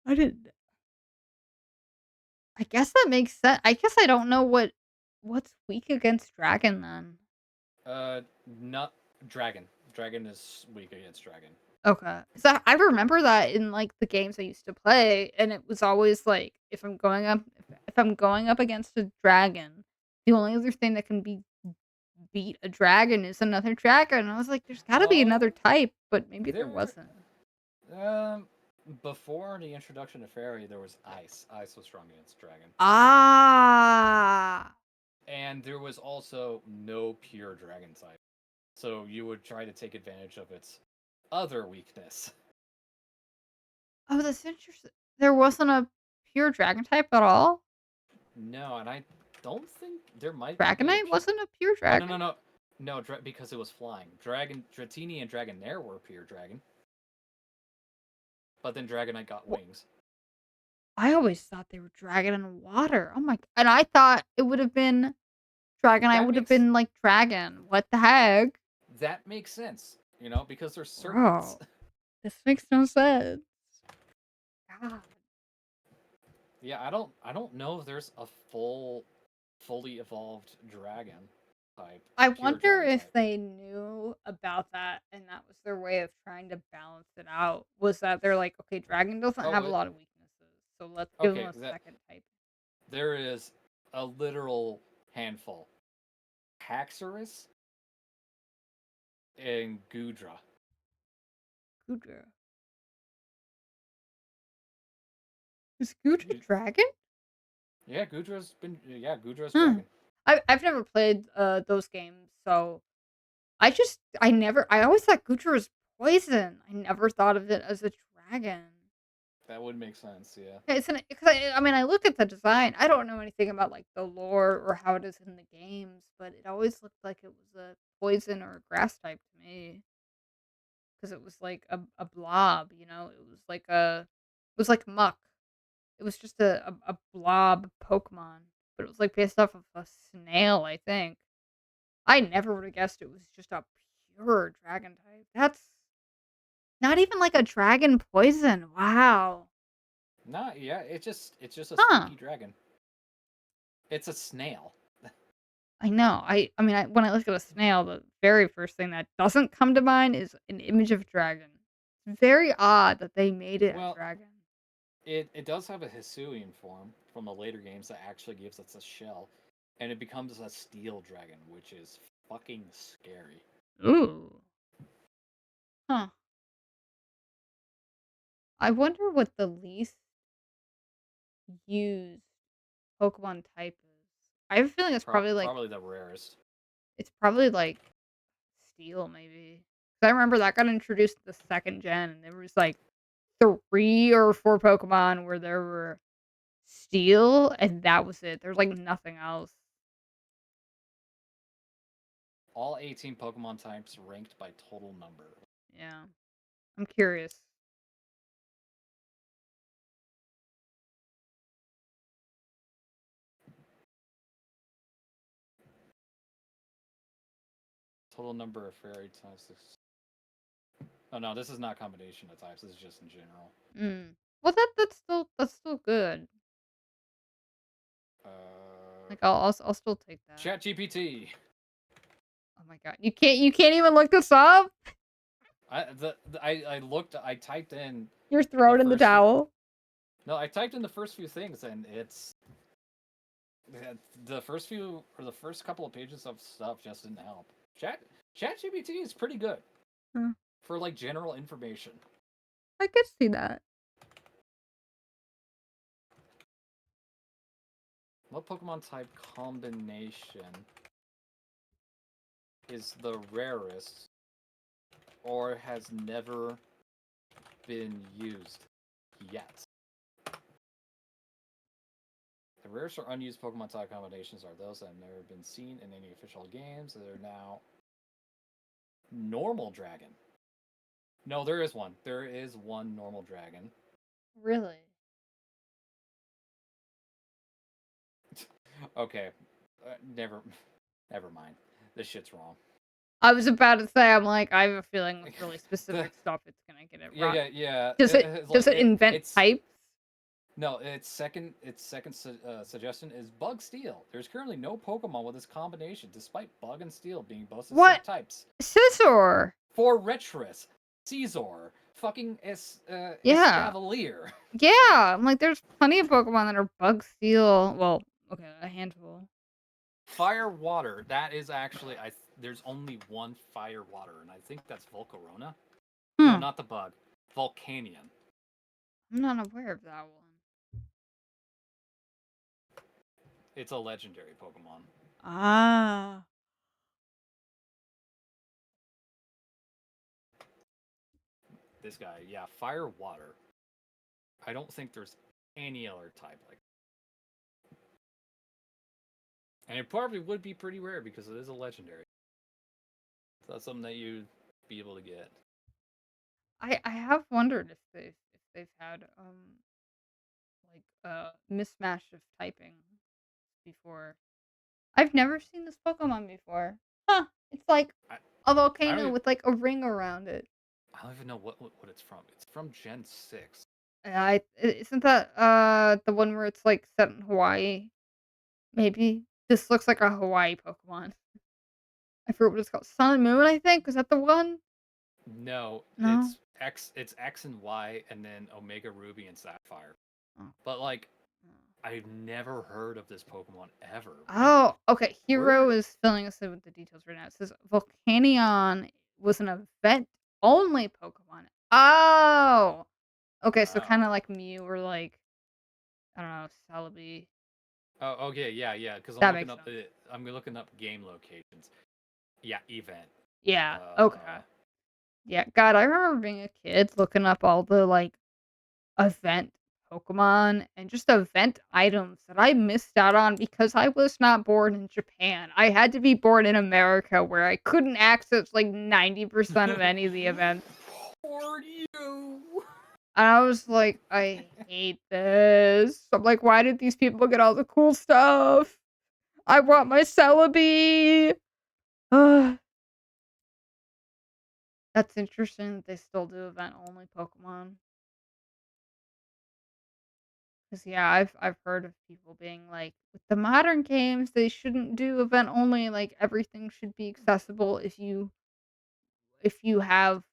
I didn't I guess that makes sense. I guess I don't know what's weak against dragon then. uh, not dragon. Dragon is weak against dragon. Okay. So I remember that in like the games I used to play, and it was always like if I'm going up against a dragon, the only other thing that can beat a dragon is another dragon. And I was like, there's gotta be another Well, type, but maybe there there, wasn't. um, before the introduction of fairy, there was ice. Ice was strong against dragon, Ah. and there was also no pure dragon type. So you would try to take advantage of its other weakness. Oh, that's interesting. There wasn't a pure dragon type at all? No, and I don't think there might be a Dragonite pure. wasn't a pure Oh no dragon? no no no! Because it was flying. Dratini, and Dragonair were pure dragon, but then Dragonite got Wha wings. I always thought they were dragon in water. Oh my and I thought it would have been Dragonite That would have makes been like dragon. What the heck? that makes sense, you know, because they're serpents. Bro, this makes no sense. God. Yeah, I don't know if there's a fully evolved dragon type, I pure wonder dragon if type. they knew about that and that was their way of trying to balance it out. Was that they're like, okay, dragon doesn't Oh, have a lot of weaknesses, so let's give him okay. a That second type. there is a literal handful: Haxorus and Gudra. Gudra. Is Gudra dragon? Gudra's Huh. dragon. I've never played those games, so I always thought Gudra was poison. I never thought of it as a dragon. That would make sense, yeah. It's an because I mean, I look at the design. I don't know anything about like the lore or how it is in the games, but it always looked like it was a poison or a grass type to me because it was like a blob, you know. It was like muck. It was just a blob Pokemon, but it was like based off of a snail, I think. I never would have guessed it was just a pure dragon type. That's not even like a dragon poison. Wow. Nah, yeah, it's just a Huh. stinky dragon. It's a snail. I know. I mean, when I look at a snail, the very first thing that doesn't come to mind is an image of a dragon. It's very odd that they made it a Well, dragon. it does have a Hisuian form from the later games that actually gives us a shell, and it becomes a steel dragon, which is fucking scary. Ooh. Huh. I wonder what the least used Pokemon type is. I have a feeling Probably the rarest. it's probably like steel maybe. 'Cause I remember that got introduced to the second gen and there was like 3 or 4 Pokemon where there were steel and that was it. There's like nothing else. All 18 Pokemon types ranked by total number. Yeah. I'm curious. Total number of fairy types. Oh no, this is not combination of types. This is just in general. Mm. Well, that's still good. Like I'll still take that. Chat GPT. Oh my god, you can't even look this up. I looked. I typed in You're the throwing in the first. towel. No, I typed in the first few things, and it's the first few or the first couple of pages of stuff just didn't help. ChatGPT is pretty good Huh. for like general information. I could see that. What Pokemon type combination is the rarest or has never been used yet? The rarest or unused Pokemon type combinations are those that have never been seen in any official games. That are now normal dragon. No, there is one. There is one normal dragon. Really? Okay, never mind. This shit's wrong. I was about to say, I'm like, I have a feeling with really The- specific stuff, it's gonna get it yeah, wrong. yeah. It's Does like it invent it's types? no. Its second suggestion is Bug Steel. There's currently no Pokemon with this combination, despite Bug and Steel being both What? specific types. Scizor. For Retris, Caesar, fucking Yeah. Escavalier. Yeah. I'm like, there's plenty of Pokemon that are Bug Steel. Well, okay, a handful. Fire Water. That is actually there's only one Fire Water, and I think that's Volcarona. No, Hmm. not the bug. Volcanion. I'm not aware of that one. It's a legendary Pokemon. Ah. This guy, yeah, Fire Water. I don't think there's any other type like. And it probably would be pretty rare because it is a legendary. So that's something that you'd be able to get. I have wondered if they've had like mismatch of typing before. I've never seen this Pokemon before. Huh. It's like I, a I don't volcano even, with like a ring around it. I don't even know what it's from. It's from Gen 6. Isn't that the one where it's like set in Hawaii? Maybe this looks like a Hawaii Pokemon. I forget what it's called. Sun and Moon, I think. Is that the one? No, No. It's X and Y and then Omega Ruby and Sapphire. Oh. But like I've never heard of this Pokemon ever. Oh, okay. Hero Where is filling us in with the details right now. It says Volcanion was an event only Pokemon. Oh, okay. So kind of Oh. like Mew or like I don't know, Celebi. Oh, okay, yeah. Because That makes sense. I'm looking up game locations. Yeah, event. Yeah. Okay. Uh, Yeah. God, I remember being a kid looking up all the like event Pokemon and just event items that I missed out on because I was not born in Japan. I had to be born in America where I couldn't access like 90% of any of the events. for you. And I was like, I hate this. I'm like, why did these people get all the cool stuff? I want my Celebi. Ugh. That's interesting that they still do event only Pokemon. 'Cause, yeah, I've heard of people being like, "With the modern games, they shouldn't do event only, like, everything should be accessible if you have,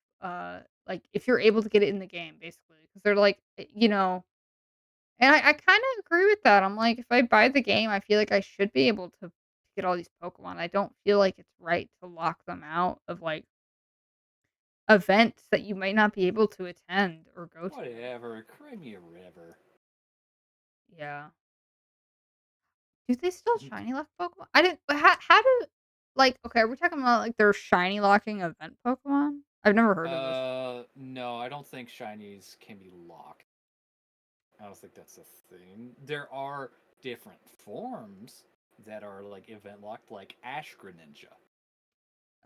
like, if you're able to get it in the game, basically." Because 'Cause they're like, you know and I kinda agree with that. I'm like, if I buy the game, I feel like I should be able to get all these Pokemon. I don't feel like it's right to lock them out of, like, events that you might not be able to attend or go to. Whatever. Cry me a river. Yeah. Do they still shiny lock Pokemon? I didn't how do like, okay, are we talking about, like, they're shiny locking event Pokemon? I've never heard of this. No, I don't think shinies can be locked. I don't think that's a thing. There are different forms that are like event locked, like Ash Greninja.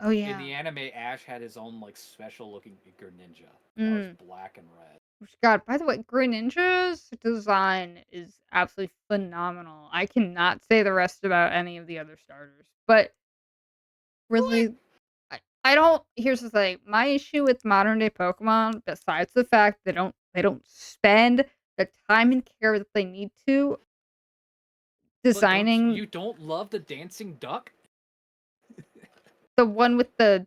Oh, In yeah. the anime, Ash had his own like special looking Greninja that was Mm. black and red. Which God, by the way, Greninja's design is absolutely phenomenal. I cannot say the rest about any of the other starters, but Really? really, I don't here's the thing, my issue with modern day Pokemon, besides the fact they don't spend the time and care that they need to But don't designing you don't love the dancing duck? the one with the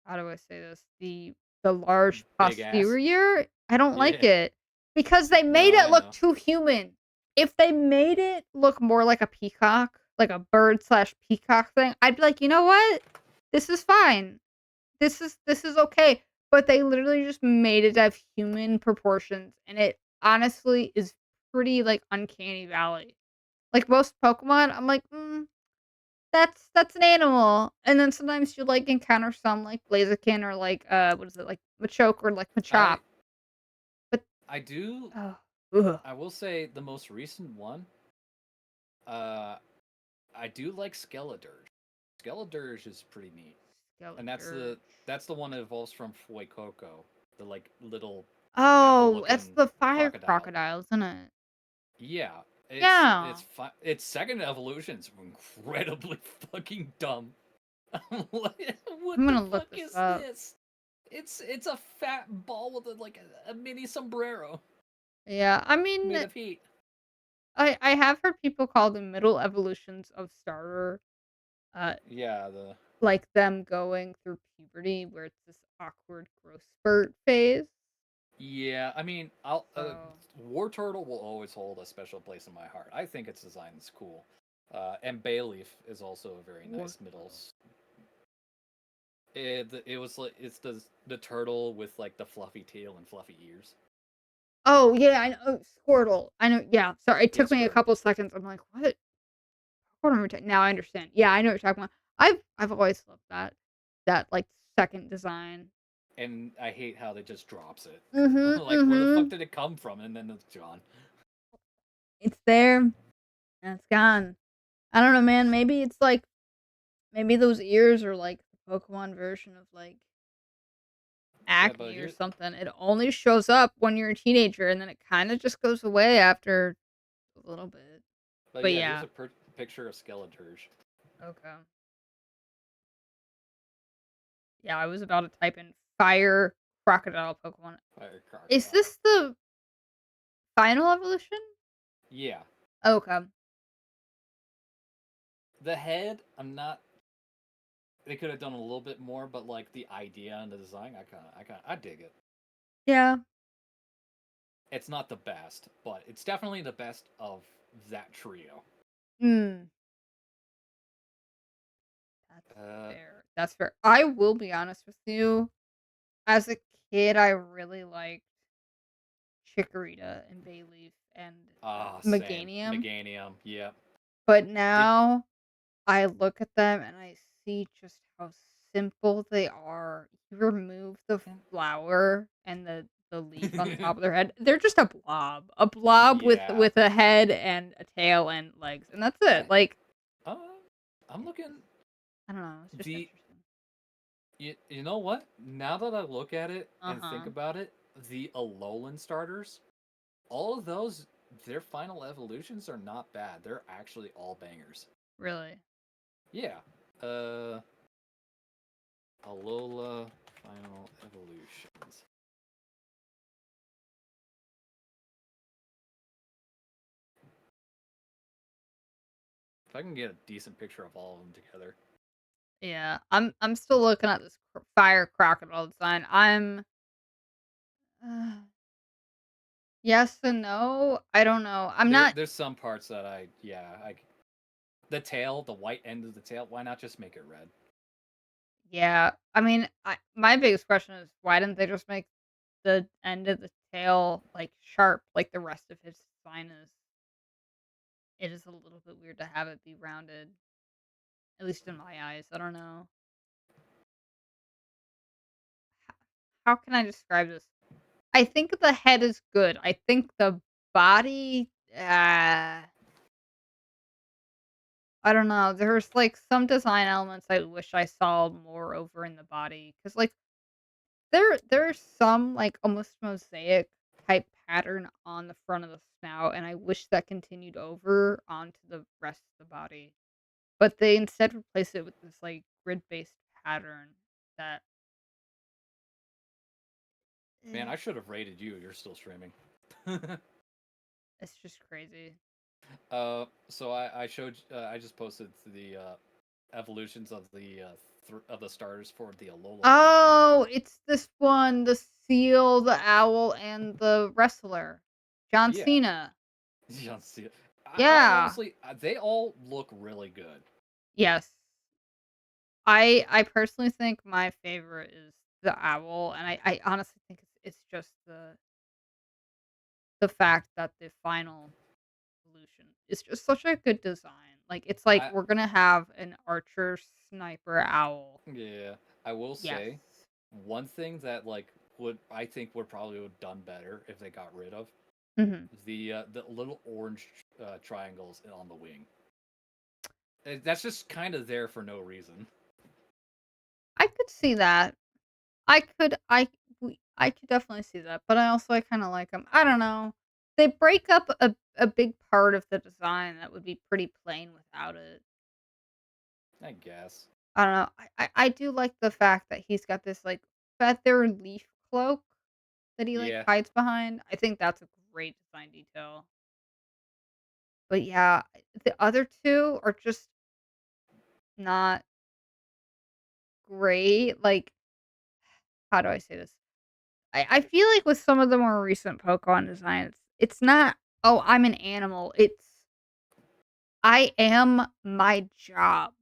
how do I say this? The large Big ass. posterior? I don't like Yeah. it because they No, made it I look know. too human. If they made it look more like a peacock, like a bird/peacock thing, I'd be like, "You know what? This is fine. This is okay." But they literally just made it have human proportions, and it honestly is pretty, like, uncanny valley. Like, most Pokemon, I'm like, that's an animal." And then sometimes you, like, encounter some, like, Blaziken or, like, what is it, like, Machoke or, like, Machop. I But I do oh, ugh. I will say the most recent one, uh I do like Skeledirge. Skeledirge is pretty neat. And Skeletor. that's the one that evolves from Fuecoco, the like little apple Oh, that's looking the fire crocodile. crocodile, isn't it? Yeah, Yeah. its second evolution's incredibly fucking dumb. I'm What the gonna look fuck this is up. this? It's a fat ball with a mini sombrero Yeah, I mean, made of heat. I have heard people call them middle evolutions of starter, uh, Yeah, the like them going through puberty where it's this awkward growth spurt phase. yeah. I mean, I'll So, War Turtle will always hold a special place in my heart. I think its design is cool. And Bayleaf is also a very nice middle. Wartortle. It was like it's the turtle with like the fluffy tail and fluffy ears. Oh, yeah, I know. Oh, Squirtle. I know. Yeah. Sorry. It Yeah, took me a Squirtle. couple seconds. I'm like, what am I now I understand. Yeah, I know what you're talking about. I've always loved that like second design. And I hate how they just drops it. Mhm. Like, where the fuck Mhm. did it come from? And then it's gone. It's there and it's gone. I don't know, man. Maybe it's like maybe those ears are like the Pokemon version of like Yeah, but acne or here's something. It only shows up when you're a teenager and then it kind of just goes away after a little bit. but But yeah, here's yeah. a picture of Skeleturge. Okay. Yeah, I was about to type in fire crocodile Pokemon. Fire Is crocodile. this the final evolution? Yeah, Okay. the head. I'm not. They could have done a little bit more, but like the idea and the design, I dig it. Yeah. It's not the best, but it's definitely the best of that trio. Mm, that's Uh, fair. That's fair. I will be honest with you. As a kid, I really liked Chikorita and Bayleaf and Same. Meganium. Meganium. Yeah. But Did now I look at them and I see just how simple they are. You remove the flower and the leaf on top of their head. They're just a blob. A blob yeah. with a head and a tail and legs. And that's I it. Like, uh, I'm looking I don't know. It's just the interesting. you know what? Now that I look at it and think Uh-huh. about it, the Alolan starters, all of those, their final evolutions are not bad. They're actually all bangers. Really. Yeah. Uh, Alola final evolutions. If I can get a decent picture of all of them together. Yeah. I'm still looking at this fire crocodile design. Uh, yes and no. I don't know. I'm not There's some parts that the tail, the white end of the tail. Why not just make it red? yeah. I mean, my biggest question is why didn't they just make the end of the tail, like, sharp like the rest of his spine is? It is a little bit weird to have it be rounded, at least in my eyes. I don't know. H how can I describe this? I think the head is good. I think the body, I don't know. There's like some design elements I wish I saw more over in the body because like there's some like almost mosaic type pattern on the front of the snout, and I wish that continued over onto the rest of the body. But they instead replace it with this like grid based pattern that Man, eh, I should have rated you. You're still streaming. it's just crazy. So I showed I just posted the evolutions of the of the starters for the Alola edition. Oh, it's this one, the seal, the owl, and the wrestler, John Yeah, Cena. you don't see it. I Yeah. honestly, they all look really good. Yes. I personally think my favorite is the owl, and I honestly think it's just the fact that the final solution is just such a good design. Like it's like I we're gonna have an archer sniper owl. Yeah, I will Yes. say one thing that like would I think would probably have done better if they got rid of Hmm. the little orange triangles on the wing. That's just kind of there for no reason. I could see that. I could definitely see that, but I kind of like them. I don't know. They break up a big part of the design that would be pretty plain without it. I guess. I don't know. I do like the fact that he's got this like feather leaf cloak that he like Yeah. hides behind. I think that's a great design detail. But yeah, the other two are just not great. Like, how do I say this? I feel like with some of the more recent Pokemon designs, it's not, "Oh, I'm an animal." It's, "I am my job."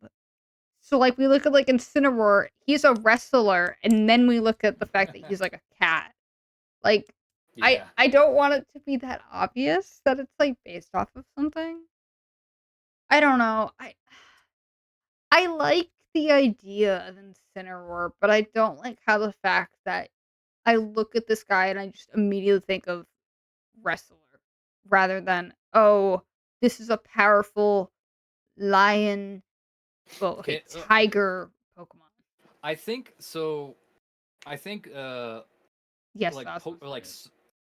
So, like, we look at, like, Incineroar, he's a wrestler, and then we look at the fact that he's, like, a cat. Like, Yeah. I don't want it to be that obvious that it's, like, based off of something. I don't know. I like the idea of Incineroar, but I don't like how the fact that I look at this guy and I just immediately think of wrestler rather than, "Oh, this is a powerful lion" well, okay, Can, tiger Pokemon. I think so. I think Yes, like that's what it is.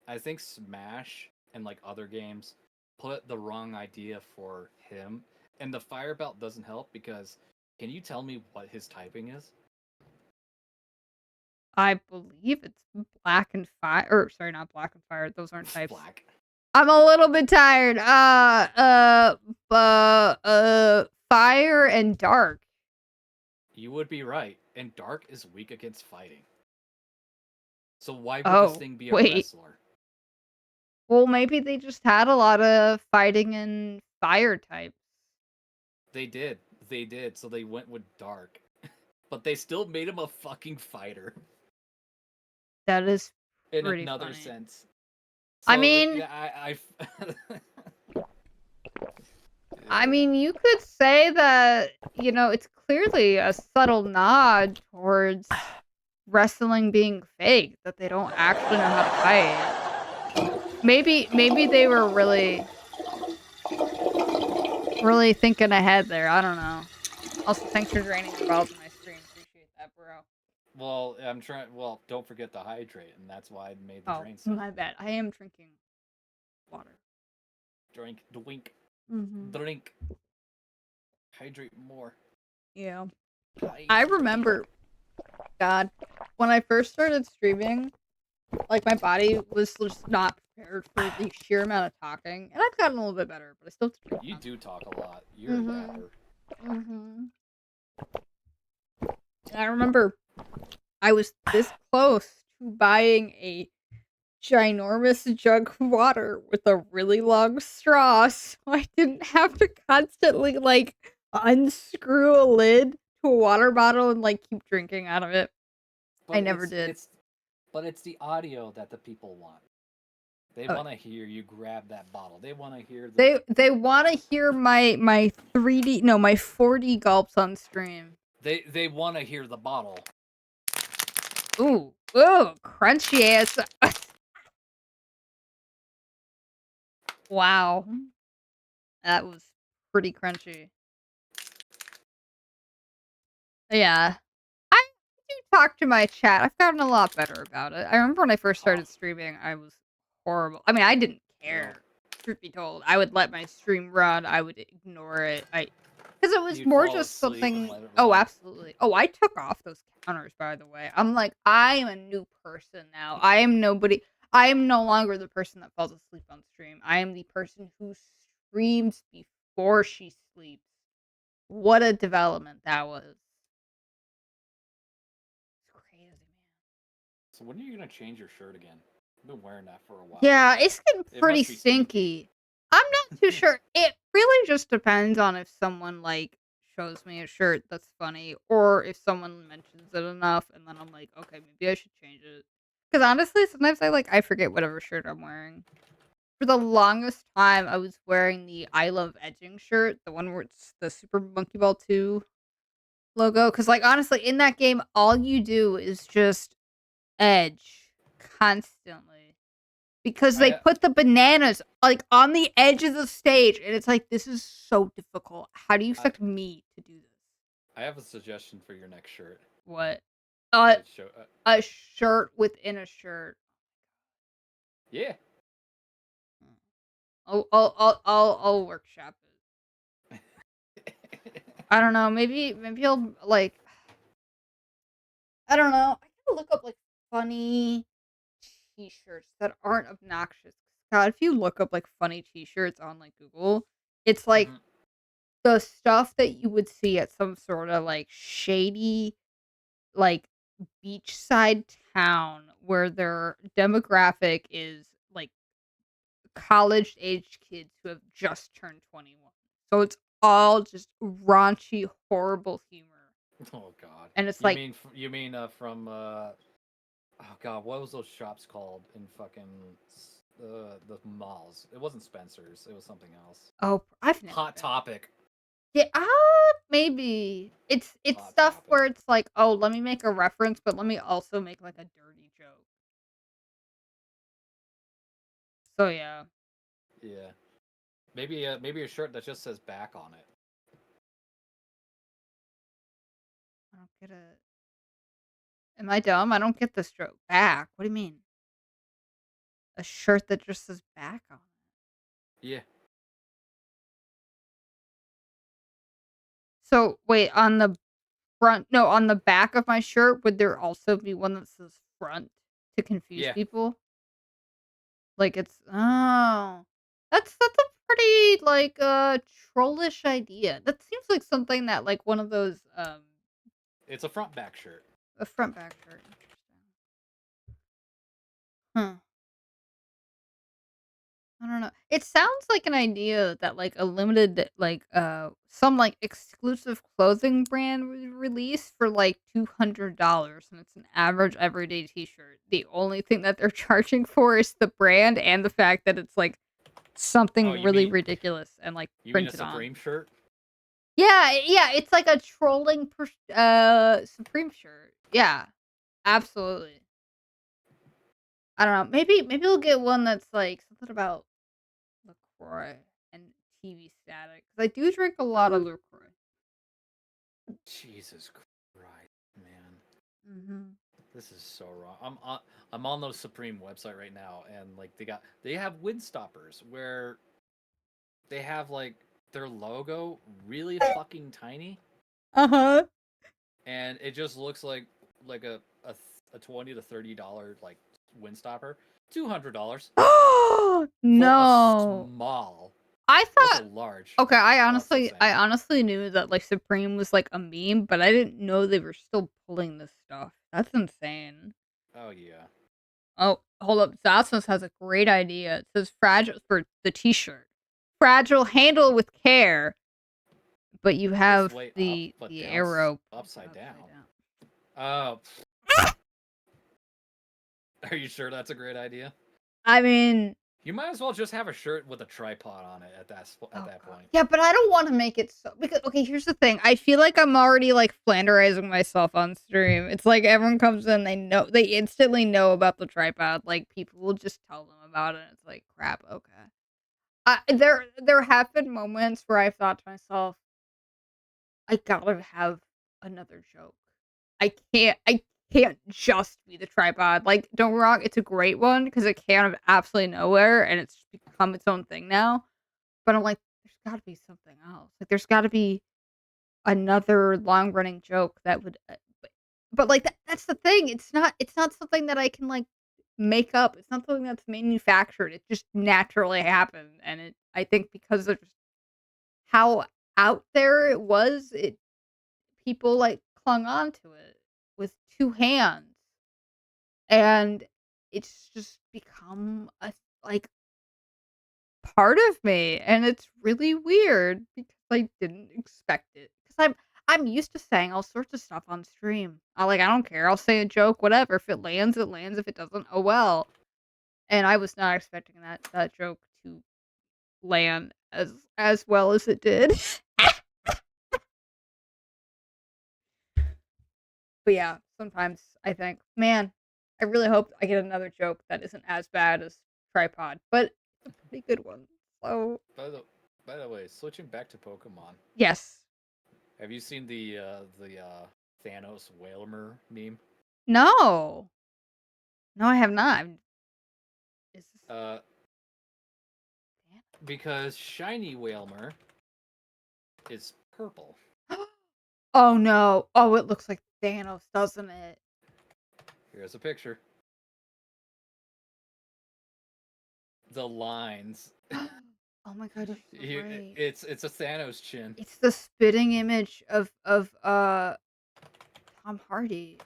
I think Smash and like other games put the wrong idea for him, and the fire belt doesn't help because can you tell me what his typing is? I believe it's black and fire or sorry, not black and fire, those aren't types. Black. I'm a little bit tired. Fire and dark. You would be right, and Dark is weak against fighting. So why would this Oh, thing be a wait. wrestler? Well, maybe they just had a lot of fighting and fire types. They did. They did. So they went with Dark. But they still made him a fucking fighter That is in pretty another funny. sense. I So mean I I mean, you could say that, it's clearly a subtle nod towards wrestling being fake, that they don't actually know how to fight. Maybe they were really, really thinking ahead there. I don't know. Also, thanks for draining the balls in my stream. Appreciate that, bro. well, I'm trying. Well, don't forget to hydrate, and that's why I made the Oh, drain sound. my bad. I am drinking water. Drink, Mhm. drink. Hydrate more. Yeah. I Hydrate. remember, God, when I first started streaming, like, my body was just not prepared for the sheer amount of talking, and I've gotten a little bit better, but I still have to drink You do constantly. talk a lot. You're a Mhm. yapper. Mhm. And I remember I was this close to buying a ginormous jug of water with a really long straw, so I didn't have to constantly, like, unscrew a lid to a water bottle and, like, keep drinking out of it. I But never did. it's the audio that the people want. They Oh, want to hear you grab that bottle. They want to hear the they wanna hear my 3D no, my 4D gulps on stream. they want to hear the bottle. Ooh, ooh, crunchy ass. Wow. That was pretty crunchy. Yeah. I do talk to my chat. I've gotten a lot better about it. I remember when I first Huh. started streaming, I was horrible. I mean, I didn't Well, care, truth be told. I would let my stream run. I would ignore it. Because it was you'd more fall just asleep and something. let it Oh, run. absolutely. Oh, I took off those counters, by the way. I'm like, I am a new person now. I am nobody. I am no longer the person that falls asleep on stream. I am the person who streams before she sleeps. What a development that was. It's crazy, man. So when are you gonna change your shirt again? I've been wearing that for a while. Yeah, it's getting It pretty must be stinky. I'm not too sure. It really just depends on if someone like shows me a shirt that's funny or if someone mentions it enough and then I'm like, okay, maybe I should change it. Because honestly, sometimes I forget whatever shirt I'm wearing. For the longest time, I was wearing the I Love Edging shirt, the one where it's the Super Monkey Ball 2 logo. Because, like, honestly, in that game, all you do is just edge constantly. Because they I put the bananas, like, on the edge of the stage, and it's like, this is so difficult. How do you expect me to do this? I have a suggestion for your next shirt. What? Let's show. A shirt within a shirt. Yeah. I'll workshop it. I don't know. Maybe I'll like. I don't know. I gotta look up like funny T-shirts that aren't obnoxious. God, if you look up like funny T-shirts on like Google, it's like Mhm. the stuff that you would see at some sort of like shady, like beachside town where their demographic is like college age kids who have just turned 21. So it's all just raunchy, horrible humor. Oh God. And it's like, You mean from oh God, what was those shops called in fucking the malls? It wasn't Spencer's. It was something else. oh, I've never Hot been. Topic. Yeah, maybe. It's Hot stuff Topic. where it's like, oh, let me make a reference, but let me also make like a dirty joke. So yeah. Yeah. Maybe a shirt that just says back on it. I don't get it. Am I dumb? I don't get this joke. Back. What do you mean? A shirt that just says back on it. Yeah. So wait, on the front, no, on the back of my shirt, would there also be one that says front to confuse Yeah. people? Like it's that's a pretty like trollish idea. That seems like something that like one of those It's a front back shirt. a front back shirt. Interesting. Huh. I don't know. It sounds like an idea that like a limited like some like exclusive clothing brand would release for like $200 and it's an average everyday t-shirt. The only thing that they're charging for is the brand and the fact that it's like Oh, something really ridiculous and like you mean a printed on. Supreme shirt? Yeah, it's like a trolling Supreme shirt. Yeah. Absolutely. I don't know. Maybe we'll get one that's like something about LaCroix and TV static. Because I do drink a lot of LaCroix. Jesus Christ, man. Mm-hmm. This is so wrong. I'm on those Supreme website right now, and like they have wind stoppers where they have like their logo really fucking tiny, Uh-huh. and it just looks like a $20 to $30 like wind stopper. $200 Oh for a no. small. I What's a thought large? okay, Oh, that's insane. I honestly knew that like Supreme was like a meme, but I didn't know they were still pulling this stuff. That's insane. Oh yeah. Oh, hold up. Zasnos has a great idea. It says fragile for the t-shirt. Fragile, handle with care. But you This have way up, the but the down arrow upside down. Oh, are you sure that's a great idea? I mean, You might as well just have a shirt with a tripod on it at oh that god. point. Yeah, but I don't want to make it so because okay, here's the thing. I feel like I'm already like flanderizing myself on stream. It's like everyone comes in, they instantly know about the tripod. Like people will just tell them about it. It's like crap. Okay. There have been moments where I've thought to myself, I gotta have another joke. I can't just be the tripod. Like, don't get me wrong, it's a great one because it came out of absolutely nowhere and it's become its own thing now. But I'm like, there's gotta be something else. Like, there's gotta be another long running joke that would but like that's the thing. It's not something that I can like make up. It's not something that's manufactured. It just naturally happened. And I think because of just how out there it was, it people like clung on to it with two hands. And it's just become a like part of me, and it's really weird because I didn't expect it. Because I'm used to saying all sorts of stuff on stream. I don't care. I'll say a joke, whatever. If it lands, it lands. If it doesn't, oh well. And I was not expecting that joke to land as well as it did. But yeah, sometimes I think, man, I really hope I get another joke that isn't as bad as tripod, but it's a pretty good one. So By the way, switching back to Pokemon, yes, have you seen the Thanos Whalmer meme? no, no, I have not. Is this Uh, because shiny Whalmer is purple. Oh no! Oh, it looks like Thanos, doesn't it? Here's a picture. The lines. Oh my god, you're so right. It's a Thanos chin. It's the spitting image of Tom Hardy.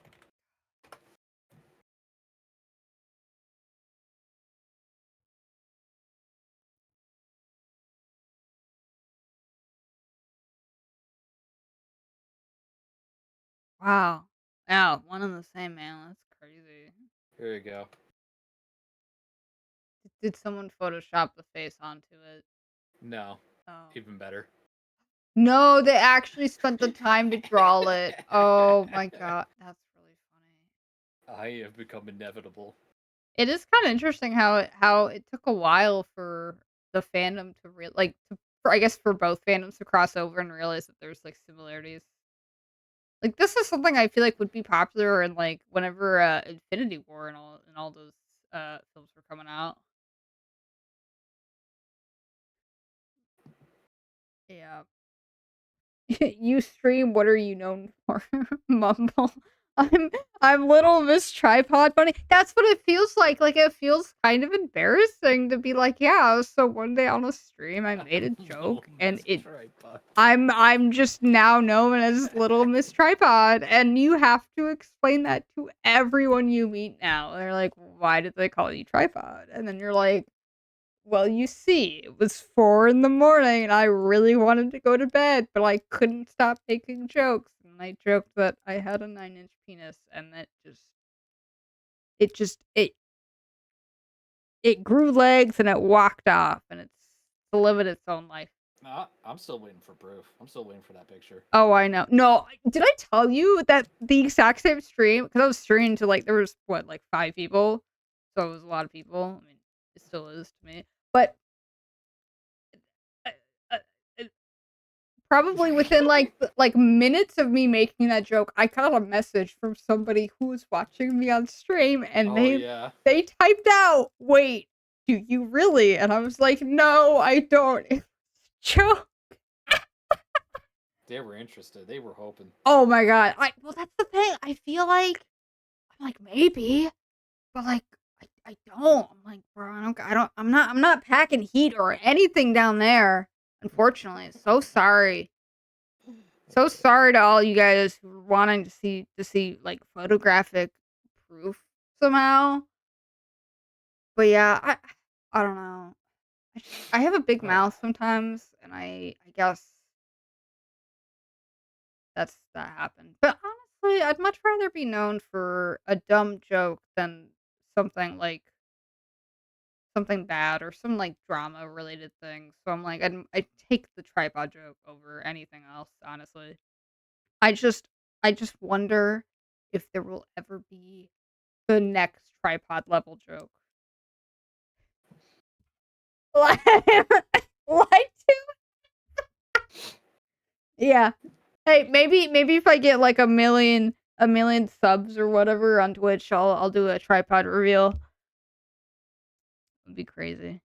Wow. Yeah, one and the same, man. That's crazy. Here you go. Did someone Photoshop the face onto it? No, Oh. even better. No, they actually spent the time to draw it. Oh my god, that's really funny. I have become inevitable. It is kind of interesting how it took a while for the fandom to for, I guess for both fandoms to cross over and realize that there's like similarities. Like this is something I feel like would be popular in like whenever Infinity War and all those films were coming out. Yeah. You stream, what are you known for? Mumble. I'm I'm Little Miss Tripod Bunny. That's what it feels like. Like it feels kind of embarrassing to be like, yeah, so one day on a stream I made a joke and I'm just now known as Little Miss Tripod and you have to explain that to everyone you meet now. They're like, why did they call you Tripod? And then you're like, well, you see, it was 4 in the morning and I really wanted to go to bed, but I couldn't stop making jokes. And I joked that I had a 9-inch penis and that it just it grew legs and it walked off and it's living its own life. I'm still waiting for proof. I'm still waiting for that picture. Oh, I know. No, did I tell you that the exact same stream? Because I was streaming to like there was what like 5 people, so it was a lot of people. I mean, it still is to me, but uh, uh, uh, probably within like minutes of me making that joke, I got a message from somebody who was watching me on stream, and Oh yeah. they typed out, "Wait, do you really?" And I was like, "No, I don't." It's a joke. They were interested. They were hoping. Oh my god! Well, that's the thing. I feel like I'm like maybe, but like I don't. I'm like, bro, I'm not packing heat or anything down there. Unfortunately, so sorry. So sorry to all you guys who were wanting to see like photographic proof somehow. But yeah, I don't know. I have a big mouth sometimes, and I guess that happened. But honestly, I'd much rather be known for a dumb joke than something like something bad or some like drama related thing. So I'm like, I take the tripod joke over anything else. Honestly, I just I just wonder if there will ever be the next tripod level joke. Like, what? Yeah. Hey, maybe if I get like a million subs or whatever on Twitch, I'll do a tripod reveal. It'd be crazy.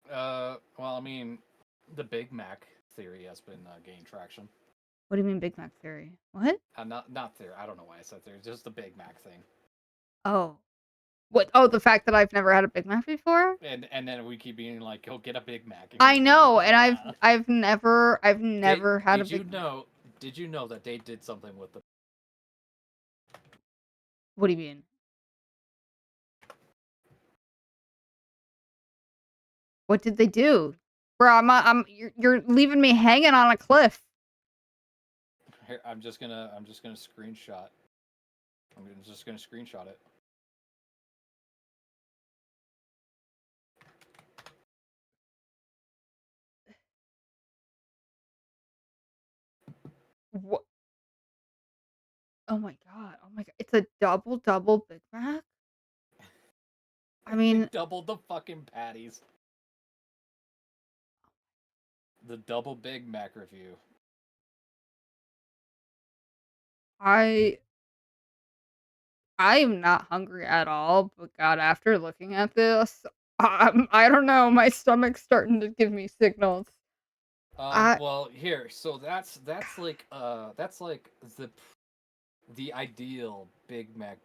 Well, I mean, the Big Mac theory has been gaining traction. What do you mean Big Mac theory? What? Not theory. I don't know why I said theory. Just the Big Mac thing. Oh. What? Oh, the fact that I've never had a Big Mac before? And then we keep being like, "Go get a Big Mac." And I know, and "Yeah." I've never had a Did you Big Mac. know? Did you know that they did something with the? What do you mean? What did they do? Bro, you're leaving me hanging on a cliff. Here, I'm just gonna screenshot. I'm just gonna screenshot it. What? Oh my god. Oh my god. It's a double Big Mac? I They mean, doubled the fucking patties. The double Big Mac review. I am not hungry at all, but god, after looking at this, I don't know, my stomach's starting to give me signals. I Well, here. So that's like the ideal Big Mac,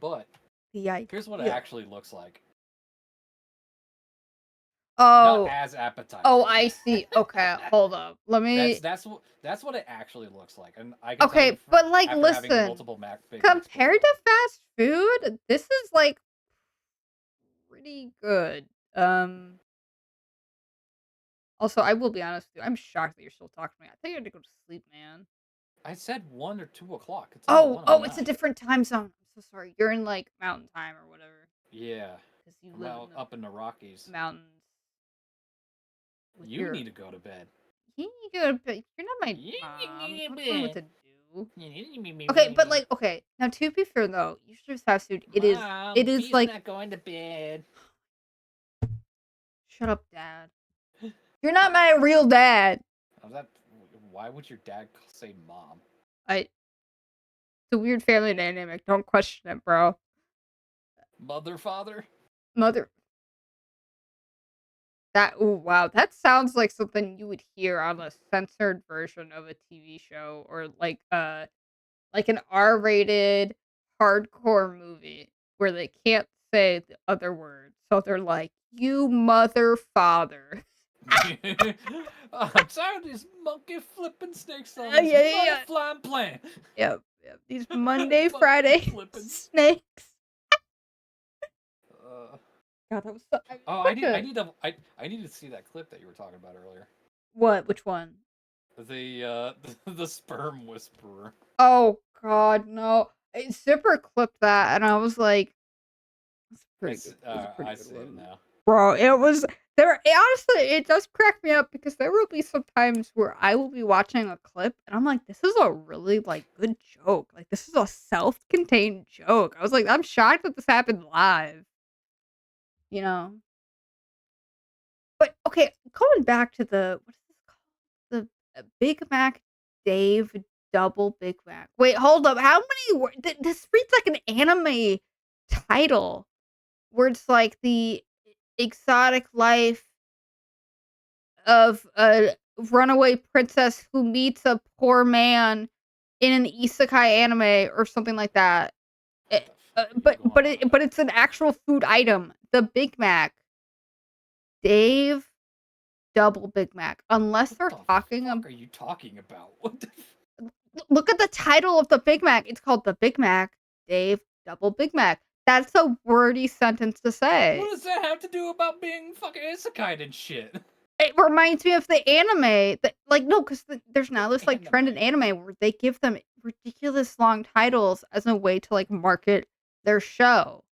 But the here's what it idea. actually looks like. Not Oh. as appetizing. Oh, I see. Okay, hold up. Let me That's what it actually looks like, and I can tell you Okay, but like after having listen, multiple Big Macs compared before. to fast food, this is like pretty good. Also, I will be honest with you, I'm shocked that you're still talking to me. I think I had to go to sleep, man. I said 1 or 2 o'clock. It's only Oh, it's a 1:09. different time zone. I'm so sorry. You're in like mountain time or whatever. Yeah, Because you I'm live out in up in the Rockies. the mountains with You your need to go to bed. you go to bed. You're not my You mom. need to Don't tell me what to bed. do. Okay, but like, okay. Now to be fair though, usually with fast food, it is He's like not going to bed. shut up, dad. You're not my real dad. Why would your dad say mom? It's a weird family dynamic. Don't question it, bro. Mother, father? Mother. Ooh, wow. That sounds like something you would hear on a censored version of a TV show or like an R-rated hardcore movie where they can't say the other words. So they're like, "You mother father." I'm tired of these monkey flipping snakes on Yeah, this yeah, money yeah. flying plane. Yep, yep. These Monday, Monkey Friday flipping. snakes. Uh, God, that was so, oh, such a I need to see that clip that you were talking about earlier. what? Which one? The sperm whisperer. Oh God, no! Zipper clipped that, and I was like, "That's pretty good. That's a pretty I good see it one, now. bro." It was there. Honestly, it does crack me up because there will be some times where I will be watching a clip, and I'm like, "This is a really like good joke. Like this is a self-contained joke." I was like, "I'm shocked that this happened live." You know. But okay, going back to the what is this called? The Big Mac Dave Double Big Mac. Wait, hold up. How many this reads like an anime title where it's like the exotic life of a runaway princess who meets a poor man in an isekai anime or something like that. What the fuck are you going on But about? it's an actual food item. The Big Mac. Dave Double Big Mac. Unless they're What the talking fuck are you talking about? What the? look at the title of the Big Mac. It's called the Big Mac Dave Double Big Mac. That's a wordy sentence to say. What does that have to do about being fucking isekai and shit? It reminds me of the anime. That like no, because there's now this like trend in Anime. anime where they give them ridiculous long titles as a way to like market their show.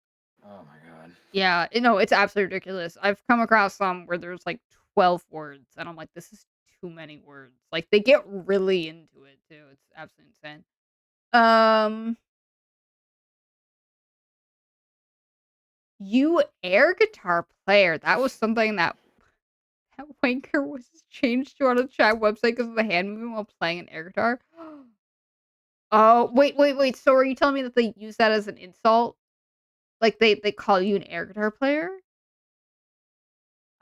Oh my god. Yeah, no, it's absolutely ridiculous. I've come across some where there's like 12 words, and I'm like, this is too many words. Like they get really into it too. It's absolutely insane. Um, you air guitar player. That was something that Wanker was changed to on a chat website because of the hand movement while playing an air guitar. Oh, wait. So are you telling me that they use that as an insult? Like, they call you an air guitar player?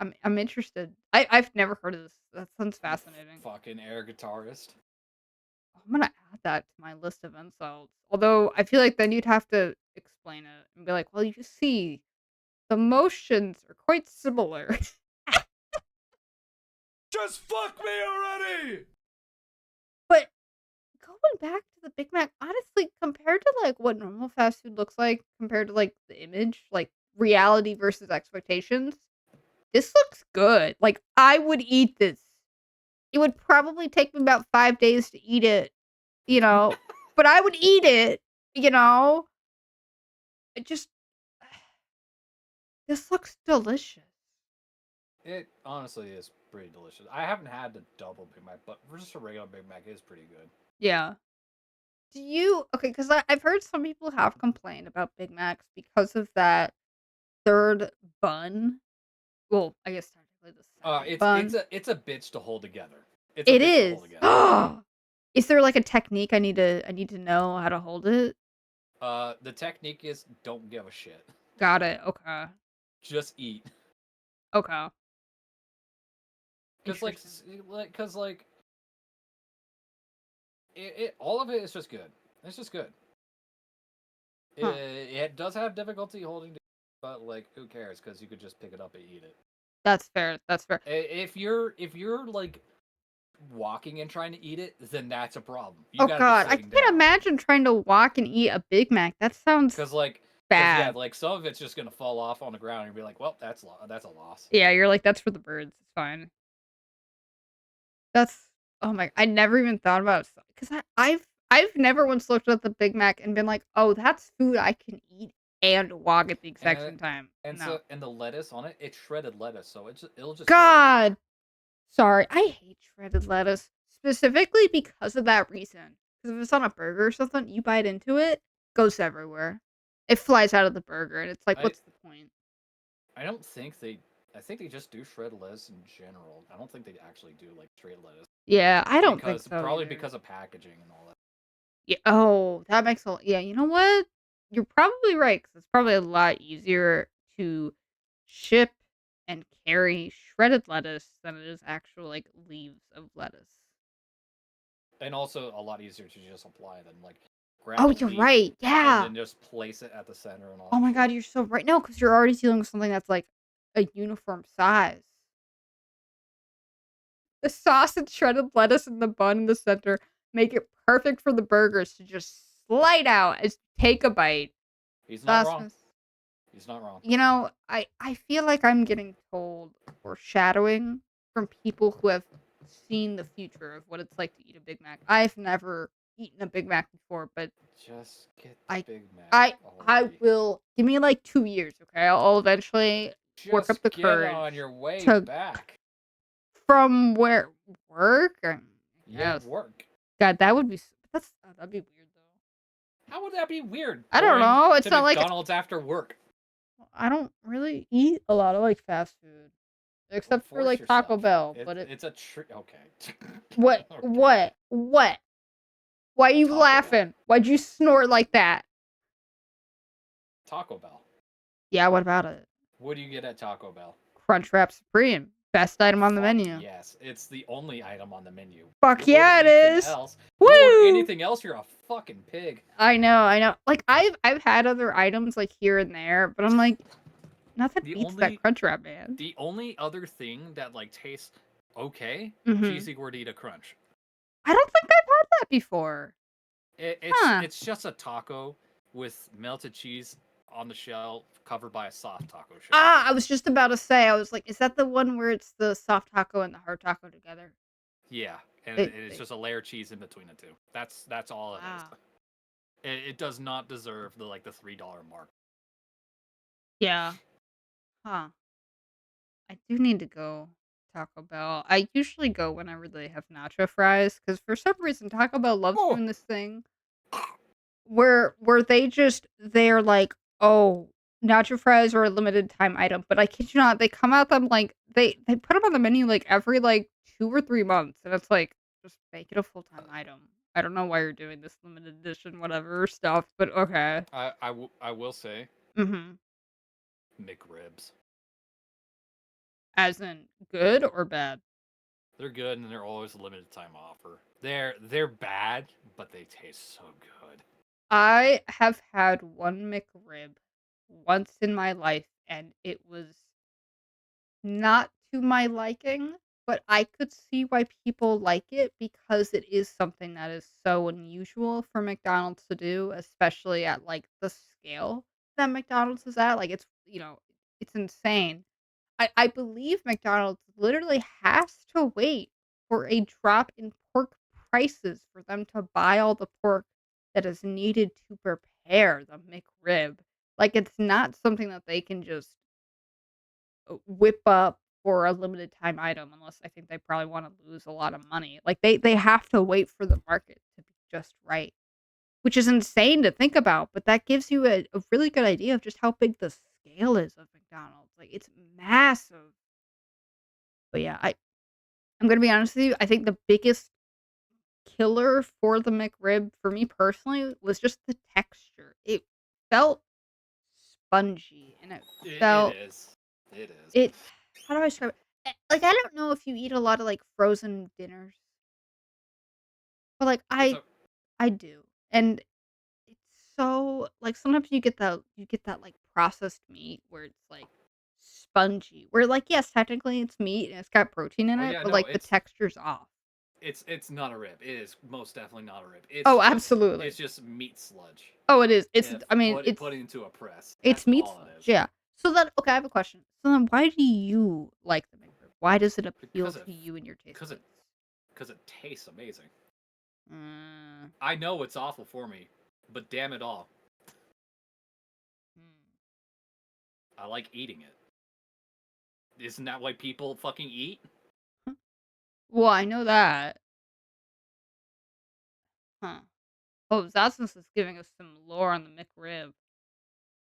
I'm interested. I've never heard of this. That sounds You fascinating. fucking air guitarist. I'm gonna add that to my list of insults. Although, I feel like then you'd have to explain it and be like, "Well, you see, the motions are quite similar." Just fuck me already! But going back to the Big Mac, honestly, compared to, like, what normal fast food looks like compared to, like, the image, like, reality versus expectations, this looks good. Like, I would eat this. It would probably take me about 5 days to eat it, you know, but I would eat it, you know? It just this looks delicious. It honestly is pretty delicious. I haven't had the double Big Mac, but just a regular Big Mac is pretty good. Yeah. Do you okay? Because I've heard some people have complained about Big Macs because of that 3rd bun. Well, I guess technically the 2nd bun. It's a bitch to hold together. It's a It bitch to is. hold together. Is there, like, a technique I need to know how to hold it? The technique is don't give a shit. Got it. Okay. Just eat. Okay. Cause like, Interesting. cause like, all of it is just good. It's just good. Huh. It does have difficulty holding, but like, who cares? Because you could just pick it up and eat it. That's fair. That's fair. If you're like walking and trying to eat it, then that's a problem. You Oh got to be god, I sitting can't down. imagine trying to walk and eat a Big Mac. That sounds Cause yeah, bad. like some of it's just gonna fall off on the ground and you'll be like, well, that's a loss. Yeah, you're like, "That's for the birds. It's fine." That's oh my I never even thought about because I've never once looked at the Big Mac and been like, "Oh, that's food I can eat and walk at the exact And same time." No. and the lettuce on it, it's shredded lettuce, so it'll just go in. God! Sorry, I hate shredded lettuce, specifically because of that reason. Because if it's on a burger or something, you bite into it, goes everywhere. It flies out of the burger, and it's like, I what's the point? I don't think they. I think they just do shredded lettuce in general. I don't think they actually do like straight lettuce Yeah, I don't think so probably either. because of packaging and all that. Yeah. Oh, that makes a yeah. You know what? You're probably right because it's probably a lot easier to ship and carry shredded lettuce than it is actual like leaves of lettuce. And also a lot easier to just apply than like grab Oh, a you're leaf right. and Yeah. then just place it at the center and all Oh that my shit. god, you're so right. No, because you're already dealing with something that's like a uniform size. The sauce and shredded lettuce in the bun in the center make it perfect for the burgers to just slide out as you take a bite. He's not Sauce. wrong. He's not wrong. You know, I feel like I'm getting told foreshadowing from people who have seen the future of what it's like to eat a Big Mac. I've never eaten a Big Mac before, but Just get the I Big Mac I already. will give me like 2 years, okay? I'll eventually work up Just the get on courage your way to back. from where work. Yeah, Yes. work. God, that would be that'd be weird though. How would that be weird? I don't Going know. It's to not like McDonald's after work. I don't really eat a lot of like fast food. Well, Except for, force like, Taco yourself. Bell, but It's a treat. Okay. what? Okay. What? What? Why you Taco Bell. laughing? Why'd you snort like that? Taco Bell. Yeah, what about it? What do you get at Taco Bell? Crunchwrap Supreme. Best Oh item on the fuck menu. yes! It's the only item on the menu. Fuck You order yeah, it anything is! else? You order Woo! anything else? You're a fucking pig. I know. Like, I've had other items, like, here and there, but I'm like, nothing The beats that only Crunchwrap, man. the only other thing that like tastes okay, Mhm. cheesy gordita crunch. I don't think I've had that before. Huh. It's just a taco with melted cheese on the shell, covered by a soft taco shell. Ah, I was just about to say, I was like, is that the one where it's the soft taco and the hard taco together? Yeah, and it's They just a layer of cheese in between the two. That's all it is. wow. It does not deserve the $3 mark. Yeah. Huh. I do need to go Taco Bell. I usually go whenever they have nacho fries because for some reason Taco Bell loves Oh, doing this thing where they're like, oh, nacho fries are a limited time item, but I kid you not, they come out them like they put them on the menu like every like 2 or 3 months, and it's like just make it a full time item. I don't know why you're doing this limited edition whatever stuff, but okay. I will say Mhm. McRibs. As in good or bad? They're good and they're always a limited time offer. They're bad, but they taste so good. I have had one McRib once in my life, and it was not to my liking, but I could see why people like it because it is something that is so unusual for McDonald's to do, especially at, like, the scale that McDonald's is at, like, it's insane. I believe McDonald's literally has to wait for a drop in pork prices for them to buy all the pork that is needed to prepare the McRib. Like, it's not something that they can just whip up for a limited time item unless I think they probably wanna lose a lot of money. Like, they have to wait for the market to be just right, which is insane to think about, but that gives you a really good idea of just how big the scale is of McDonald's. Like, it's massive. But yeah, I'm gonna be honest with you, I think the biggest killer for the McRib for me personally was just the texture. It felt spongy and it It felt is. It is. it how do I describe it? Like, I don't know if you eat a lot of, like, frozen dinners, but, like, It's a I do, and it's so like, sometimes you get that, like, processed meat where it's, like, spongy, where, like, yes, technically it's meat and it's got protein in oh it, yeah, but, no, like, the texture's off. it's not a rib. It is most definitely not a rib. Oh, It's absolutely. just meat sludge. Oh, it is. It's If I mean, put into a press. it's That's meat all it sludge, is. yeah. So then okay, I have a question. So then why do you like the McRib? Why does it appeal Because it to you and your taste because it buds? because it tastes amazing. Mm, I know it's awful for me, but damn it all, hmm. I like eating it. Isn't that why people fucking eat? Well, I know that. Huh. Oh, Zasmus is giving us some lore on the McRib.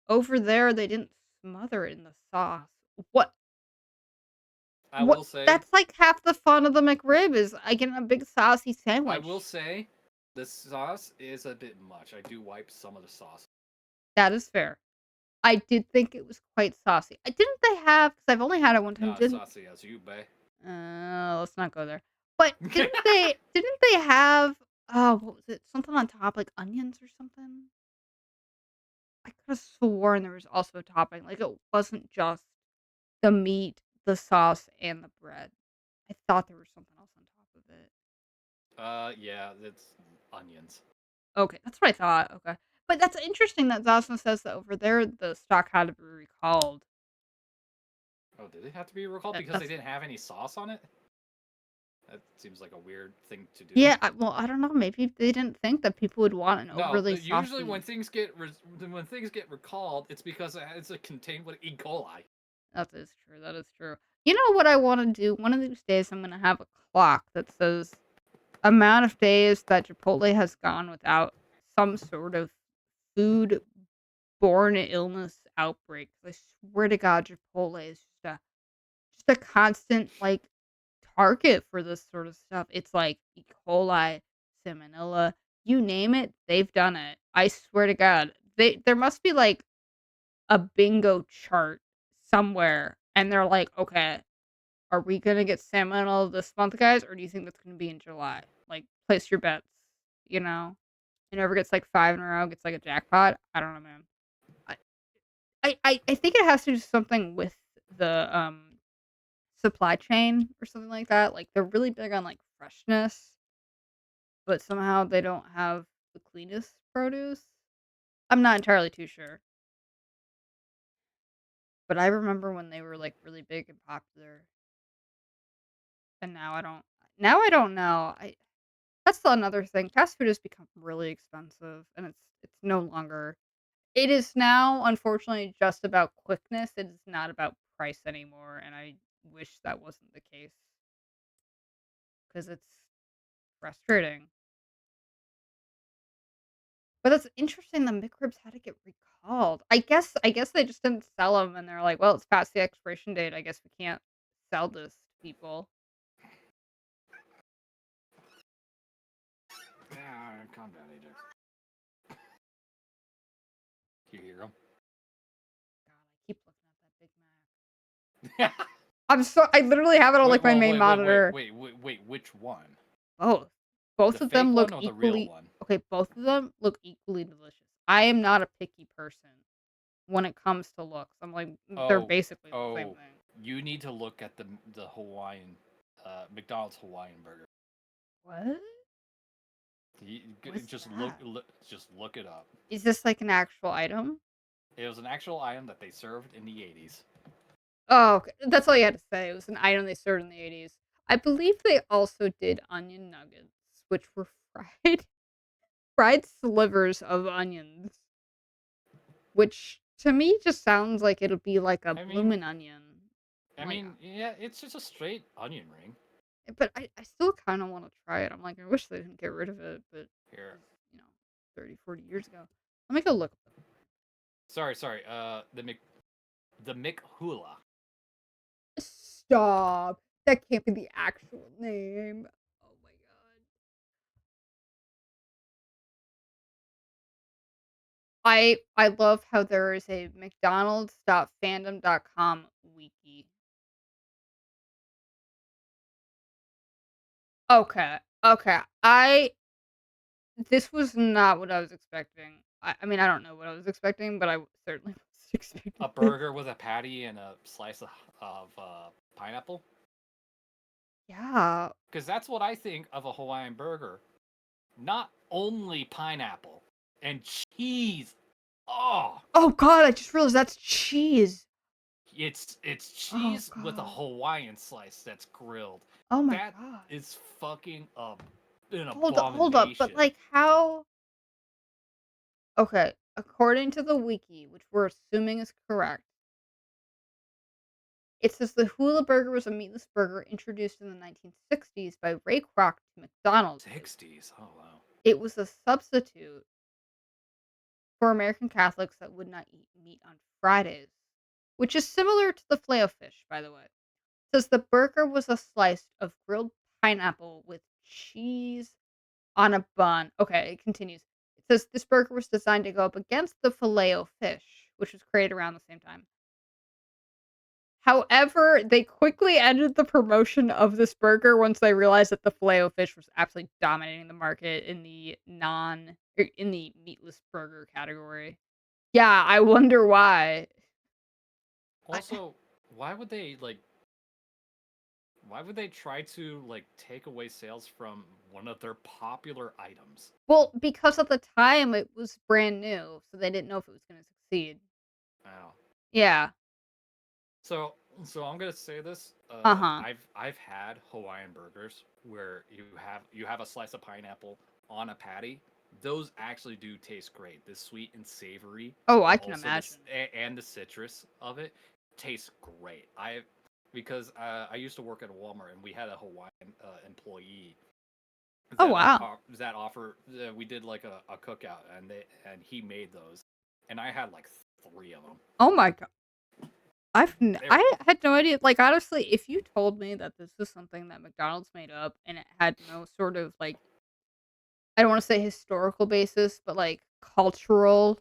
Over there, they didn't smother it in the sauce. What? I What? will say, That's like half the fun of the McRib is I get a big saucy I will sandwich. say, the sauce is a bit much. I do wipe some of the sauce. That is fair. I did think it was quite saucy. Didn't they have? Because I've only had it one time, Not didn't saucy as you, bae. let's not go there. But didn't they have, oh, what was it? Something on top, like onions or something? I could have sworn there was also a topping, like, it wasn't just the meat, the sauce, and the bread. I thought there was something else on top of it. Yeah, it's onions. Okay, that's what I thought, okay. But that's interesting that Zosma says that over there, the stock had to be recalled. Oh, did it have to be recalled because they That's didn't have any sauce on it? That seems like a weird thing to do. yeah, well, I don't know, maybe they didn't think that people would want an No, overly usually saucy. when things get recalled, it's because it's a contained with E. coli. That is true. You know what I wanna do? One of these days, I'm gonna have a clock that says amount of days that Chipotle has gone without some sort of food-borne illness outbreak. I swear to God, Chipotle is just a constant, like, target for this sort of stuff. It's like E. coli, salmonella, you name it, they've done it. I swear to God. There must be, like, a bingo chart somewhere, and they're like, "Okay, are we gonna get salmonella this month, guys, or do you think that's gonna be in July? Like, place your bets, you know? Whoever gets, like, 5 in a row gets, like, a jackpot." I don't know, man. I I think it has to do something with the, supply chain or something like that. Like, they're really big on, like, freshness, but somehow they don't have the cleanest produce. I'm not entirely too sure, but I remember when they were, like, really big and popular, and now I don't know. I That's another thing. Fast food has become really expensive, and it's no longer it is now, unfortunately, just about quickness. It is not about price anymore, and I wish that wasn't the case because it's frustrating. But that's interesting the McRibs had to get recalled. I guess they just didn't sell them, and they're like, "Well, it's past the expiration date. I guess we can't sell this to people." calm down, Ajax. You hear him? God, I keep looking at that Big Mac. I literally have it on like my main monitor. Wait, which one? Both. The Both of fake them look one or the real equally one? okay, both of them look equally delicious. I am not a picky person when it comes to looks. I'm like, they're basically the same thing. You need to look at the Hawaiian, McDonald's Hawaiian burger. What? What's Just that? just look it up. Is this like an actual item? It was an actual item that they served in the 80s. Oh, okay. That's all you had to say. It was an item they served in the 80s. I believe they also did onion nuggets, which were fried slivers of onions, which to me just sounds like it'll be like a bloomin' onion. Yeah, it's just a straight onion ring. But I still kind of want to try it. I'm like, I wish they didn't get rid of it, but Here. 30, 40 years ago. Let me go look. Sorry. The McHula. Stop. That can't be the actual name. Oh my god. I love how there is a McDonald's.fandom.com wiki. Okay. This was not what I was expecting. I mean, I don't know what I was expecting, but I certainly was expecting A burger with a patty and a slice of pineapple? Yeah. Because that's what I think of a Hawaiian burger. Not only pineapple and cheese. Oh god, I just realized that's cheese. It's cheese with a God. Hawaiian slice that's grilled. Oh my That god. is fucking up an Hold up, but like how Okay, according to the wiki, which we're assuming is correct, it says the hula burger was a meatless burger introduced in the 1960s by Ray Kroc to McDonald's. 60s. Oh wow. It was a substitute for American Catholics that would not eat meat on Fridays, which is similar to the Filet-O-Fish, by the way. It says the burger was a slice of grilled pineapple with cheese on a bun. Okay, it continues. It says this burger was designed to go up against the Filet-O-Fish, which was created around the same time. However, they quickly ended the promotion of this burger once they realized that the Filet-O-Fish was absolutely dominating the market in the in the meatless burger category. Yeah, I wonder why. Also, why would they try to take away sales from one of their popular items? Well, because at the time it was brand new, so they didn't know if it was going to succeed. Wow. Yeah. So I'm gonna say this. Uh-huh. I've had Hawaiian burgers where you have a slice of pineapple on a patty. Those actually do taste great. The sweet and savory. Oh, I can imagine. And the citrus of it tastes great. Because I used to work at a Walmart and we had a Hawaiian employee. Oh, wow. That offer we did like a cookout and he made those and I had like 3 of them. Oh my god. I had no idea. Like, honestly, if you told me that this was something that McDonald's made up and it had no sort of like, I don't want to say historical basis, but like cultural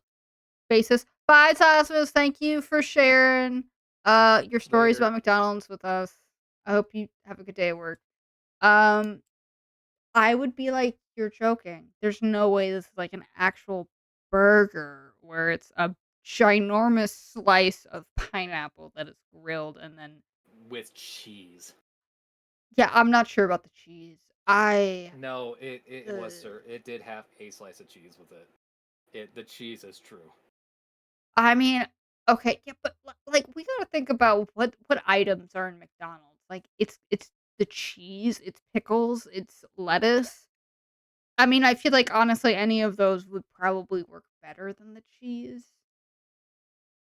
basis. Bye, Tasmas. Thank you for sharing your stories Later. about McDonald's with us. I hope you have a good day at work. Um, I would be like, you're joking. There's no way this is like an actual burger where it's a ginormous slice of pineapple that is grilled and then With cheese. Yeah, I'm not sure about the cheese. No, it was, sir. It did have a slice of cheese with it. The cheese is true. I mean, okay, yeah, but like we gotta think about what items are in McDonald's. Like it's the cheese, it's pickles, it's lettuce. I mean, I feel like honestly any of those would probably work better than the cheese.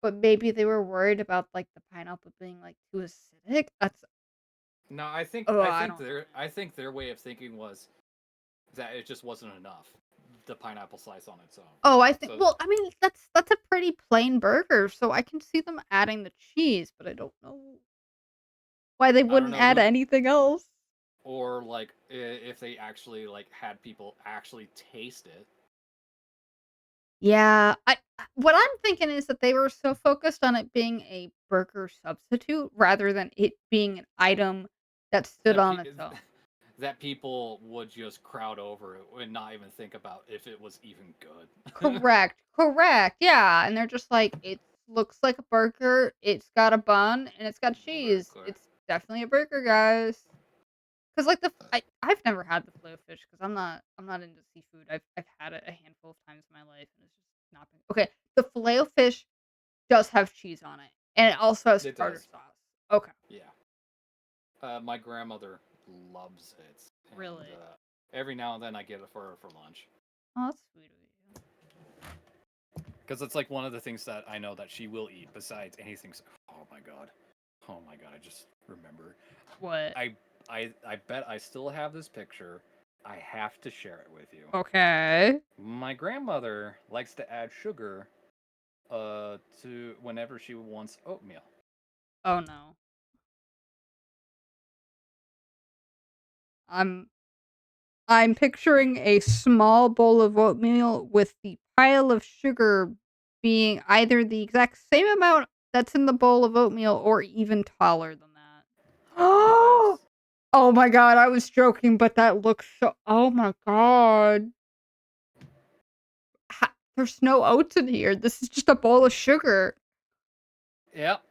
But maybe they were worried about like the pineapple being like too acidic. That's No, I think I don't know. I think their way of thinking was that it just wasn't enough. The pineapple slice on its own. Oh, I think So, well, I mean, that's a pretty plain burger, so I can see them adding the cheese, but I don't know why they I don't wouldn't know add who anything else. or like if they actually like had people actually taste it. Yeah, what I'm thinking is that they were so focused on it being a burger substitute rather than it being an item that stood that on pe- its own. that people would just crowd over it and not even think about if it was even good. Correct, correct, yeah, and they're just like, "It looks like a burger, it's got a bun, and it's got cheese. Burger. It's definitely a burger, guys." 'Cause, like, I've never had the filet fish because I'm not into seafood. I've had it a handful of times in my life, and it's just not been okay, the filet fish does have cheese on it, and it also has It tartar does. sauce. Okay, Yeah. My grandmother loves it, and really? every now and then I get it for her for lunch Oh, that's sweet of you. because it's like one of the things that I know that she will eat besides anything. Oh my god, oh my god! I just remember. What? I I bet I still have this picture. I have to share it with you. Okay. My grandmother likes to add sugar to whenever she wants oatmeal. Oh, no. I'm I'm picturing a small bowl of oatmeal with the pile of sugar being either the exact same amount that's in the bowl of oatmeal or even taller than that. Yep, I have. Oh my god, I was joking, but that looks so oh my god. There's no oats in here. This is just a bowl of sugar. Yep.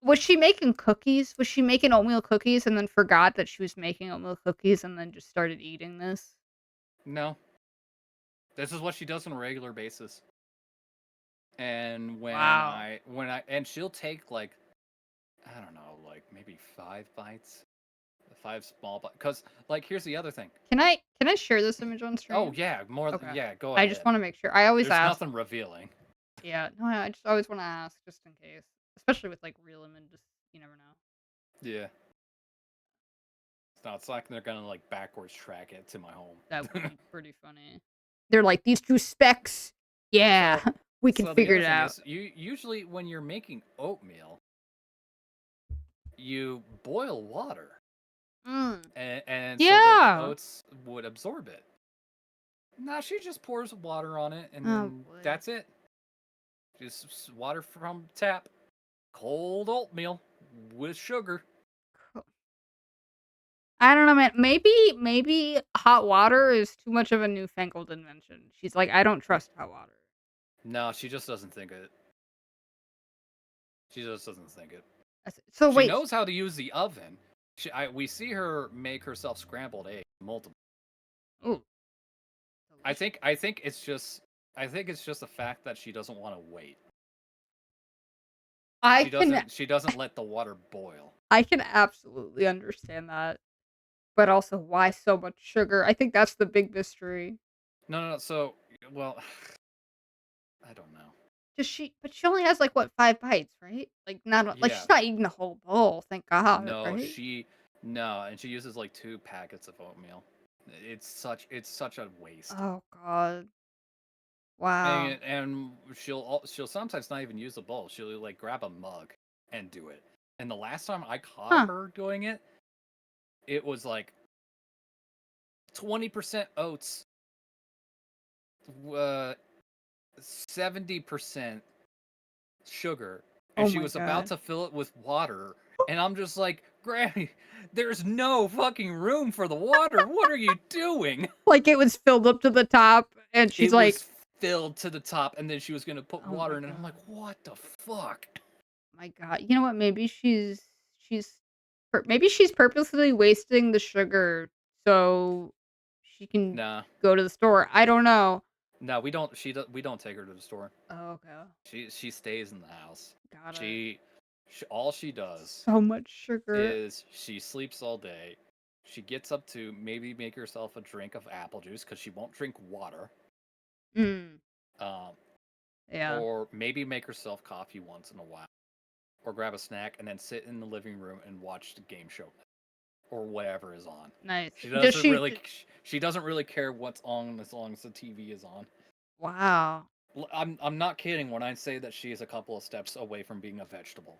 Was she making cookies? Was she making oatmeal cookies and then forgot that she was making oatmeal cookies and then just started eating this? No, this is what she does on a regular basis. And Wow. and she'll take like I don't know, like maybe 5 bites, 5 small bites. Cause like here's the other thing. Can I share this image on Oh stream? yeah, Okay. yeah. Go I just ahead. wanna make sure. I always There's ask. nothing revealing. Yeah, no, I just always wanna ask just in case, especially with, like, real images, you never know. Yeah. It's like they're gonna like backwards track it to my home. That would be pretty funny. They're like, "These 2 specks, yeah, So we can so the figure other it thing out." is you usually when you're making oatmeal, you boil water Mm. and so that the Yeah. oats would absorb it. No, she just pours water on it and Oh, then boy. that's it. Just water from tap. Cold oatmeal with sugar. Co I don't know, man. Maybe hot water is too much of a newfangled invention. She's like, "I don't trust hot water." No, she just doesn't think it. She just doesn't think it. So She wait. knows how to use the oven. We see her make herself scrambled eggs multiple. Ooh, delicious. I think it's just the fact that she doesn't want to wait. I can She doesn't let the water boil. I can absolutely understand that, but also why so much sugar? I think that's the big mystery. No. So, well, I don't know. But she only has, like, what, 5 bites, right? Like, not a like, Yeah, she's not eating the whole bowl, thank God, no, right? no, and she uses like 2 packets of oatmeal. It's such a waste. Oh god. Wow. And she'll sometimes not even use a bowl. She'll like grab a mug and do it. And the last time I caught Huh. her doing it, it was like 20% oats, 70% sugar, and Oh she my was about god. to fill it with water. And I'm just like, Granny, there's no fucking room for the water. What are you doing? Like, it was filled up to the top, and she's It like, was filled to the top, and then she was gonna put "Oh water my in it. I'm like, god. what the fuck? My god." You know what? She's maybe she's purposely wasting the sugar so she can Nah, go to the store. I don't know. no, we don't. We don't take her to the store. Oh, okay. She stays in the house. Got it. She, all she does So much sugar. is she sleeps all day. She gets up to maybe make herself a drink of apple juice because she won't drink water. Mm. Um, Yeah. or maybe make herself coffee once in a while, or grab a snack and then sit in the living room and watch the game show or whatever is on. Nice. She Does doesn't she really she doesn't really care what's on as long as the TV is on. Wow. I'm not kidding when I say that she is a couple of steps away from being a vegetable.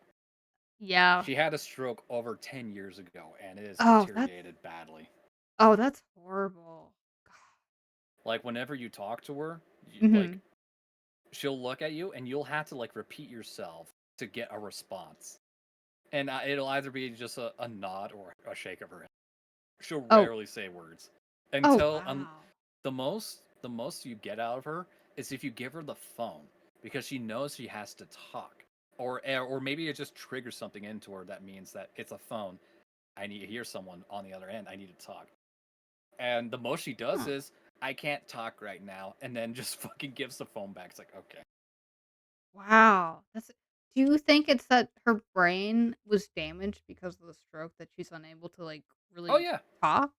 Yeah. She had a stroke over 10 years ago, and it has Oh, deteriorated badly. that's horrible. Like, whenever you talk to her, like, Mhm. she'll look at you, and you'll have to, like, repeat yourself to get a response. And it'll either be just a nod or a shake of her head. She'll Oh. rarely say words Oh, until wow. the most you get out of her is if you give her the phone because she knows she has to talk, or maybe it just triggers something into her that means that it's a phone. I need to hear someone on the other end. I need to talk. And the most she does Huh. is, I can't talk right now, and then just fucking gives the phone back. It's like, okay. Wow. Do you think it's that her brain was damaged because of the stroke that she's unable to, like, Oh really yeah. talk?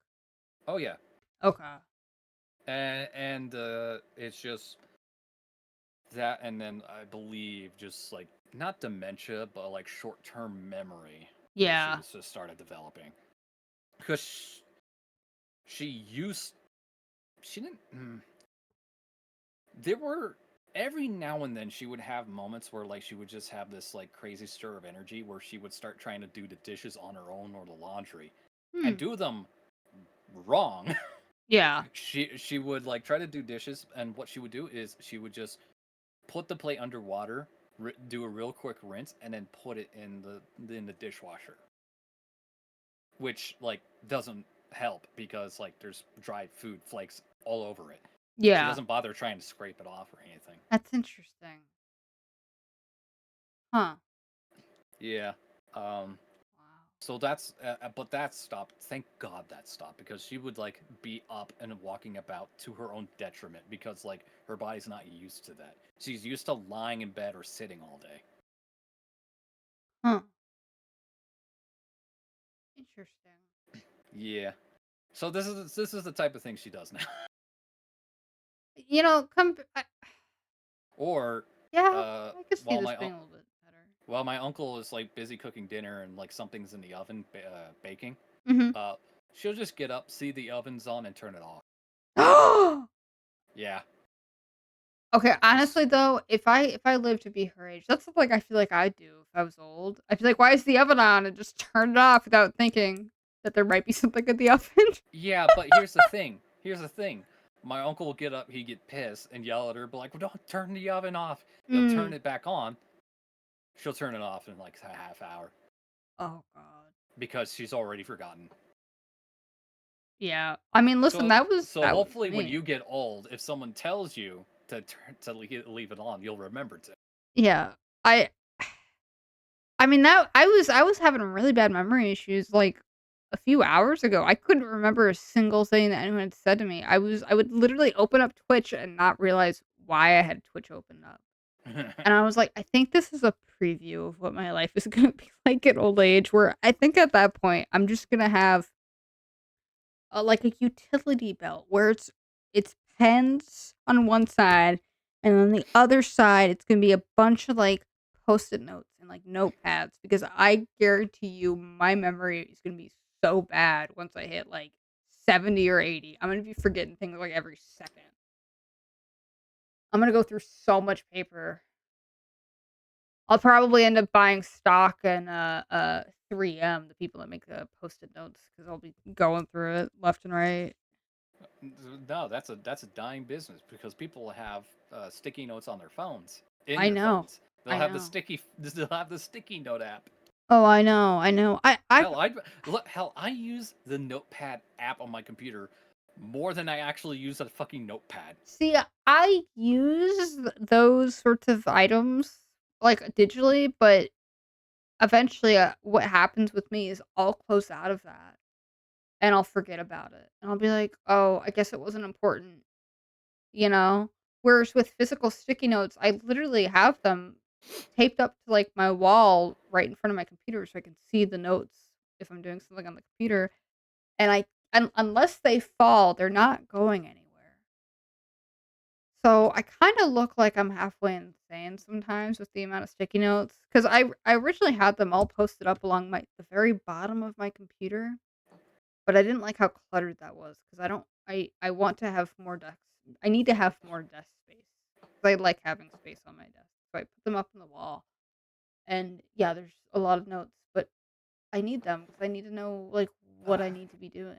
Oh yeah. Okay. And it's just that, and then I believe just like not dementia, but like short-term memory Yeah. issues just started developing because she used she didn't. There were every now and then she would have moments where like she would just have this like crazy stir of energy where she would start trying to do the dishes on her own or the laundry and Hmm. do them wrong. Yeah. She would like try to do dishes, and what she would do is she would just put the plate underwater, do a real quick rinse, and then put it in the dishwasher, which like doesn't help because like there's dried food flakes all over it. She Yeah. doesn't bother trying to scrape it off or anything. That's interesting. Huh. Yeah. Um. Wow. So that's but that stopped. Thank God that stopped because she would like be up and walking about to her own detriment because like her body's not used to that. She's used to lying in bed or sitting all day. Huh. Interesting. Yeah. So this is the type of thing she does now. You know, Or yeah, uh, I could see while this my being a little bit while my uncle is like busy cooking dinner and like something's in the oven baking, better. uh, she'll just get up, see the oven's on, and turn it off. Mhm. Yeah. Okay, S- honestly though, if I live to be her age, that's something I feel like I'd do if I was old. I'd be like, "Why is the oven on?" and just turn it off without thinking that there might be something in the oven. Yeah, but here's the thing. Here's the thing. My uncle will get up, he'd get pissed and yell at her, but like, well, don't turn the oven off. He'll turn Mm. it back on. She'll turn it off in like a half hour Oh god. because she's already forgotten. Yeah. I mean, listen, So that was hopefully when me. you get old, if someone tells you to leave it on, you'll remember to. Yeah. I I mean, that I was having really bad memory issues, like, a few hours ago. I couldn't remember a single thing that anyone had said to me. I would literally open up Twitch and not realize why I had Twitch open up. And I was like, "I think this is a preview of what my life is gonna be like at old age," where I think at that point, I'm just gonna have like a utility belt where it's pens on one side, and on the other side, it's gonna be a bunch of, like, Post-it notes and, like, notepads because I guarantee you my memory is gonna be so bad once I hit, like, 70 or 80. I'm gonna be forgetting things, like, every second. I'm gonna go through so much paper. I'll probably end up buying stock in, 3M, the people that make the Post-it notes, because 'cause I'll be going through it left and right. No, that's a dying business because people have sticky notes on their phones, in I their know. phones. They'll I have the know. sticky they'll have the sticky note app. Oh, I know, I know. Hell, I use the Notepad app on my computer more than I actually use a fucking notepad. See, I use those sorts of items, like, digitally, but eventually, what happens with me is I'll close out of that, and I'll forget about it, and I'll be like, "Oh, I guess it wasn't important," you know? Whereas with physical sticky notes, I literally have them taped up to, like, my wall right in front of my computer so I can see the notes if I'm doing something on the computer, and unless they fall, they're not going anywhere. So, I kinda look like I'm halfway insane sometimes with the amount of sticky notes, because I originally had them all posted up along the very bottom of my computer, but I didn't like how cluttered that was because I don't I want to have more desks. I need to have more desk space, 'cause I like having space on my desk, so I put them up on the wall. and yeah, there's a lot of notes, but I need them because I need to know, like, what I need to be doing.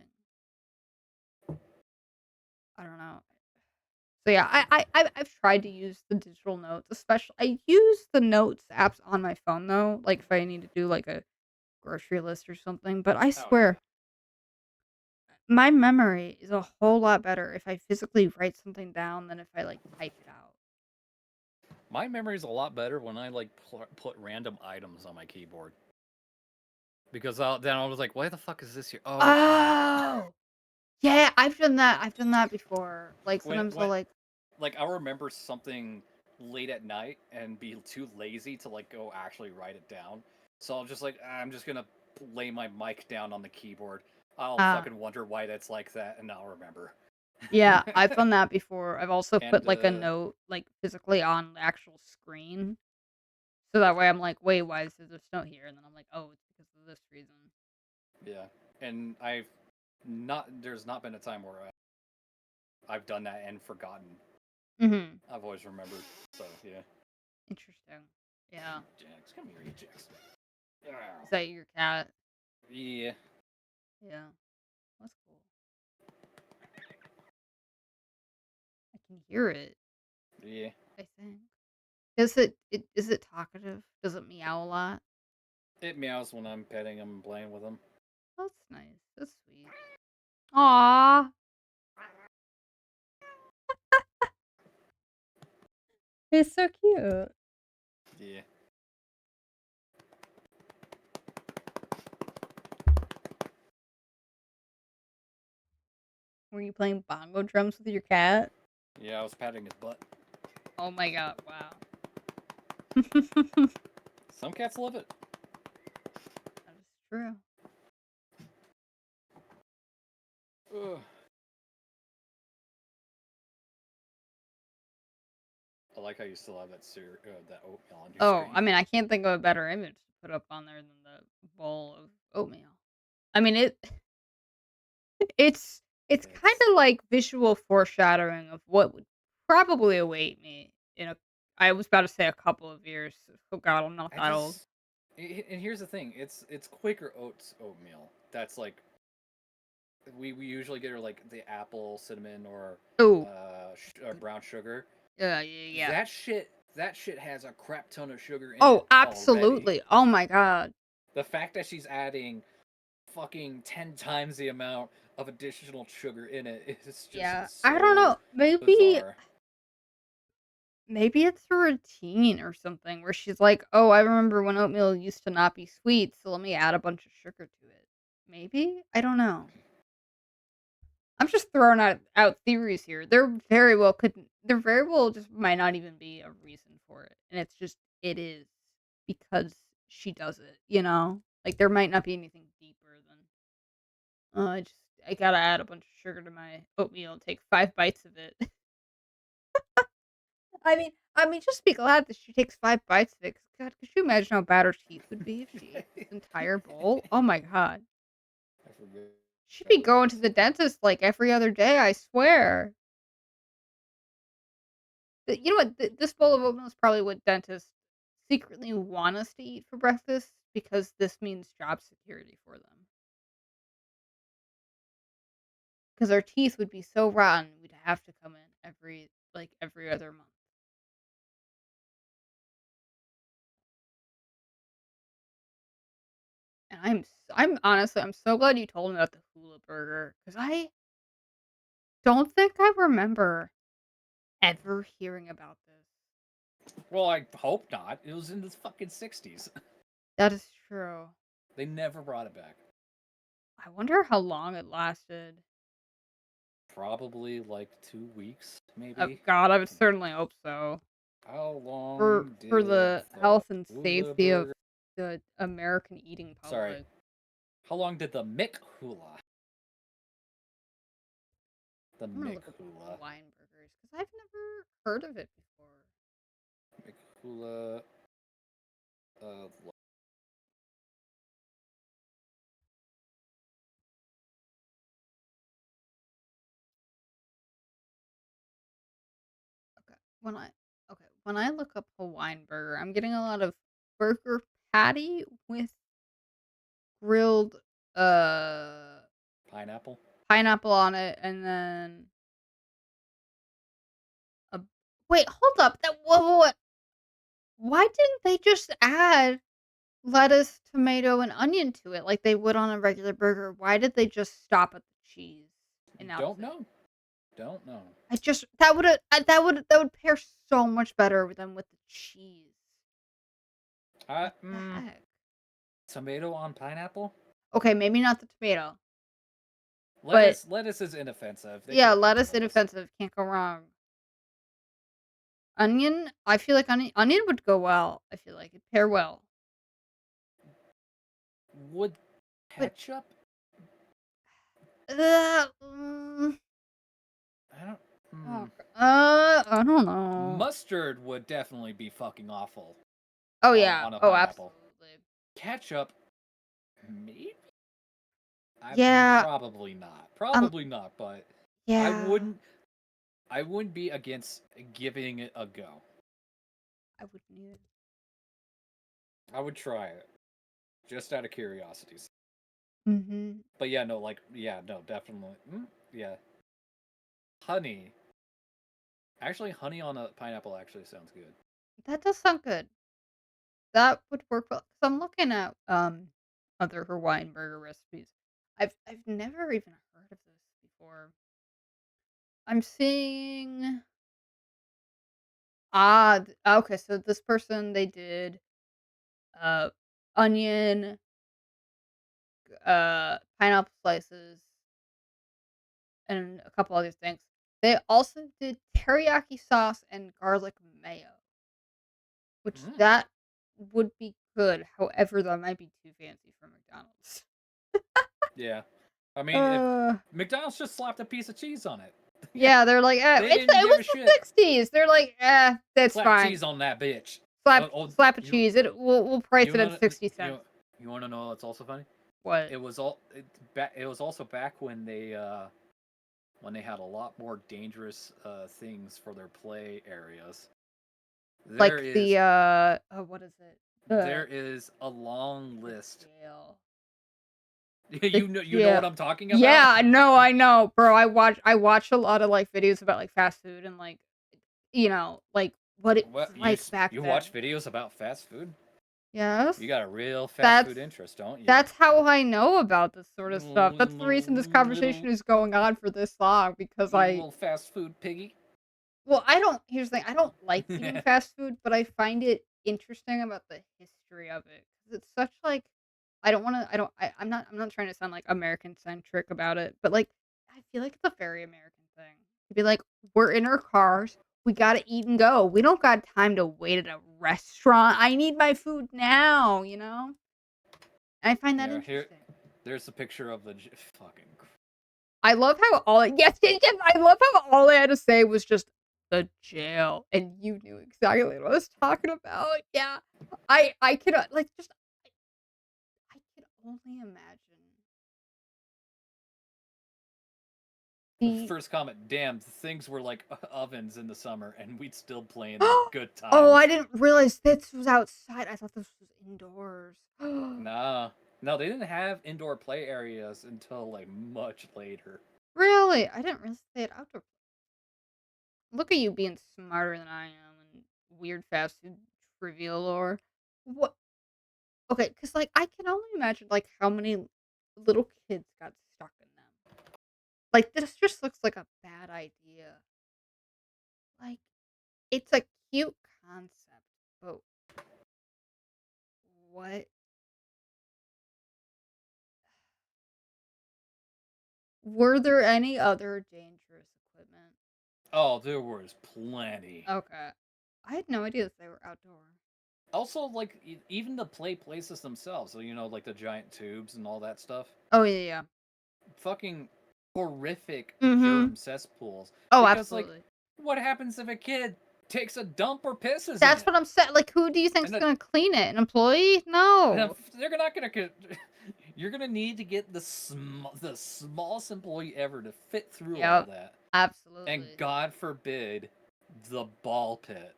I don't know. So yeah, I've tried to use the digital notes, especially I use the notes apps on my phone though, like if I need to do like a grocery list or something. But I Oh yeah. swear, my memory is a whole lot better if I physically write something down than if I like type it out. My memory's a lot better when I like put random items on my keyboard because then I was like, "Why the fuck is this here?" Oh, I have it. Oh yeah, I've done that. I've done that before. Like when sometimes I'll when like, like I'll remember something late at night and be too lazy to like go actually write it down. So I'm just like, I'm just gonna lay my mic down on the keyboard. I'll ah, fucking wonder why that's like that, and I'll remember. yeah, I've done that before. I've also put And like a note like physically on the actual screen. So that way I'm like, "Wait, why is there this note here?" And then I'm like, "Oh, it's because of this reason." yeah, and there's not been a time where I've done that and forgotten. Mhm. I've always remembered. So yeah. Interesting. Yeah. Jax, come here, you Jax. Is that your cat? Yeah, Yeah. That's cool. I can hear it, yeah. I think. Is it talkative? Does it meow a lot? It meows when I'm petting him and playing with him. That's nice. That's sweet. Aw. It's so cute. Yeah. Were you playing bongo drums with your cat? Yeah, I was patting his butt. Oh my god, wow. Some cats love it. That is true. Ugh. I like how you still have that oatmeal on your Oh, screen. I mean, I can't think of a better image to put up on there than the bowl of oatmeal. I mean, it's It's kinda like visual foreshadowing of what would probably await me in a I was about to say a couple of years. Oh god, I'm not I that old. just and here's the thing. It's Quaker Oats oatmeal. That's like we usually get her like the apple cinnamon or Oh, good. brown sugar. Yeah, yeah, yeah. That shit has a crap ton of sugar in it Oh, already. absolutely. Oh my god. The fact that she's adding fucking 10 times the amount of additional sugar in it is Yeah. just I don't so know. Maybe bizarre. maybe it's a routine or something where she's like, "Oh, I remember when oatmeal used to not be sweet, so let me add a bunch of sugar to it." Maybe? I don't know. I'm just throwing out theories here. There very well just might not even be a reason for it, and it's just it is because she does it, you know? Like, there might not be anything deeper than, "Oh, I gotta add a bunch of sugar to my oatmeal and take 5 bites of it." I mean, just be glad that she takes 5 bites of it, 'cause god, could you imagine how bad her teeth would be if she ate this entire bowl? Oh my god. I forget She'd be about going to this. the dentist, like, every other day, I swear. You know what? This bowl of oatmeal is probably what dentists secretly want us to eat for breakfast because this means job security for them. Because our teeth would be so rotten, we'd have to come in every other month. And I'm honestly, I'm so glad you told me about the hula burger because I don't think I remember ever hearing about this. Well, I hope not. It was in the fucking 60s. That is true. They never brought it back. I wonder how long it lasted. Probably like 2 weeks, Oh maybe. god, I would certainly hope so. How For long for did the the health and hula safety of burger? the American eating Sorry. public. How long did the Mick Hula? The I'm gonna Mick look up Hula. Hawaiian burgers because I've never heard of it before. Mick Hula. Okay. When I look up Hawaiian burger, I'm getting a lot of burger patty with grilled, uh, Pineapple? pineapple on it, and then a wait, hold up, that what? Why didn't they just add lettuce, tomato, and onion to it like they would on a regular burger? Why did they just stop at the cheese and that was Don't it? know. Don't know. I just that would pair so much better than with the cheese. Uh, What the mm, heck? Tomato on pineapple? Okay, maybe not the tomato, but Lettuce is inoffensive. They could yeah, have picked lettuce lettuce. inoffensive, can't go wrong. Onion, I feel like onion would go well. I feel like it'd pair well. Would But ketchup? uh, mm, I don't. Hmm. oh, I don't know. Mustard would definitely be fucking awful Oh yeah. on a Oh, pineapple. absolutely. Ketchup, maybe. Yeah. Probably not. Um. Probably not. But I Yeah. wouldn't. I wouldn't be against giving it a go. I wouldn't either. I would try it just out of curiosity. Mhm. But yeah, no, like yeah, no, definitely. Yeah, honey. Actually, honey on a pineapple actually sounds good. That does sound good. That would work well. 'Cause I'm looking at other Hawaiian burger recipes. I've never even heard of this before. I'm seeing okay, so this person they did uh onion, pineapple slices, and a couple other things. They also did teriyaki sauce and garlic mayo, which Mm, that would be good. However, that might be too fancy for McDonald's. yeah, I mean, if Uh, McDonald's just slapped a piece of cheese on it, yeah, yeah, they're like, they it didn't give was a the shit. '60s. They're like, that's Slap fine. cheese on that bitch. Slap a You cheese. We'll price you it at want 60 you cents. you want to know what's also funny? What? It was also back when they had a lot more dangerous things for their play areas. There Like is the oh, what is it? there is a long The list. jail. The You know what jail. I'm talking about? Yeah, no, I know, bro. I watch a lot of like videos about like fast food and like like what it was What like back you then. watch videos about fast food? Yes. You got a real fast That's food interest, don't you? that's how I know about this sort of stuff. That's the reason this conversation is going on for this long because You little fast food piggy. well, I don't here's the thing, I don't like eating fast food, but I find it interesting about the history of it 'cause it's such like I don't wanna I don't I'm not trying to sound like American centric about it, but like I feel like it's a very American thing to be like, "We're in our cars, we gotta eat and go. We don't got time to wait at a restaurant. I need my food now," you know? And I find that Yeah, here interesting. there's a picture of the fucking. I love how yes, yes, yes, I love how all I had to say was just the jail, and you knew exactly what I was talking about. Yeah. I could, like, just I could only imagine the First comment, damn, things were like ovens in the summer and we'd still play in them. Good Oh, I times. didn't realize this was outside. I thought this was indoors. Nah. No, they didn't have indoor play areas until like much later. Really? I didn't realize they had outdoor. Look at you being smarter than I am and weird fast food trivia lore. What Okay, because like, I can only imagine, like, how many little kids got stuck in them. Like, this just looks like a bad idea. Like, it's a cute concept, but what were there any other dangerous equipment? Oh, there was plenty. Okay. I had no idea that they were outdoor. Also, like even the play places themselves, so like the giant tubes and all that stuff. Oh, yeah, yeah. Fucking horrific Mhm. germ cesspools. Oh, Because like, absolutely. what happens if a kid takes a dump or pisses in That's it? what I'm saying, like, who do you think's And gonna clean it? An employee? No. they're not gonna get. You're gonna need to get the smallest employee ever to fit through all Yep. that, and Absolutely. God forbid, the ball pit.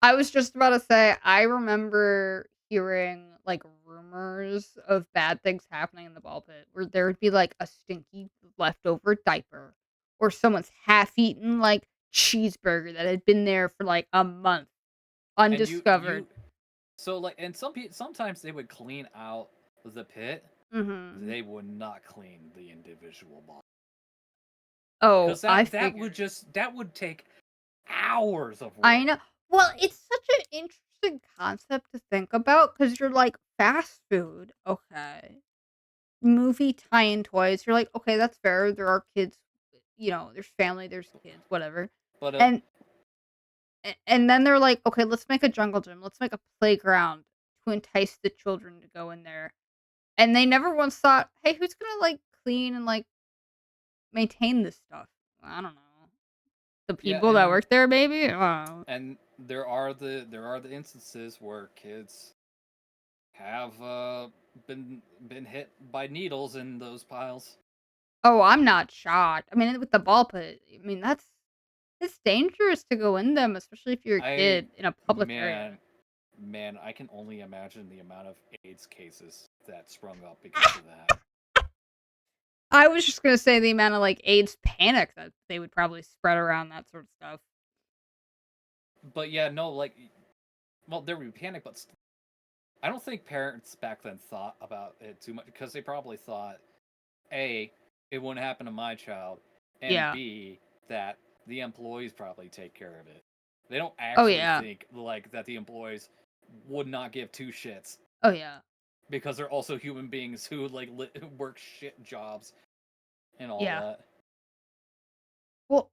I was just about to say, I remember hearing, like, rumors of bad things happening in the ball pit where there would be, like, a stinky leftover diaper or someone's half-eaten, like, cheeseburger that had been there for, like, a month, And you undiscovered. so like and sometimes they would clean out the pit. Mhm. They would not clean the individual bottles. Oh, Because I that would figured. that would take hours of I work. know. Well, it's such an interesting concept to think about because 'cause you're like, fast food, okay. Movie tie-in toys, you're like, "Okay, that's fair, there are kids, there's family, there's kids, whatever." But And and then they're like, "Okay, let's make a jungle gym, let's make a playground to entice the children to go in there." And they never once thought, "Hey, who's gonna, like, clean and, like, maintain this stuff?" I don't know. The yeah, people that work there, maybe? I don't know. and there are the instances where kids have been hit by needles in those piles. Oh, I'm not shocked. I mean, with the ball pit, I mean, it's dangerous to go in them, especially if you're a I kid in a public area. man man, I can only imagine the amount of AIDS cases that sprung up because of that. I was just gonna say the amount of, like, AIDS panic that they would probably spread around that sort of stuff. But yeah, no, like, well, there would be panic, but I don't think parents back then thought about it too much because they probably thought A, it wouldn't happen to my child, and Yeah. B, that the employees probably take care of it. They don't Oh, actually yeah. think like that the employees would not give two shits Oh, yeah. because they're also human beings who like work shit jobs and all Yeah. that. Well,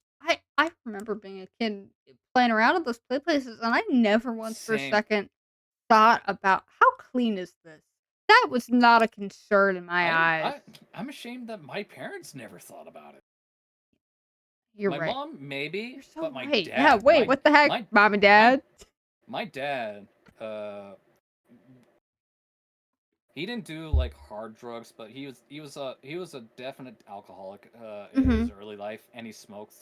I remember being a kid playing around at those play places, and I never once for a Same. second thought about, "How clean is this?" That was not a concern in my I eyes. I I'm ashamed that my parents never thought about it. You're My right. mom maybe, You're so but my right. Yeah, dad, wait, what the heck, my mom and my dad? my dad, uh, he didn't do like hard drugs, but he was a definite alcoholic in his Mhm. early life, and he smoked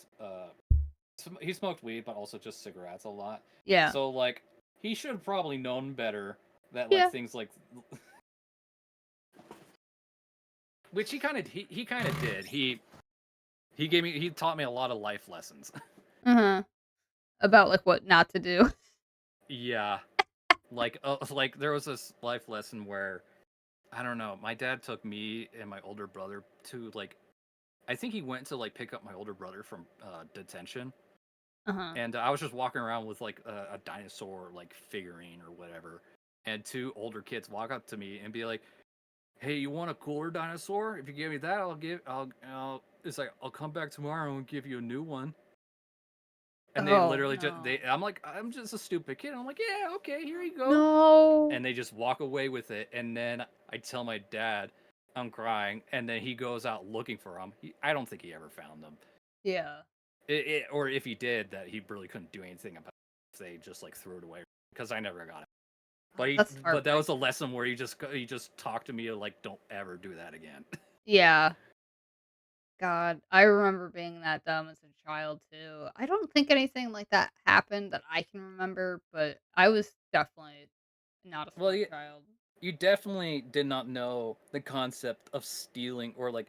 he smoked weed, but also just cigarettes a lot. Yeah. So like he should have probably known better that like Yeah. things like which he kind of did. He taught me a lot of life lessons. Uh-huh. About, like, what not to do. Yeah, like there was this life lesson where I don't know. My dad took me and my older brother to like I think he went to like pick up my older brother from detention, Uh-huh. and I was just walking around with like a dinosaur like figurine or whatever, and two older kids walk up to me and be like, "Hey, you want a cooler dinosaur? If you give me that, I'll it's like I'll come back tomorrow and give you a new one." And they Oh, literally just no. I'm like I'm just a stupid kid. I'm like, "Yeah, okay, here you go." No. And they just walk away with it. And then I tell my dad I'm crying, and then he goes out looking for them. I don't think he ever found them, Yeah. or if he did, that he really couldn't do anything about it if they just like threw it away because I never got it. Oh, that's But that was a heartbreaking. lesson where he just talked to me like, don't ever do that again. Yeah. God, I remember being that dumb as a child too. I don't think anything like that happened that I can remember, but I was definitely not a Well, smart child. you definitely did not know the concept of stealing or like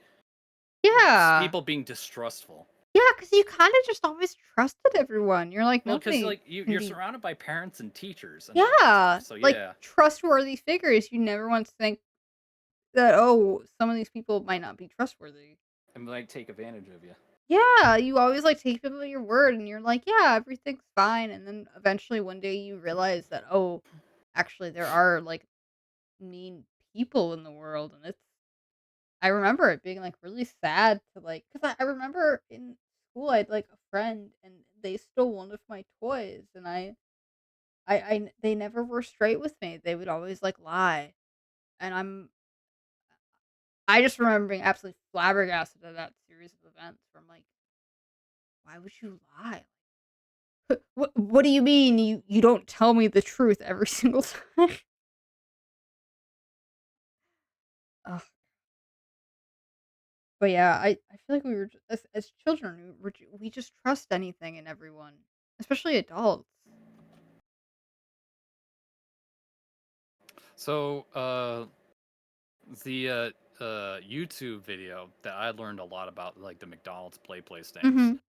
Yeah. people being distrustful. Yeah, because you kinda just always trusted everyone. You're like, Well, because "Nobody like can you're be." surrounded by parents and teachers and all that stuff. Yeah, So like, yeah, trustworthy figures. You never once think that, "Oh, some of these people might not be trustworthy." and might take advantage of you. Yeah, you always, like, take people at your word, and you're like, "Yeah, everything's fine," and then eventually one day you realize that, "Oh, actually, there are, like, mean people in the world," and I remember it being, like, really sad to, like, because I remember in school, I had, like, a friend, and they stole one of my toys, and they never were straight with me. They would always, like, lie, and I just remember being absolutely flabbergasted at that series of events where I'm like, "Why would you lie? What do you mean you don't tell me the truth every single time?" Ugh, but yeah, I feel like we were as children, we just trust anything and everyone, especially adults. So, the YouTube video that I learned a lot about, like the McDonald's play place things, Mhm.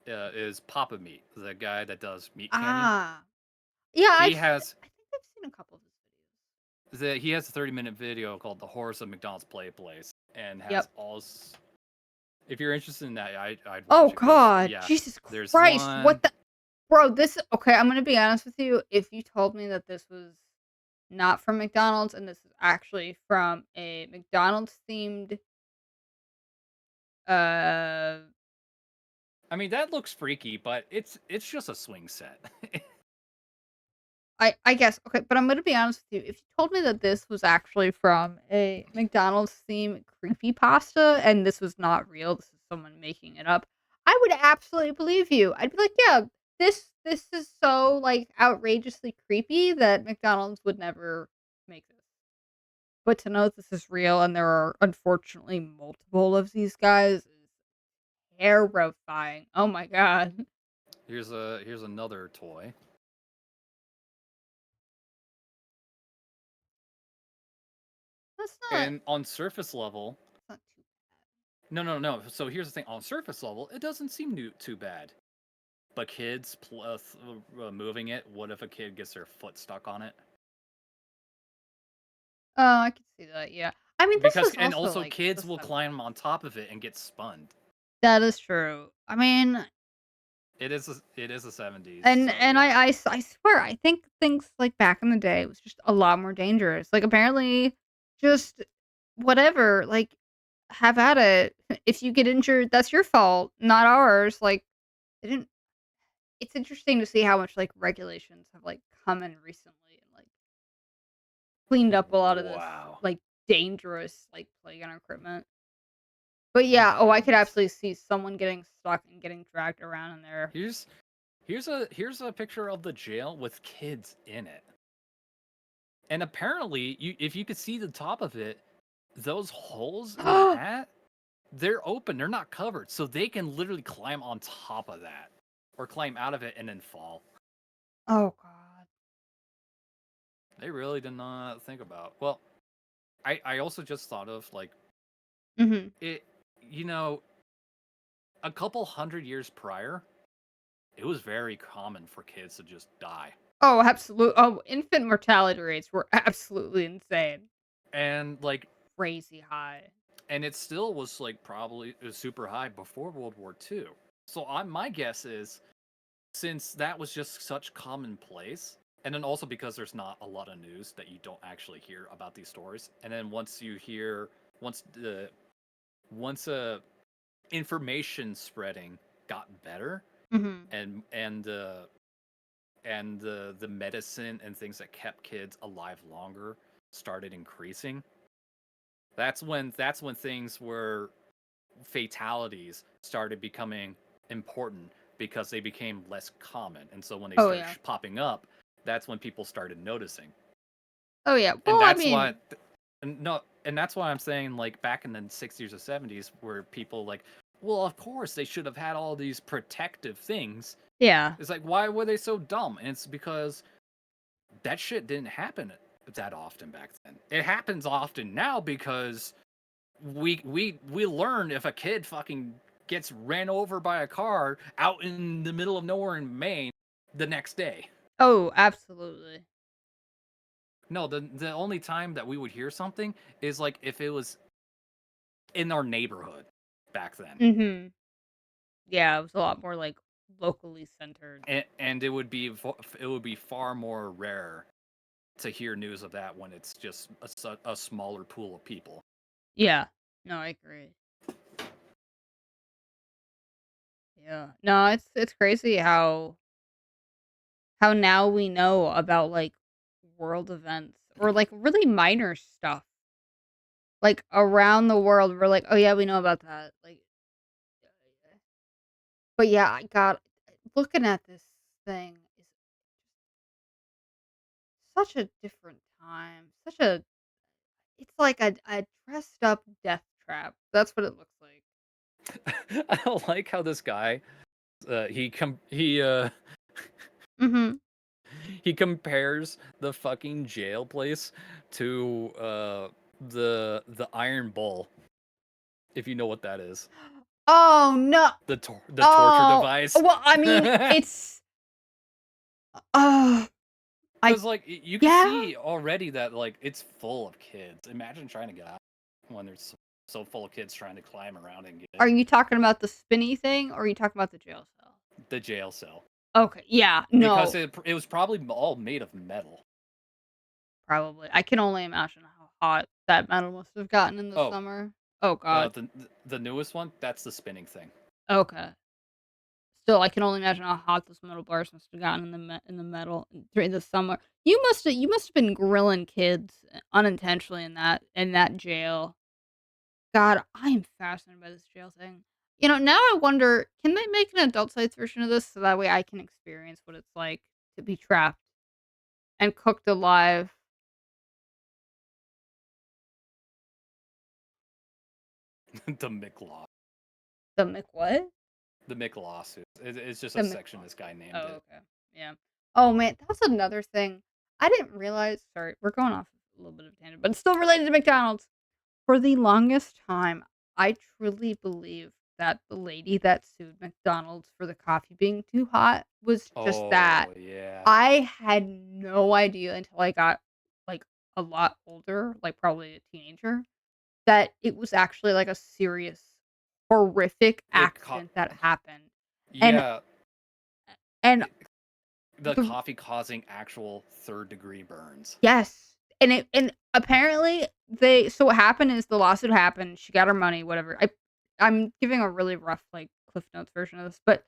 is Papa Meat, the guy that does Meat Canyon. Ah. Yeah, He I has think I've seen a couple of his videos. he has a 30-minute video called "The Horrors of McDonald's Play Place," and has Yep. all. If you're interested in that, I'd Oh watch it because god, yeah, Jesus there's Christ, what one. the bro, this okay, I'm gonna be honest with you, if you told me that this was not from McDonald's and this is actually from a McDonald's themed, uh I mean, that looks freaky, but it's just a swing set. I guess, okay, but I'm gonna be honest with you, if you told me that this was actually from a McDonald's themed creepypasta and this was not real, this is someone making it up, I would absolutely believe you. I'd be like, "Yeah, this is so, like, outrageously creepy that McDonald's would never make this." But to know that this is real and there are unfortunately multiple of these guys is terrifying. Oh my god. Here's another toy. That's not And on surface level, that's not too no. So here's the thing: on surface level, it doesn't seem too bad. But kids plus moving it, what if a kid gets their foot stuck on it? Oh, I could see that, yeah. I mean, this Because is and also, also like, the kids will climb 70s. on top of it and get spun. That is true. I mean, It is the 70s, so and yeah. I swear, I think things, like, back in the day was just a lot more dangerous. Like, apparently, just whatever, like, have at it. If you get injured, that's your fault, not ours. Like, they didn't it's interesting to see how much, like, regulations have, like, come in recently and, like, cleaned up a lot of this, Wow. like, dangerous, like, playground equipment. But Oh yeah, my oh, I could goodness. absolutely see someone getting stuck and getting dragged around in there. Here's here's a picture of the jail with kids in it. And apparently, if you could see the top of it, those holes in the hat, they're open, they're not covered. So they can literally climb on top of that or climb out of it and then fall. Oh god. They really did not think about. Well, I also just thought of like Mhm. it, you know, a couple hundred years prior, it was very common for kids to just die. Infant mortality rates were absolutely insane. And like Crazy high. and it still was like probably super high before World War II. So my guess is since that was just such commonplace, and then also because there's not a lot of news that you don't actually hear about these stories, and then once you hear once the once information spreading got better, Mhm. and the medicine and things that kept kids alive longer started increasing. That's when things were fatalities started becoming important because they became less common. And so when they Oh, started yeah. popping up, that's when people started noticing. Oh, yeah. And Well, I that's why mean and no and that's why I'm saying like back in the 60s or 70s where people like, well, of course they should have had all these protective things. yeah. It's like why were they so dumb? And it's because that shit didn't happen that often back then. It happens often now because we learn if a kid fucking gets ran over by a car out in the middle of nowhere in Maine the next day. Oh, absolutely. No, the only time that we would hear something is like if it was in our neighborhood back then. Mhm. Yeah, it was a lot more, like, locally centered. And it would be far more rare to hear news of that when it's just a smaller pool of people. Yeah. No, I agree. Yeah. No, it's crazy how now we know about, like, world events or, like, really minor stuff. Like, around the world, we're like, "Oh, yeah, we know about that." Like, but yeah, I got looking at this thing is such a different time. Such a it's like a dressed up death trap. That's what it looks like. I don't like how this guy he he compares the fucking jail place to the Iron Bull, if you know what that is. Oh, no. The torture Oh, device. well, I mean, it's uh, I Because like you can yeah? see already that like it's full of kids. Imagine trying to get out when there's so full of kids trying to climb around and get Are you talking about the spinny thing, or are you talking about the jail cell? the jail cell. Okay, yeah, Because no, it was probably all made of metal. probably. I can only imagine how hot that metal must have gotten in the Oh, summer. Oh god. the newest one, that's the spinning thing. Okay. Still, I can only imagine how hot those metal bars must have gotten in the metal during the summer. You must have been grilling kids unintentionally in that jail. God, I am fascinated by this jail thing. Now I wonder, can they make an adult sites version of this so that way I can experience what it's like to be trapped and cooked alive? the Mick law. The Mc what? The Mick lawsuit. It's just The a section McLaw. this guy named Oh, it. okay. Yeah. Oh man, that's another thing. I didn't realize. Sorry, we're going off a little bit of a tangent, but it's still related to McDonald's. For the longest time, I truly believed that the lady that sued McDonald's for the coffee being too hot was just that. Oh yeah. I had no idea until I got, like, a lot older, like, probably a teenager, that it was actually, like, a serious, horrific It co- accident that happened. And yeah, and it, the the coffee causing actual third degree burns. yes. And apparently so what happened is the lawsuit happened, she got her money, whatever. I'm giving a really rough, like, Cliff Notes version of this, but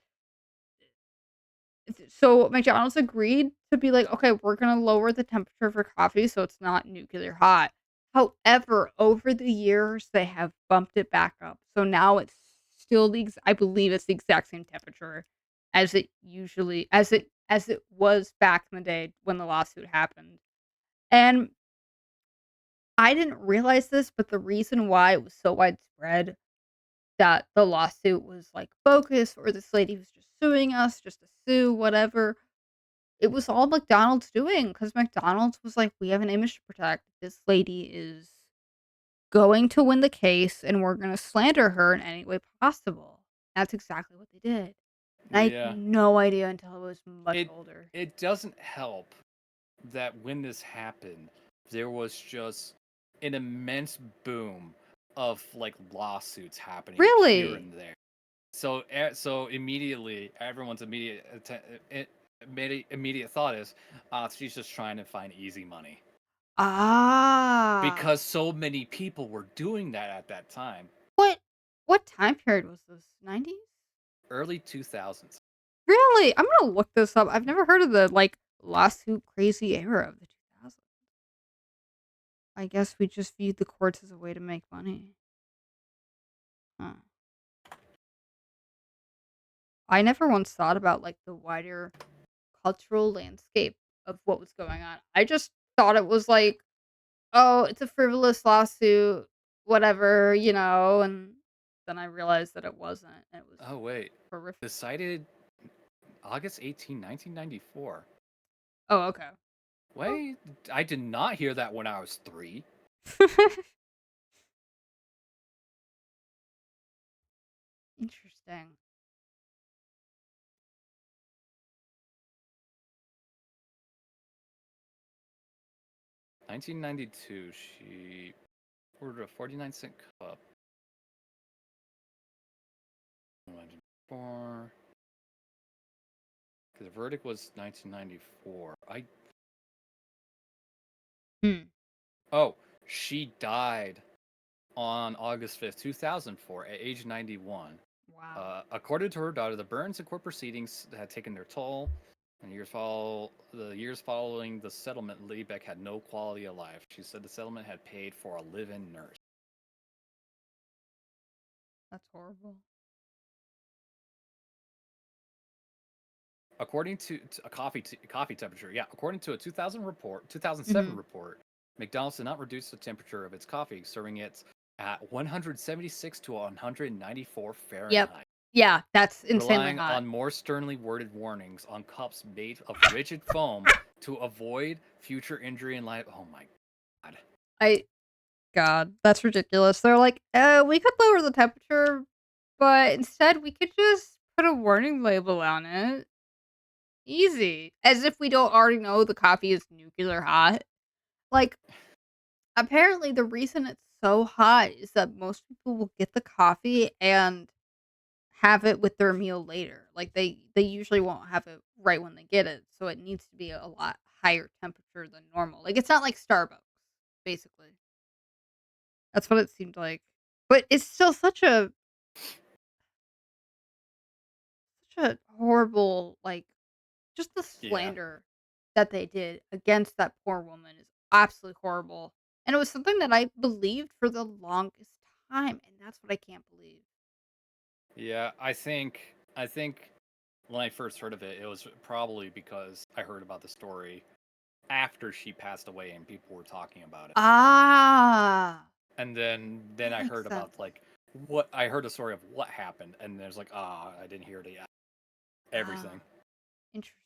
so McDonald's agreed to be like, "Okay, we're gonna lower the temperature for coffee so it's not nuclear hot." However, over the years, they have bumped it back up. So now it's still I believe it's the exact same temperature as it was back in the day when the lawsuit happened. And I didn't realize this, but the reason why it was so widespread that the lawsuit was, like, focused or this lady was just suing us just to sue, whatever, it was all McDonald's doing because McDonald's was like, "We have an image to protect. This lady is going to win the case, and we're gonna slander her in any way possible." That's exactly what they did. And I had Yeah. no idea until I was much It older. it doesn't help that when this happened, there was just an immense boom of like lawsuits happening here Really? and there. So immediately, everyone's immediate thought is, she's just trying to find easy money Ah. because so many people were doing that at that time, What what time period was this? 90s? early 2000s. Really? I'm gonna look this up. I've never heard of the, like, lawsuit crazy era of the 2000s. I guess we just viewed the courts as a way to make money. Huh. I never once thought about, like, the wider cultural landscape of what was going on. I just thought it was like, "Oh, it's a frivolous lawsuit, whatever," and then I realized that it wasn't. It was Oh wait, horrific. decided August 18, 1994. Oh, okay. Oh. Wait, I did not hear that when I was 3. Interesting. 1992, she ordered a 49-cent cup. 1994. Because the verdict was 1994. Hmm. Oh, she died on August 5th, 2004, at age 91. Wow. According to her daughter, the burns and court proceedings had taken their toll. And the years following the settlement, Liebeck had no quality of life. She said the settlement had paid for a live-in nurse. That's horrible. According to a coffee temperature, yeah. According to a 2007 Mhm. report, McDonald's did not reduce the temperature of its coffee, serving it at 176 to 194 Yep. Fahrenheit. Yeah, that's insanely relying hot. on more sternly worded warnings on cups made of rigid foam to avoid future injury and life. Oh my god. I God, that's ridiculous. They're like, we could lower the temperature, but instead we could just put a warning label on it. Easy. As if we don't already know the coffee is nuclear hot. Like, apparently the reason it's so hot is that most people will get the coffee and have it with their meal later. Like, they usually won't have it right when they get it, so it needs to be a lot higher temperature than normal. Like, it's not like Starbucks, basically. That's what it seemed like. But it's still such a horrible, like, just the Yeah. slander that they did against that poor woman is absolutely horrible, and it was something that I believed for the longest time, and that's what I can't believe. Yeah, I think when I first heard of it, it was probably because I heard about the story after she passed away and people were talking about it. Ah, And then that I makes heard sense. about like what I heard a story of what happened and there's like, I didn't hear the everything. Ah, interesting.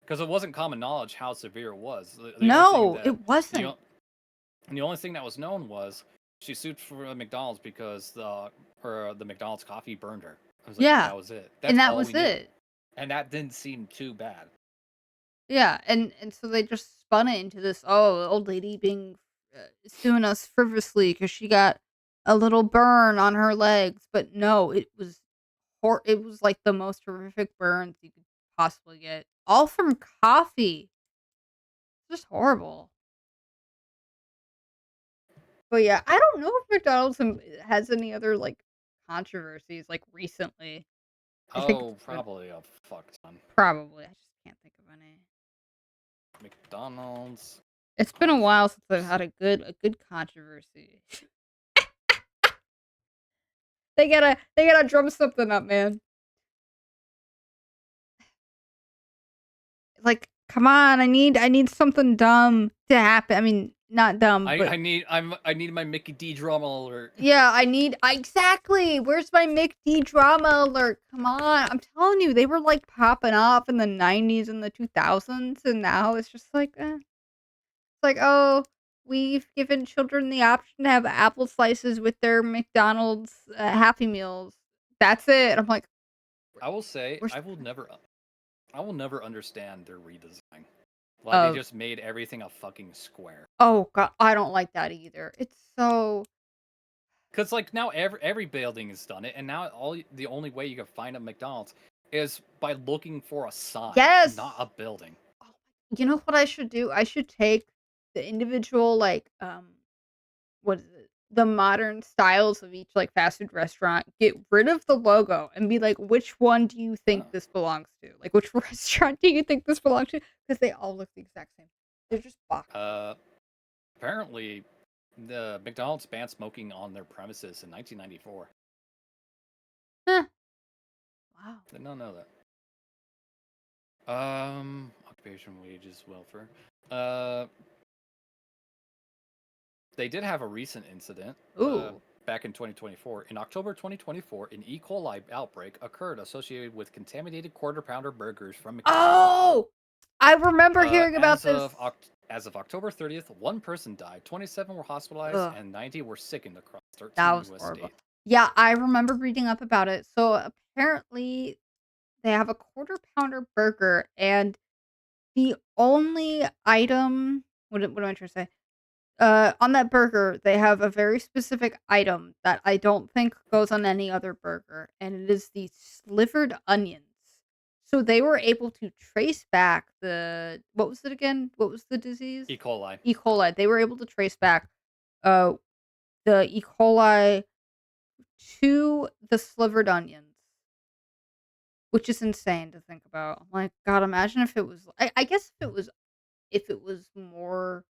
Because it wasn't common knowledge how severe it was. The only thing No, that it the wasn't. o- the only thing that was known was she sued for McDonald's because the McDonald's coffee burned her. I was like, Yeah, that was it. and That's that all was we knew, it. and that didn't seem too bad. Yeah, and so they just spun it into this, "Oh, the old lady being suing us frivolously because she got a little burn on her legs," but no, it was, like, the most horrific burns you could possibly get, all from coffee. Just horrible. But, yeah, I don't know if McDonald's, has any other, like, controversies, like, recently. I think it's Oh, been probably a fuck ton. probably, I just can't think of any. McDonald's It's been a while since I've had controversy. a good controversy. They gotta drum something up, man. Like, come on, I need something dumb to happen. I mean, not dumb, I but I need I need my Mickey D drama alert. yeah, exactly. Where's my McD drama alert? Come on. I'm telling you, they were like popping off in the 90s and the 2000s, and now it's just like, It's like, oh, we've given children the option to have apple slices with their McDonald's Happy Meals. That's it. I'm like, I will say where's I will never understand their redesign. Why they oh just made everything a fucking square. oh god, I don't like that either. It's so Cause like now every building has done it, and now the only way you can find a McDonald's is by looking for a sign, not yes. a building. Oh, you know what I should do? I should take the individual, like, what is it? The modern styles of each, like, fast food restaurant, get rid of the logo and be like, "Which one do you think Oh. this belongs to? Like, which restaurant do you think this belongs to?" Because they all look the exact same. They're just boxes. Uh, apparently, the McDonald's banned smoking on their premises in 1994. Huh. Wow. Did not know that. Occupation, wages, welfare. Uh, they did have a recent incident. Ooh. Back in 2024. In October 2024, an E. coli outbreak occurred associated with contaminated quarter pounder burgers from McDonald's. Oh! I remember Uh, hearing about as this. of as of October 30th, one person died, 27 were hospitalized, Ugh, and 90 were sickened across that 13 was U.S. horrible. states. Yeah, I remember reading up about it. So, apparently, they have a quarter pounder burger, and the only item what am I trying to say? On that burger, they have a very specific item that I don't think goes on any other burger, and it is the slivered onions. So they were able to trace back the what was it again? What was the disease? E. coli. E. coli. They were able to trace back uh the E. coli to the slivered onions, which is insane to think about. I'm like, God, imagine if it was I guess if it was more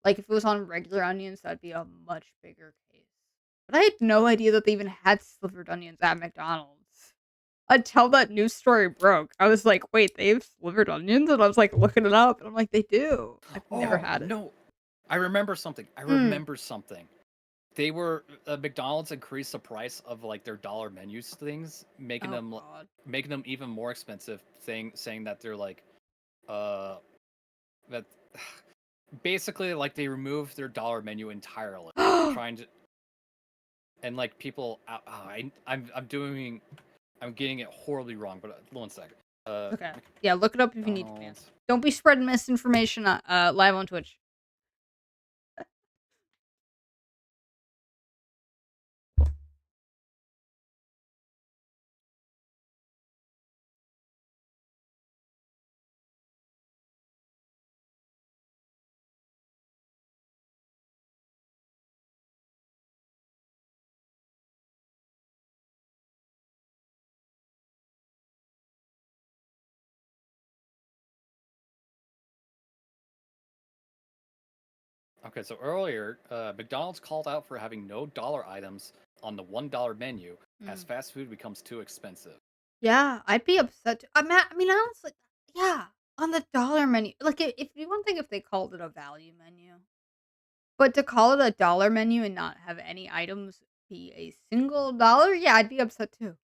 like, if it was on regular onions, that'd be a much bigger case. But I had no idea that they even had slivered onions at McDonald's until that news story broke. I was like, "Wait, they have slivered onions?" And I was, like, looking it up, and I'm like, "They do." I've never Oh had it. no! I remember something. I Mm. remember something. They were McDonald's increased the price of like their dollar menus things, Oh god. making them even more expensive. Saying that they're like uh that basically like they removed their dollar menu entirely, trying to and like people. I'm getting it horribly wrong, but 1 second. Okay. Yeah, look it up if you need to, man. McDonald's. Don't be spreading misinformation live on Twitch. Okay, so earlier, McDonald's called out for having no dollar items on the $1 menu as Mm. fast food becomes too expensive. Yeah, I'd be upset too. I mean, honestly, yeah, on the dollar menu. Like, if you one thing if they called it a value menu, but to call it a dollar menu and not have any items be a single dollar, yeah, I'd be upset too.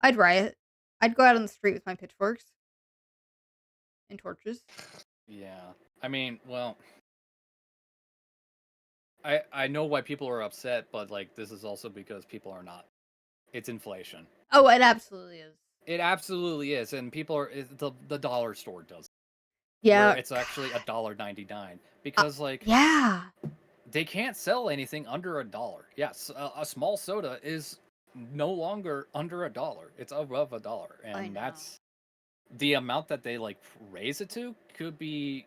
I'd riot. I'd go out on the street with my pitchforks and torches. Yeah, I mean, well, I know why people are upset, but like this is also because people are not. It's inflation. Oh, it absolutely is. It absolutely is, and people are the dollar store does where Yeah, it's actually God. $1.99 because like Yeah. they can't sell anything under $1. Yes, a small soda is no longer under $1. It's above $1, I and know. that's the amount that they like raise it to could be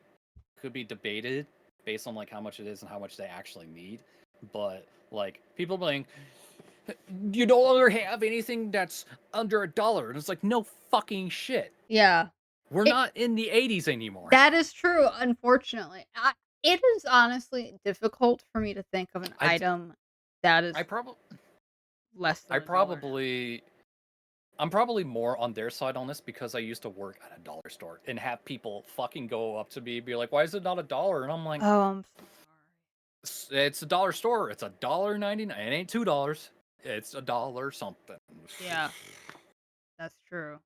debated based on like how much it is and how much they actually need. But like people being, you no longer have anything that's under $1, and it's like no fucking shit. Yeah. We're It not in the '80s anymore. That is true, unfortunately. It is honestly difficult for me to think of an I item that is I probably less I than $1 now. probably I'm probably more on their side on this because I used to work at a dollar store and have people fucking go up to me and be like, "Why is it not $1?" And I'm like, Oh, I'm so It's a dollar store. It's $1.99. It ain't $2. It's a dollar something." sorry. Yeah, that's true.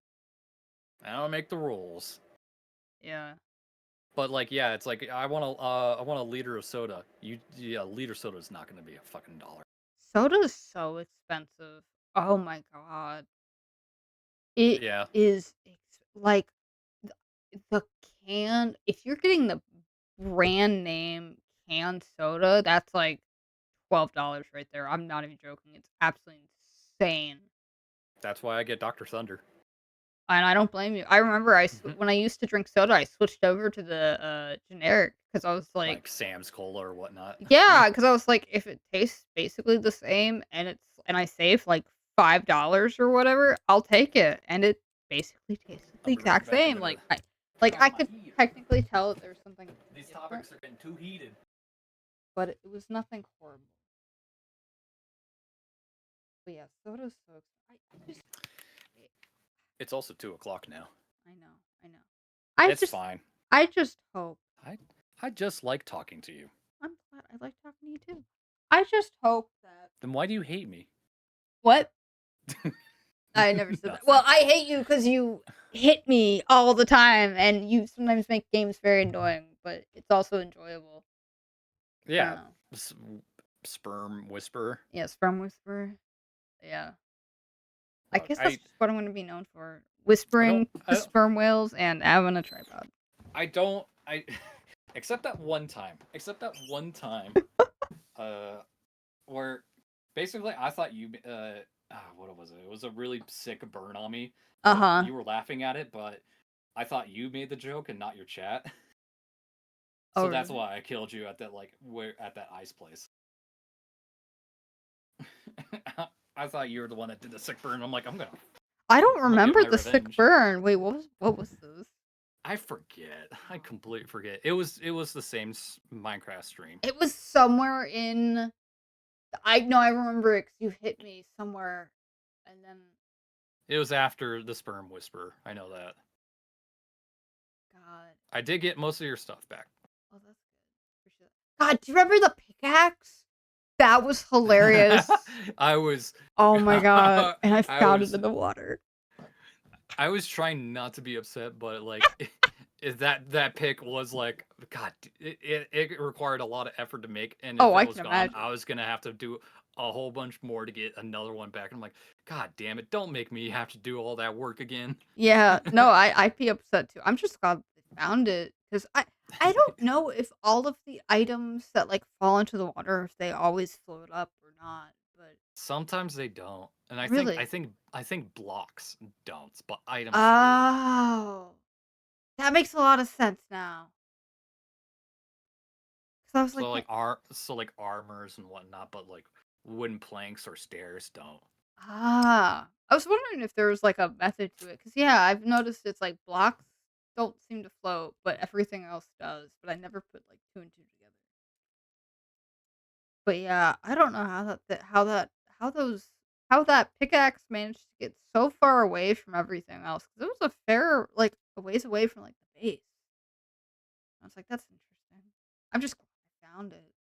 I don't make the rules. Yeah. But like, yeah, it's like I want a liter of soda. Yeah, a liter of soda is not going to be a fucking dollar. Soda is so expensive. Oh my god. It Yeah, is like the if you're getting the brand name canned soda, that's like $12 right there. I'm not even joking. It's absolutely insane. that's why I get Dr. Thunder. And I don't blame you. I remember Mhm. when I used to drink soda, I switched over to the, generic because I was like Like Sam's Cola or whatnot. yeah, because I was like, if it tastes basically the same and I save like $5 or whatever, I'll take it, and it basically tasted the I'll be right exact back. I'm same, gonna turn like, off I my could heater. technically tell that there's something These different, topics are getting too heated. but it was nothing horrible. But yeah, soda's so I just It's also 2 o'clock now. I know, I know. I It's just fine. I just hope I I just like talking to you. I'm glad I like talking to you too. I just hope that Then why do you hate me? what? I never said that. Nothing. Well, I hate you because you hit me all the time, and you sometimes make games very annoying, but it's also enjoyable. I don't Yeah, know. s- sperm whisperer. Yeah, Sperm Whisperer. Yeah. I Look, guess that's just what I'm going to be known for. Whispering to I don't, sperm whales and having a tripod. I don't, I, except that one time, uh, where basically I thought what was it? It was a really sick burn on me, Uh but huh. you were laughing at it, but I thought you made the joke and not your chat. Oh, So that's really? why I killed you at that at that ice place. I thought you were the one that did the sick burn. I'm like, I don't I'm gonna get remember my the sick revenge. burn. Wait, what was this? I forget. I completely forget. It was the same Minecraft stream. It was somewhere in. I know I remember it because you hit me somewhere, and then It was after the sperm whisperer. I know that. God. I did get most of your stuff back. Oh, that's good. Appreciate that. God, do you remember the pickaxe? That was hilarious. I was Oh my god, and I I found it was in the water. I was trying not to be upset, but like that pick was like God. It required a lot of effort to make, and if Oh, I it can was gone, imagine. I was gonna have to do a whole bunch more to get another one back. I'm like, God damn it! Don't make me have to do all that work again. Yeah, no, I'd be upset too. I'm just glad they found it because I don't know if all of the items that, like, fall into the water, if they always float up or not, but Sometimes they don't, and really? I think blocks don't, but items do. Oh, that makes a lot of sense now. 'Cause I was like, "What?" So like armors and whatnot, but like wooden planks or stairs don't. Ah. I was wondering if there was, like, a method to it. Cause yeah, I've noticed it's like blocks don't seem to float, but everything else does, but I never put, like, 2 and 2 together. But yeah, I don't know how that pickaxe managed to get so far away from everything else. Cause it was a fair like, a ways away from, like, the base. I was like, "That's interesting." I'm just glad I found it.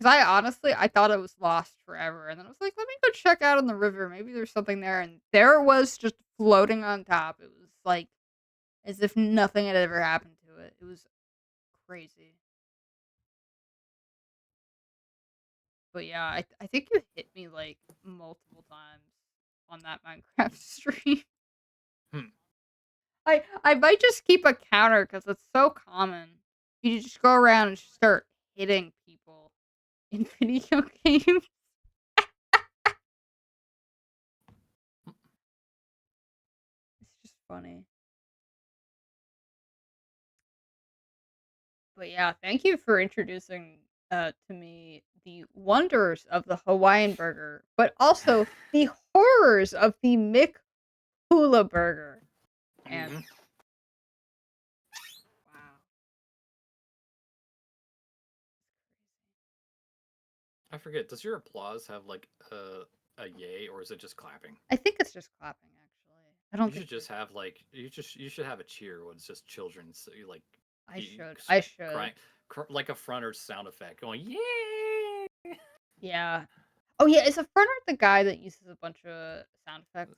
Cause I thought it was lost forever, and then I was like, "Let me go check out on the river, maybe there's something there," and there it was just floating on top. It was, like, as if nothing had ever happened to it. It was crazy. But yeah, I think you hit me, like, multiple times on that Minecraft stream. Hmm. I might just keep a counter because it's so common. You just go around and just start hitting people in video games. It's just funny. But yeah, thank you for introducing, to me the wonders of the Hawaiian burger, but also the horrors of the Mick Hula burger. And Mhm. wow. I forget. Does your applause have like a yay or is it just clapping? I think it's just clapping, actually. I don't You think should just there's have like you should have a cheer when it's just children. So you like I he should. I should. crying like a fronter sound effect going yay. Yeah. Oh, yeah, is a Ferner the guy that uses a bunch of sound effects?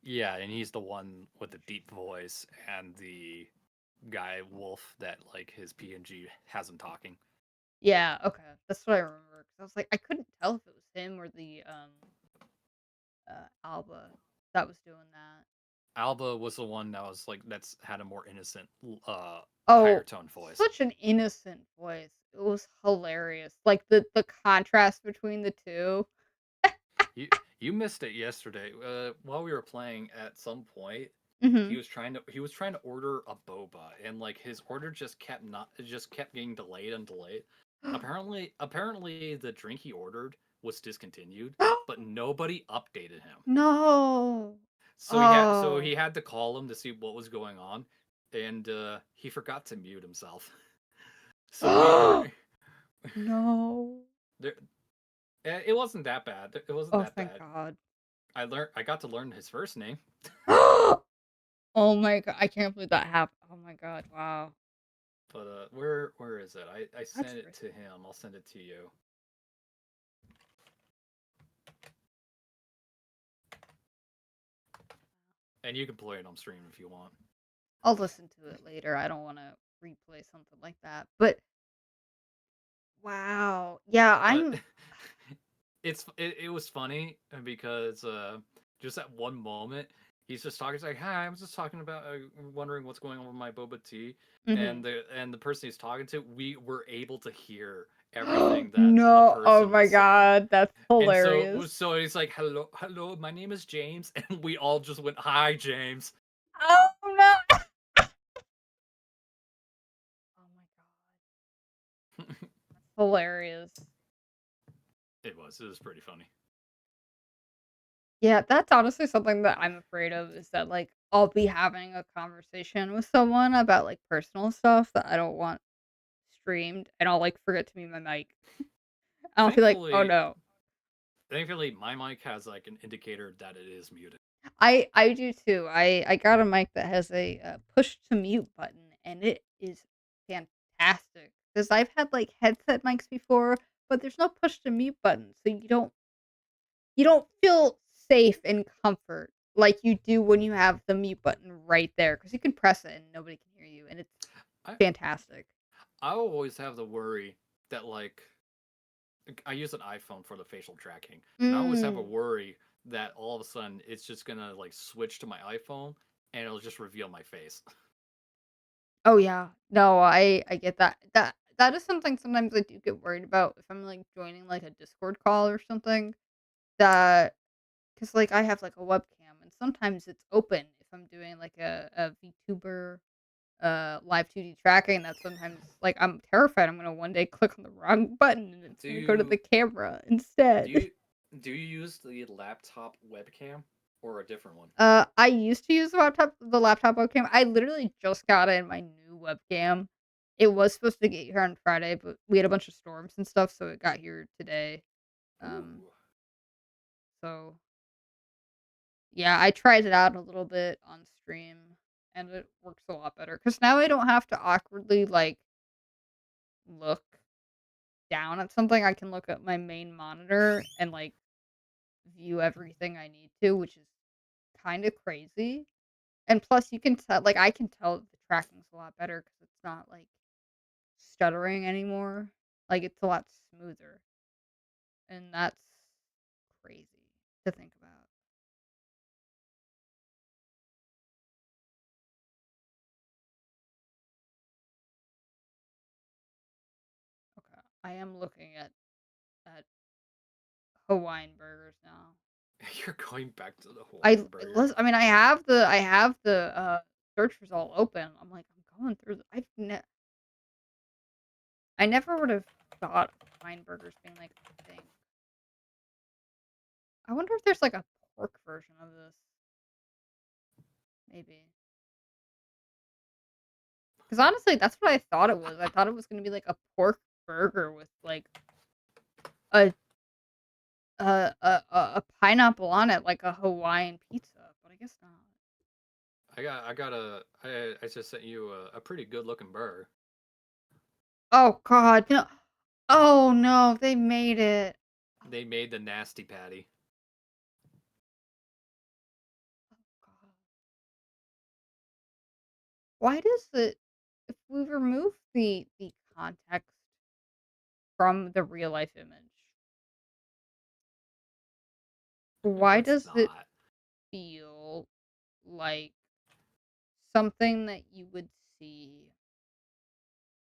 Yeah, and he's the one with the deep voice and the guy Wolf that like his PNG has him talking. Yeah, okay. That's what I remember. 'Cause I was like, I couldn't tell if it was him or the, Alba that was doing that. Alba was the one that was like that's had a more innocent higher Oh, tone voice. such an innocent voice. It was hilarious. Like, the contrast between the 2. You you missed it yesterday. While we were playing, at some point, Mhm. he was trying to order a boba, and like his order just kept not it just kept getting delayed and delayed. Apparently, the drink he ordered was discontinued, but nobody updated him. No. So Oh. he had to call him to see what was going on, and he forgot to mute himself. So we were No. there. It wasn't that bad. It wasn't Oh, that thank bad. God. I got to learn his first name. Oh my god, I can't believe that happened. Oh my god, wow. But where is it? I That's sent it to risky. him. I'll send it to you. And you can play it on stream if you want. I'll listen to it later. I don't wanna replay something like that, but wow. Yeah, But I'm it was funny because just at one moment he's just talking. He's like, "Hi, I'm just talking about wondering what's going on with my boba tea," mhm. and the person he's talking to, we were able to hear everything that the No. Oh person my was saying. god, that's And hilarious. so he's like, hello, my name is James," and we all just went, "Hi, James." Oh no. Oh my god. Hilarious. It was pretty funny. Yeah, that's honestly something that I'm afraid of is that, like, I'll be having a conversation with someone about, like, personal stuff that I don't want streamed, and I'll, like, forget to mute my mic. I'll be like, "Oh, Thankfully, no." thankfully, my mic has like an indicator that it is muted. I do too. I got a mic that has a, push to mute button, and it is fantastic. because I've had, like, headset mics before, but there's no push to mute button, so you don't feel safe and comfort like you do when you have the mute button right there, because you can press it and nobody can hear you, and it's I fantastic. I always have the worry that I use an iPhone for the facial tracking, and I always have a Mm. worry that all of a sudden it's just gonna like switch to my iPhone and it'll just reveal my face. Oh, yeah. No, I get that. That is something sometimes I do get worried about if I'm, like, joining, like, a Discord call or something that, because like, I have, like, a webcam, and sometimes it's open if I'm doing, like, a VTuber, live 2D tracking that sometimes, like, I'm terrified I'm gonna one day click on the wrong button and it's Do gonna go to the you camera do instead. you do you use the laptop webcam or a different one? I used to use the laptop webcam. I literally just got in my new webcam. It was supposed to get here on Friday, but we had a bunch of storms and stuff, so it got here today. Um, Ooh. so yeah, I tried it out a little bit on stream, and it works a lot better because now I don't have to awkwardly, like, look down at something. I can look at my main monitor and, like, view everything I need to, which is kinda crazy. And plus you can tell, like, I can tell the tracking's a lot better because it's not, like, stuttering anymore. Like, it's a lot smoother, and that's crazy to think about. Okay, I am looking at Hawaiian burgers now. You're going back to the I Hawaiian burger. lis I mean, I have the search result open. I'm like, I'm going through the I never would have thought of Hawaiian burgers being, like, a thing. I wonder if there's, like, a pork version of this, maybe. Because honestly, that's what I thought it was. I thought it was gonna be, like, a pork burger with, like, a a pineapple on it, like a Hawaiian pizza, but I guess not. I just sent you a pretty good looking burger. Oh god, no. Oh, no, they made it. They made the nasty patty. Oh god. Why does it if we remove the context from the real life image, why Let's does it not. feel like something that you would see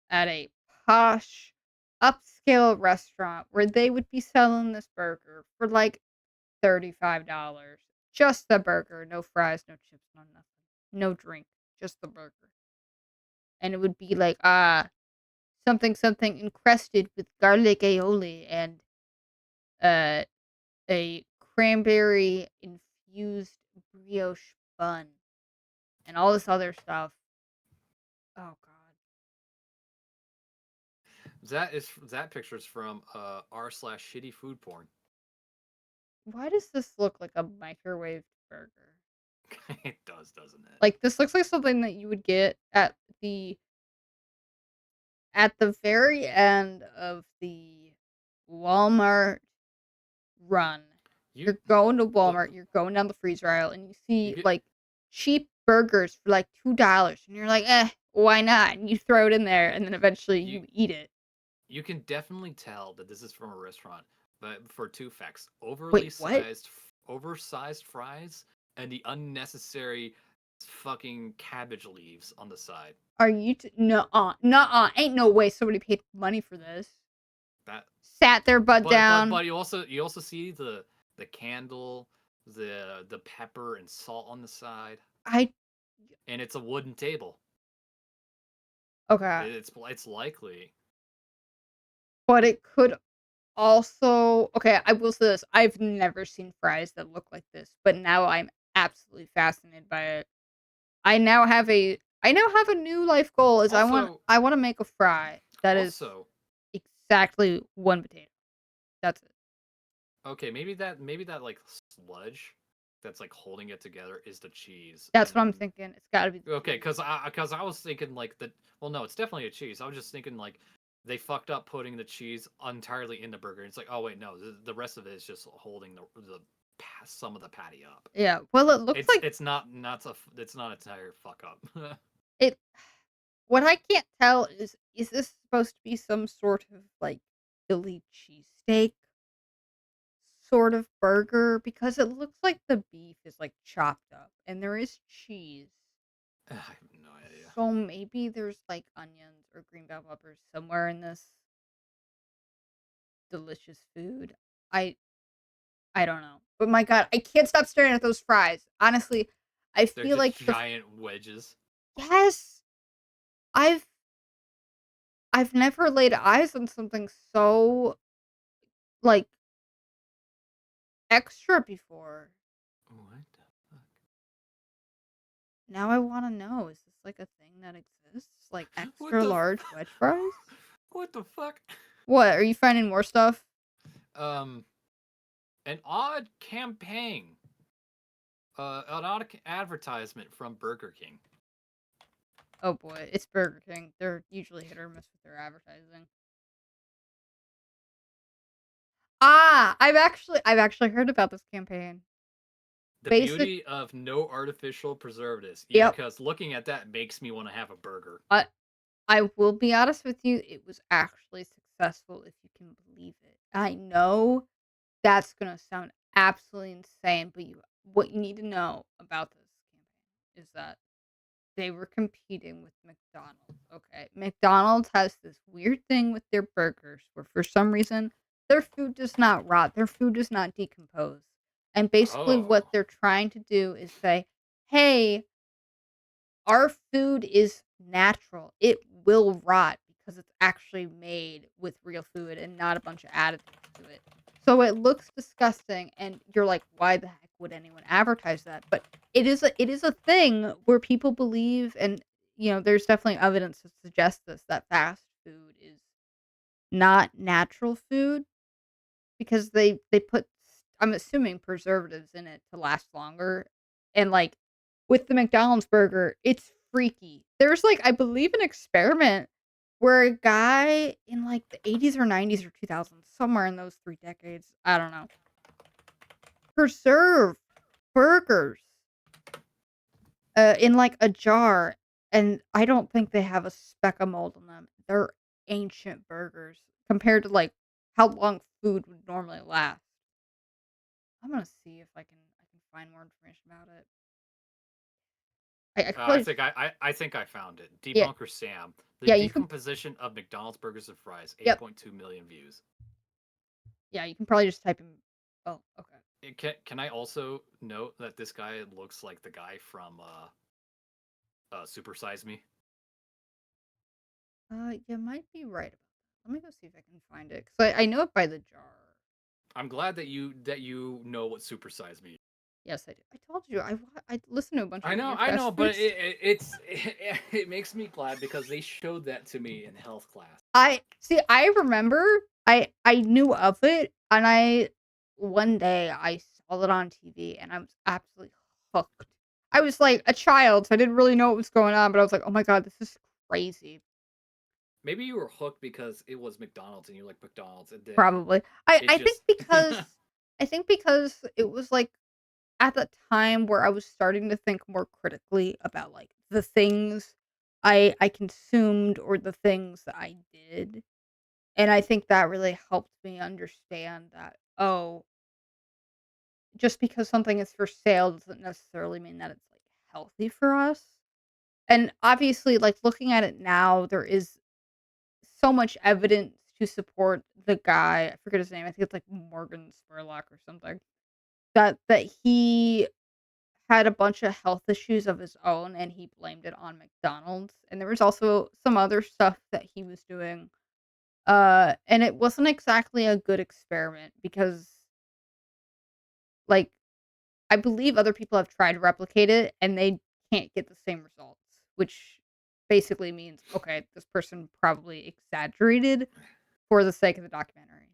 at a posh, upscale restaurant where they would be selling this burger for, like, $35. Just the burger, no fries, no chips, no nothing. No drink, just the burger. And it would be like, something something encrusted with garlic aioli and, uh, a cranberry infused brioche bun and all this other stuff. Oh god. That picture's from r/shitty food porn. Why does this look like a microwaved burger? It does, doesn't it? Like, this looks like something that you would get at the very end of the Walmart run. You You're going to look. Walmart, you're going down the freezer aisle, and you You see, get like, cheap burgers for, like, $2, and you're like, "Eh, why not?" And you throw it in there, and then eventually you you eat it. you can definitely tell that this is from a restaurant, but for two facts: Wait, what? oversized fries, and the unnecessary fucking cabbage leaves on the side. Are you nuh-uh, nuh-uh, ain't no way somebody paid money for this. That, Sat their butt down. but you also see the candle, the pepper and salt on the side, I and it's a wooden table. Okay, It's likely. but it could also okay, I will say this, I've never seen fries that look like this, but now I'm absolutely fascinated by it. I now have a new life goal is Also, I wanna make a fry that is also, exactly 1 potato. That's it. okay, maybe that like sludge that's like holding it together is the cheese, That's and what I'm then thinking, it's gotta be the okay, cheese. because I was thinking like the well, no, it's definitely a cheese. I was just thinking like they fucked up putting the cheese entirely in the burger. It's like, oh wait, no, the rest of it is just holding the some of the patty up. Yeah, well, it looks like It's not entire fuck up. it what I can't tell is this supposed to be some sort of, like, Philly cheesesteak sort of burger? Because it looks like the beef is, like, chopped up, and there is cheese. I have no idea. So maybe there's, like, onions or green bell peppers somewhere in this delicious food. I I don't know. But my god, I can't stop staring at those fries. Honestly, I They're feel just like the giant wedges. yes! I've I've never laid eyes on something so, like, extra before. What the fuck? Now I wanna know, is this, like, a thing that exists? Like, What extra the? large wedge fries? What the fuck? What, are you finding more stuff? Um, an odd campaign. An odd advertisement from Burger King. Oh boy, it's Burger King. They're usually hit or miss with their advertising. Ah! I've actually heard about this campaign. The Basic beauty of no artificial preservatives. Yeah, Yep. because looking at that makes me want to have a burger. I I will be honest with you, it was actually successful if you can believe it. I know that's gonna sound absolutely insane, but what you need to know about this campaign is that they were competing with McDonald's, okay? McDonald's has this weird thing with their burgers where for some reason their food does not rot, their food does not decompose. And basically what Oh. they're trying to do is say, "Hey, our food is natural. It will rot because it's actually made with real food and not a bunch of additives to it." So it looks disgusting and you're like, "Why the heck would anyone advertise that?" But it is a thing where people believe and there's definitely evidence to suggest this that fast food is not natural food because they put I'm assuming preservatives in it to last longer, and, like, with the McDonald's burger, it's freaky. There's, like, I believe an experiment where a guy in, like, the '80s or '90s or 2000s, somewhere in those 3 decades, I don't know, preserved burgers, in, like, a jar, and I don't think they have a speck of mold in them. They're ancient burgers compared to, like, how long food would normally last. I'm gonna see if I can find more information about it. I could I probably think I think I found it. yeah, Debunker Sam. The yeah, you can decomposition of McDonald's burgers and fries. yep, 8.2 million views. yeah, you can probably just type in oh, okay. Can I also note that this guy looks like the guy from Super Size Me? You might be right about that. Let me go see if I can find it 'cause I know it by the jar. I'm glad that you know what Super Size Me. Yes, I do. I told you I listen to a bunch of weird I know, fast food but stuff. it makes me glad because they showed that to me in health class. I see, I remember I knew of it, and one day I saw it on TV, and I was absolutely hooked. I was, like, a child, so I didn't really know what was going on, but I was like, "Oh my god, this is crazy." Maybe you were hooked because it was McDonald's and you like McDonald's, and then Probably. I it I think just because I think because it was, like, at the time where I was starting to think more critically about, like, the things I consumed or the things that I did. And I think that really helped me understand that, oh, just because something is for sale doesn't necessarily mean that it's, like, healthy for us. And obviously, like, looking at it now, there is so much evidence to support the guy, I forget his name, I think it's, like, Morgan Spurlock or something, that he had a bunch of health issues of his own, and he blamed it on McDonald's, and there was also some other stuff that he was doing. And it wasn't exactly a good experiment because, like, I believe other people have tried to replicate it and they can't get the same results, which basically means, okay, this person probably exaggerated for the sake of the documentary.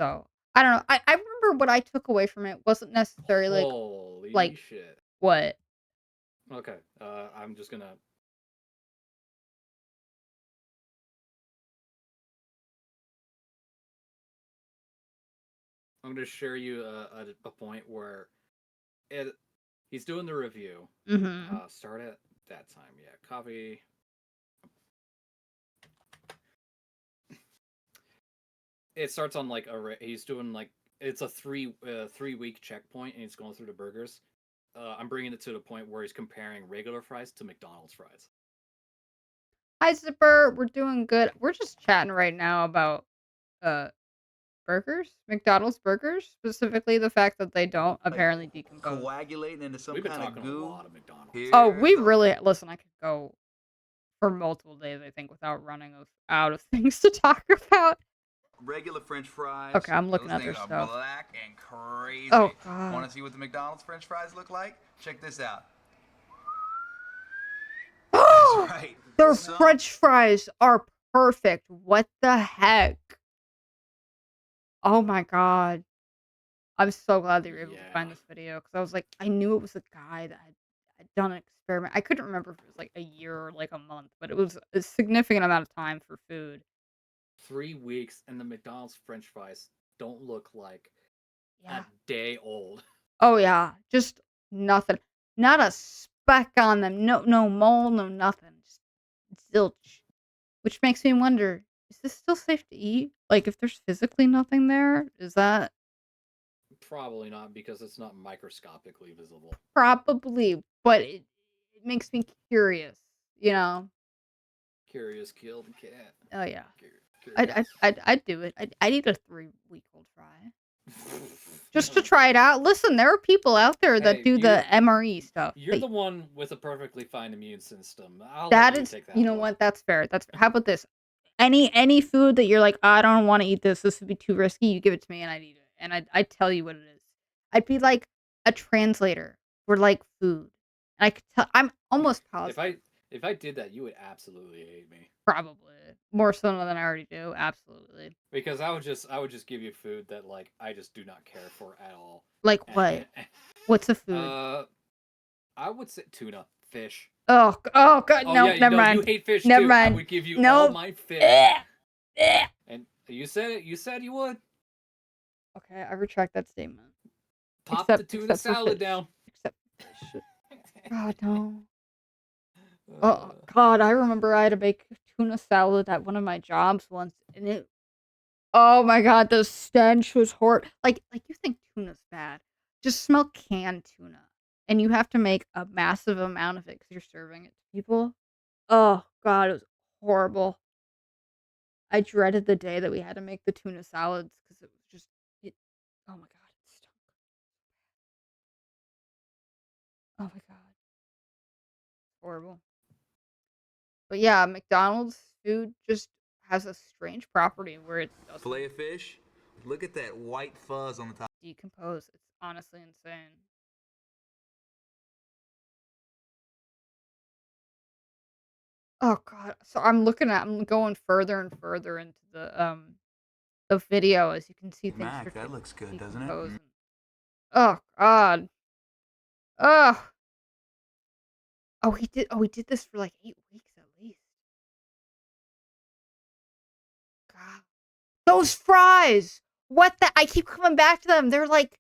So, I don't know. I remember what I took away from it wasn't necessarily holy like shit. what Okay, I'm just gonna I'm gonna share you a point where it he's doing the review. Mhm. Start at that time. Yeah, copy. It starts on like he's doing like it's a 3 week checkpoint, and he's going through the burgers. I'm bringing it to the point where he's comparing regular fries to McDonald's fries. Hi, Zipper. We're doing good. We're just chatting right now about uh burgers, McDonald's burgers, specifically the fact that they don't Like apparently decompose. coagulating into some We've been kind of talking a goo. lot of McDonald's. Oh, Here's we the really listen. I could go for multiple days, I think, without running out of things to talk about. regular French fries. Okay, I'm looking Those at their things are stuff. black and crazy. Oh Want God, to see what the McDonald's French fries look like? Check this out. That's right. their Some French fries are perfect. What the heck? Oh my God. I'm so glad that you were able to Yeah, find this video because I was like, I knew it was a guy that had done an experiment. I couldn't remember if it was like a year or like a month, but it was a significant amount of time for food. 3 weeks, and the McDonald's French fries don't look like a Yeah. day old. Oh yeah, just nothing. Not a speck on them. No mold, no nothing. Just zilch. Which makes me wonder, is this still safe to eat? Like if there's physically nothing there, is that Probably not, because it's not microscopically visible. probably, but it makes me curious, you know? Curious killed a cat. Oh yeah. I'd Curious. I'd I'd do it. I'd eat a 3-week-old fry. Just to try it out. Listen, there are people out there that Hey, do the MRE stuff. you're the one with a perfectly fine immune system. I'll let That you is, take that you know one. what? That's fair. That's how about this? Any food that you're like, I don't want to eat this. This would be too risky. You give it to me, and I'd eat it, and I'd tell you what it is. I'd be like a translator for like food, and I could tell. I'm almost If positive, I if I did that, you would absolutely hate me. probably more so than I already do. Absolutely. Because I would just give you food that like I just do not care for at all. Like what? What's a food? uh, I would say tuna, fish. Oh God, Oh no, yeah, never you mind. hate fish Never too. I mind. would give you all No. my fish. Ugh. Ugh. And you said it. You said you would. Okay, I retract that statement. Pop the Except tuna for salad fish. down. Except for fish. God no. Oh Uh, God, I remember I had to make tuna salad at one of my jobs once, and it. Oh my God, the stench was horrible. Like you think tuna's bad? Just smell canned tuna, and you have to make a massive amount of it because you're serving it to people. Oh God, it was horrible. I dreaded the day that we had to make the tuna salads because it was just it. Oh my God, it stunk. Oh my God, horrible. But yeah, McDonald's food just has a strange property where it doesn't fillet of fish. Look at that white fuzz on the top. decompose. It's honestly insane. Oh God. So I'm going further and further into the video as you can see things Mac, start to that looks good, doesn't it? decompose. And, oh God. Oh. Oh, he did this for like 8 weeks at least. God. Those fries. What the I keep coming back to them. They're like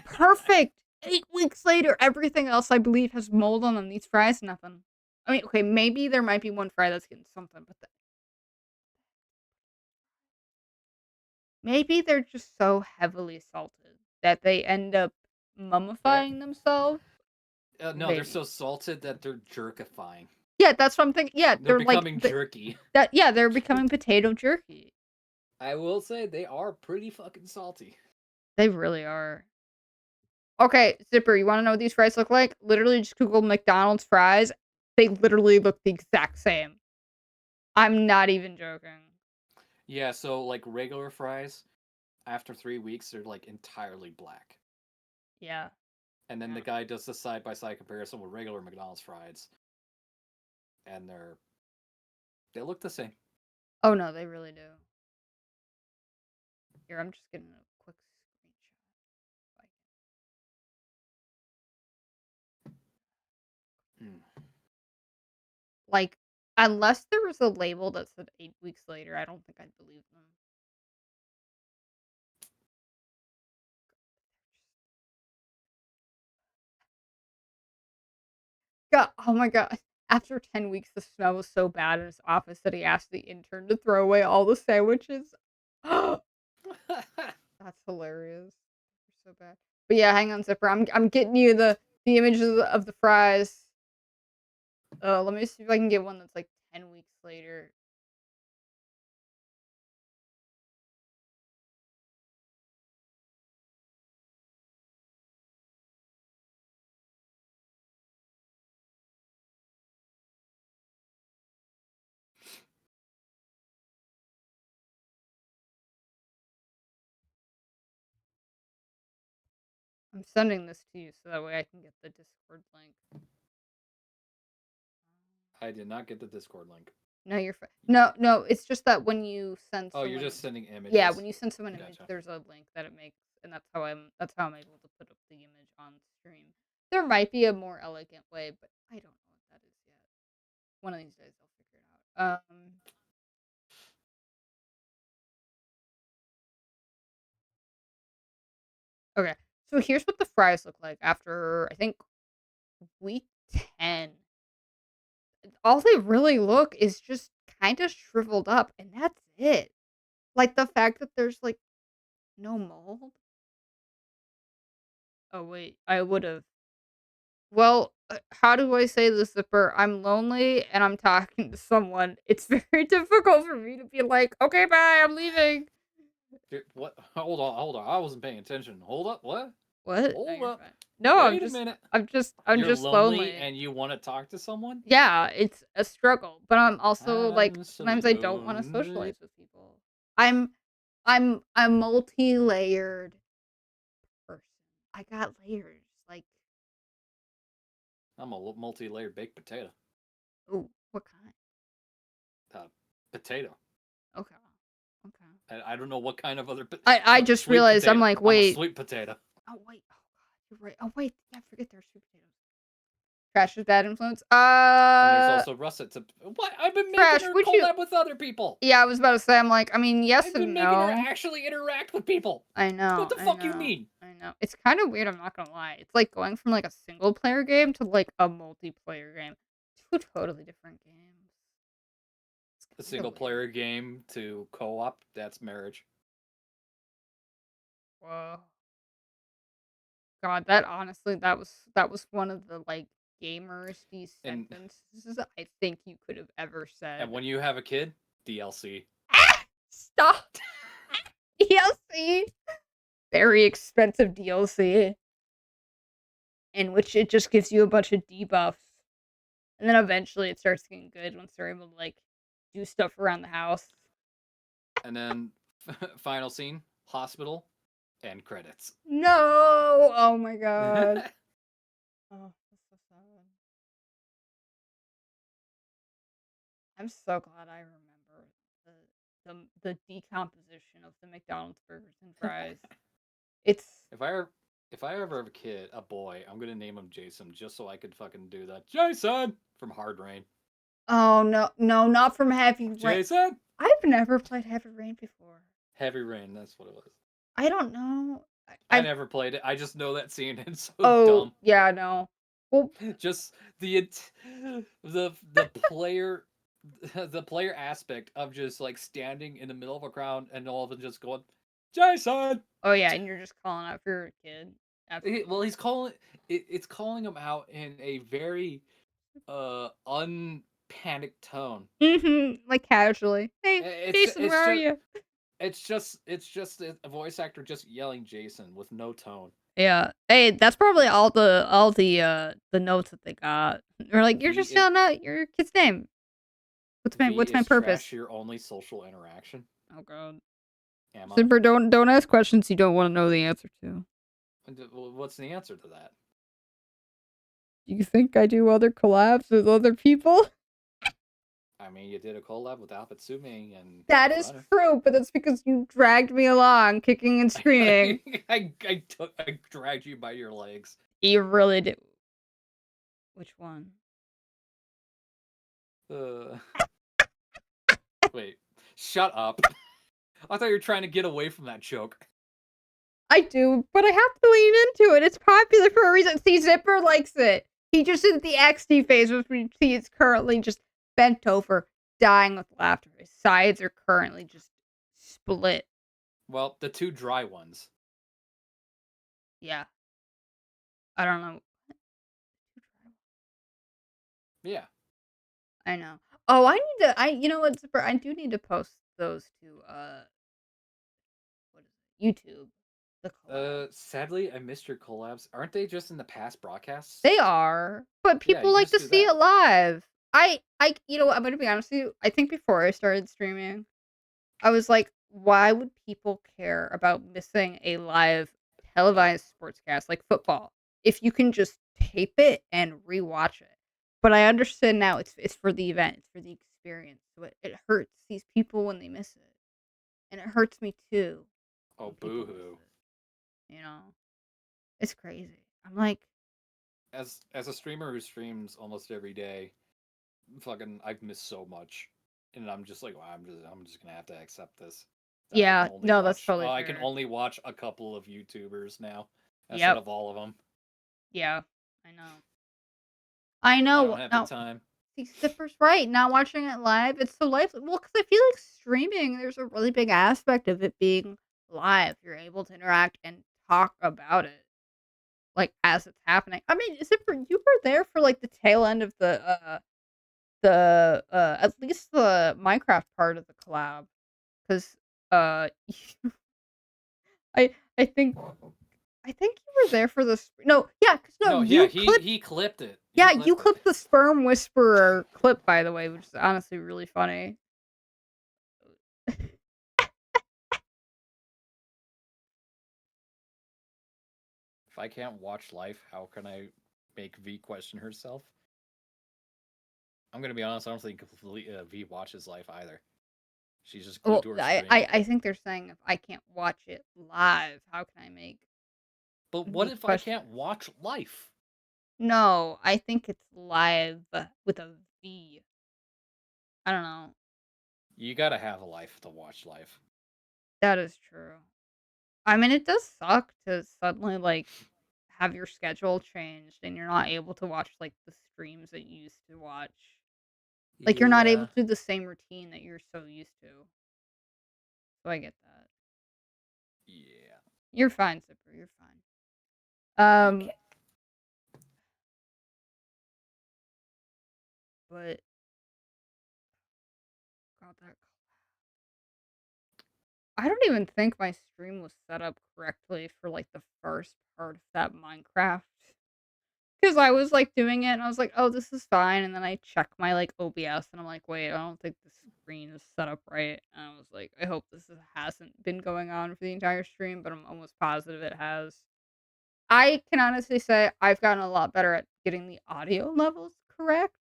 perfect. 8 weeks later, everything else I believe has mold on them. These fries, nothing. I mean, okay, maybe there might be one fry that's getting something, but maybe they're just so heavily salted that they end up that mummifying themselves. no, they're Maybe. so salted that they're jerkifying. Yeah, that's what I'm thinking. Yeah, They're they're like becoming jerky. that. Yeah, they're becoming potato jerky. I will say they are pretty fucking salty. They really are. Okay, Zipper, you want to know what these fries look like? Literally, just Google McDonald's fries. They literally look the exact same. I'm not even joking. Yeah, so like regular fries, after 3 weeks, they're like entirely black. Yeah. And then Yeah. the guy does the side by side comparison with regular McDonald's fries, and they look the same. Oh no, they really do. Here, I'm just getting a quick screenshot. Mm. Like, unless there was a label that said 8 weeks later, I don't think I'd believe them. God, oh my god. After 10 weeks, the smell was so bad in his office that he asked the intern to throw away all the sandwiches. That's hilarious. So bad. But yeah, hang on, Zipper. I'm getting you the images of the fries. Let me see if I can get one that's like 10 weeks later. I'm sending this to you so that way I can get the Discord link. I did not get the Discord link. No, you're fine. No, it's just that when you send Oh, someone you're just sending images. Yeah, when you send someone an image, Gotcha. there's a link that it makes, and that's how I'm able to put up the image on stream. There might be a more elegant way, but I don't know what that is yet. One of these days I'll figure it out. Okay. So here's what the fries look like after, I think, week 10. All they really look is just kind of shriveled up, and that's it. Like, the fact that there's, like, no mold. Oh, wait. I would've. Well, how do I say this, Zipper? I'm lonely, and I'm talking to someone. It's very difficult for me to be like, "Okay, bye, I'm leaving." What? Hold on. I wasn't paying attention. Hold up. What? What? No, Hold you're up. fine. No, Wait a minute. I'm You're just lonely lonely. and you want to talk to someone? Yeah, it's a struggle, but I'm also, like, I'm so sometimes I don't wanna lonely. socialize with people. I'm a multi-layered person. I got layers, like I'm a multi-layered baked potato. ooh, what kind? Potato. Okay. Okay. I don't know what kind of other. I just Sweet realized, I'm potato. like, I'm a "Wait." sweet potato. Oh, wait. Oh, god, you're right. Oh, wait. Yeah, I forget there's sweet potatoes. Trash is bad influence. And there's also russet. What? I've been making Trash, her would you collab with other people. Yeah, I was about to say, I'm like, I mean, yes I've been and making her no. actually interact with people. I What know, the I fuck you know, mean? I know. It's kind of weird, I'm not gonna lie. It's like going from, like, a single player game to, like, a multiplayer game. Two totally different games. A It's kinda single weird. player game to co-op, that's marriage. Whoa. God, that honestly, that was one of the, like, gamersy And sentences I think you could have ever said. when you have a kid, DLC. Ah! Stop! DLC? Very expensive DLC. In which it just gives you a bunch of debuffs. And then eventually it starts getting good once they're able to, like, do stuff around the house. And then final scene, hospital, and credits. No! Oh my god. Oh, that's so sad. I'm so glad I remember the decomposition of the McDonald's burgers and fries. It's If I ever have a kid, a boy, I'm gonna name him Jason just so I could fucking do that. Jason from Hard Rain. Oh, no, not from Heavy Rain. Jason. I've never played Heavy Rain before. Heavy Rain, that's what it was. I don't know. I never played it. I just know that scene. It's so dumb. Yeah, no. Well, just the player the player aspect of just like standing in the middle of a crowd and all of them just going, Jason. Oh yeah, and you're just calling out for your kid. Absolutely. Well, he's calling it's calling him out in a very unpanicked tone. Like casually. Hey, Jason, where are you? It's just a voice actor just yelling Jason with no tone. Yeah. Hey, that's probably all the notes that they got. They're like, you're just yelling out your kid's name. What's my purpose? Trash your only social interaction? Oh god. Am I? Simper, don't ask questions you don't want to know the answer to. What's the answer to that? Do you think I do other collabs with other people? I mean, you did a collab with Alphatsumi and... That is true, but that's because you dragged me along, kicking and screaming. I dragged you by your legs. You really did. Which one? Wait, shut up. I thought you were trying to get away from that joke. I do, but I have to lean into it. It's popular for a reason. See, Zipper likes it. He just did the XD face, which he is currently just bent over, dying with laughter. His sides are currently just split. Well, the two dry ones. Yeah. I don't know. Yeah. I know. Oh, you know what, Zipper? I do need to post those to, what is it? YouTube. The collab. Sadly, I missed your collabs. Aren't they just in the past broadcasts? They are, but Yeah, people you can like just to do see that. it live. You know what? I'm gonna be honest with you. I think before I started streaming, I was like, why would people care about missing a live televised sportscast like football if you can just tape it and rewatch it? But I understand now it's for the event, it's for the experience. So it hurts these people when they miss it. And it hurts me too Oh, when people miss boo-hoo. it. You know? It's crazy. I'm like, As a streamer who streams almost every day, fucking I've missed so much. And I'm just like, well, I'm just gonna have to accept this. That yeah, no, that's totally I can fair. only watch a couple of YouTubers now instead Yep. of all of them. Yeah, I know. I I know. don't have the Now, time. see, Zipper's right. Not watching it live, it's so live. Well, because I feel like streaming, there's a really big aspect of it being live. You're able to interact and talk about it, like as it's happening. I mean, Zipper, you were there for like the tail end of the at least the Minecraft part of the collab, because uh, I think you were there for this. No, yeah, 'cause no, No, yeah, you clipped. he clipped it. He Yeah, you clipped it. clipped the sperm whisperer clip, by the way, which is honestly really funny. If I can't watch life, how can I make V question herself? I'm gonna be honest, I don't think V watches life either. She's just glued Well, to her I, screen. I I think they're saying if I can't watch it live, how can I make But what V if I question can't herself? watch life? No, I think it's live with a V. I don't know. You gotta have a life to watch life. That is true. I mean, it does suck to suddenly like have your schedule changed and you're not able to watch like the streams that you used to watch. Like you're not able Yeah. to do the same routine that you're so used to. So I get that. Yeah. You're fine, Zipper. You're fine. Okay. But God, that I don't even think my stream was set up correctly for like the first part of that Minecraft. Because I was like doing it and I was like, oh, this is fine. And then I check my like OBS and I'm like, wait, I don't think the screen is set up right. And I was like, I hope hasn't been going on for the entire stream, but I'm almost positive it has. I can honestly say I've gotten a lot better at getting the audio levels correct.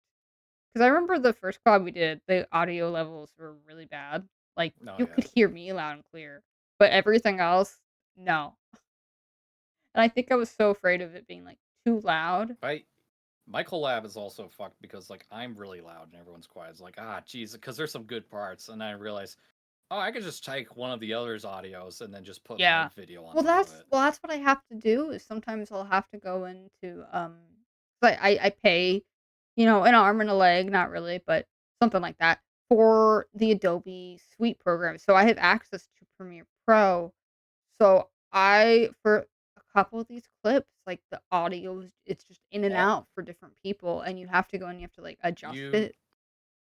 Because I remember the first collab we did, the audio levels were really bad. Like, Oh you yeah. could hear me loud and clear, but everything else, no. And I think I was so afraid of it being, like, too loud. My collab is also fucked because like I'm really loud and everyone's quiet. It's like, ah, geez, because there's some good parts, and I realize, oh, I could just take one of the others' audios and then just put my Yeah. video on Well, top of it. that's what I have to do is sometimes I'll have to go into, but I pay, you know, an arm and a leg, not really, but something like that, for the Adobe Suite program. So I have access to Premiere Pro. So for a couple of these clips, like the audio, it's just in and All out for different people, and you have to go and you have to like adjust you it.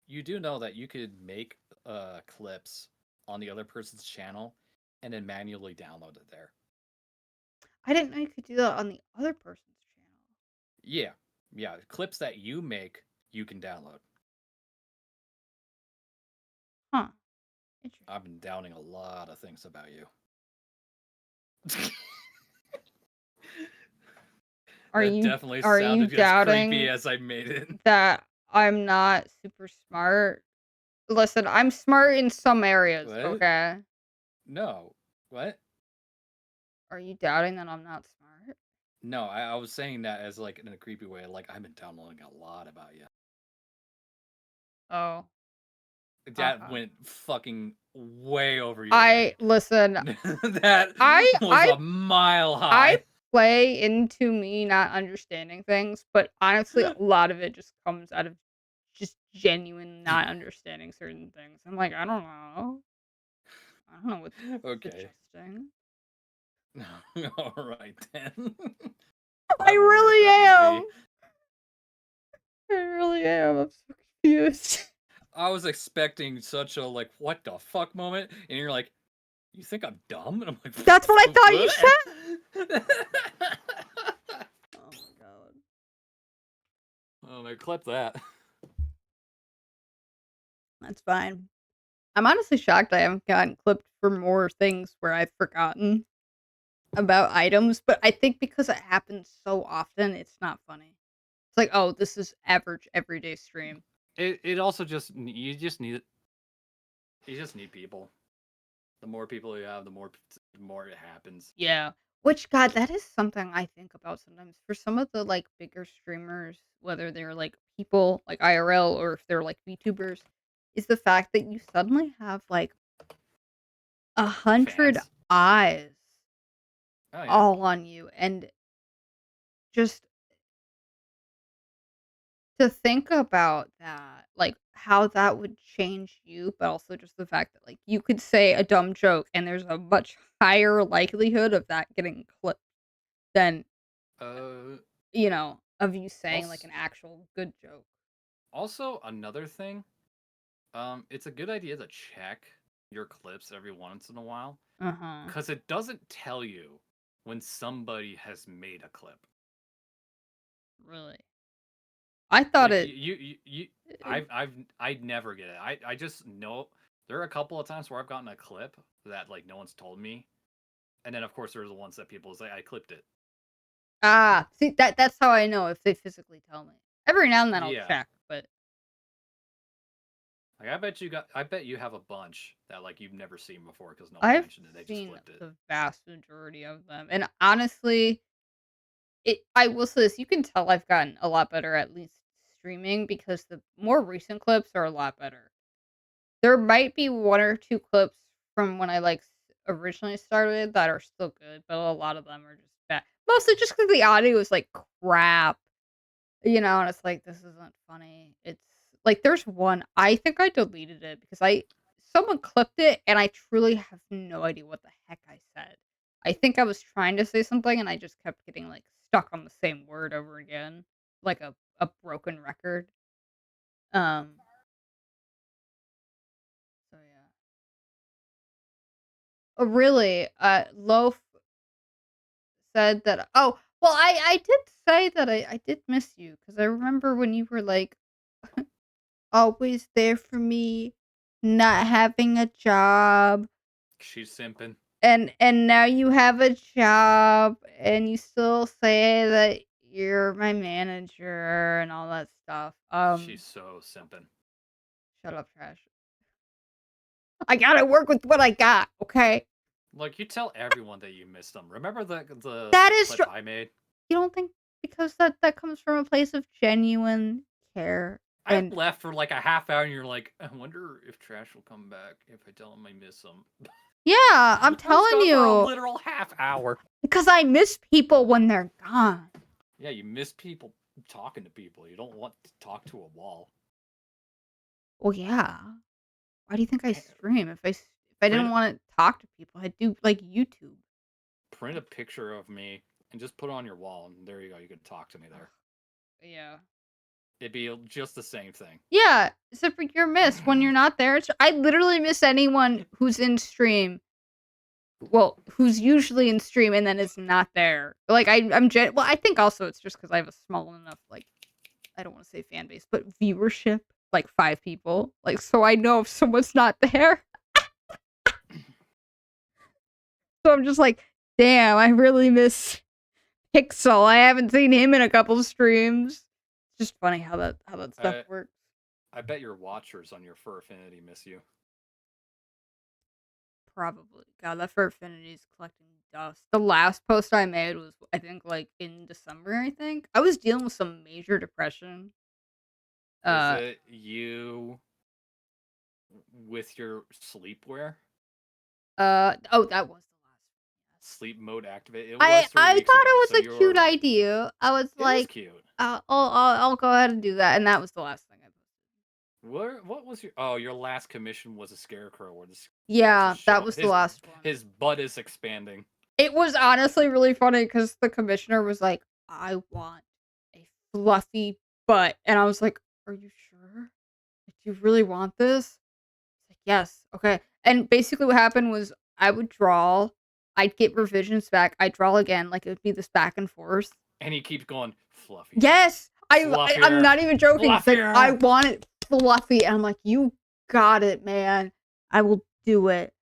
you do know that you could make clips on the other person's channel and then manually download it there. I didn't know you could do that on the other person's channel. Yeah, yeah, clips that you make, you can download. Huh. Interesting. I've been downing a lot of things about you. That definitely Are you sounded as creepy doubting as I made it. that I'm not super smart? Listen, I'm smart in some areas, What? okay? No. What? Are you doubting that I'm not smart? No, I was saying that as like in a creepy way. Like I've been downloading a lot about you. Oh, That okay. went fucking way over your head. I listen, That I was I a mile I high. play into me not understanding things, but honestly, a lot of it just comes out of just genuine not understanding certain things. I'm like, I don't know. I don't know what's Okay. interesting. All right then. I I'm worried really about you, am. V. I really am. I'm so confused. I was expecting such a like what the fuck moment, and you're like, you think I'm dumb? And I'm like, That's what I thought you said. what? Oh my god. Oh, I clip that. That's fine. I'm honestly shocked I haven't gotten clipped for more things where I've forgotten about items, but I think because it happens so often, it's not funny. It's like, oh, this is average everyday stream. It also just you just need people. The more people you have, the more it happens. Yeah. Which, God, that is something I think about sometimes. For some of the like bigger streamers, whether they're like people like IRL or if they're like VTubers, is the fact that you suddenly have like 100 Fans. eyes Oh yeah. all on you, and just to think about that, like, how that would change you, but also just the fact that, like, you could say a dumb joke and there's a much higher likelihood of that getting clipped than, Uh, of you saying, like, also, an actual good joke. also another thing. It's a good idea to check your clips every once in a while, Uh-huh. because it doesn't tell you when somebody has made a clip. Really. I thought Like it I'd never get it. I just know there are a couple of times where I've gotten a clip that like no one's told me, and then of course there's the ones that people say I clipped it. see, that's how I know if they physically tell me. Every now and then I'll Yeah, check, but like I bet you have a bunch that like you've never seen before because no one I've mentioned it. They just seen clipped it. the vast majority of them, and honestly I will say this, you can tell I've gotten a lot better at least streaming because the more recent clips are a lot better. There might be 1 or 2 clips from when I, like, originally started that are still good, but a lot of them are just bad. Mostly just because the audio is, like, crap, and it's like, "This isn't funny." It's like, there's one I think I deleted it because I someone clipped it, and I truly have no idea what the heck I said. I think I was trying to say something, and I just kept getting, like, stuck on the same word over again, like a broken record. Um, so yeah. Oh, really? Loaf said that well, I did say that I did miss you because I remember when you were, like, always there for me, not having a job, She's simping. and now you have a job, and you still say that you're my manager and all that stuff. She's so simping. Shut up, trash. I gotta work with what I got, okay? Like you tell everyone that you miss them. Remember That the is clip true. I made? You don't think because that comes from a place of genuine care I and left for like a half hour, and you're like, I wonder if Trash will come back if I tell him I miss him. yeah, I'm I was telling gone for a you, literal half hour. because I miss people when they're gone. Yeah, you miss people talking to people. You don't want to talk to a wall. Well, yeah. Why do you think I Hey, stream? If I didn't print wanna talk to people, I'd do, like, YouTube. print a picture of me and just put it on your wall, and there you go. You can talk to me there. Yeah. It'd be just the same thing. Yeah, except for you're missed when you're not there. I literally miss anyone who's in stream. Well, who's usually in stream and then is not there. Like, well, I think also it's just because I have a small enough, like, I don't wanna say fan base, but viewership, like 5 people. Like, so I know if someone's not there. So I'm just like, "Damn, I really miss Pixel. I haven't seen him in a couple streams." It's just funny how that stuff I works. I bet your watchers on your Fur Affinity miss you. Probably. God, that for Affinity is collecting dust. The last post I made was, I think, like, in December, I think. I was dealing with some major depression. Is Uh, it you with your sleepwear? oh, that was the last one, sleep mode activate. It I was 3 I thought weeks ago, it so was a you were cute right. idea. I was It is like, cute. I'll go ahead and do that, and that was the last thing I posted. What was your? Oh, your last commission was a scarecrow where this guy's Yeah, just that show was the last one. his butt is expanding. It was honestly really funny because the commissioner was like, "I want a fluffy butt," and I was like, "Are you sure? Like, do you really want this?" He's like, "Yes, okay." And basically, what happened was I would draw, I'd get revisions back, I'd draw again, like it would be this back and forth. And he keeps going fluffier, Yes, I'm fluffier, not even joking. He's like, "I fluffier. want it fluffy," and I'm like, "You got it, man. I will do it."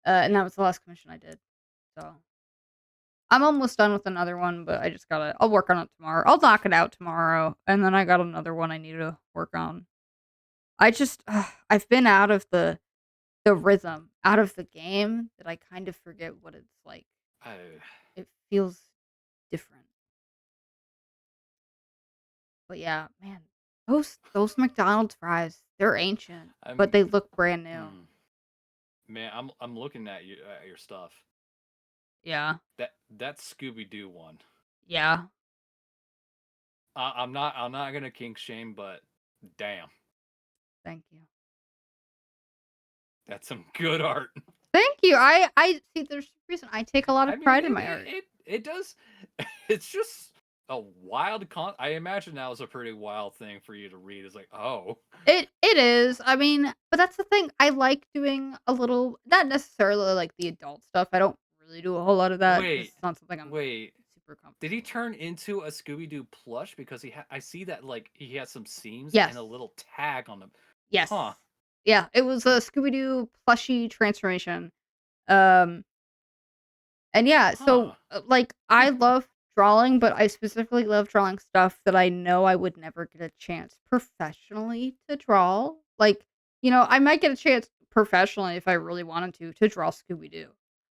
And that was the last commission I did. So I'm almost done with another one, but I'll work on it tomorrow. I'll knock it out tomorrow, and then I got another one I need to work on. I've been out of the rhythm, out of the game that I kind of forget what it's like. Oh, It feels different. But yeah, man, those McDonald's fries, they're ancient, but I'm they look brand new. man. I'm looking at your stuff. Yeah. That Scooby Doo one. Yeah. I'm not gonna kink shame, but damn, Thank you. that's some good art. Thank you. I see there's a reason I take a lot I of mean, pride in my art. it does. It's just a wild I imagine that was a pretty wild thing for you to read. It's like, oh, It is. I mean, but that's the thing. I like doing a little, not necessarily like the adult stuff. I don't really do a whole lot of that because wait, it's not something I'm wait. super Did he comfortable with. turn into a Scooby Doo plush? Because I see that like he has some seams and Yes. a little tag on them. Yes. Huh. Yeah, it was a Scooby Doo plushie transformation. Um, and yeah, so like I love drawing, but I specifically love drawing stuff that I know I would never get a chance professionally to draw. Like, I might get a chance professionally if I really wanted to draw Scooby Doo,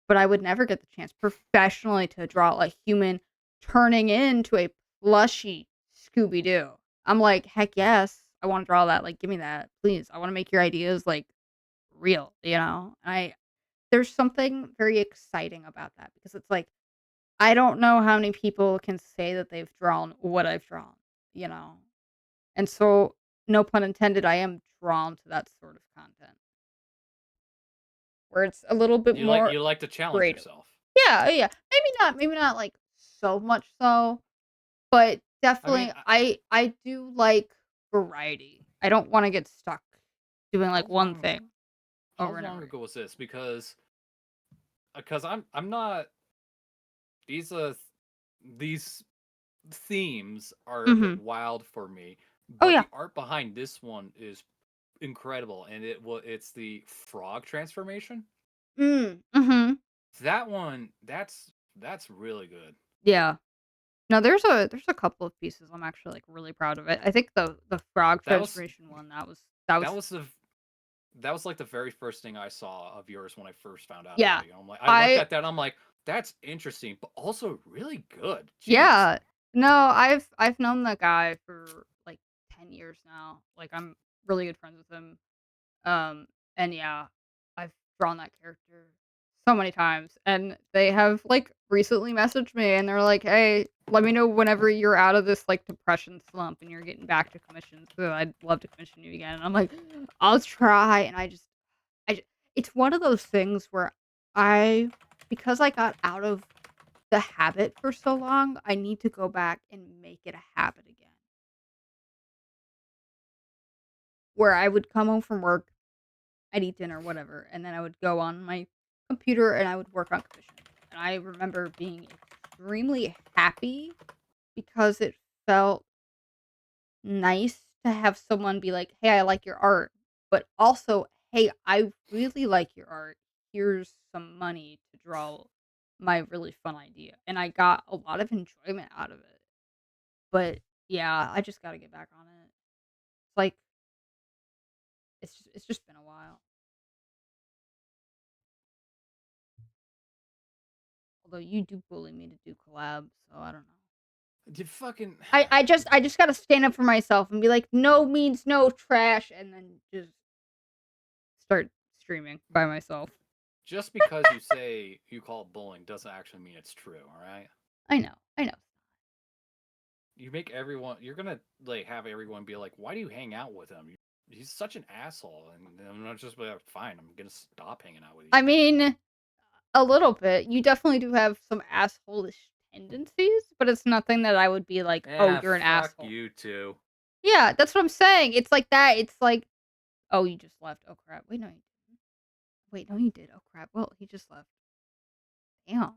but I would never get the chance professionally to draw a human turning into a plushy Scooby Doo. I'm like, heck yes, I want to draw that. Like, give me that, please. I want to make your ideas like real. There's something very exciting about that because it's like I don't know how many people can say that they've drawn what I've drawn, you know? And so, no pun intended, I am drawn to that sort of content where it's a little bit more You like to challenge creative. yourself. Yeah, yeah. Maybe not like so much so, but I mean, definitely I do like variety. I don't want to get stuck doing how like one long thing how over and long over again. ago was this? Because I'm not these these themes are a bit Mhm. wild for me, Oh but yeah. the art behind this one is incredible, and it's the frog transformation. Mhm. That one, that's really good. Yeah. No, there's a couple of pieces I'm actually, like, really proud of it. I think the frog That was transformation one, that that was was the that was like the very first thing I saw of yours when I first found out yeah. about you. I'm like, I looked I at that, I'm like, that's interesting, but also really good. Jeez. Yeah. No, I've known that guy for, like, 10 years now. Like, I'm really good friends with him. And yeah, I've drawn that character so many times, and they have, like, recently messaged me, and they're like, "Hey, let me know whenever you're out of this, like, depression slump and you're getting back to commissions, so I'd love to commission you again." And I'm like, "I'll try," and it's one of those things where because I got out of the habit for so long, I need to go back and make it a habit again. Where I would come home from work, I'd eat dinner, whatever, and then I would go on my computer and I would work on commissions. And I remember being extremely happy because it felt nice to have someone be like, "Hey, I like your art," but also, "Hey, I really like your art. Here's some money to draw my really fun idea." And I got a lot of enjoyment out of it. But yeah, I just got to get back on it. It's like it's just been a while. Although you do bully me to do collabs, so I don't know. You fucking I just gotta stand up for myself and be like, "No means no, trash," and then just start streaming by myself. Just because you say you call it bullying doesn't actually mean it's true, all right? I know. I know. You make everyone. You're gonna like have everyone be like, "Why do you hang out with him? He's such an asshole." And I'm not just like, "Fine, I'm gonna stop hanging out with you." I mean, a little bit. You definitely do have some asshole-ish tendencies, but it's nothing that I would be like, "Oh, Yeah, you're an fuck asshole." you too. Yeah, that's what I'm saying. It's like that. It's like, "Oh, you just left. Oh, crap. Wait, no, you didn't. Wait, no, you did. Oh, crap. Well, he just left. Damn.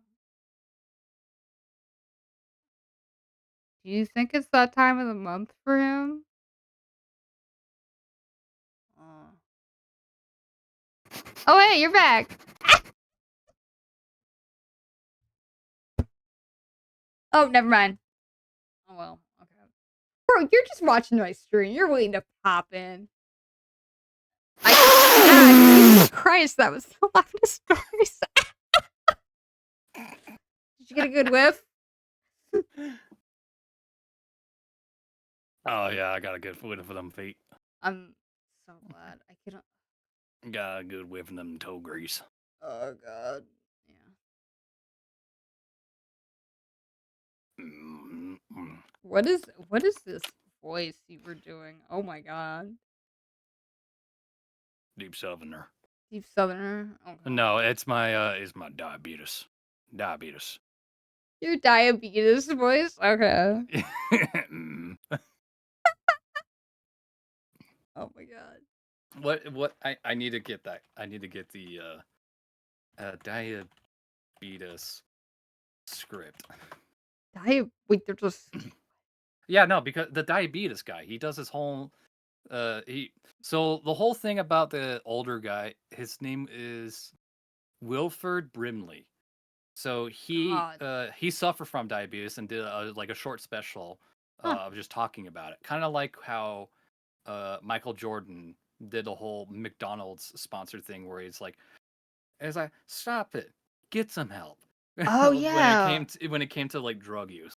Do you think it's that time of the month for him?" Uh. Oh, hey, you're back. Oh, never mind. Oh, well. Okay. Bro, you're just watching my stream. You're waiting to pop in. God, Jesus Christ, that was the loudest noise. Did you get a good whiff? Oh yeah, I got a good whiff of them feet. I'm so glad. I couldn't. Got a good whiff of them toe grease. Oh, God. Yeah. Mm-hmm. What is this voice you were doing? Oh my God. Deep Southerner. Deep Southerner. Oh God. No, it's my diabetes. Diabetes. Your diabetes voice. Okay. Mm. Oh my God. What I need to get that. I need to get the diabetes script. Wait, they're just. Yeah, no, because the diabetes guy, he does his whole he so the whole thing about the older guy, his name is Wilford Brimley. So God. he suffered from diabetes and did like a short special Huh. of just talking about it. Kind of like how Michael Jordan did a whole McDonald's sponsored thing where he's like, "As I stop it, get some help." Oh when yeah. it came to like drug use.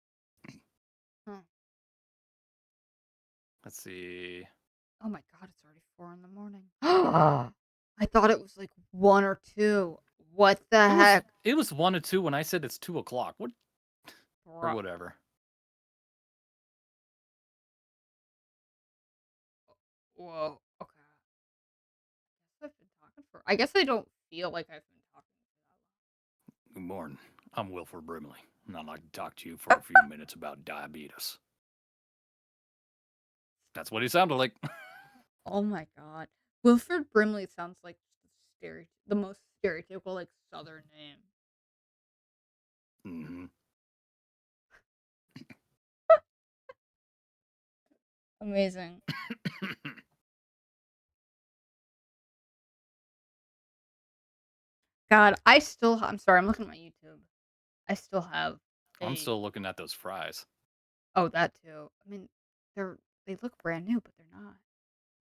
Huh. Let's see. Oh my God, it's already 4 in the morning. I thought it was like 1 or 2. What the heck? It was 1 to 2 when I said it's 2 o'clock. What or Bro. whatever. Whoa. Okay. I guess I don't feel like I've been talking Good morning. I'm Wilford Brimley, and I'd like to talk to you for a few minutes about diabetes. That's what he sounded like. Oh my God. Wilford Brimley sounds like the most stereotypical like Southern name. Mm-hmm. Amazing. God, I'm sorry, I'm looking at my YouTube. I still have I'm a still looking at those fries. oh, that too. I mean, they look brand new, but they're not.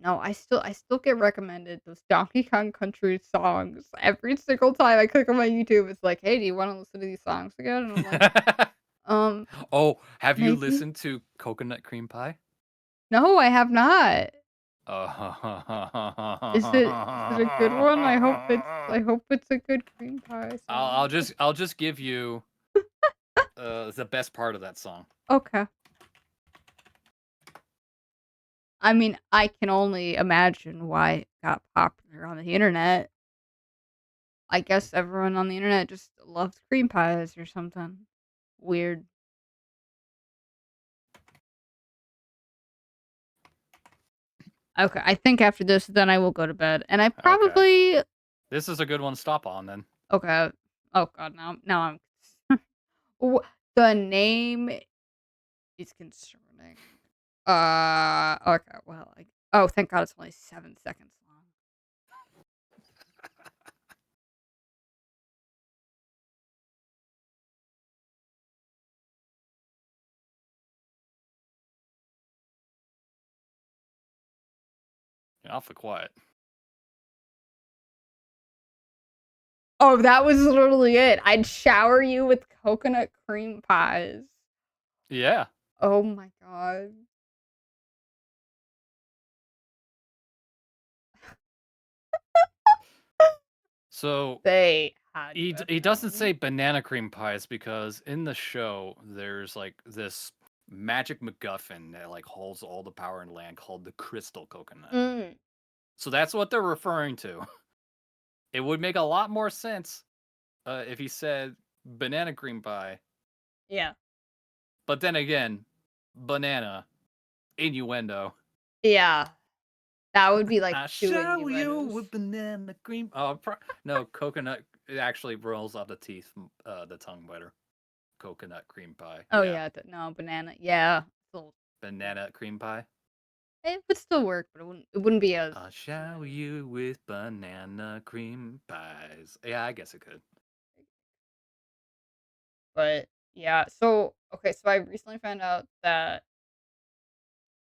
No, I still get recommended those Donkey Kong Country songs every single time I click on my YouTube. It's like, "Hey, do you wanna listen to these songs again?" And I'm like, Oh, have you maybe. listened to Coconut Cream Pie? No, I have not. Uh, Is it a good one? I hope it's a good cream pie song. I'll just give you the best part of that song. Okay. I mean, I can only imagine why it got popular on the internet. I guess everyone on the internet just loves cream pies or something. Weird. Okay, I think after this, then I will go to bed, and I Okay. probably This is a good one to stop on then. okay. Oh god, now I'm the name is concerning. Okay, well, oh, thank God it's only 7 seconds long. You're awfully quiet. Oh, that was literally it. I'd shower you with coconut cream pies. Yeah. Oh my god. So They had he doesn't say pepperoni? banana cream pies because in the show there's like this magic MacGuffin that like holds all the power in land called the crystal coconut. Mm, So that's what they're referring to. It would make a lot more sense if he said banana cream pie, yeah. but then again, banana innuendo. Yeah. That would be, like, I 2 shower you innuendos. with banana cream. Oh, no, coconut. It actually rolls off the teeth, the tongue better. Coconut cream pie. Oh, Yeah, yeah, no, banana, yeah. Still banana cream pie. it would still work, but it wouldn't be as I too shower many. you with banana cream pies. Yeah, I guess it could. But, yeah, so okay, so I recently found out that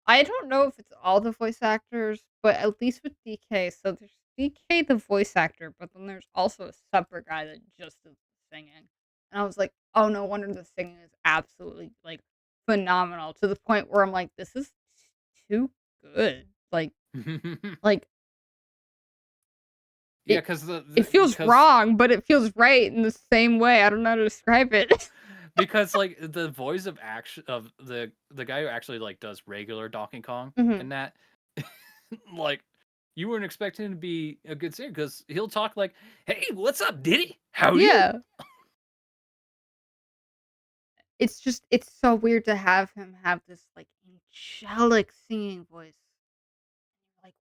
I don't know if it's all the voice actors, but at least with DK, so there's DK the voice actor, but then there's also a separate guy that just does the singing. And I was like, "Oh, no wonder the singing is absolutely, like, phenomenal," to the point where I'm like, "This is too good." Like, Yeah, it because it feels because wrong, but it feels right in the same way. I don't know how to describe it. because like the voice of action of the guy who actually like does regular Donkey Kong Mhm. and that like you wouldn't expect him to be a good singer because he'll talk like, "Hey, what's up, Diddy? How are you?" Yeah. It's so weird to have him have this, like, angelic singing voice. Like,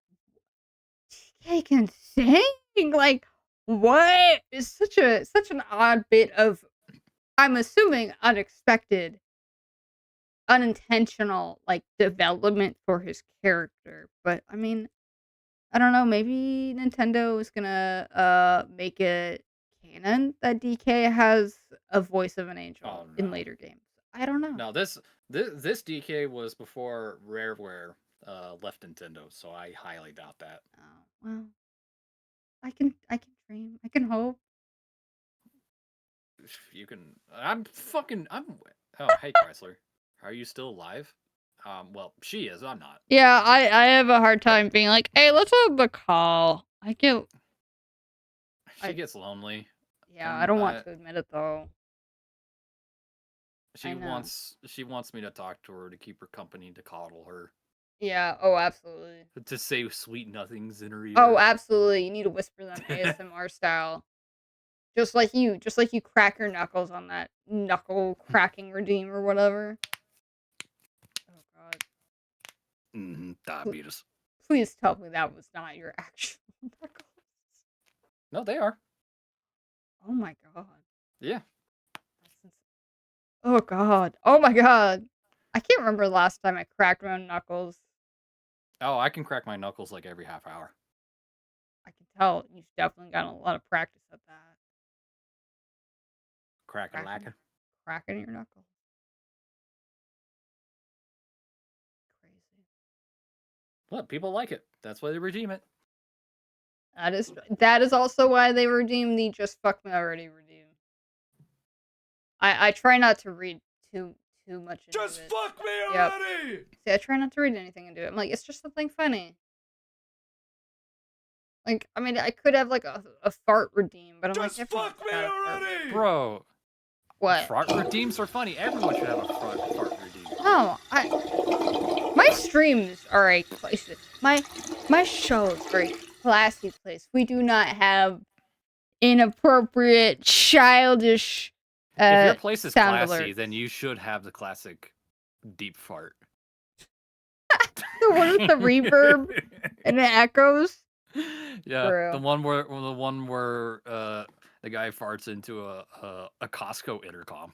TK can sing? Like, what? It's such an odd bit of, I'm assuming, unexpected, unintentional, like, development for his character, but, I mean, I don't know, maybe Nintendo is gonna, make it canon that DK has a voice of an Oh angel in no, later games. I don't know. no this DK was before Rareware left Nintendo, so I highly doubt that. Oh, well, I can dream, I can hope. You can. I'm fucking. I'm. Oh, hey Chrysler, are you still alive? Well, she is. I'm not. Yeah, I have a hard But time being like, "Hey, let's have a call." she I gets lonely, yeah, I and don't want to admit it though. I know. she wants me to talk to her to keep her company to coddle her Yeah, oh, absolutely. to say sweet nothings in her Oh, ear. absolutely, you need to whisper them ASMR style. Just like you crack your knuckles on that knuckle cracking redeem or whatever. Oh god. Pl Diabetes. please tell me that was not your actual knuckles. No, they are. Oh my god. Yeah. That's oh god. Oh my god. I can't remember the last time I cracked my own knuckles. Oh, I can crack my knuckles like every half hour. I can tell you've definitely gotten a lot of practice at that. Crack a Cracking lacking. cracking your knuckles. Crazy. Look, people like it. That's why they redeem it. That is also why they redeem the "just fuck me already" redeem. I try not to read too too much into Just it. fuck me Yep. already! See, I try not to read anything into it. I'm like, it's just something funny. Like, I mean, I could have like a fart redeem, but I'm like, Just everyone's fuck me got a fart already! redeem. Bro, What? fart redeems are funny. Everyone should have a fart redeem. No, my streams are a class. My shows are a classy place. We do not have inappropriate, childish, If your place is sound classy, alerts. then you should have the classic deep fart. The one with the reverb and it echoes. Yeah, True. the one where the guy farts into a Costco intercom.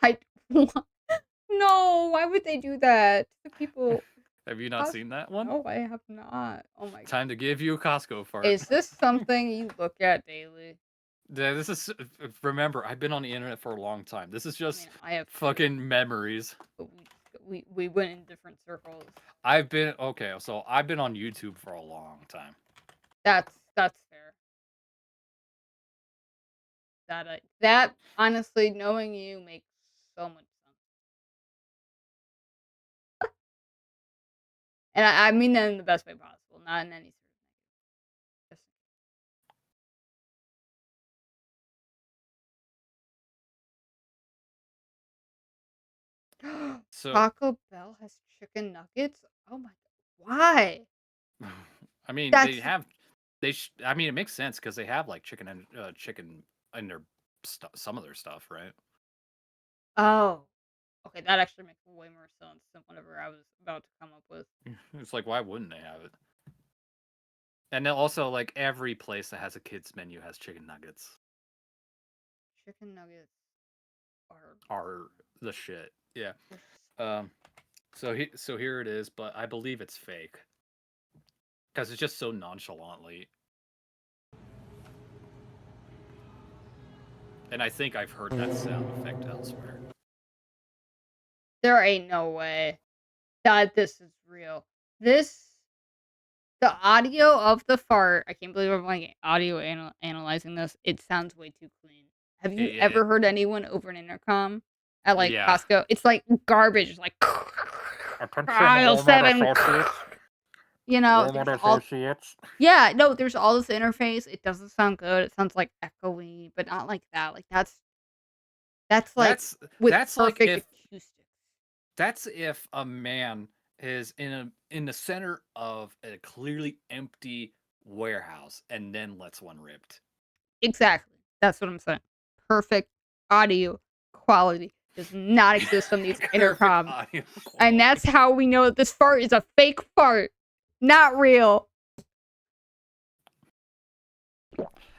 I no. Why would they do that to the people? Have you not Cos- seen that one? No, I have not. Oh my god. Time to give you a Costco fart. Is this something you look at daily? Yeah, this is remember, I've been on the internet for a long time. This is I mean, just I have too, fucking memories. but we went in different circles. I've been okay, so I've been on YouTube for a long time. That's fair. That honestly, knowing you makes so much sense, and I mean that in the best way possible, not in any sort of negative. So, Taco Bell has chicken nuggets? Oh my why? I mean, That's I mean, it makes sense because they have like chicken in their some of their stuff, right? oh. Okay, that actually makes way more sense than whatever I was about to come up with. It's like, why wouldn't they have it? And then also, like every place that has a kids menu has chicken nuggets. Chicken nuggets are Are the shit. Yeah. they're Um. So here it is, but I believe it's fake because it's just so nonchalantly. And I think I've heard that sound effect elsewhere. there ain't no way that this is real. This the audio of the fart, I can't believe I'm like analyzing this. It sounds way too clean. Have you ever heard anyone over an intercom at like Yeah. Costco? It's like garbage. It's like Attention, aisle Walmart 7. associates. You know, Walmart there's all associates. yeah, no, there's all this interface. It doesn't sound good. It sounds like echoey, but not like that. Like that's like with That's like perfect if acoustics. that's if a man is in the center of a clearly empty warehouse and then lets one ripped. Exactly. That's what I'm saying. Perfect audio quality does not exist on these Perfect intercoms. audio And quality. that's how we know that this fart is a fake fart. Not real.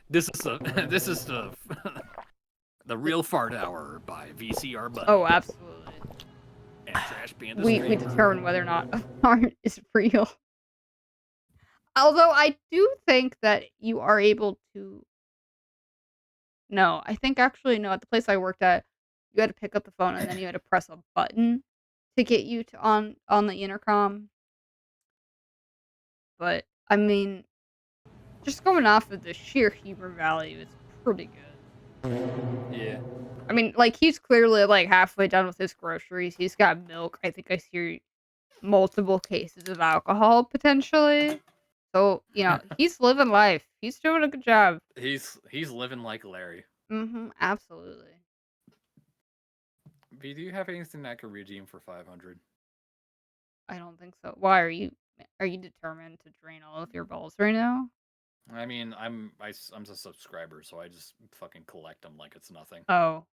This is the the real fart hour by VCR Bunny Oh, absolutely. and Trash Panda We Streamer. determine whether or not a fart is real. Although I do think that you are able to no, I think actually no, at the place I worked at, you had to pick up the phone and then you had to press a button to get you to on the intercom. But I mean, just going off of the sheer humor value, it's pretty good. Yeah. I mean, like he's clearly like halfway done with his groceries. He's got milk. I think I see multiple cases of alcohol potentially. So, he's living life. He's doing a good job. He's living like Larry. Mhm, absolutely. B, do you have anything that I could redeem for 500? I don't think so. Why are you determined to drain all of your balls right now? I mean, I'm a subscriber, so I just fucking collect them like it's nothing. Oh,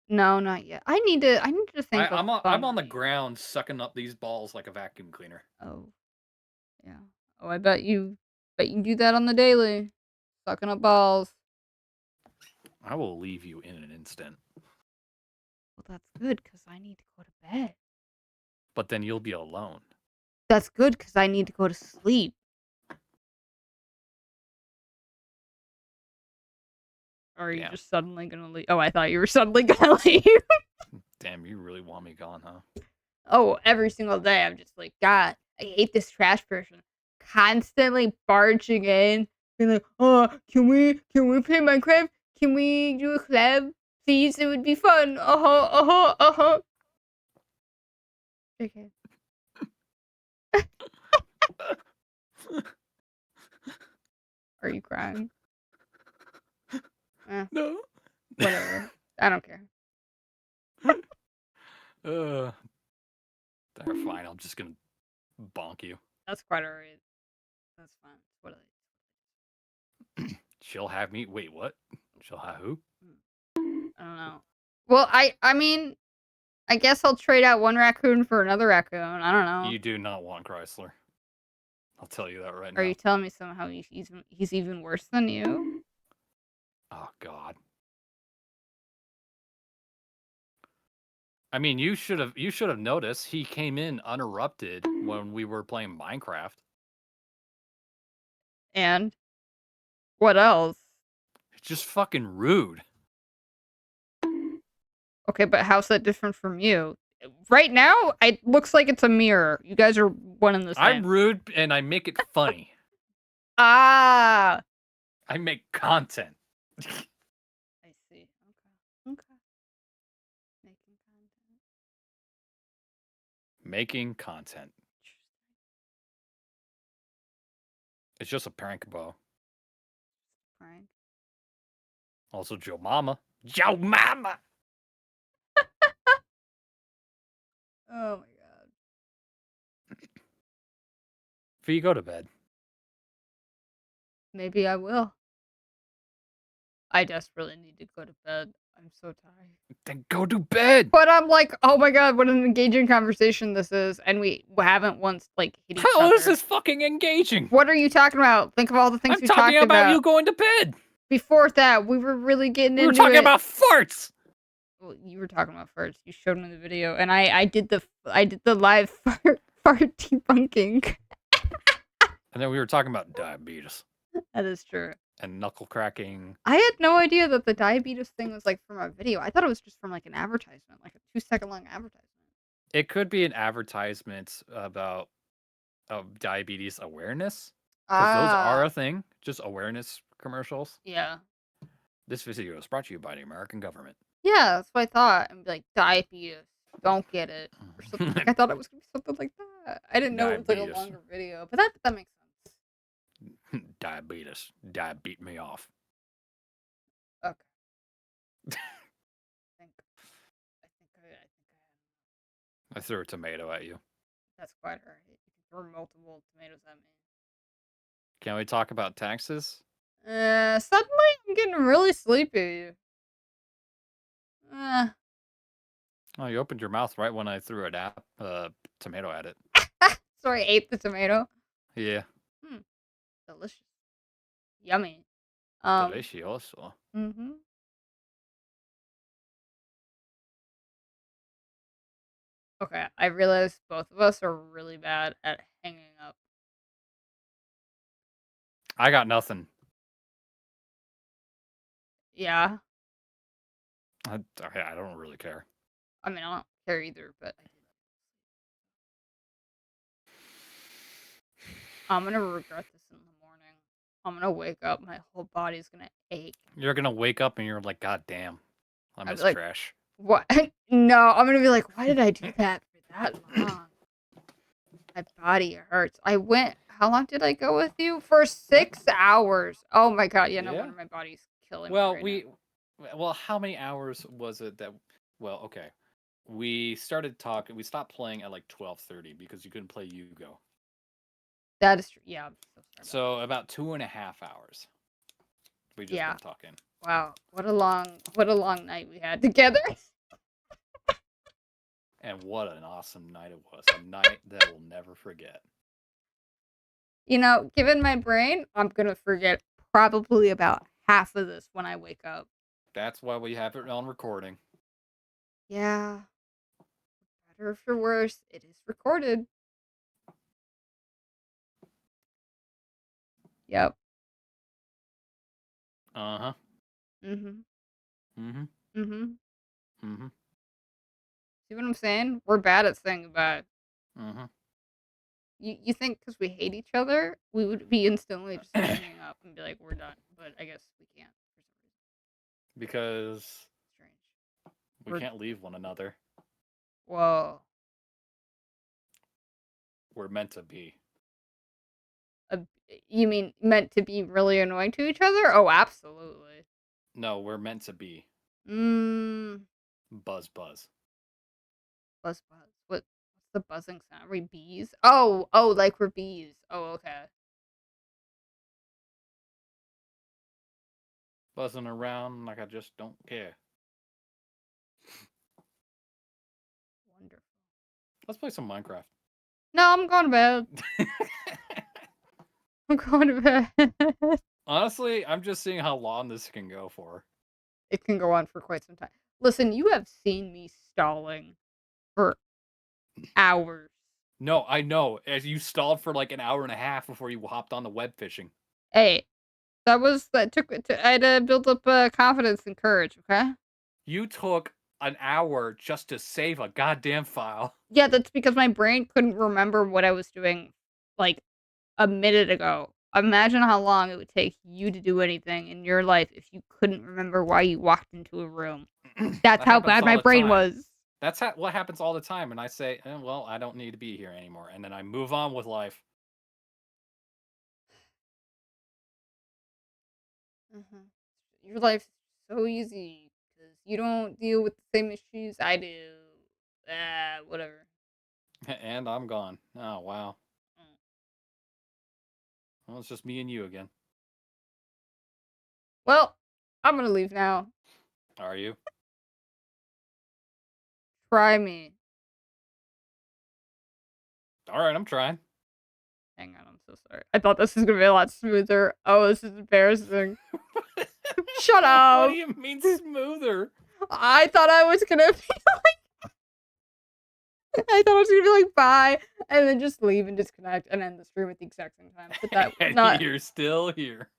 no, not yet. I need to think of I'm fun on the ways. ground sucking up these balls like a vacuum cleaner. Oh, yeah. Oh, I bet you do that on the daily. Sucking up balls. I will leave you in an instant, Well, that's good because I need to go to bed. but then you'll be alone. That's good because I need to go to sleep. Or are you Damn. just suddenly gonna leave? Oh, I thought you were suddenly gonna leave. Damn, you really want me gone, huh? Oh, every single day I'm just like, God, I hate this trash person. Constantly barging in, being like, oh, can we play Minecraft? Can we do a collab? Please, it would be fun. Uh-huh, uh-huh, uh-huh. Okay. Are you crying? No. Whatever. I don't care. uh, they're fine. I'm just gonna bonk you. That's quite alright. That's fine. What are She'll have me. Wait, what? She'll have who? I don't know. Well, I mean, I guess I'll trade out one raccoon for another raccoon. I don't know. You do not want Chrysler. I'll tell you that right Are now. you telling me somehow he's even worse than you? Oh God. I mean, you should have noticed he came in uninterrupted when we were playing Minecraft. And what else? It's just fucking rude. Okay, but how's that different from you? Right now, it looks like it's a mirror. You guys are one and the I'm same. rude and I make it funny. Ah, I make content. I see. Okay. Okay. Making content. Making content. It's just a prank, Bo. Prank. Also, Joe Mama. Joe Mama! Oh my god. V, go to bed. Maybe I will. I desperately need to go to bed. I'm so tired. Then go to bed. But I'm like, oh my god, what an engaging conversation this is, and we haven't once like hit each How other. is this fucking engaging? What are you talking about? Think of all the things I'm we talking talked about about. you going to bed. Before that, we were really getting We were into talking it. about farts. Well, you were talking about first. You showed me the video, and I did the live fart debunking. And then we were talking about diabetes That is true. and knuckle cracking. I had no idea that the diabetes thing was like from a video. I thought it was just from like an advertisement, like a 2-second long advertisement. It could be an advertisement about diabetes awareness, because those are a thing. Just awareness commercials. Yeah. This video is brought to you by the American government. Yeah, that's what I thought. And be like, diabetes, don't get it. Or something. Like, I thought it was gonna be something like that. I didn't know it was like a Diabetes. longer video, but that makes sense. Diabetes. Beat me off. Okay. I think I threw a tomato at you. that's quite alright. You can throw multiple tomatoes at me. Can we talk about taxes? Suddenly I'm getting really sleepy. Uh, Oh, you opened your mouth right when I threw a tomato at it. sorry, I ate the tomato. Yeah. Delicious. Yummy. Delicioso. Mm-hmm. Okay, I realized both of us are really bad at hanging up. I got nothing. Yeah. I don't really care. I mean, I don't care either, but I'm gonna regret this in the morning. I'm gonna wake up, my whole body's gonna ache. You're gonna wake up and you're like, God damn, I I'll miss be like, trash. what? No, I'm gonna be like, why did I do that for that long? My body hurts. How long did I go with you? For 6 hours. Oh my god, yeah, no Yeah? wonder my body's killing me Well, right now. well, how many hours was it that? Well, okay, we started talking. We stopped playing at like 12:30 because you couldn't play Yugo. That is true. Yeah, I'm so sorry. So about 2.5 hours. We just been talking. Wow, what a long night we had together. And what an awesome night it was. A night that we'll never forget. You know, given my brain, I'm gonna forget probably about half of this when I wake up. That's why we have it on recording. Yeah. For better or for worse, it is recorded. Yep. Uh-huh. Mm-hmm. Mm-hmm. Mm-hmm. Mm-hmm. See what I'm saying? We're bad at saying goodbye. Mm-hmm. You think because we hate each other, we would be instantly just hanging up and be like, we're done. But I guess we can't for some reason. Because Strange. we can't leave one another. Whoa. We're meant to be. You mean meant to be really annoying to each other? Oh, absolutely. No, we're meant to be. Buzz. Buzz. What's the buzzing sound? Are we bees? Oh, like we're bees. Oh, okay. Buzzing around like I just don't care. Wonderful. Let's play some Minecraft. No, I'm going to bed. I'm going to bed. Honestly, I'm just seeing how long this can go for. It can go on for quite some time. Listen, you have seen me stalling for hours. No, I know. As you stalled for like an hour and a half before you hopped on the web fishing. Hey, I had to build up confidence and courage, okay? You took an hour just to save a goddamn file. Yeah, that's because my brain couldn't remember what I was doing like a minute ago. Imagine how long it would take you to do anything in your life if you couldn't remember why you walked into a room. That's how bad my brain was. That's what happens all the time. And I say, well, I don't need to be here anymore. And then I move on with life. Your life's so easy because you don't deal with the same issues I do. Whatever. And I'm gone. Oh, wow. Well, it's just me and you again. Well, I'm gonna leave now. Are you? Try me. All right, I'm trying. Hang on, I'm so sorry. I thought this was gonna be a lot smoother. Oh, this is embarrassing. Shut What up. do you mean smoother? I thought I was gonna be like, I thought I was gonna be like, bye, and then just leave and disconnect and end the stream at the exact same time. But that was not. You're still here.